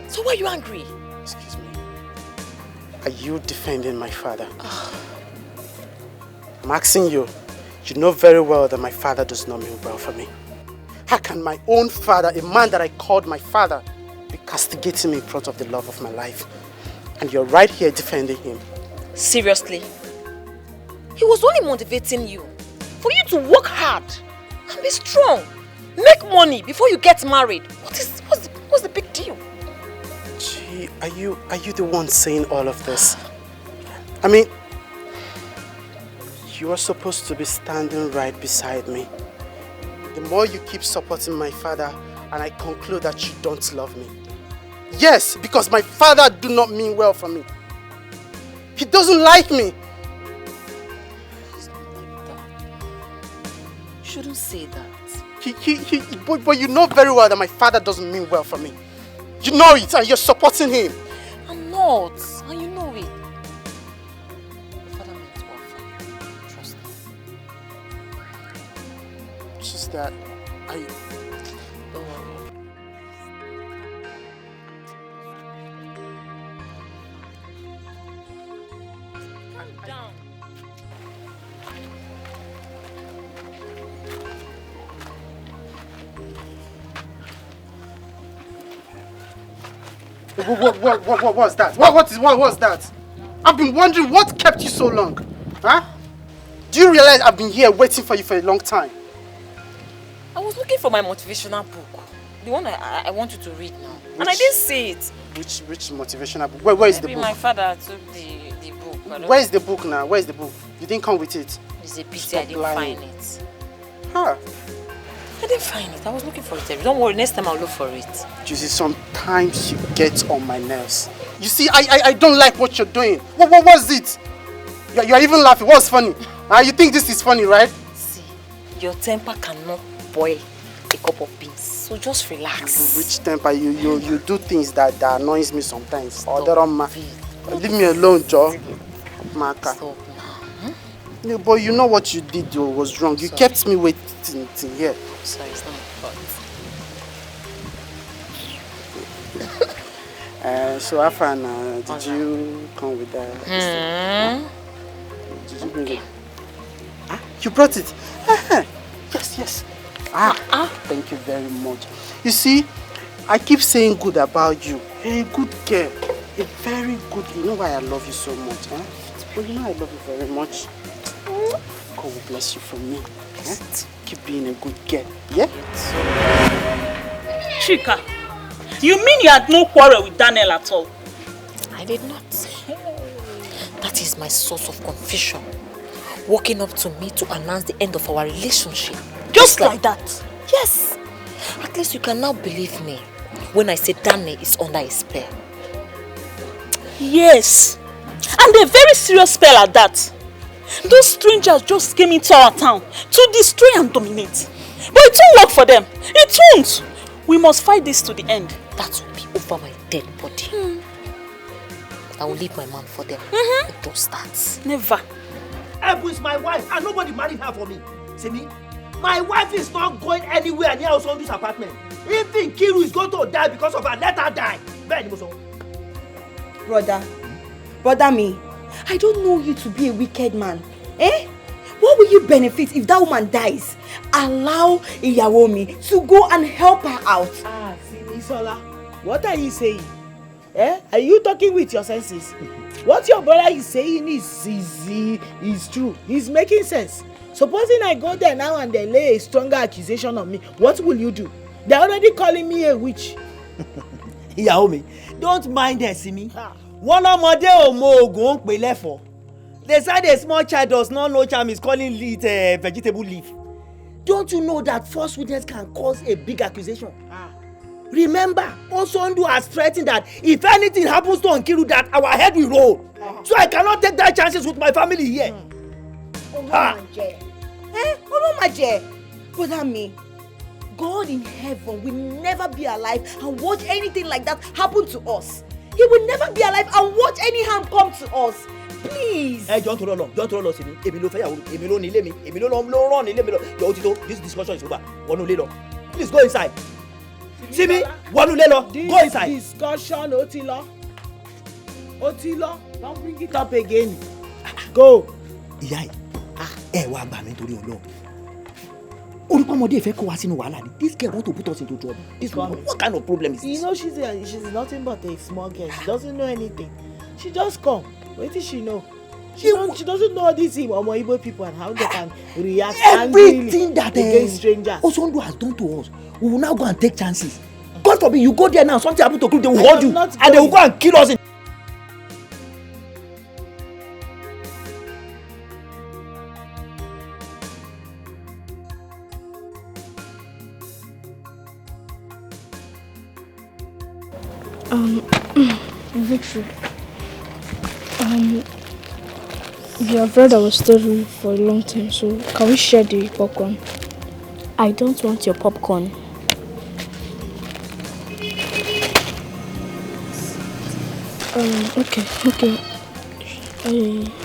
So why are you angry? Excuse me. Are you defending my father? I'm asking you. You know very well that my father does not mean well for me. How can my own father, a man that I called my father, be castigating me in front of the love of my life? And you're right here defending him. Seriously? He was only motivating you for you to work hard and be strong. Make money before you get married. What's the big deal? Gee, are you the one saying all of this? I mean, you are supposed to be standing right beside me. The more you keep supporting my father, and I conclude that you don't love me. Yes, because my father do not mean well for me. He doesn't like me. You shouldn't say that. But you know very well that my father doesn't mean well for me. You know it, and you're supporting him. I'm not, and you know it. Your father meant well for you. Trust me. It's just that Don't worry. Calm down. What was that? What was that? I've been wondering what kept you so long. Huh? Do you realize I've been here waiting for you for a long time? I was looking for my motivational book. The one I want you to read now. And I didn't see it. Which motivational book? Where is the Maybe book? my father took the book. Where's the book now? Where's the book? You didn't come with it. It's a pity Stop I didn't lying. find it. Huh? I didn't find it. I was looking for it. Don't worry, next time I'll look for it. Juicy, sometimes you get on my nerves. You see, I don't like what you're doing. What's it? You're even laughing. What's funny? You think this is funny, right? See, your temper cannot boil a cup of beans. So just relax. Which temper? You do things that annoys me sometimes. Leave me alone, Joe. Maka. Stop now. Yeah, but you know what you did was wrong. You kept me waiting till here. Sorry, it's not my fault. So Afan, did you come with that? Did you bring it? You brought it? Yes. Thank you very much. You see, I keep saying good about you. You're a good girl. A very good. You know why I love you so much, huh? Well, you know I love you very much. God will bless you for me. Keep being a good girl. Yeah? Chika, you mean you had no quarrel with Daniel at all? I did not. That is my source of confusion. Walking up to me to announce the end of our relationship. Just like that? Yes. At least you can now believe me when I say Daniel is under a spell. Yes. And a very serious spell at that. Those strangers just came into our town to destroy and dominate. But it won't work for them. It won't. We must fight this to the end. That will be over my dead body. I will leave my man for them. Don't start. Never. Ebu is my wife and nobody married her for me. See me? My wife is not going anywhere near Osondu's apartment. Even Kiru is going to die because of her. Let her die. Brother me, I don't know you to be a wicked man. What will you benefit if that woman dies? Allow Iyawomi to go and help her out. Simisola, what are you saying? Are you talking with your senses? What your brother is saying is true. He's making sense. Supposing I go there now and they lay a stronger accusation on me, what will you do? They're already calling me a witch. Iyawomi, don't mind her, Simi. One ọmọdé ò mọ oògùn ó ń pè lẹ́fọ̀ọ́. They said a small child does not know charm is calling it vegetable leaf. Don't you know that false witness can cause a big accusation? Remember, Osondu has threatened that if anything happens to Nkiru, that our head will roll. So I cannot take that chances with my family here. Brother me, God in heaven will never be alive and watch anything like that happen to us. He will never be alive and watch any harm come to us. Please. Don't roll, Simi. This discussion is over. Please go inside. Simi, go inside. This discussion, Otilo, don't bring it up again. Go. Ìyá ẹ wá gbà mí torí Ọlọ́run. Orúkọ ọmọdé ìfẹ́ kó wá sínú wàhálà ni. This girl want to put us into trouble. This woman, what kind of problem is this? You know she's nothing but a small girl. She doesn't know anything. She just come. What does she know? She doesn't know these Igbo people and how they can react everything that against strangers. Osondu has done to us. We will now go and take chances. God forbid you go there now, something happen to you, they will hold you and they will go and kill us. Victory. You have read our story for a long time, so can we share the popcorn? I don't want your popcorn. Okay. I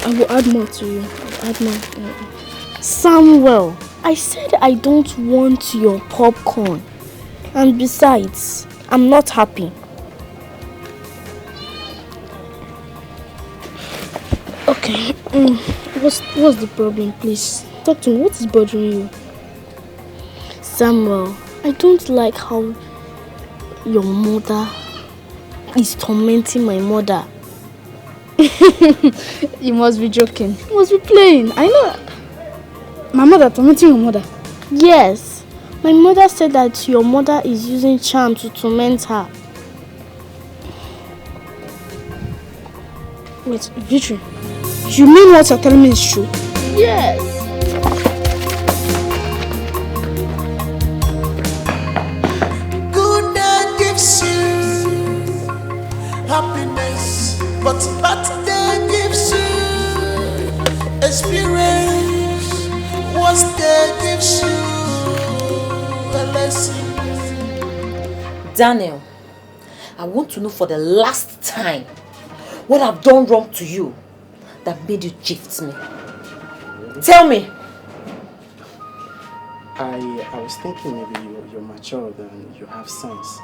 will add more to you. Add more. Samuel, I said I don't want your popcorn. And besides, I'm not happy. Okay. What's the problem, please? Talk to me. What is bothering you? Samuel, I don't like how your mother is tormenting my mother. You must be joking. You must be playing. I know. My mother tormenting your mother? Yes. My mother said that your mother is using charm to torment her. Wait, Victory. You mean what you're telling me is true? Yes. Good day gives you happiness, but bad day gives you experience. Worst day gives you a lesson. Daniel, I want to know for the last time what I've done wrong to you that made you gift me. Tell me. I was thinking maybe you're mature and you have sense.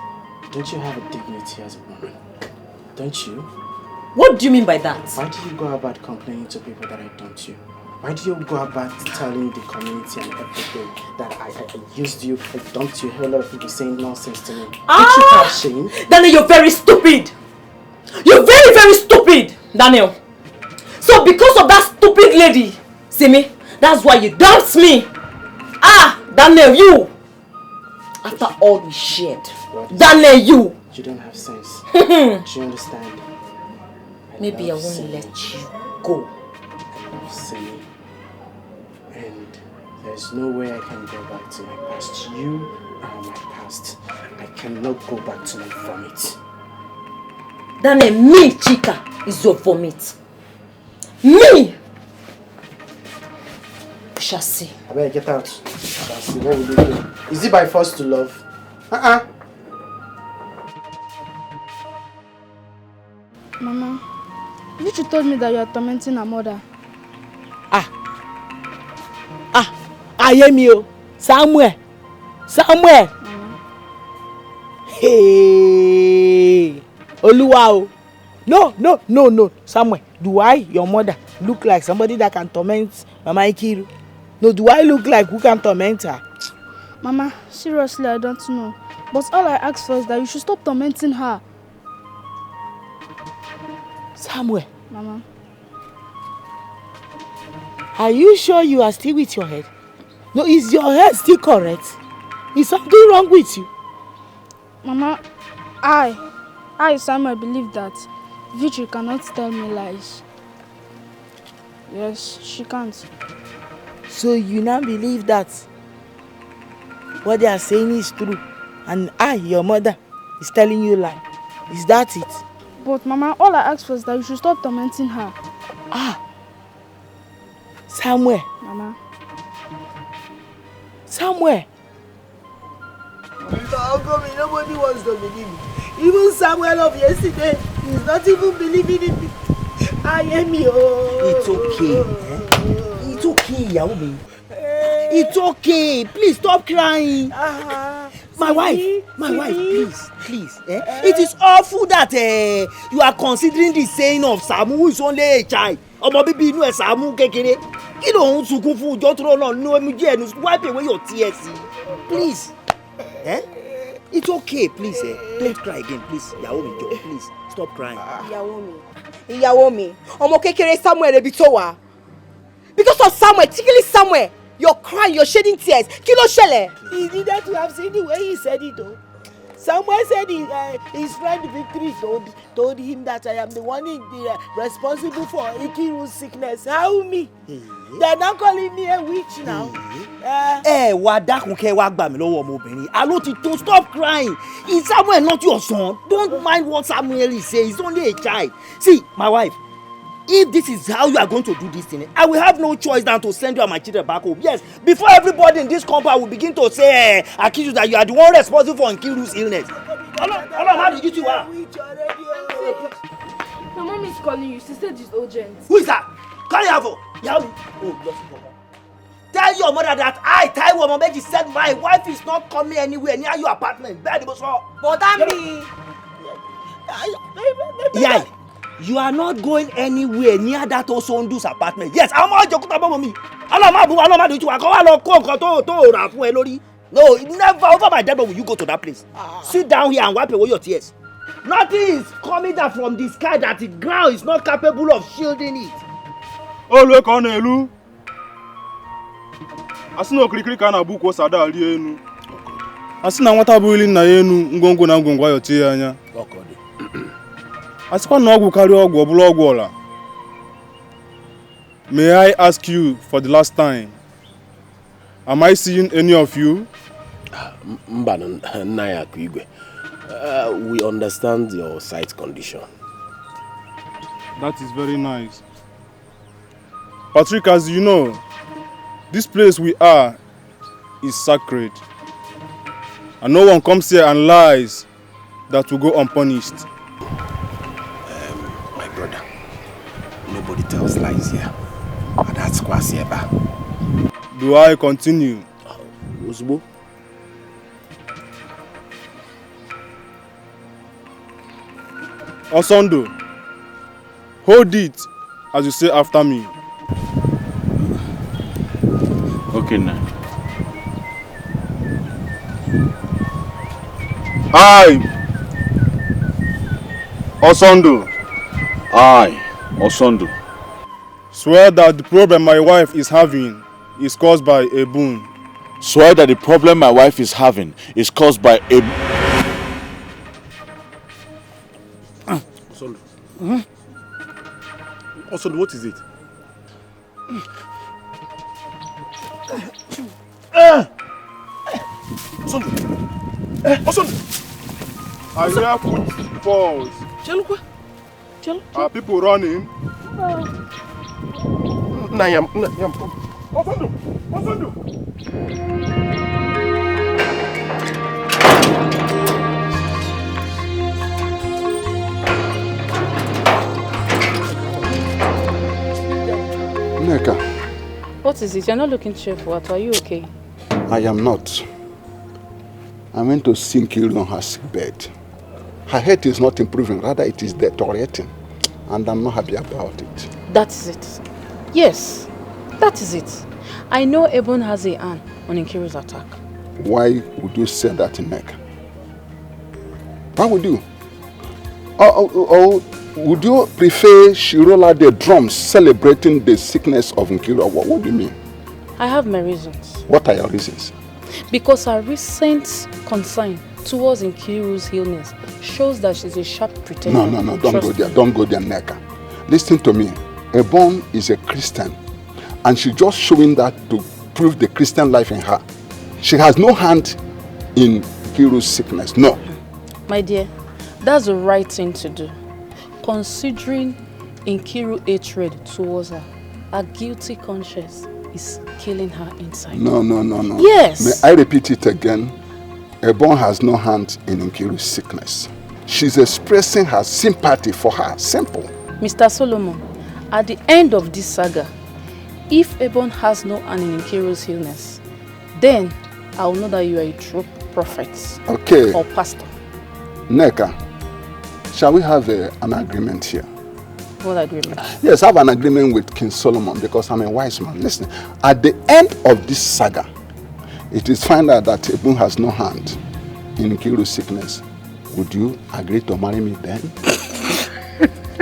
Don't you have a dignity as a woman? Don't you? What do you mean by that? Why do you go about complaining to people that I don't you? Why do you go about telling the community and everything that I used you, I dumped you? A whole lot of people saying nonsense to me. Don't you have shame? Daniel, you're very stupid. You're very, very stupid, Daniel. So because of that stupid lady, see me, that's why you dumped me. Daniel, you. After all we shared, Daniel, you. You don't have sense. Do you understand? Maybe I won't let you go. I love Simi. And there's no way I can go back to my past. You are my past. I cannot go back to my vomit. Daniel, me, Chika, is your vomit. Me! We shall see. I better get out. We shall see. What will you do? Is it by force to love? Mama, you told me that you are tormenting her mother. I hear me, somewhere. Hey, Oluwa. No. Somewhere. Do I, your mother, look like somebody that can torment Mama Ikiru? No, do I look like who can torment her? Mama, seriously, I don't know. But all I ask for is that you should stop tormenting her. Somewhere. Mama. Are you sure you are still with your head? No, is your head still correct? Is something wrong with you? Mama, I, Samuel, believe that Victory cannot tell me lies. Yes, she can't. So you now believe that what they are saying is true, and I, your mother, is telling you lie. Is that it? But Mama, all I ask for is that you should stop tormenting her. Somewhere. Mama. Somewhere. How come nobody wants to believe me? Even Samuel of yesterday is not even believing in me. I am you. It's okay. It's okay, Yaomi. It's okay. Please stop crying. My wife, please. It is awful that you are considering the saying of Samu, who is only a child. Ọmọ bíbí inú ẹ̀ Samu kékeré. Kí ló ń sunkún fún ìjọ tó lọ́nà ní omi jẹ́ ẹnu? Wipe away your tears. Please. It's okay, please. Don't cry again, please. Yaomi, please stop crying. Ìyàwó mi, ọmọ kékeré Samuel ebi tó wà. Because of Samuel, particularly Samuel, you're crying, you're shedding tears. Kí ló ṣẹlẹ̀? He needed to have seen the way he said it, though. Samuel said his friend Victory told him that I am the one responsible for Ikiru's sickness. How me? They're not calling me a witch now. Wá dákun kẹ́ wá gbà mí lọ́wọ́ ọmọbìnrin. Àló ti tó, stop crying. Is Samuel not your son? Don't mind what Samuel is saying. He's only a child. See, my wife, if this is how you are going to do this thing, I will have no choice than to send you and my children back home. Yes, before everybody in this compound will begin to say, accuse you that you are the one responsible for Nkiru's illness. How did you My mom is calling you. She said it's urgent. Who is that? Call her for. Tell your mother that I, Taiwo Momeji, said my wife is not coming anywhere near your apartment. But me. Yeah. You are not going anywhere near that Osondu's apartment. Yes, I'm not joking about me. No, never over my dead will you go to that place. Sit down here and wipe away your tears. Nothing is coming down from the sky that the ground is not capable of shielding it. Olwe ka na elu. Asina okirikiri ka na buku osada ali enu. Asina nwata bụ ili na enu ngongo na ngongo ayo tie anya. Asikwa na ọgwụ karịa ọgwụ ọbụla ọgwụ ọla. May I ask you for the last time? Am I seeing any of you? We understand your sight condition. That is very nice. Patrick, as you know, this place we are is sacred. And no one comes here and lies that will go unpunished. My brother, nobody tells lies here. And that's Kwasieba. Do I continue? Uzbo? Osondo, hold it as you say after me. Okay now. I, Osondo. I, Osondo. Swear that the problem my wife is having is caused by a boon. Swear that the problem my wife is having is caused by a... Osondo. Osondo, what is it? Osondo. Osondo. I hear footfalls. Are people running? Nayam. Osondo. Osondo. Neka, What is it? You're not looking cheerful. Are you okay? I am not. I went to see Nkiru on her sick bed. Her health is not improving, rather it is deteriorating. And I'm not happy about it. That is it. Yes, that is it. I know Ebon has a hand on Nkiru's attack. Why would you say that, Neka? Why would you? Or would you prefer she roll out the drums celebrating the sickness of Nkiru? What do you mean? I have my reasons. What are your reasons? Because her recent concern towards Nkiru's illness shows that she's a sharp pretender. No, don't go there. Don't go there, Neka. Listen to me. Ebon is a Christian. And she's just showing that to prove the Christian life in her. She has no hand in Nkiru's sickness. No. My dear, that's the right thing to do. Considering Nkiru's hatred towards her, her guilty conscience is killing her inside. No. Yes. May I repeat it again? Ebon has no hand in Nkiru's sickness. She's expressing her sympathy for her. Simple. Mr. Solomon, at the end of this saga, if Ebon has no hand in Nkiru's illness, then I'll know that you are a true prophet. Okay. Or pastor. Neka, shall we have an agreement here? What agreement? Yes, I have an agreement with King Solomon because I'm a wise man. Listen, at the end of this saga, it is found out that Ebon has no hand in Nkiru's sickness. Would you agree to marry me then?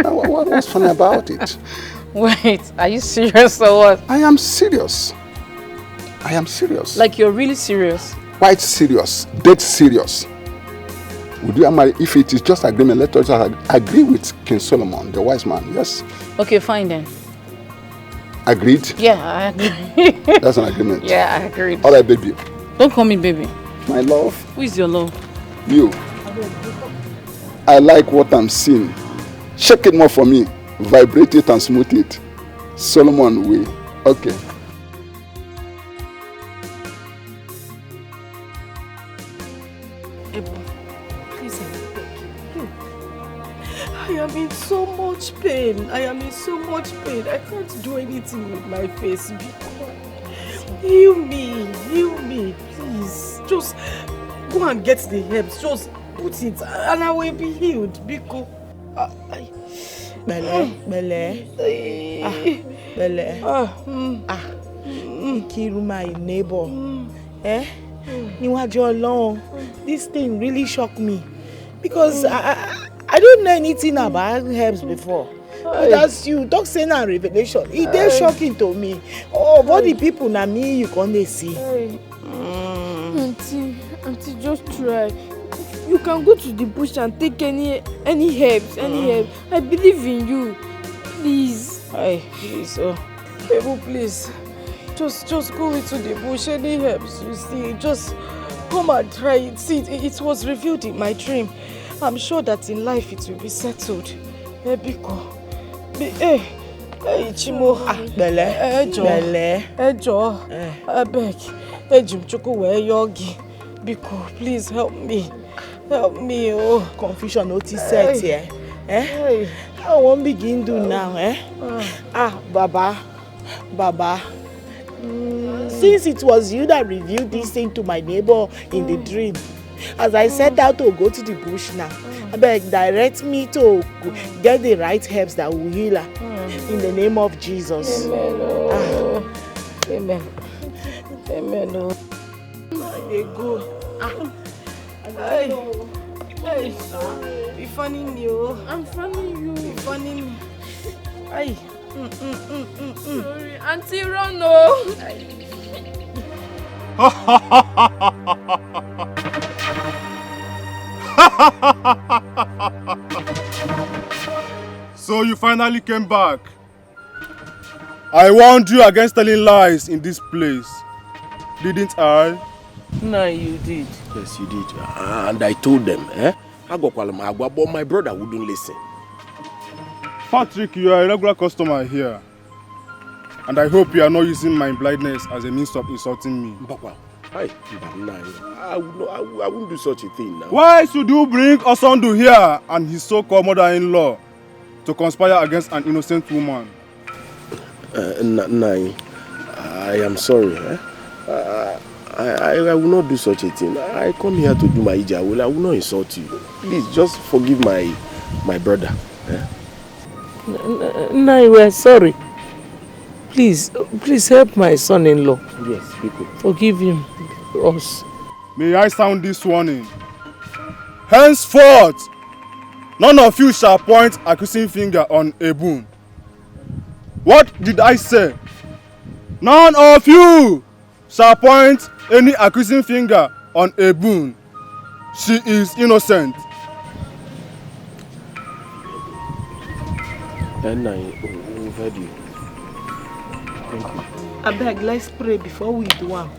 What's funny about it? Wait, are you serious or what? I am serious. I am serious. Like you're really serious? Quite serious. Dead serious. Would you marry? If it is just agreement, let us agree with King Solomon, the wise man. Yes. Okay, fine then. Agreed? Yeah, I agree. That's an agreement. Yeah, I agreed. All right, baby. Don't call me baby. My love. Who is your love? You. I like what I'm seeing. Shake it more for me. Vibrate it and smooth it. Solomon way. Okay. I am in so much pain. I can't do anything with my face. Heal me, please. Just go and get the herbs. Just put it and I will be healed. Biko. Bele. Nkiru, my neighbor. Níwájú Ọlọ́run, this thing really shocked me because I don't know anything about herbs before. But as you talk saying a revelation, it is shocking to me. Oh, what the people na me you can't see. Auntie, just try. You can go to the bush and take any herbs. I believe in you. Please. Please. Ebu, please. Just go into the bush. Any helps you see, just come and try it. See, it was revealed in my dream. I'm sure that in life it will be settled. Biko. Chimo. Bele. Ejo. I beg. Ejim chuku we yogi. Biko, please help me. Help me, oh. Confusion notice set here. I won't begin do now, Baba. Since it was you that revealed this thing to my neighbor in the dream, as I set out to go to the bush now, I beg, direct me to get the right herbs that will heal her. In the name of Jesus. Amen. Amen. They go. Hey, be funny you. I'm funny you. Be funny me. Hey. Sorry, Auntie Rono. So you finally came back. I warned you against telling lies in this place. Didn't I? No, you did. Yes, you did. And I told them, but my brother wouldn't listen. Patrick, you are a regular customer here. And I hope you are not using my blindness as a means of insulting me. I wouldn't do such a thing now. Why should you bring Osondu here and his so-called mother-in-law to conspire against an innocent woman? Nai, I am sorry. I will not do such a thing. I come here to do my ija. I will not insult you. Please, just forgive my brother. Nai, we are sorry. Please help my son-in-law. Yes, people. Forgive him. Us. May I sound this warning? Henceforth, none of you shall point accusing finger on Ebun. What did I say? None of you shall point any accusing finger on Ebun. She is innocent. Then I heard you. Thank you. I beg, let's pray before we do one.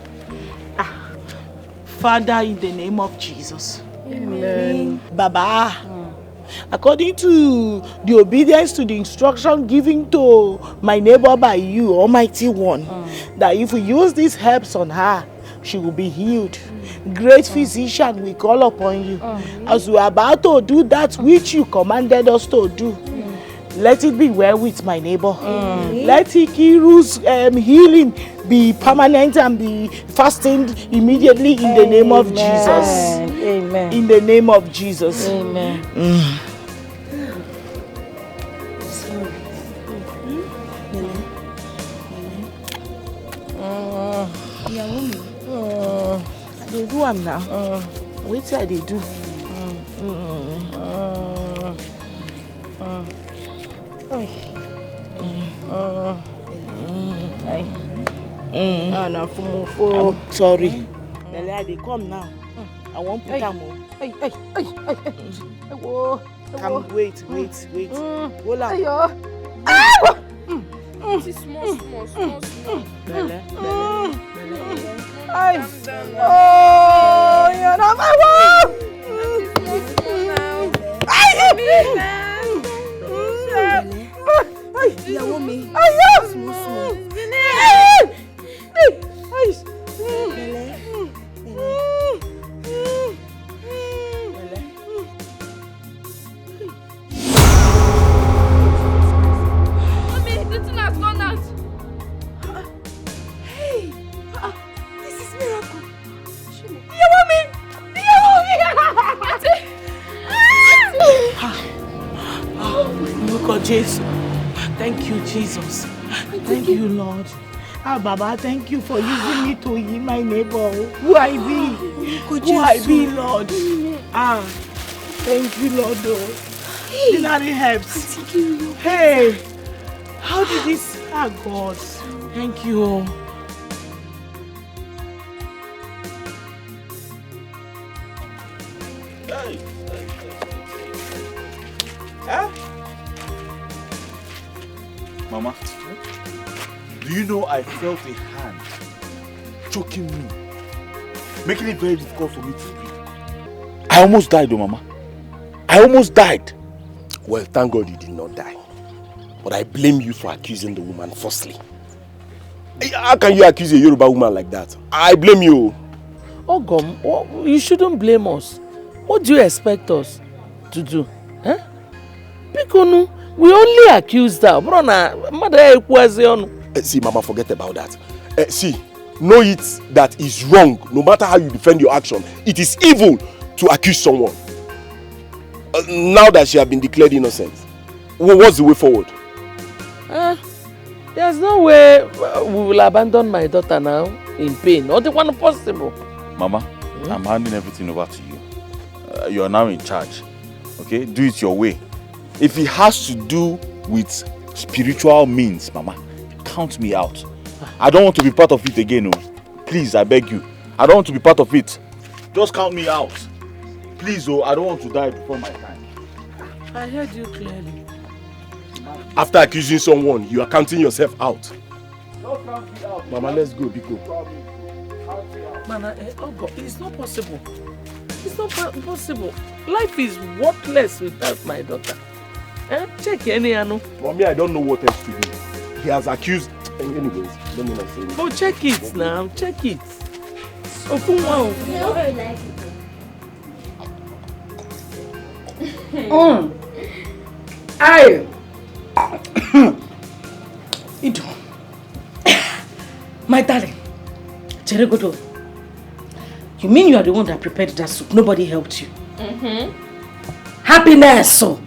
Father, in the name of Jesus. Amen. Baba, according to the obedience to the instruction given to my neighbor by you, Almighty One, that if we use these herbs on her, she will be healed. Great physician, we call upon you. As we are about to do that which you commanded us to do, let it be well with my neighbor. Let Ikiru's healing be permanent and be fastened immediately in the name of Jesus. Amen. In the name of Jesus. Amen. They do am now. Wait till they do. Sorry. They come now. I won't put them on. Come, wait. Hold on. Small. Belle. Oh, you're not my wife. Jesus. Thank you, Jesus. Thank you, Lord. Baba, thank you for using me to heal my neighbor. Who I be? Lord? Thank you, Lord. Denard helps. Hey, how did this? God, thank you. Mama, Do you know I felt a hand choking me, making it very difficult for me to breathe? I almost died, oh Mama. I almost died. Well, thank God you did not die. But I blame you for accusing the woman falsely. How can you accuse a Yoruba woman like that? I blame you. Ogom, you shouldn't blame us. What do you expect us to do? Huh? Because we only accused her. See, Mama, forget about that. See, know it that is wrong. No matter how you defend your action, it is evil to accuse someone. Now that she has been declared innocent, what's the way forward? There's no way we will abandon my daughter now in pain. Not the one possible. Mama, I'm handing everything over to you. You are now in charge. Okay? Do it your way. If it has to do with spiritual means, Mama, count me out. I don't want to be part of it again. Oh. Please, I beg you. I don't want to be part of it. Just count me out. Please, oh, I don't want to die before my time. I heard you clearly. After accusing someone, you are counting yourself out. Just count me out. Mama, let's go, Biko. Mana, it's not possible. It's not possible. Life is worthless without my daughter. Check any Anu. Mommy, I don't know what else to do. He has accused. Anyways, let me not say anything. Oh, check it now. Check it. Open one. Ido. My darling. Cheregodo. You mean you are the one that prepared that soup? Nobody helped you? Happiness, so.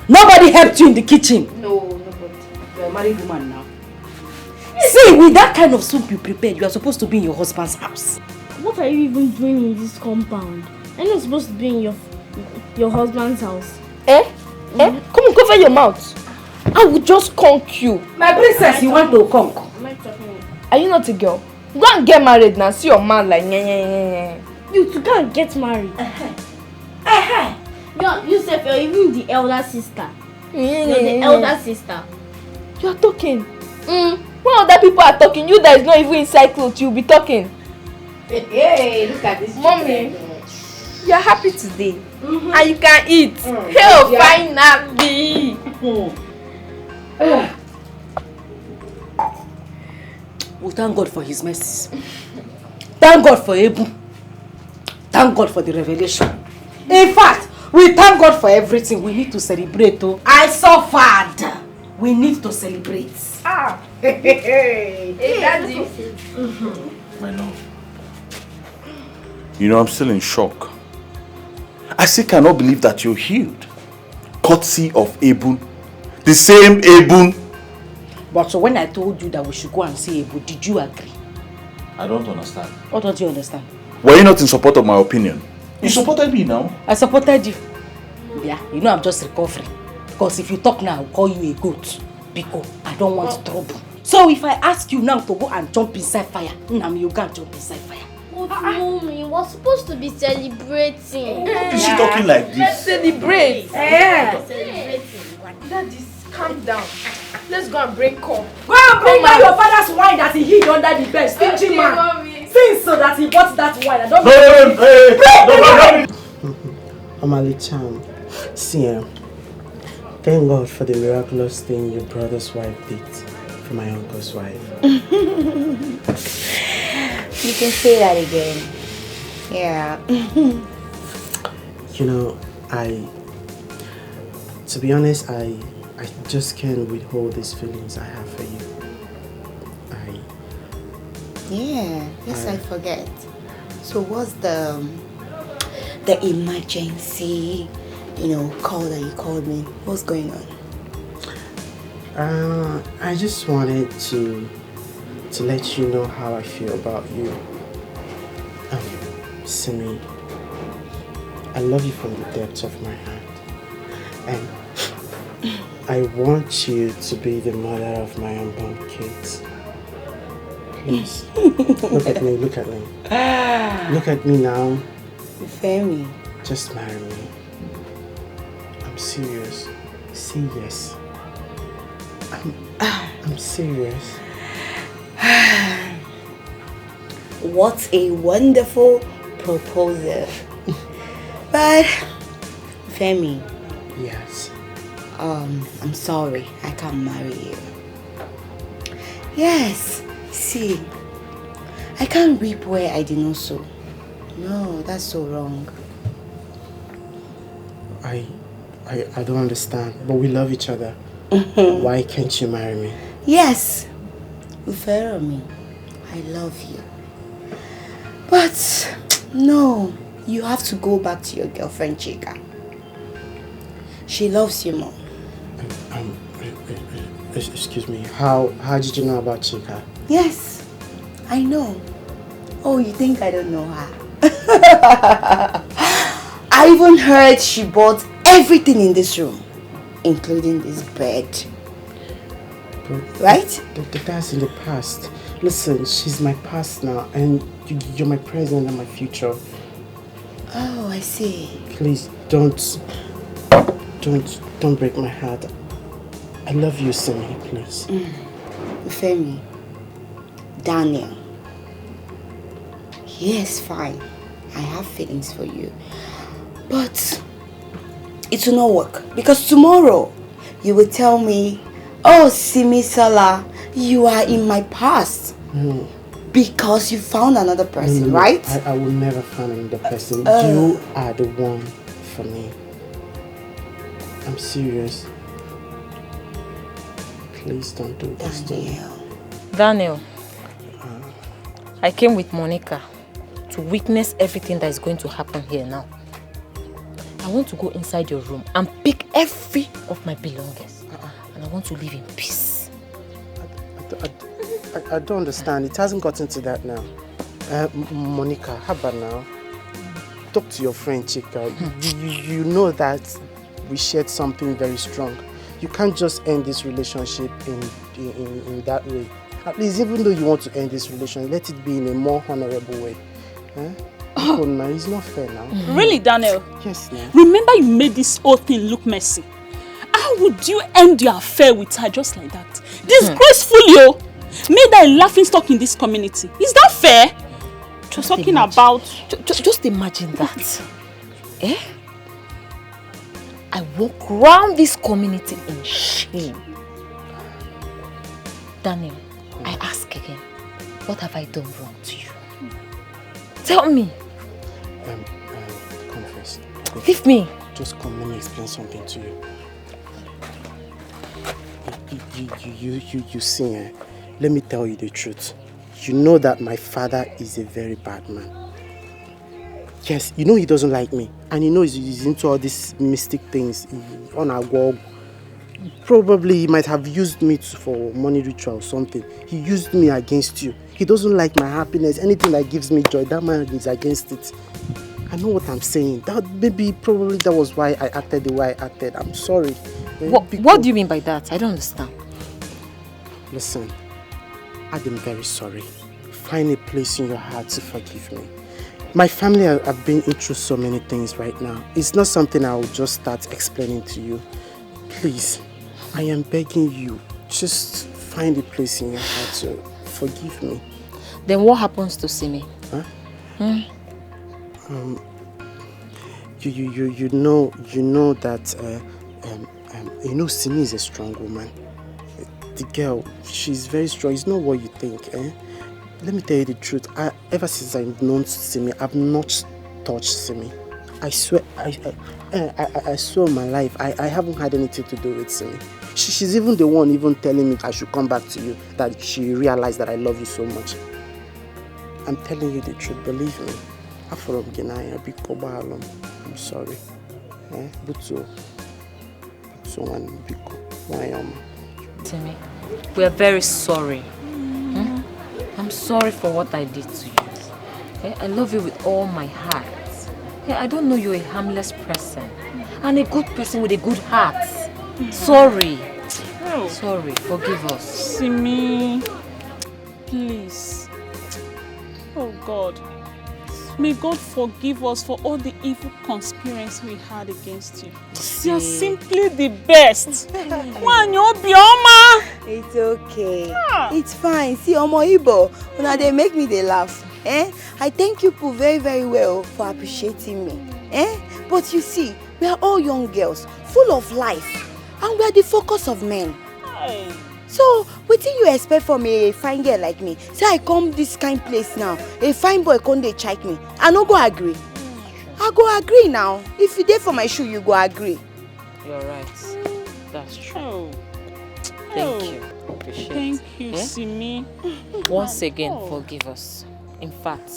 Nobody helped you in the kitchen? No, nobody. You're a married woman now. See, with that kind of soup you prepared, you are supposed to be in your husband's house. What are you even doing in this compound? I'm not supposed to be in your husband's house. Come on, cover your mouth. I will just conk you. My princess, you want to conk? Are you not a girl? Go and get married now. See your man like You to go and get married. You said you're even the elder sister. You're the elder sister. You are talking. When other people are talking, you that is not even inside clothes, you'll be talking. Hey, look at this. Mommy, you are happy today. And you can eat. Hell, fine nappy. We thank God for his mercies. Thank God for EBUBE. Thank God for the revelation. In fact, we thank God for everything. We need to celebrate. Oh. I suffered. We need to celebrate. Hey, Daddy. My love. You know, I'm still in shock. I still cannot believe that you're healed. Courtesy of EBUBE. The same EBUBE. But so when I told you that we should go and see EBUBE, did you agree? I don't understand. What don't you understand? Were you not in support of my opinion? You supported me now. I supported you. Yeah, you know I'm just recovering. Because if you talk now, I'll call you a goat. Because I don't want trouble. So if I ask you now to go and jump inside fire, you can't jump inside fire. But mommy, we're supposed to be celebrating. Is she talking like this? Let's celebrate. Celebrating. Daddy, calm down. Let's go and bring corn. Go and bring out your father's wine that he hid under the bed. Stingy man. Mommy. Since so that he bought that wine. I don't Omali-chan, see, thank God for the miraculous thing your brother's wife did for my uncle's wife. You can say that again. Yeah. You know, to be honest, I just can't withhold these feelings I have for you. Yes, I forget. So what's the emergency, call that you called me? What's going on? I just wanted to let you know how I feel about you. Simi, I love you from the depths of my heart. And I want you to be the mother of my unborn kids. Please, look at me. Look at me now. Femi. Just marry me. I'm serious. Say yes. I'm serious. What a wonderful proposal. But, Femi. Yes. I'm sorry, I can't marry you. Yes, see, I can't reap where I did not sow. No, that's so wrong. I don't understand, but we love each other. Why can't you marry me? Yes, me. I love you. But, no, you have to go back to your girlfriend, Chika. She loves you more. Excuse me, how did you know about Chika? Yes, I know. Oh, you think I don't know her? I even heard she bought everything in this room, including this bed. But right? That's in the past. Listen, she's my past now, and you're my present and my future. Oh, I see. Please don't break my heart. I love you, Simi, please. Femi, Daniel. Yes, fine. I have feelings for you. But it will not work. Because tomorrow you will tell me, oh, Simi Sala, you are in my past. No. Because you found another person, No. right? I will never find another person. You are the one for me. I'm serious. Please don't do this to me. Daniel, I came with Monica to witness everything that is going to happen here now. I want to go inside your room and pick every of my belongings. And I want to live in peace. I don't understand. It hasn't gotten to that now. Monica, how about now? Talk to your friend Chika. You know that we shared something very strong. You can't just end this relationship in that way. At least, even though you want to end this relationship, let it be in a more honorable way. Oh, no, it's not fair now. Really, Daniel? Yes, ma'am. Remember you made this whole thing look messy. How would you end your affair with her just like that? Disgraceful, yo! Made her a laughing stock in this community. Is that fair? Just talking imagine. About... Just imagine that. Eh? I walk around this community in shame. Daniel, I ask again, what have I done wrong to you? Tell me. Confess. Leave me. Just come, let me explain something to you. You see, let me tell you the truth. You know that my father is a very bad man. Yes, you know he doesn't like me. And you know he's into all these mystic things on our wall. Probably he might have used me for money ritual or something. He used me against you. He doesn't like my happiness. Anything that gives me joy, that man is against it. I know what I'm saying. Probably that was why I acted the way I acted. I'm sorry. What do you mean by that? I don't understand. Listen, I'm very sorry. Find a place in your heart to forgive me. My family have been through so many things right now. It's not something I will just start explaining to you. Please, I am begging you, just find a place in your heart to forgive me. Then what happens to Simi? Huh? You know that Simi is a strong woman. The girl, she's very strong. It's not what you think, Let me tell you the truth. Ever since I've known Simi, I've not touched Simi. I swear, I swear on my life, I haven't had anything to do with Simi. She's even the one telling me I should come back to you, that she realized that I love you so much. I'm telling you the truth, believe me. I'm sorry. Timmy, we are very sorry. I'm sorry for what I did to you. Okay? I love you with all my heart. Okay? I don't know you're a harmless person and a good person with a good heart. Sorry. Oh. Sorry, forgive us. Simi, please. Oh God. May God forgive us for all the evil conspiracy we had against you. You are simply the best. It's okay. It's fine. See, Omo Ibo, when they make me they laugh. I thank you people very, very well for appreciating me. But you see, we are all young girls, full of life, and we are the focus of men. So, what do you expect from a fine girl like me? Say I come this kind place now, a fine boy come dey check me. I no go agree. I go agree now. If you dey for my shoe, you go agree. You're right. That's true. Oh. Thank you. Appreciate it. Thank you, Simi. Once again, forgive us. In fact,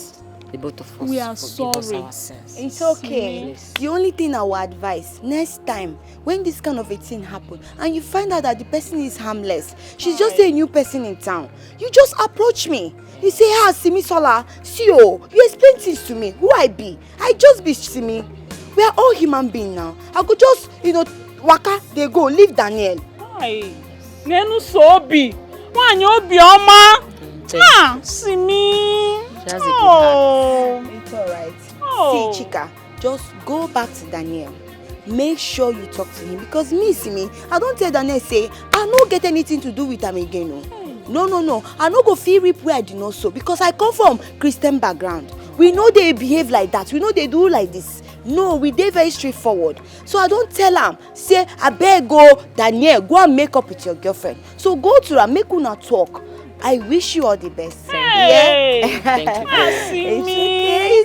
the both of us we are forgive sorry. us our sins. It's okay. The only thing I will advise, next time, when this kind of a thing happen, and you find out that the person is harmless, she's just a new person in town, you just approach me. You say, Simi Sola, see you explain things to me, who I be. I just be Simi. We are all human beings now. I could just, waka, they go, leave Daniel. Hi. Nenu Sobi. Wanyobi Oma. Simi. She has a good heart. It's alright. See, Chika, just go back to Daniel. Make sure you talk to him because me, Simi, I don't tell Daniel say I no get anything to do with him again. No. I no go feel rip where I do not so because I come from Christian background. We know they behave like that. We know they do like this. No, we dey very straightforward. So I don't tell am, say, I beg go, Daniel, go and make up with your girlfriend. So go to her, make una talk. I wish you all the best. Hey. Yeah? Thank you.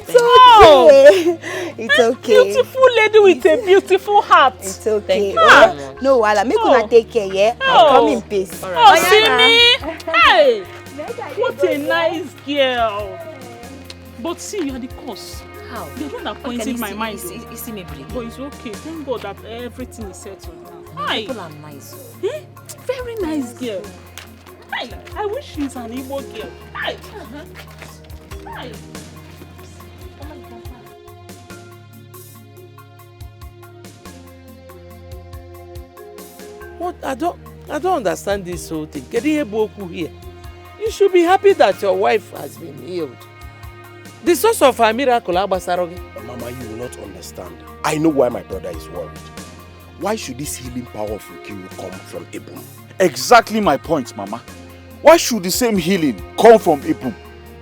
It's okay. It's okay. Beautiful lady with a beautiful heart. It's okay. Thank No, Wala, make una take care, yeah? I'll come in peace. Simi. Hey. What a nice girl. But see, you are the cause. How? You're the one that pointed my mind. You see me break. But it's okay. Thank God that everything is settled now. Hi. People are nice. Very nice girl. Hi. I wish she's an Igbo girl. Hi. Hi. What? I don't understand this whole thing. Here. You should be happy that your wife has been healed. The source of her miracle, Mama, you will not understand. I know why my brother is worried. Why should this healing power of Ukiru come from EBUBE? Exactly my point, Mama. Why should the same healing come from EBUBE?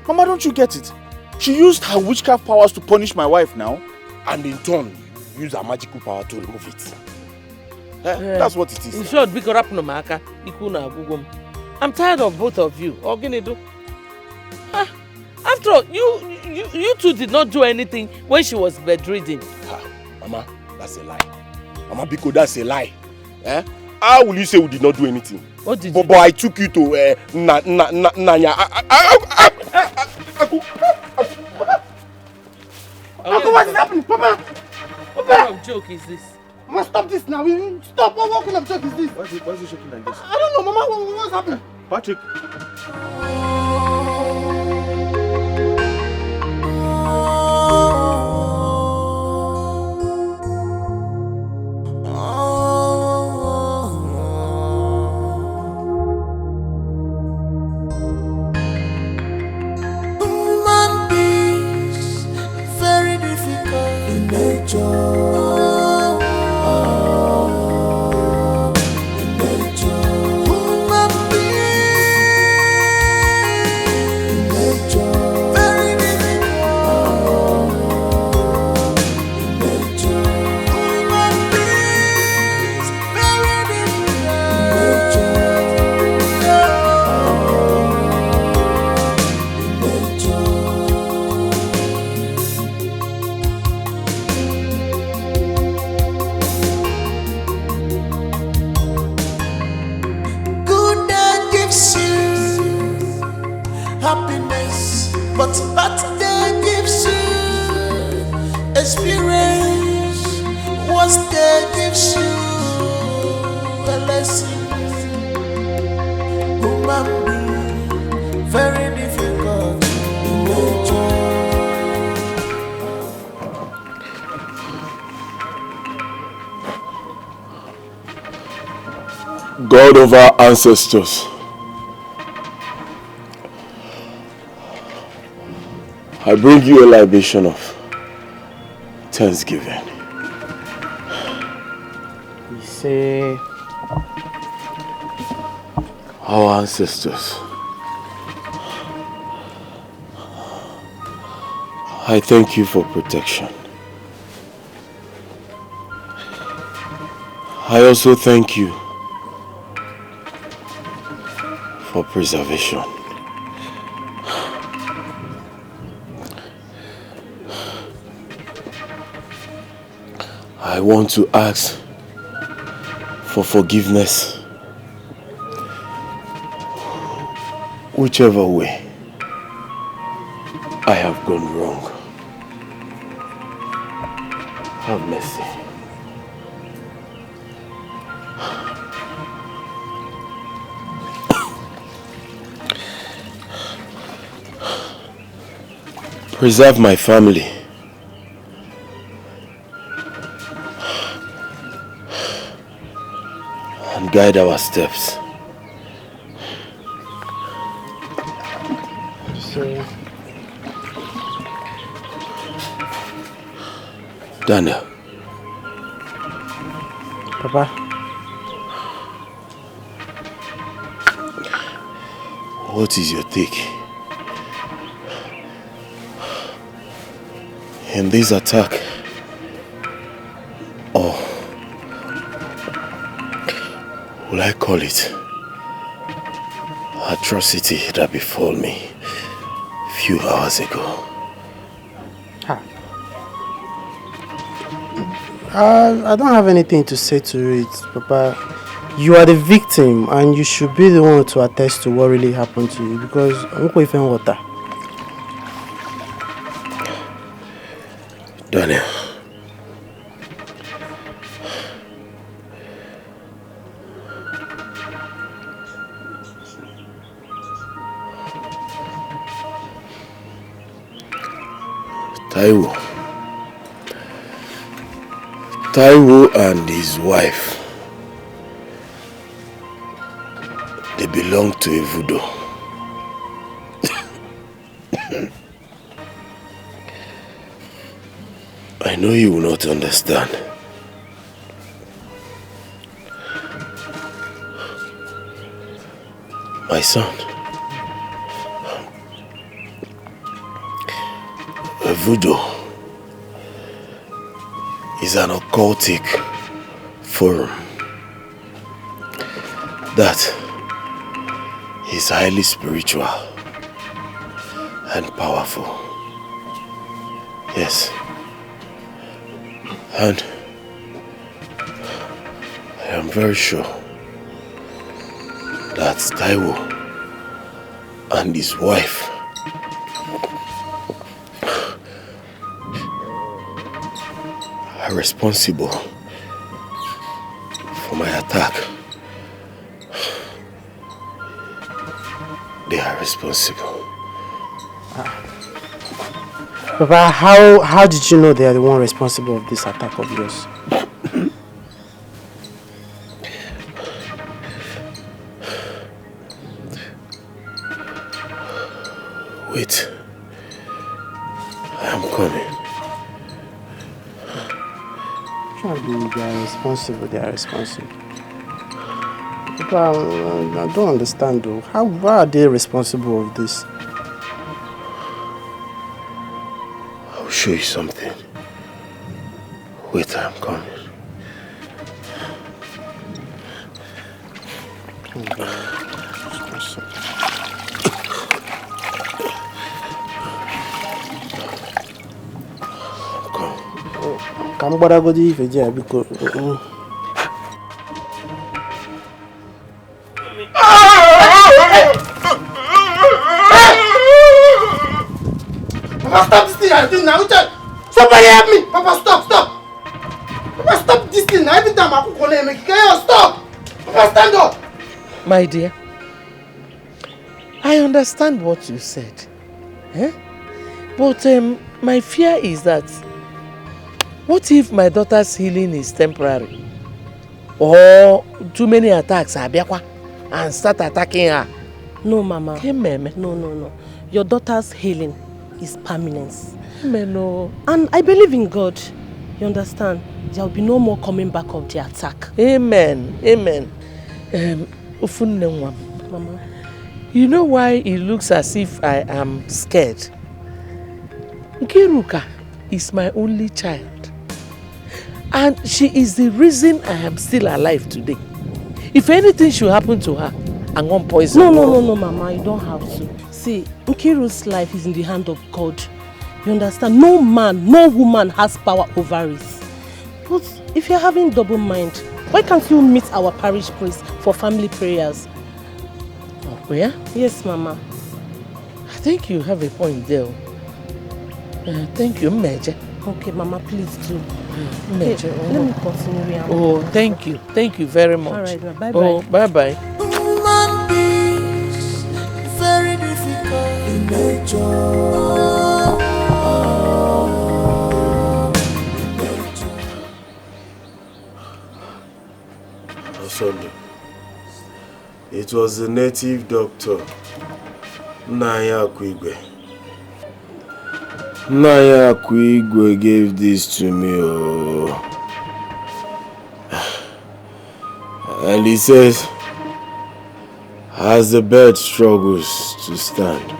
Mama, don't you get it? She used her witchcraft powers to punish my wife now. And in turn, use her magical power to remove it. That's what it is. In short, I'm tired of both of you. After all, you two did not do anything when she was bedridden. Mama, that's a lie. Mama Biko, that's a lie. How will you say we did not do anything? What did you do? But I took you to Nanya. Uncle, what is happening? Papa! What kind of joke is this? Mama, stop this now. Stop. What kind of joke is this? Why is it shaking like this? I don't know, Mama. What's happening? Patrick. God of our ancestors, I bring you a libation of thanksgiving. You say our ancestors. I thank you for protection. I also thank you for preservation. I want to ask for forgiveness, whichever way I have gone wrong. Have mercy. Preserve my family. And guide our steps. so. Daniel. Papa. What is your take in this attack, or will I call it atrocity that befell me a few hours ago? I don't have anything to say to it, Papa. You are the victim and you should be the one to attest to what really happened to you, because I'm going to water. Daniel. Taiwo and his wife, they belong to EBUBE. I know you will not understand. My son, EBUBE is an occultic forum that is highly spiritual and powerful. Yes. And I am very sure that Taiwo and his wife are responsible for my attack. They are responsible. Papa, how did you know they are the one responsible of this attack of yours? Wait. I am coming. They are responsible, they are responsible. Papa, I don't understand though. How are they responsible of this? I'll show you something. Wait, I'm coming. Come go if you because Papa, stop this thing I'm doing now. Somebody help me. Papa, stop. Papa, stop this thing. Every time I cook on him, stop. Papa, stand up. My dear, I understand what you said. But my fear is that what if my daughter's healing is temporary? Or too many attacks and start attacking her? No, Mama. Hey, Meme. No. Your daughter's healing is permanence. Amen. Oh. And I believe in God. You understand? There will be no more coming back of the attack. Amen. Amen. Mama. You know why it looks as if I am scared? Nkiruka is my only child. And she is the reason I am still alive today. If anything should happen to her, I'm going to poison her. No, Mama, you don't have to. See, Nkiru's life is in the hand of God. You understand? No man, no woman has power over it. But if you're having double mind, why can't you meet our parish priest for family prayers? Oh, yeah? Yes, Mama. I think you have a point there. Thank you, Major. Okay, Mama, please do. Major. Okay, let me continue. Oh, thank you. Thank you very much. All right, bye-bye. Oh, bye-bye. Human beings, very difficult in nature. Sunday. It was the native doctor, Naya Kwigwe. Naya Kwigwe gave this to me. Oh. And he says, as the bird struggles to stand,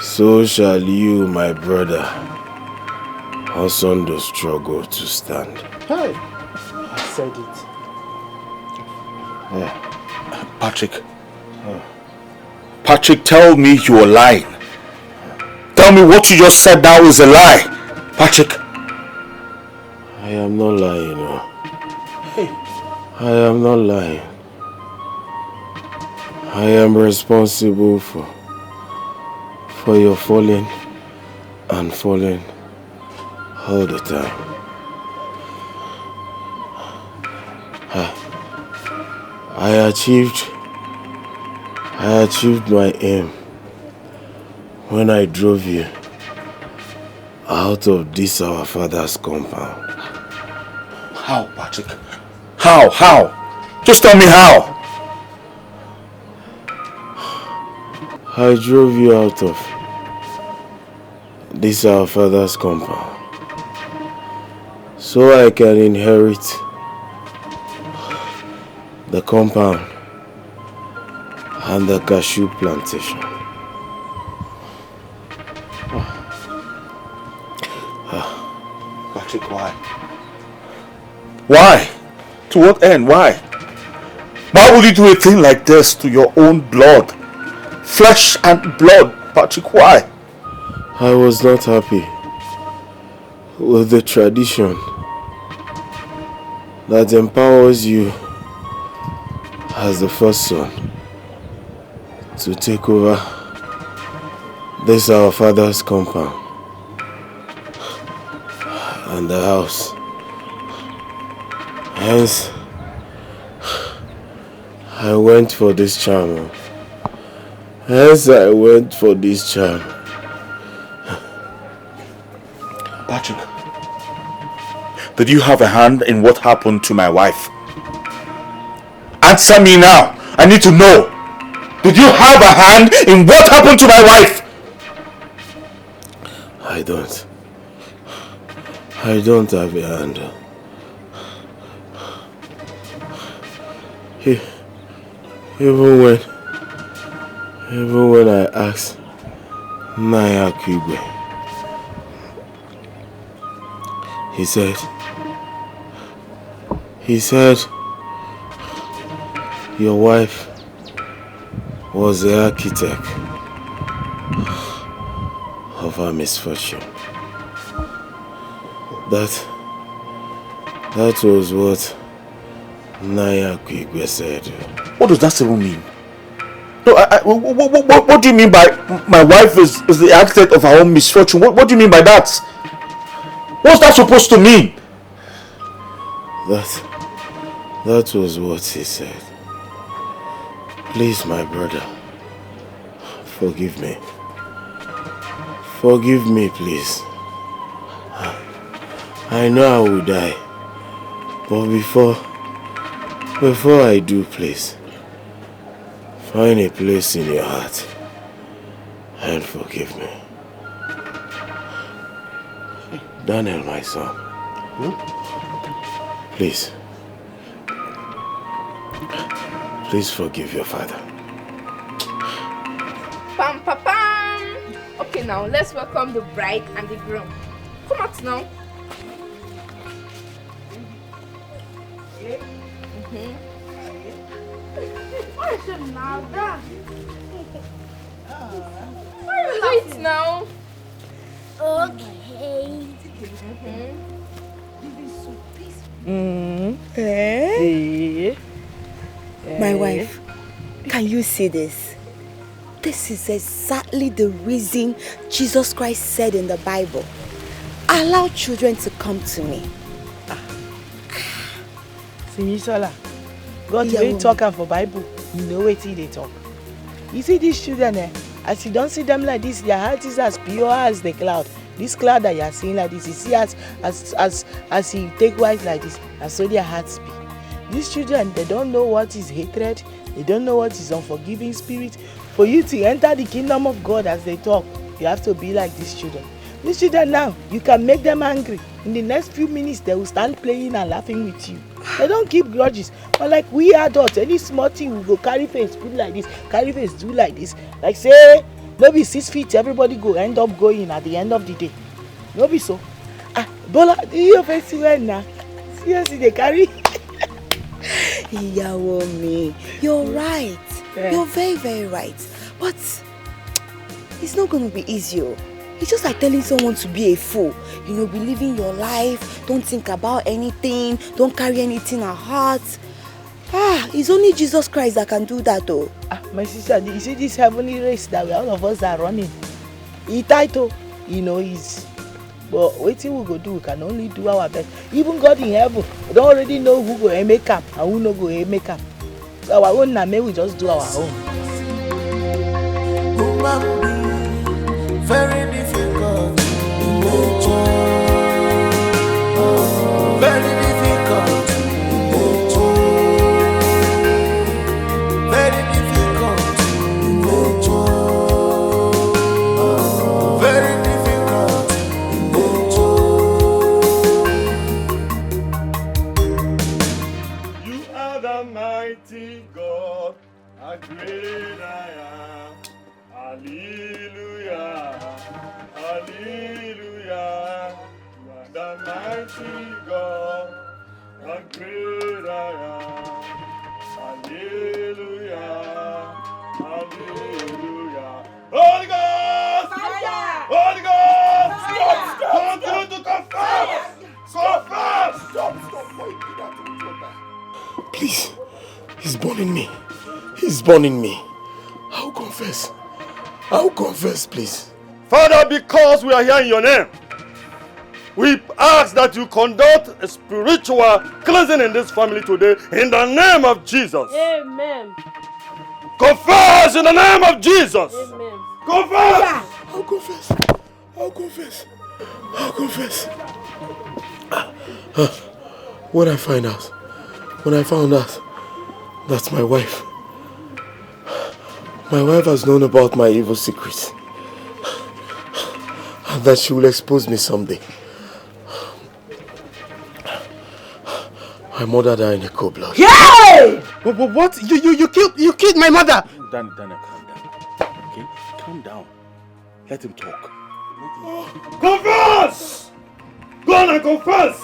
so shall you, my brother, Osondo, struggle to stand. Hey, I said it. Patrick. Patrick, tell me you are lying. Tell me what you just said now is a lie. Patrick. I am not lying. No. I am not lying. I am responsible for your falling and falling all the time. I achieved my aim when I drove you out of this our father's compound. How, Patrick? How? Just tell me how. I drove you out of this our father's compound so I can inherit the compound and the cashew plantation. Patrick, why? Why? To what end? Why? Why would you do a thing like this to your own blood? Flesh and blood, Patrick, why? I was not happy with the tradition that empowers you as the first son to take over this our father's compound and the house. Hence, I went for this charm. Patrick, did you have a hand in what happened to my wife? Answer me now. I need to know. Did you have a hand in what happened to my wife? I don't have a hand. Even when I asked Naya Kwigwe, he said your wife was the architect of her misfortune. That was what Naya Kwigwe said. What does that even mean? No, what do you mean by my wife is the architect of her own misfortune? What do you mean by that? What's that supposed to mean? That was what he said. Please, my brother, forgive me. Forgive me, please. I know I will die, but before I do, please, find a place in your heart and forgive me. Daniel, my son. Please. Please forgive your father. Pam, pam, pam. Okay, now let's welcome the bride and the groom. Come out now. Wait now. Okay. My wife, can you see this? This is exactly the reason Jesus Christ said in the Bible, allow children to come to me. Simisola, God will talk for Bible. You know what they talk. You see these children, as you don't see them like this, their heart is as pure as the cloud. This cloud that you are seeing like this, you see as he take wife like this, and so their hearts be. These children, they don't know what is hatred. They don't know what is unforgiving spirit. For you to enter the kingdom of God as they talk, you have to be like these children. These children now, you can make them angry. In the next few minutes, they will stand playing and laughing with you. They don't keep grudges. But like we adults, any small thing we go carry face, put like this, carry face, do like this. Like say, maybe 6 feet, everybody go end up going at the end of the day. No be so. Bola, do you face well now? Seriously, they carry. Yawomi, you're right. Yeah. You're very, very right. But it's not going to be easy. It's just like telling someone to be a fool. You know, be living your life. Don't think about anything. Don't carry anything at heart. It's only Jesus Christ that can do that, though. My sister, you see this heavenly race that all of us are running? He title, you know, is. But what we go do, we can only do our best. Even God in heaven, we don't already know who go make up and who no go make up. So our own name, we just do our own. Very difficult in nature. Very difficult in nature. Very difficult in nature. Very difficult in nature. You are the mighty God, a great I am. Hallelujah, hallelujah. You are the mighty God, the great I am. Hallelujah, hallelujah. Holy Ghost! Fire! Holy Ghost! Fire! Stop! Continue to confess! Confess! Stop! Why you do that with your back? Please, he's burning me. He's burning me. I'll confess. I'll confess, please. Father, because we are here in your name, we ask that you conduct a spiritual cleansing in this family today in the name of Jesus. Amen. Confess in the name of Jesus. Amen. Confess. I'll confess. I'll confess. I'll confess. When I found out that my wife has known about my evil secrets and that she will expose me someday. I murdered her in a cold blood. Yay! What? You killed my mother! Daniel, calm down. Okay? Calm down. Let him talk. Confess! Go on and confess!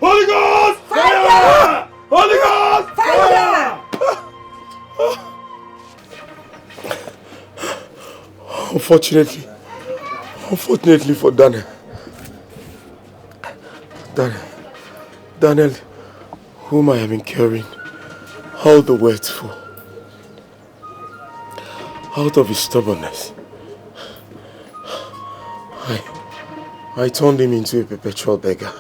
Holy Ghost! Fire! Holy Ghost! Fire! Unfortunately for Daniel, whom I am incurring all the words for, out of his stubbornness, I turned him into a perpetual beggar.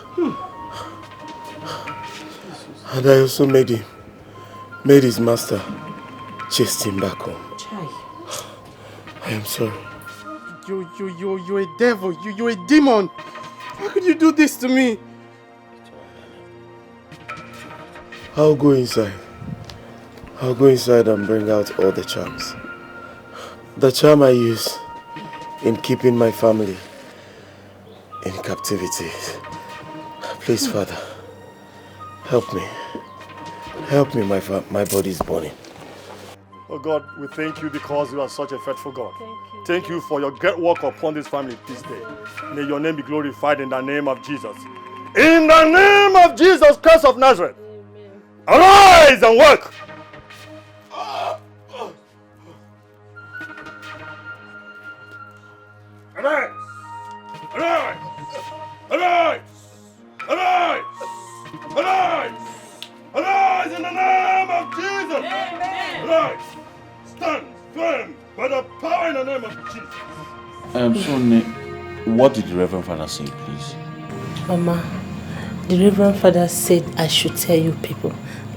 And I also made his master chase him back home. I am sorry. You're a devil. You're a demon. How could you do this to me? I'll go inside. I'll go inside and bring out all the charms. The charm I use in keeping my family in captivity. Please, Father, help me. Help me, my body is burning. Oh God, we thank you because you are such a faithful God. Thank you for your great work upon this family this day. May your name be glorified in the name of Jesus. In the name of Jesus Christ of Nazareth. Arise and work. Arise! Arise! Arise! Arise! Arise! Arise in the name of Jesus! Amen. Arise! Stand firm by the power in the name of Jesus. So, what did the Reverend Father say, please? Mama, the Reverend Father said I should tell you people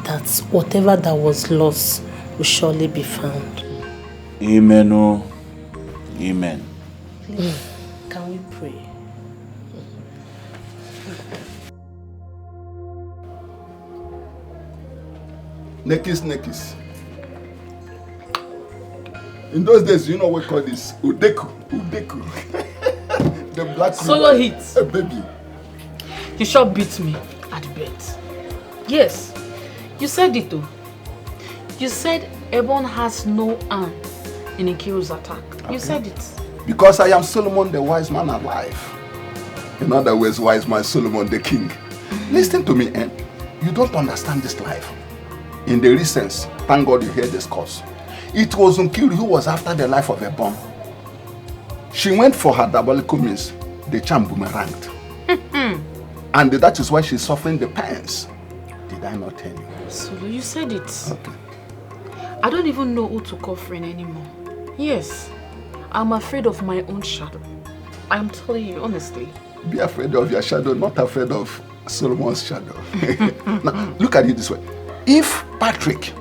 that whatever that was lost will surely be found. Amen. Oh. Amen. Please, can we pray? Nekis. In those days, you know what we call this? Udeku. The black solo hit. A baby. You sure beat me at bed. Yes, you said it though. You said Ebon has no hand in Nkiru's attack. You said it. Because I am Solomon, the wise man alive. In other words, wise man Solomon, the king. Listen to me, you don't understand this life. In the recent, thank God you hear this course. It was Nkiru who was after the life of Ebon. She went for her diabolical means, the charm boomeranged. And that is why she's suffering the pains. Did I not tell you? Solo, you said it. Okay. I don't even know who to call friend anymore. Yes, I'm afraid of my own shadow. I'm telling you, honestly. Be afraid of your shadow, not afraid of Solomon's shadow. Now, look at it this way. If Patrick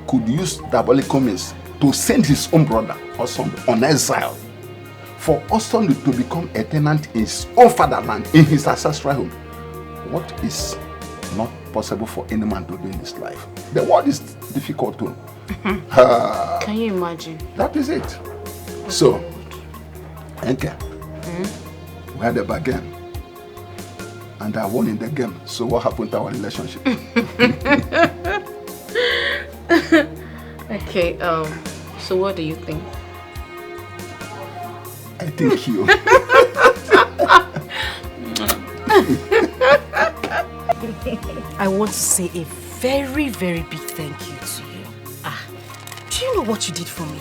could use diabolical means to send his own brother or son on exile, for Austin to become a tenant in his own fatherland, in his ancestral home, what is not possible for any man to do in this life? The world is difficult to. Can you imagine? That is it. So, okay. We had a bargain. And I won in the game. So what happened to our relationship? Okay, so what do you think? I think you. I want to say a very, very big thank you to you. Do you know what you did for me?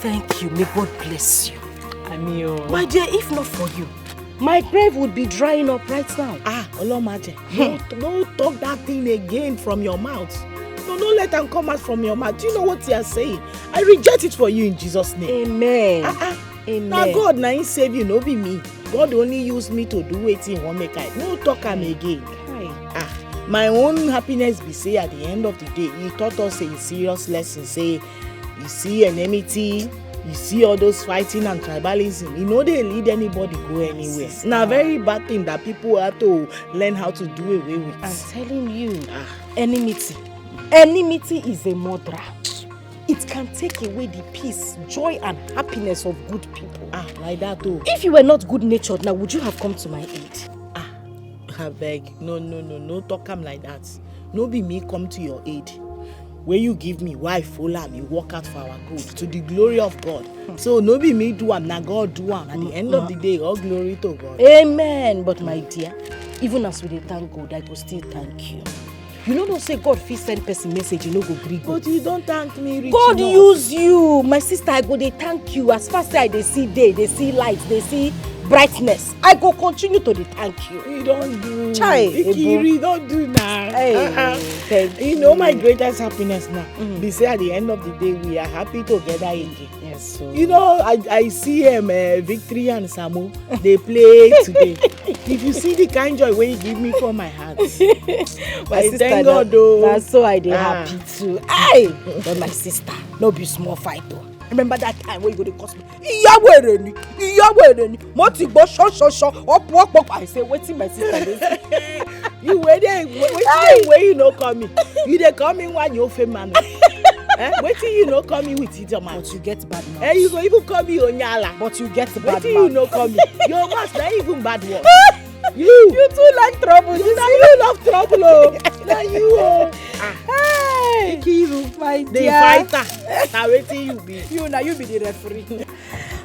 Thank you. May God bless you. My dear, if not for you, my grave would be drying up right now. Olomaje, don't talk that thing again from your mouth. No, don't let them come out from your mouth. Do you know what you are saying? I reject it for you in Jesus' name. Amen. Amen. Now God, now he save you, no be me. God only used me to do it in one make I. No talk am again. My own happiness be say at the end of the day, he taught us a serious lesson. Say, you see enmity, you see all those fighting and tribalism, you know they lead anybody go anywhere. Now very bad thing that people have to learn how to do away with. I'm telling you, enmity is a murderer. It can take away the peace, joy and happiness of good people. Like that too. If you were not good natured, now would you have come to my aid? I beg, no talk am like that. No be me come to your aid. When you give me wife, follow me, work out for our good, to the glory of God. So no be me do am, na God do am. At the end of the day, all glory to God. Amen. But my dear, even as we dey thank God, I go still thank you. You know, don't say God fit send person message, you no go gree God. But you don't thank me, Rich. God use you. My sister, I go dey thank you. As fast as they see day, they see light, they see brightness, I go continue to dey thank you. You don't do. Ikiri, don't do now. Thank you. You know my greatest happiness now. They say at the end of the day, we are happy together again. Yes, so. You know, I see Victory and Samu, they play today. If you see the kind joy when you give me from my heart. My sister, thank God though. That's so I dey happy too. But my sister, no be small fight though. Remember that time when you go to cost me? Ìyàwó ni. Mo ti gbọ́ ṣọ́. Up. I say, wetin my sister dey say? You wait there, wait you no coming. You dey coming when you famous. Wait till you no call me with idiom. But you get bad mouth. You go even call me Onyala. But you get bad Wait mouth. till you no call me. Your mouth not even bad word. You too like trouble. You love trouble, oh. Now you, oh. Hey, Kiru, my The dear. fighter. Now wait till you be. You be the referee.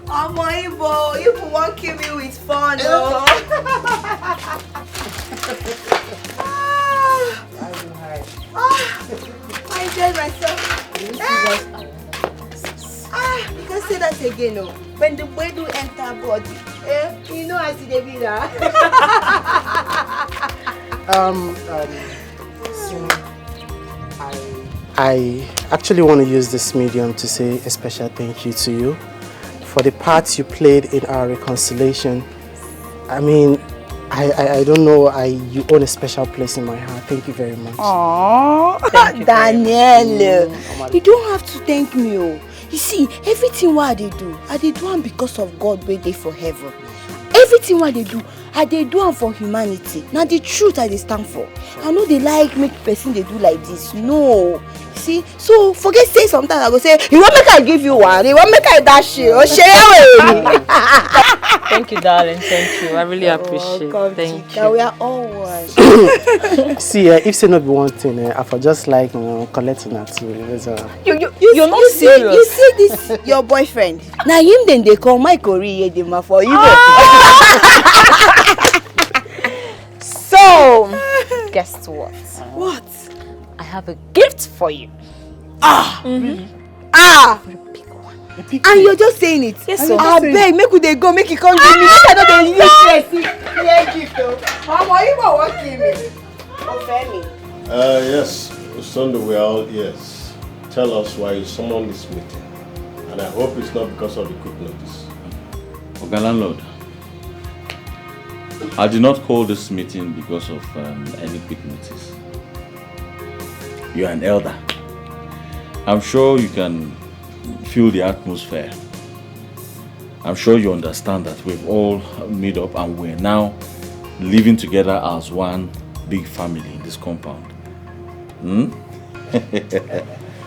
Omo Ibo, you won't kill me with fun, oh. I enjoyed myself. You can say that again, oh. When the boy do enter body, you know as they be there. I actually want to use this medium to say a special thank you to you for the part you played in our reconciliation. I mean, I don't know, you own a special place in my heart. Thank you very much. Aww, Daniel, you don't have to thank me. Oh. You see, everything what I do am because of God waiting for heaven. Everything what I do am for humanity. Now the truth I dey stand for. I know they like make person they do like this. No. See, so forget say sometimes I go say, you want make I give you one, you want make I dash you, or share. Thank you, darling. Thank you. I really appreciate it. Thank you. We are all one. See, if say not be one thing, I for just like collecting that too. You're not serious. You see this your boyfriend. Now him then they call my Korea Dema for you. So, guess what? What? I have a gift for you. Really? And you're just saying it. Yes, sir. I beg, make we dey go, make it come give me. I know they use stress. Gift though. Mama, you want what give me? Ofemi. Yes, Sunday we are all ears. Tell us why you summoned this meeting. And I hope it's not because of the quick notice. Okay, landlord. I did not call this meeting because of any quick notice. You are an elder. I'm sure you can feel the atmosphere. I'm sure you understand that we've all made up and we're now living together as one big family in this compound.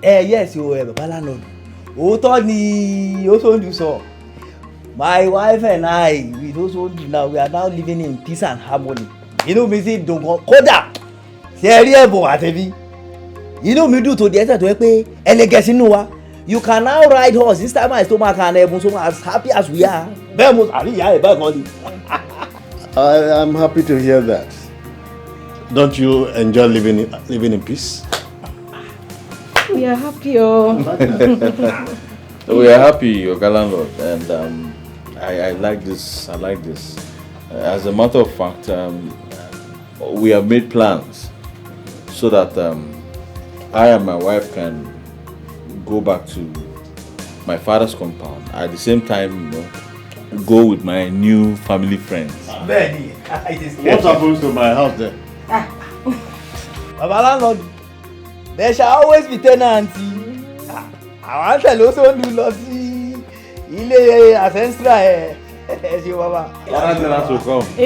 Yes, you are Baba landlord. Tony, also do so. My wife and I, we also do now. We are now living in peace and harmony. You know me say don't go koda. You know me do to the extent where you can now ride horse. This time my stomach and as happy as we are. I'm happy to hear that. Don't you enjoy living in peace? We are happy, oh. We are happy, Oga landlord, and I like this. I like this. As a matter of fact, we have made plans so that I and my wife can go back to my father's compound. At the same time, go with my new family friends. What happens to my house then? Baba landlord, there shall always be tenants. I want to also do lossy. Ile ancestral. In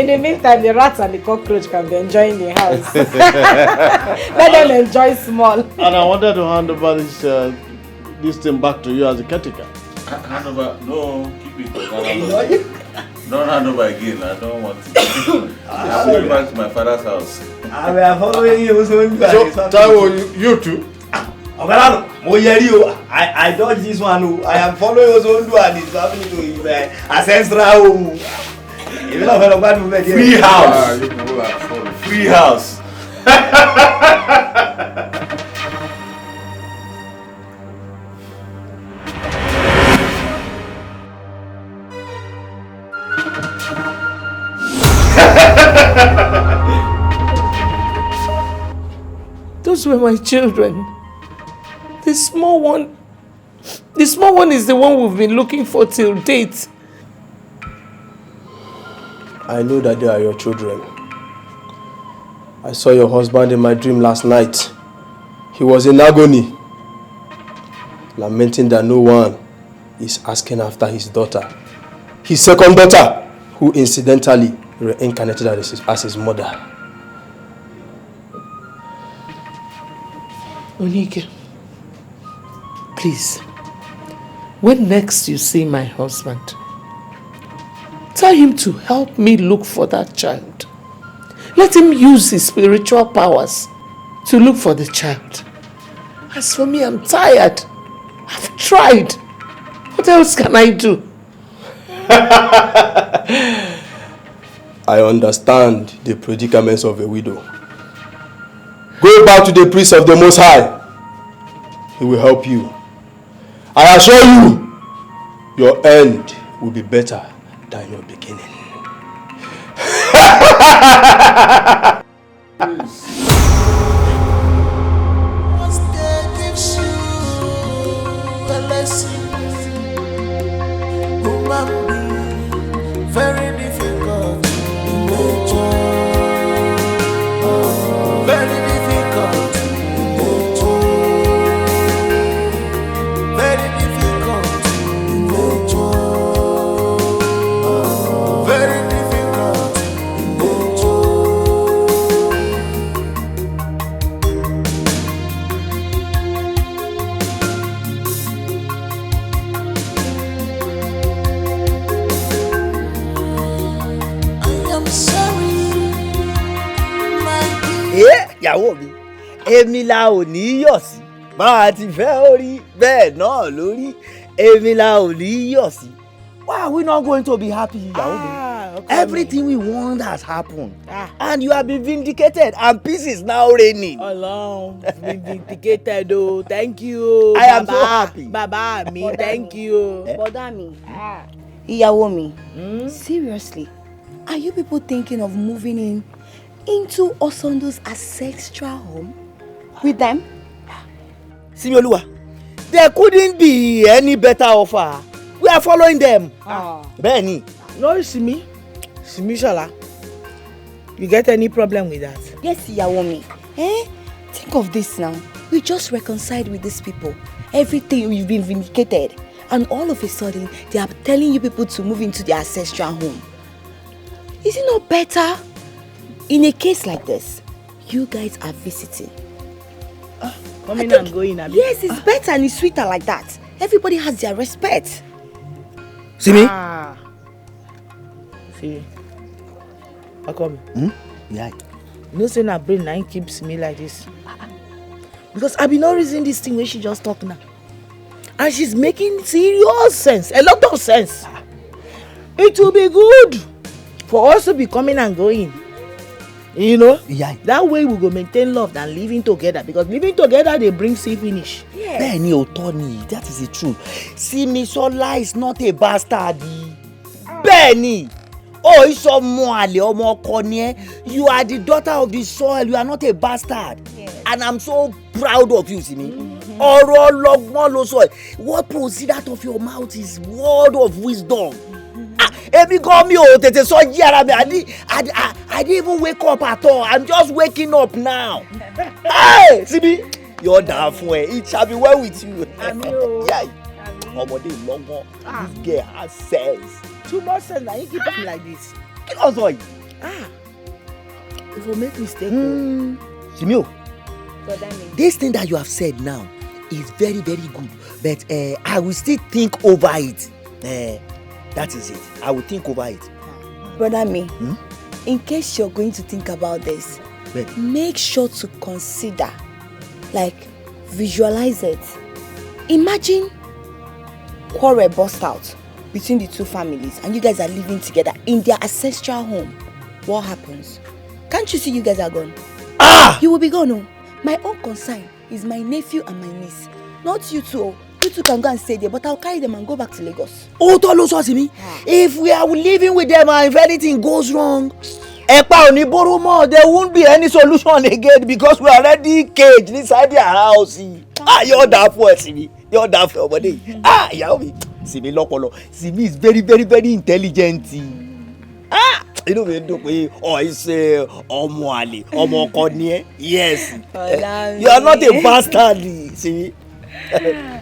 the meantime, the rats and the cockroach can be enjoying the house. Let them enjoy small. And I wanted to hand over this thing back to you as a caretaker. Hand over? No, keep it. Don't hand over again. I don't want to. I'm going back to my father's house. We are following you. So, Taiwo, you too? I dodge this one. I am following Ozondu and it's happening to his ancestral. Free house. Free house. Those were my children. The small one is the one we've been looking for till date. I know that they are your children. I saw your husband in my dream last night. He was in agony, lamenting that no one is asking after his daughter. His second daughter, who incidentally reincarnated as his mother. Onike, Please, when next you see my husband, tell him to help me look for that child. Let him use his spiritual powers to look for the child. As for me, I'm tired. I've tried. What else can I do? I understand the predicaments of a widow. Go back to the priest of the Most High. He will help you. I assure you, your end will be better than your beginning. Once they gives you the lesson, human being, very difficult in nature. Very difficult in nature. Very difficult in nature. Very difficult in nature. I am sorry, my dear. Ìyàwó mi, èmi la ò ní yọ̀ sí. Bá a ti fẹ́ orí bẹ́ẹ̀ náà lórí. Èmi la ò ní yọ̀ sí. Why are we not going to be happy, ìyàwó mi? Everything we want has happened. And you have been vindicated and peace is now reigning. Ọlọ́run, been vindicated o. Thank you. I am so happy. Bàbá mi, thank you. Bọ̀dá mi, ìyàwó mi, seriously, are you people thinking of moving into Osondo's ancestral home with them? Simioluwa, there couldn't be any better offer. We are following them. Bẹ́ẹ̀ni. No, Simi. Simi Shola. You get any problem with that? Yes, ìyàwó mi. Think of this now. We just reconciled with these people. Everything you've been vindicated. And all of a sudden, they are telling you people to move into their ancestral home. Is it not better? In a case like this, you guys are visiting. Coming and going. Yes, it's better and it's sweeter like that. Everybody has their respect. Simi? See, how come? Yeah. You know, say na brain nine keeps me like this. Because I be not reasoning this thing when she just talk now. And she's making serious sense, a lot of sense. It will be good for us to be coming and going. You know? Yeah. That way we go maintain love than living together. Because living together, they bring see finish. Yeah. Bẹ́ẹ̀ni òótọ́ ni, that is the truth. Simisola is not a bastard. Bẹ́ẹ̀ni. Oh, it's ọmọ àlè ọmọ ọkọ ni ẹ́. You are the daughter of the soil. You are not a bastard. Yes. And I'm so proud of you, Simi. Ọ̀rọ̀ ọlọ́gbọ́n ló sọ ẹ̀. What proceed out of your mouth is word of wisdom. Ebi gan mi ò tètè sọ jí ara mi. I didn't even wake up at all. I'm just waking up now. Hey, Simi, you're down for it. It shall be well with you. Yeah. Ọmọdé lọ́gbọ́n. This girl has sense. Too much sense. Now you keep talking like this. Kí ló sọ yìí? If you make mistake. Simi o. This thing that you have said now is very, very good. But I will still think over it. That is it. I will think over it. Brother me, in case you're going to think about this, make sure to consider, like, visualize it. Imagine quarrel burst out between the two families and you guys are living together in their ancestral home. What happens? Can't you see you guys are gone? You will be gone. No? My own concern is my nephew and my niece. Not you two. You two can go and stay there, but I'll carry them and go back to Lagos. Oh, Tolo Sosimi, if we are living with them and if anything goes wrong, Epa oni Boromo, there won't be any solution again because we are already caged inside their house. You're that for Simi. You're that for buddy. Yaomi. Simi Lokolo. Simi is very, very, very intelligent. You know, it's Omo Ali, Omo Konye. Yes. You are not a bastard, Simi.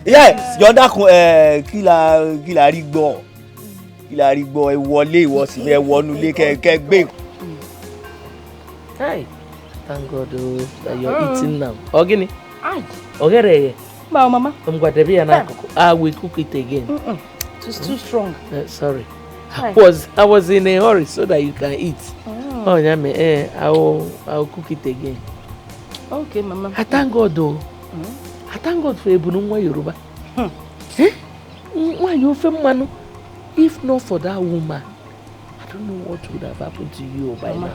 Yes, yọ̀dá kan kí la rí gbọ́ ẹ wọlé ìwọ sì ẹ wọnú ilé kẹ́ gbé. Hi, thank God that you're eating now. Ogini, ọ̀gẹ̀dẹ̀ yẹ. Mama. I will cook it again. It's too strong. Sorry. Hi. I was in a hurry so that you can eat. Oh, yeah, I will cook it again. Okay, Mama. I thank God though. I thank God for Ebunungwa Yoruba. Why you feel man? If not for that woman, I don't know what would have happened to you by now.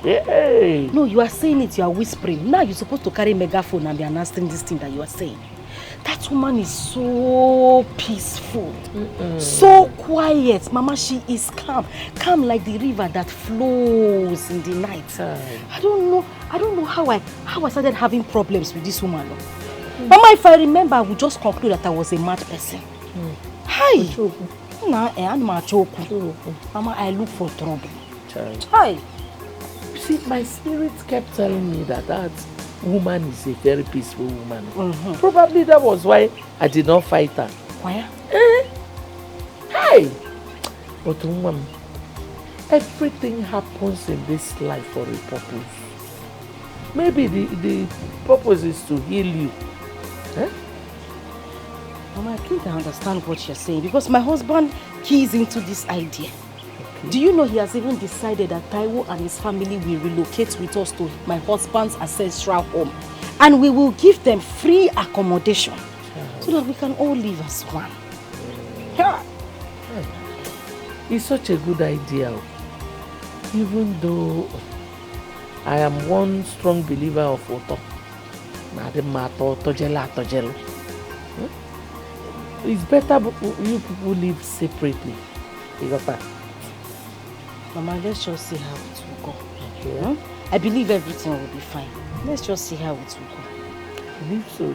Hey. No, you are saying it, you are whispering. Now you're supposed to carry megaphone and be announcing this thing that you are saying. That woman is so peaceful, so quiet. Mama, she is calm. Calm like the river that flows in the night. I don't know how I started having problems with this woman. Mama, if I remember, I would just conclude that I was a mad person. Hi. Mama, I look for trouble. Hi. See, my spirit kept telling me that woman is a very peaceful woman. Probably that was why I did not fight her. Why? Hey! But woman, everything happens in this life for a purpose. Maybe the purpose is to heal you. Mama, I think I understand what you're saying because my husband keys into this idea. Do you know he has even decided that Taiwo and his family will relocate with us to my husband's ancestral home, and we will give them free accommodation so that we can all live as one. It's such a good idea. Even though I am one strong believer of Oto. It's better you people live separately. You got that? Mama, let's just see how it will go. Okay. I believe everything will be fine. Let's just see how it will go. I believe so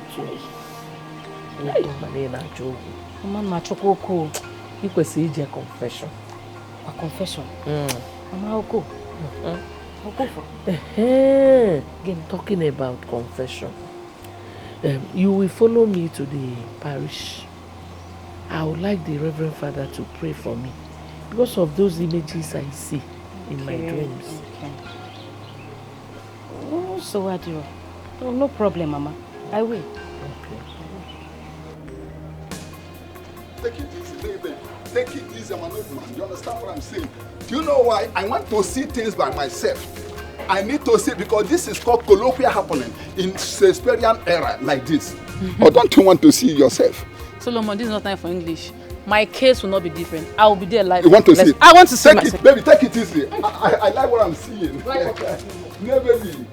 too. Mama, Machoko, you could see a confession. A confession? Mama, I'll go. I'll go for Again, talking about confession. You will follow me to the parish. I would like the Reverend Father to pray for me because of those images I see in my dreams. Okay. Oh, so what do you? Oh, no problem, Mama. I will. Okay. Take it easy, baby. Take it easy, I'm an old man. You understand what I'm saying? Do you know why? I want to see things by myself. I need to see because this is called colloquial happening in Shakespearean era like this. Or don't you want to see yourself? Solomon, this is not time for English. My case will not be different. I will be there live. You want to see? I want to see take myself. It, baby, take it easy. I like what I'm seeing. Never leave.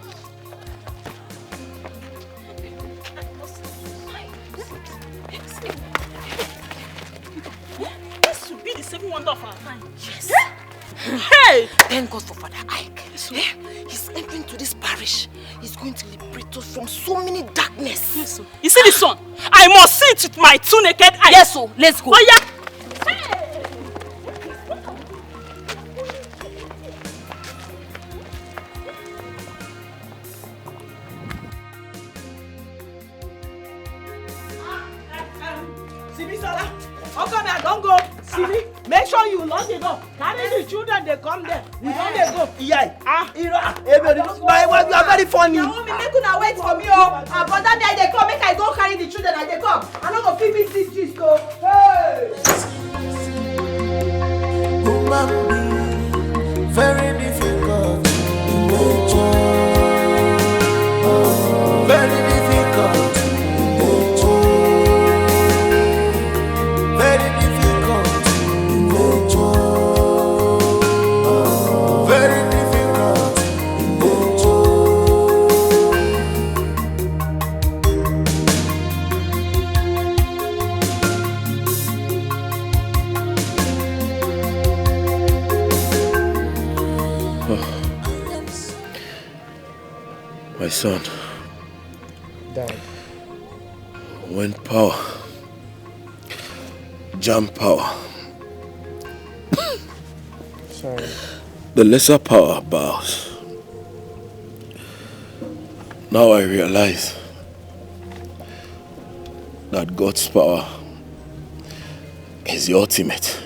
This should be the second wonder of our time. Yes. Hey! Thank God for Father Ike. He's entering to this parish. He's going to liberate us from so many darkness. Yes, sir. You see this one? I must see it with my two naked eyes. Yes, sir. Let's go. Oh, yeah. Hey! Sibisola, how come I don't go? Sibi, make sure you lock the door. Carry the children, they come there. We don't they go. Yeah. My wife, you are very funny. Now, me make una wait for me, oh. But that day they come, make I go carry the children and they come. I don't go fit me this gist, oh. Hey! Human being, very difficult in nature. Very difficult in nature. Very difficult in nature. Very difficult in nature. My son, Dad. when power, jam power, Sorry. the lesser power bows. Now I realize that God's power is the ultimate.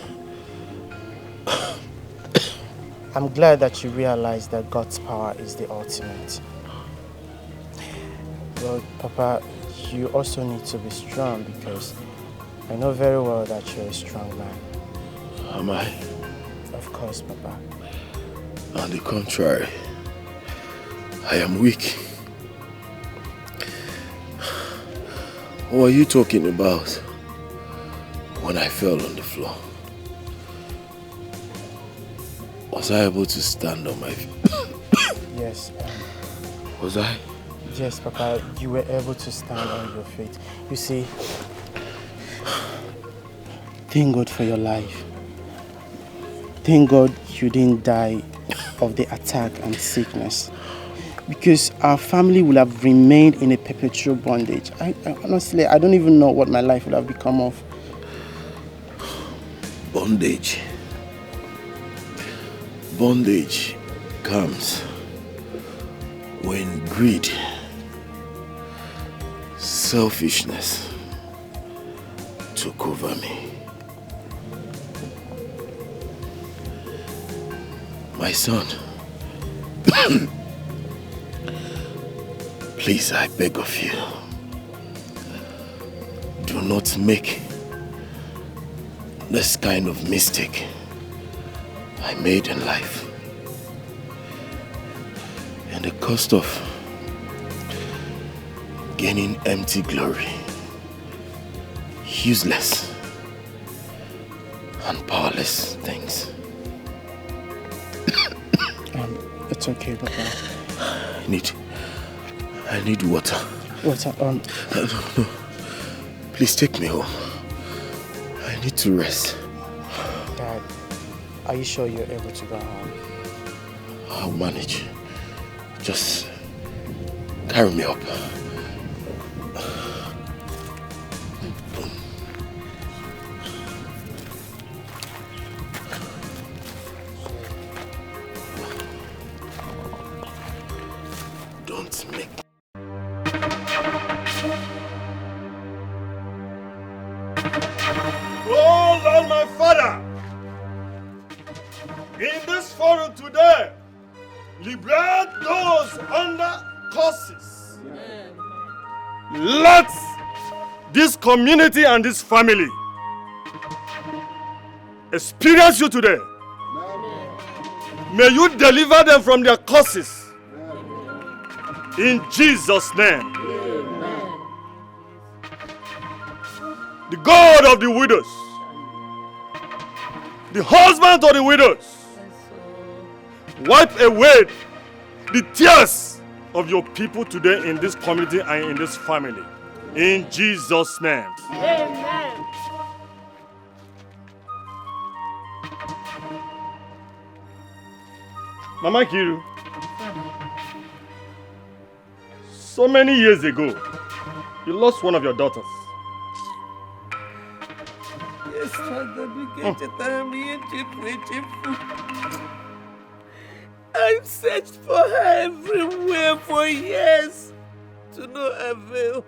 I'm glad that you realize that God's power is the ultimate. Well, Papa, you also need to be strong because I know very well that you're a strong man. Am I? Of course, Papa. On the contrary, I am weak. What are you talking about when I fell on the floor? Was I able to stand on my feet? Yes. Was I? Yes, Papa, you were able to stand on your feet. You see, thank God for your life. Thank God you didn't die of the attack and sickness. Because our family would have remained in a perpetual bondage. Honestly, I don't even know what my life would have become of. Bondage. Bondage comes when greed, selfishness took over me. My son, please, I beg of you, do not make this kind of mistake I made in life. And the cost of gaining empty glory, useless and powerless things. It's okay, Papa. I need water. Water, No. Please take me home. I need to rest. Dad, are you sure you're able to go home? I'll manage. Just carry me up. Don't make... Oh Lord, my Father, in this forum today, liberate those under curses. Let this community and this family experience you today. May you deliver them from their curses. In Jesus' name. The God of the widows, the husband of the widows, wipe away the tears of your people today in this community and in this family. In Jesus' name. Amen. Mama Kiru, so many years ago, you lost one of your daughters. Yes, Father, I've searched for her everywhere for years to no avail.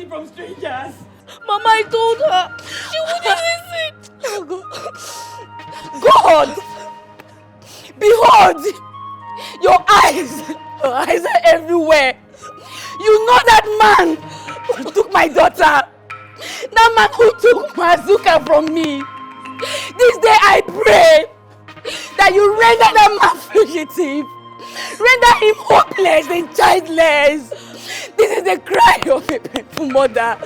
From strangers. Mama, I told her. She wouldn't listen. God, behold, your eyes are everywhere. You know that man who took my daughter. That man who took Mazuka from me. This day I pray that you render that man fugitive. Render him hopeless and childless. This is the cry of a painful mother.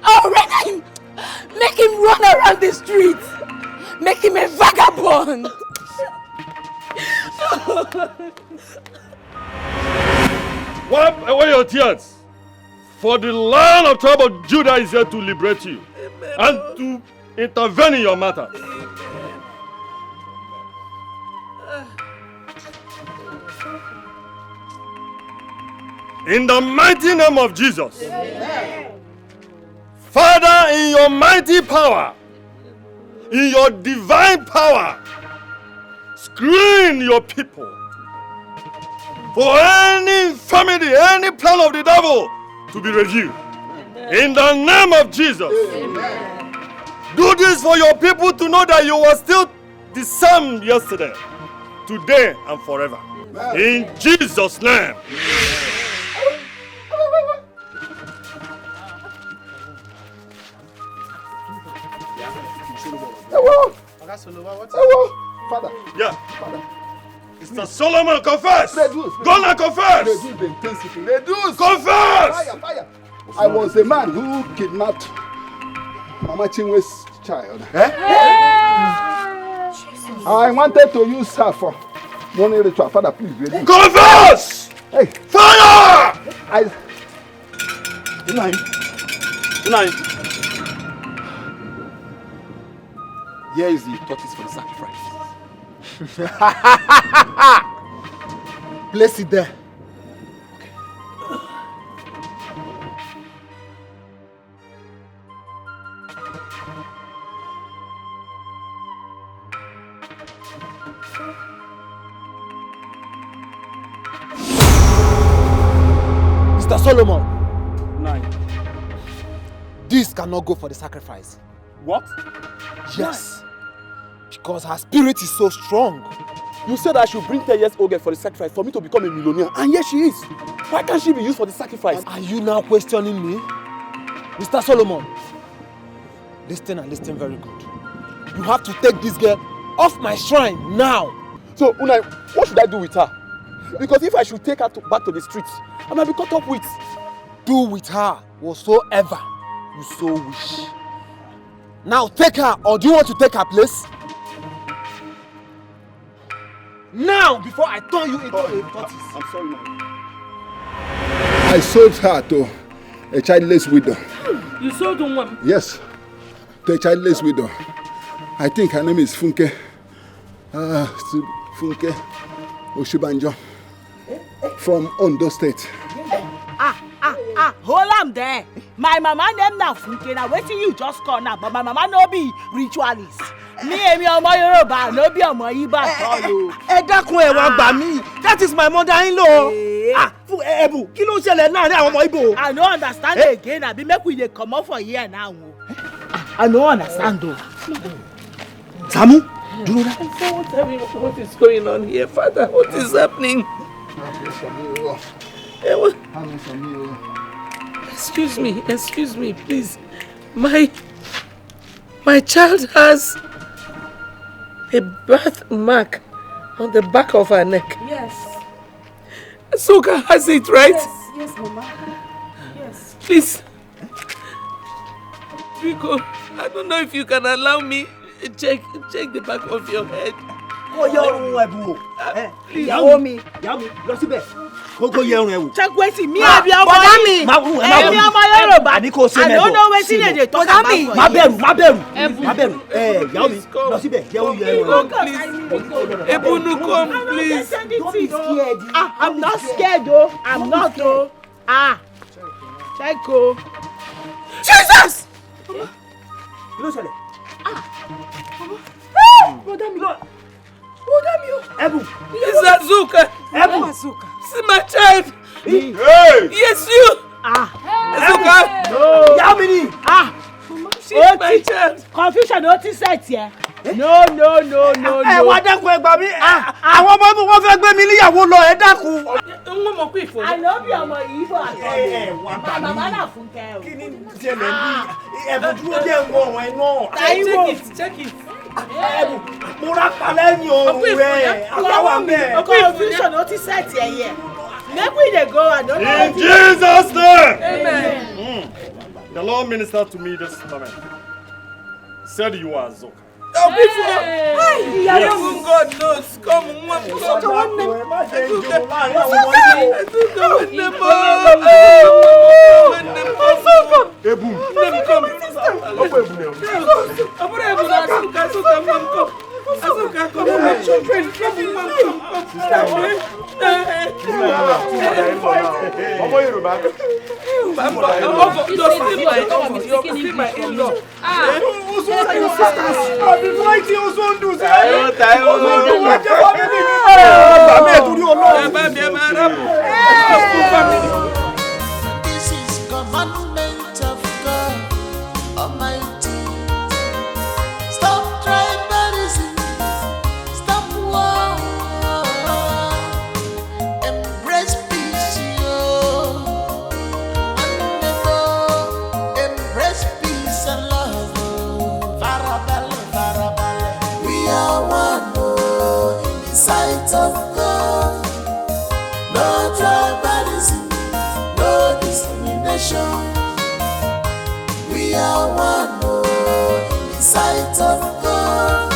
I'll render him, make him run around the streets. Make him a vagabond. Wipe away your tears. For the Lion of tribe of Judah is here to liberate you. Amen. And to intervene in your matter. In the mighty name of Jesus. Amen. Father, in your mighty power, in your divine power, screen your people for any infirmity, any plan of the devil to be reviewed. In the name of Jesus. Amen. Do this for your people to know that you were still the same yesterday, today, and forever. Amen. In Jesus' name. Father. Yeah. Father. Mr. Solomon, confess. Go and confess. Confess. Fire. I was the man who kidnapped Mama Chinwe's child. I wanted to use her for money ritual. Father, please ready. Confess! Hey. Fire! Good night. Here is the tortoise for the sacrifice. Place it there. Mr. Solomon. This cannot go for the sacrifice. What? Yes. Because her spirit is so strong. You said I should bring 10 years old girl for the sacrifice for me to become a millionaire, and yes, she is. Why can't she be used for the sacrifice? And are you now questioning me? Mr. Solomon, listen and listen very good. You have to take this girl off my shrine now. So, Unai, what should I do with her? Because if I should take her back to the streets, I might be caught up with. Do with her whatsoever you so wish. Now take her, or do you want to take her place? Now, before I turn you into a tortoise. I'm sorry, man. I sold her to a childless widow. You sold one? Yes, to a childless widow. I think her name is Funke. Funke Oshibanjo from Ondo State. Hold am there. My mama name na Funke. Na wetin you just call now, but my mama no be ritualist. Me emi ọmọ Yorùbá no be ọmọ Igbo at all o. Ẹ dákun ẹ wá gbà mí. That is my mother-in-law. Fún Ebu, kí ló ṣẹlẹ̀ láàrin àwọn ọmọ Igbo? I no understand again. Abi make we dey comot for here now. I no understand o. Samu, do you know that? What is going on here, Father? What is happening? Excuse me, please. My child has a birthmark on the back of her neck. Yes. Soka has it, right? Yes, Mama. Yes. Please. Rico, I don't know if you can allow me check the back of your head. Kó yẹ ọrùn Ẹ̀bù. Please. Ìyàwó mi, lọ síbẹ̀. Kó yẹ ọrùn Ẹ̀bù. Check wetin me abi ọmọ mi. Ẹ̀mi ọmọ Yorùbá. Àní kò ṣe mẹ́bọ̀. I don't know wetin they dey talk about for you. Má bẹ̀rù. Ìyàwó mi, lọ síbẹ̀. Yẹ ọrùn Ẹ̀bù. Ebunu, come, please. Don't be scared. I'm not scared though. I'm not though. Check o. Jesus! Kí ló ṣẹlẹ̀? Ebu. It's Azuka. Ebu. See my child. Hey. Yes, you. Azuka. No. Yamini. She's my child. Confusion no ti set here. No. Ẹ wá dákun ẹ gbà mí. Àwọn ọmọ mi wọ́n fẹ́ gbé mi níyàwó lọ ẹ dákun. Wọ́n mọ̀ pé ìfọ̀. I no be ọmọ Igbo at all. Mama na Funke o. Kí ni ṣẹlẹ̀ ní Ẹ̀bù dúró jẹ́ ìwọ̀n ọ̀rọ̀ ẹ̀ náà. Check it. Ẹ̀bù mo rà palẹ̀ ní òun rẹ̀. Àbáwá mẹ́. Confusion no ti set here. Make we dey go. I don't know. In Jesus' name. Amen. The Lord ministered to me this moment. Said you are Zoka. Oh, before. Yes. God knows. Come on. This is commandment of God Almighty. Stop tribalism. Stop war. Embrace peace, yo. And never embrace peace and love. Farabale, farabale. We are one in the sight of God. No tribalism, no discrimination. We are one in the sight of God.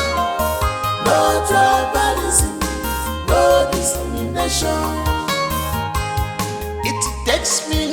No tribalism, no discrimination. It takes me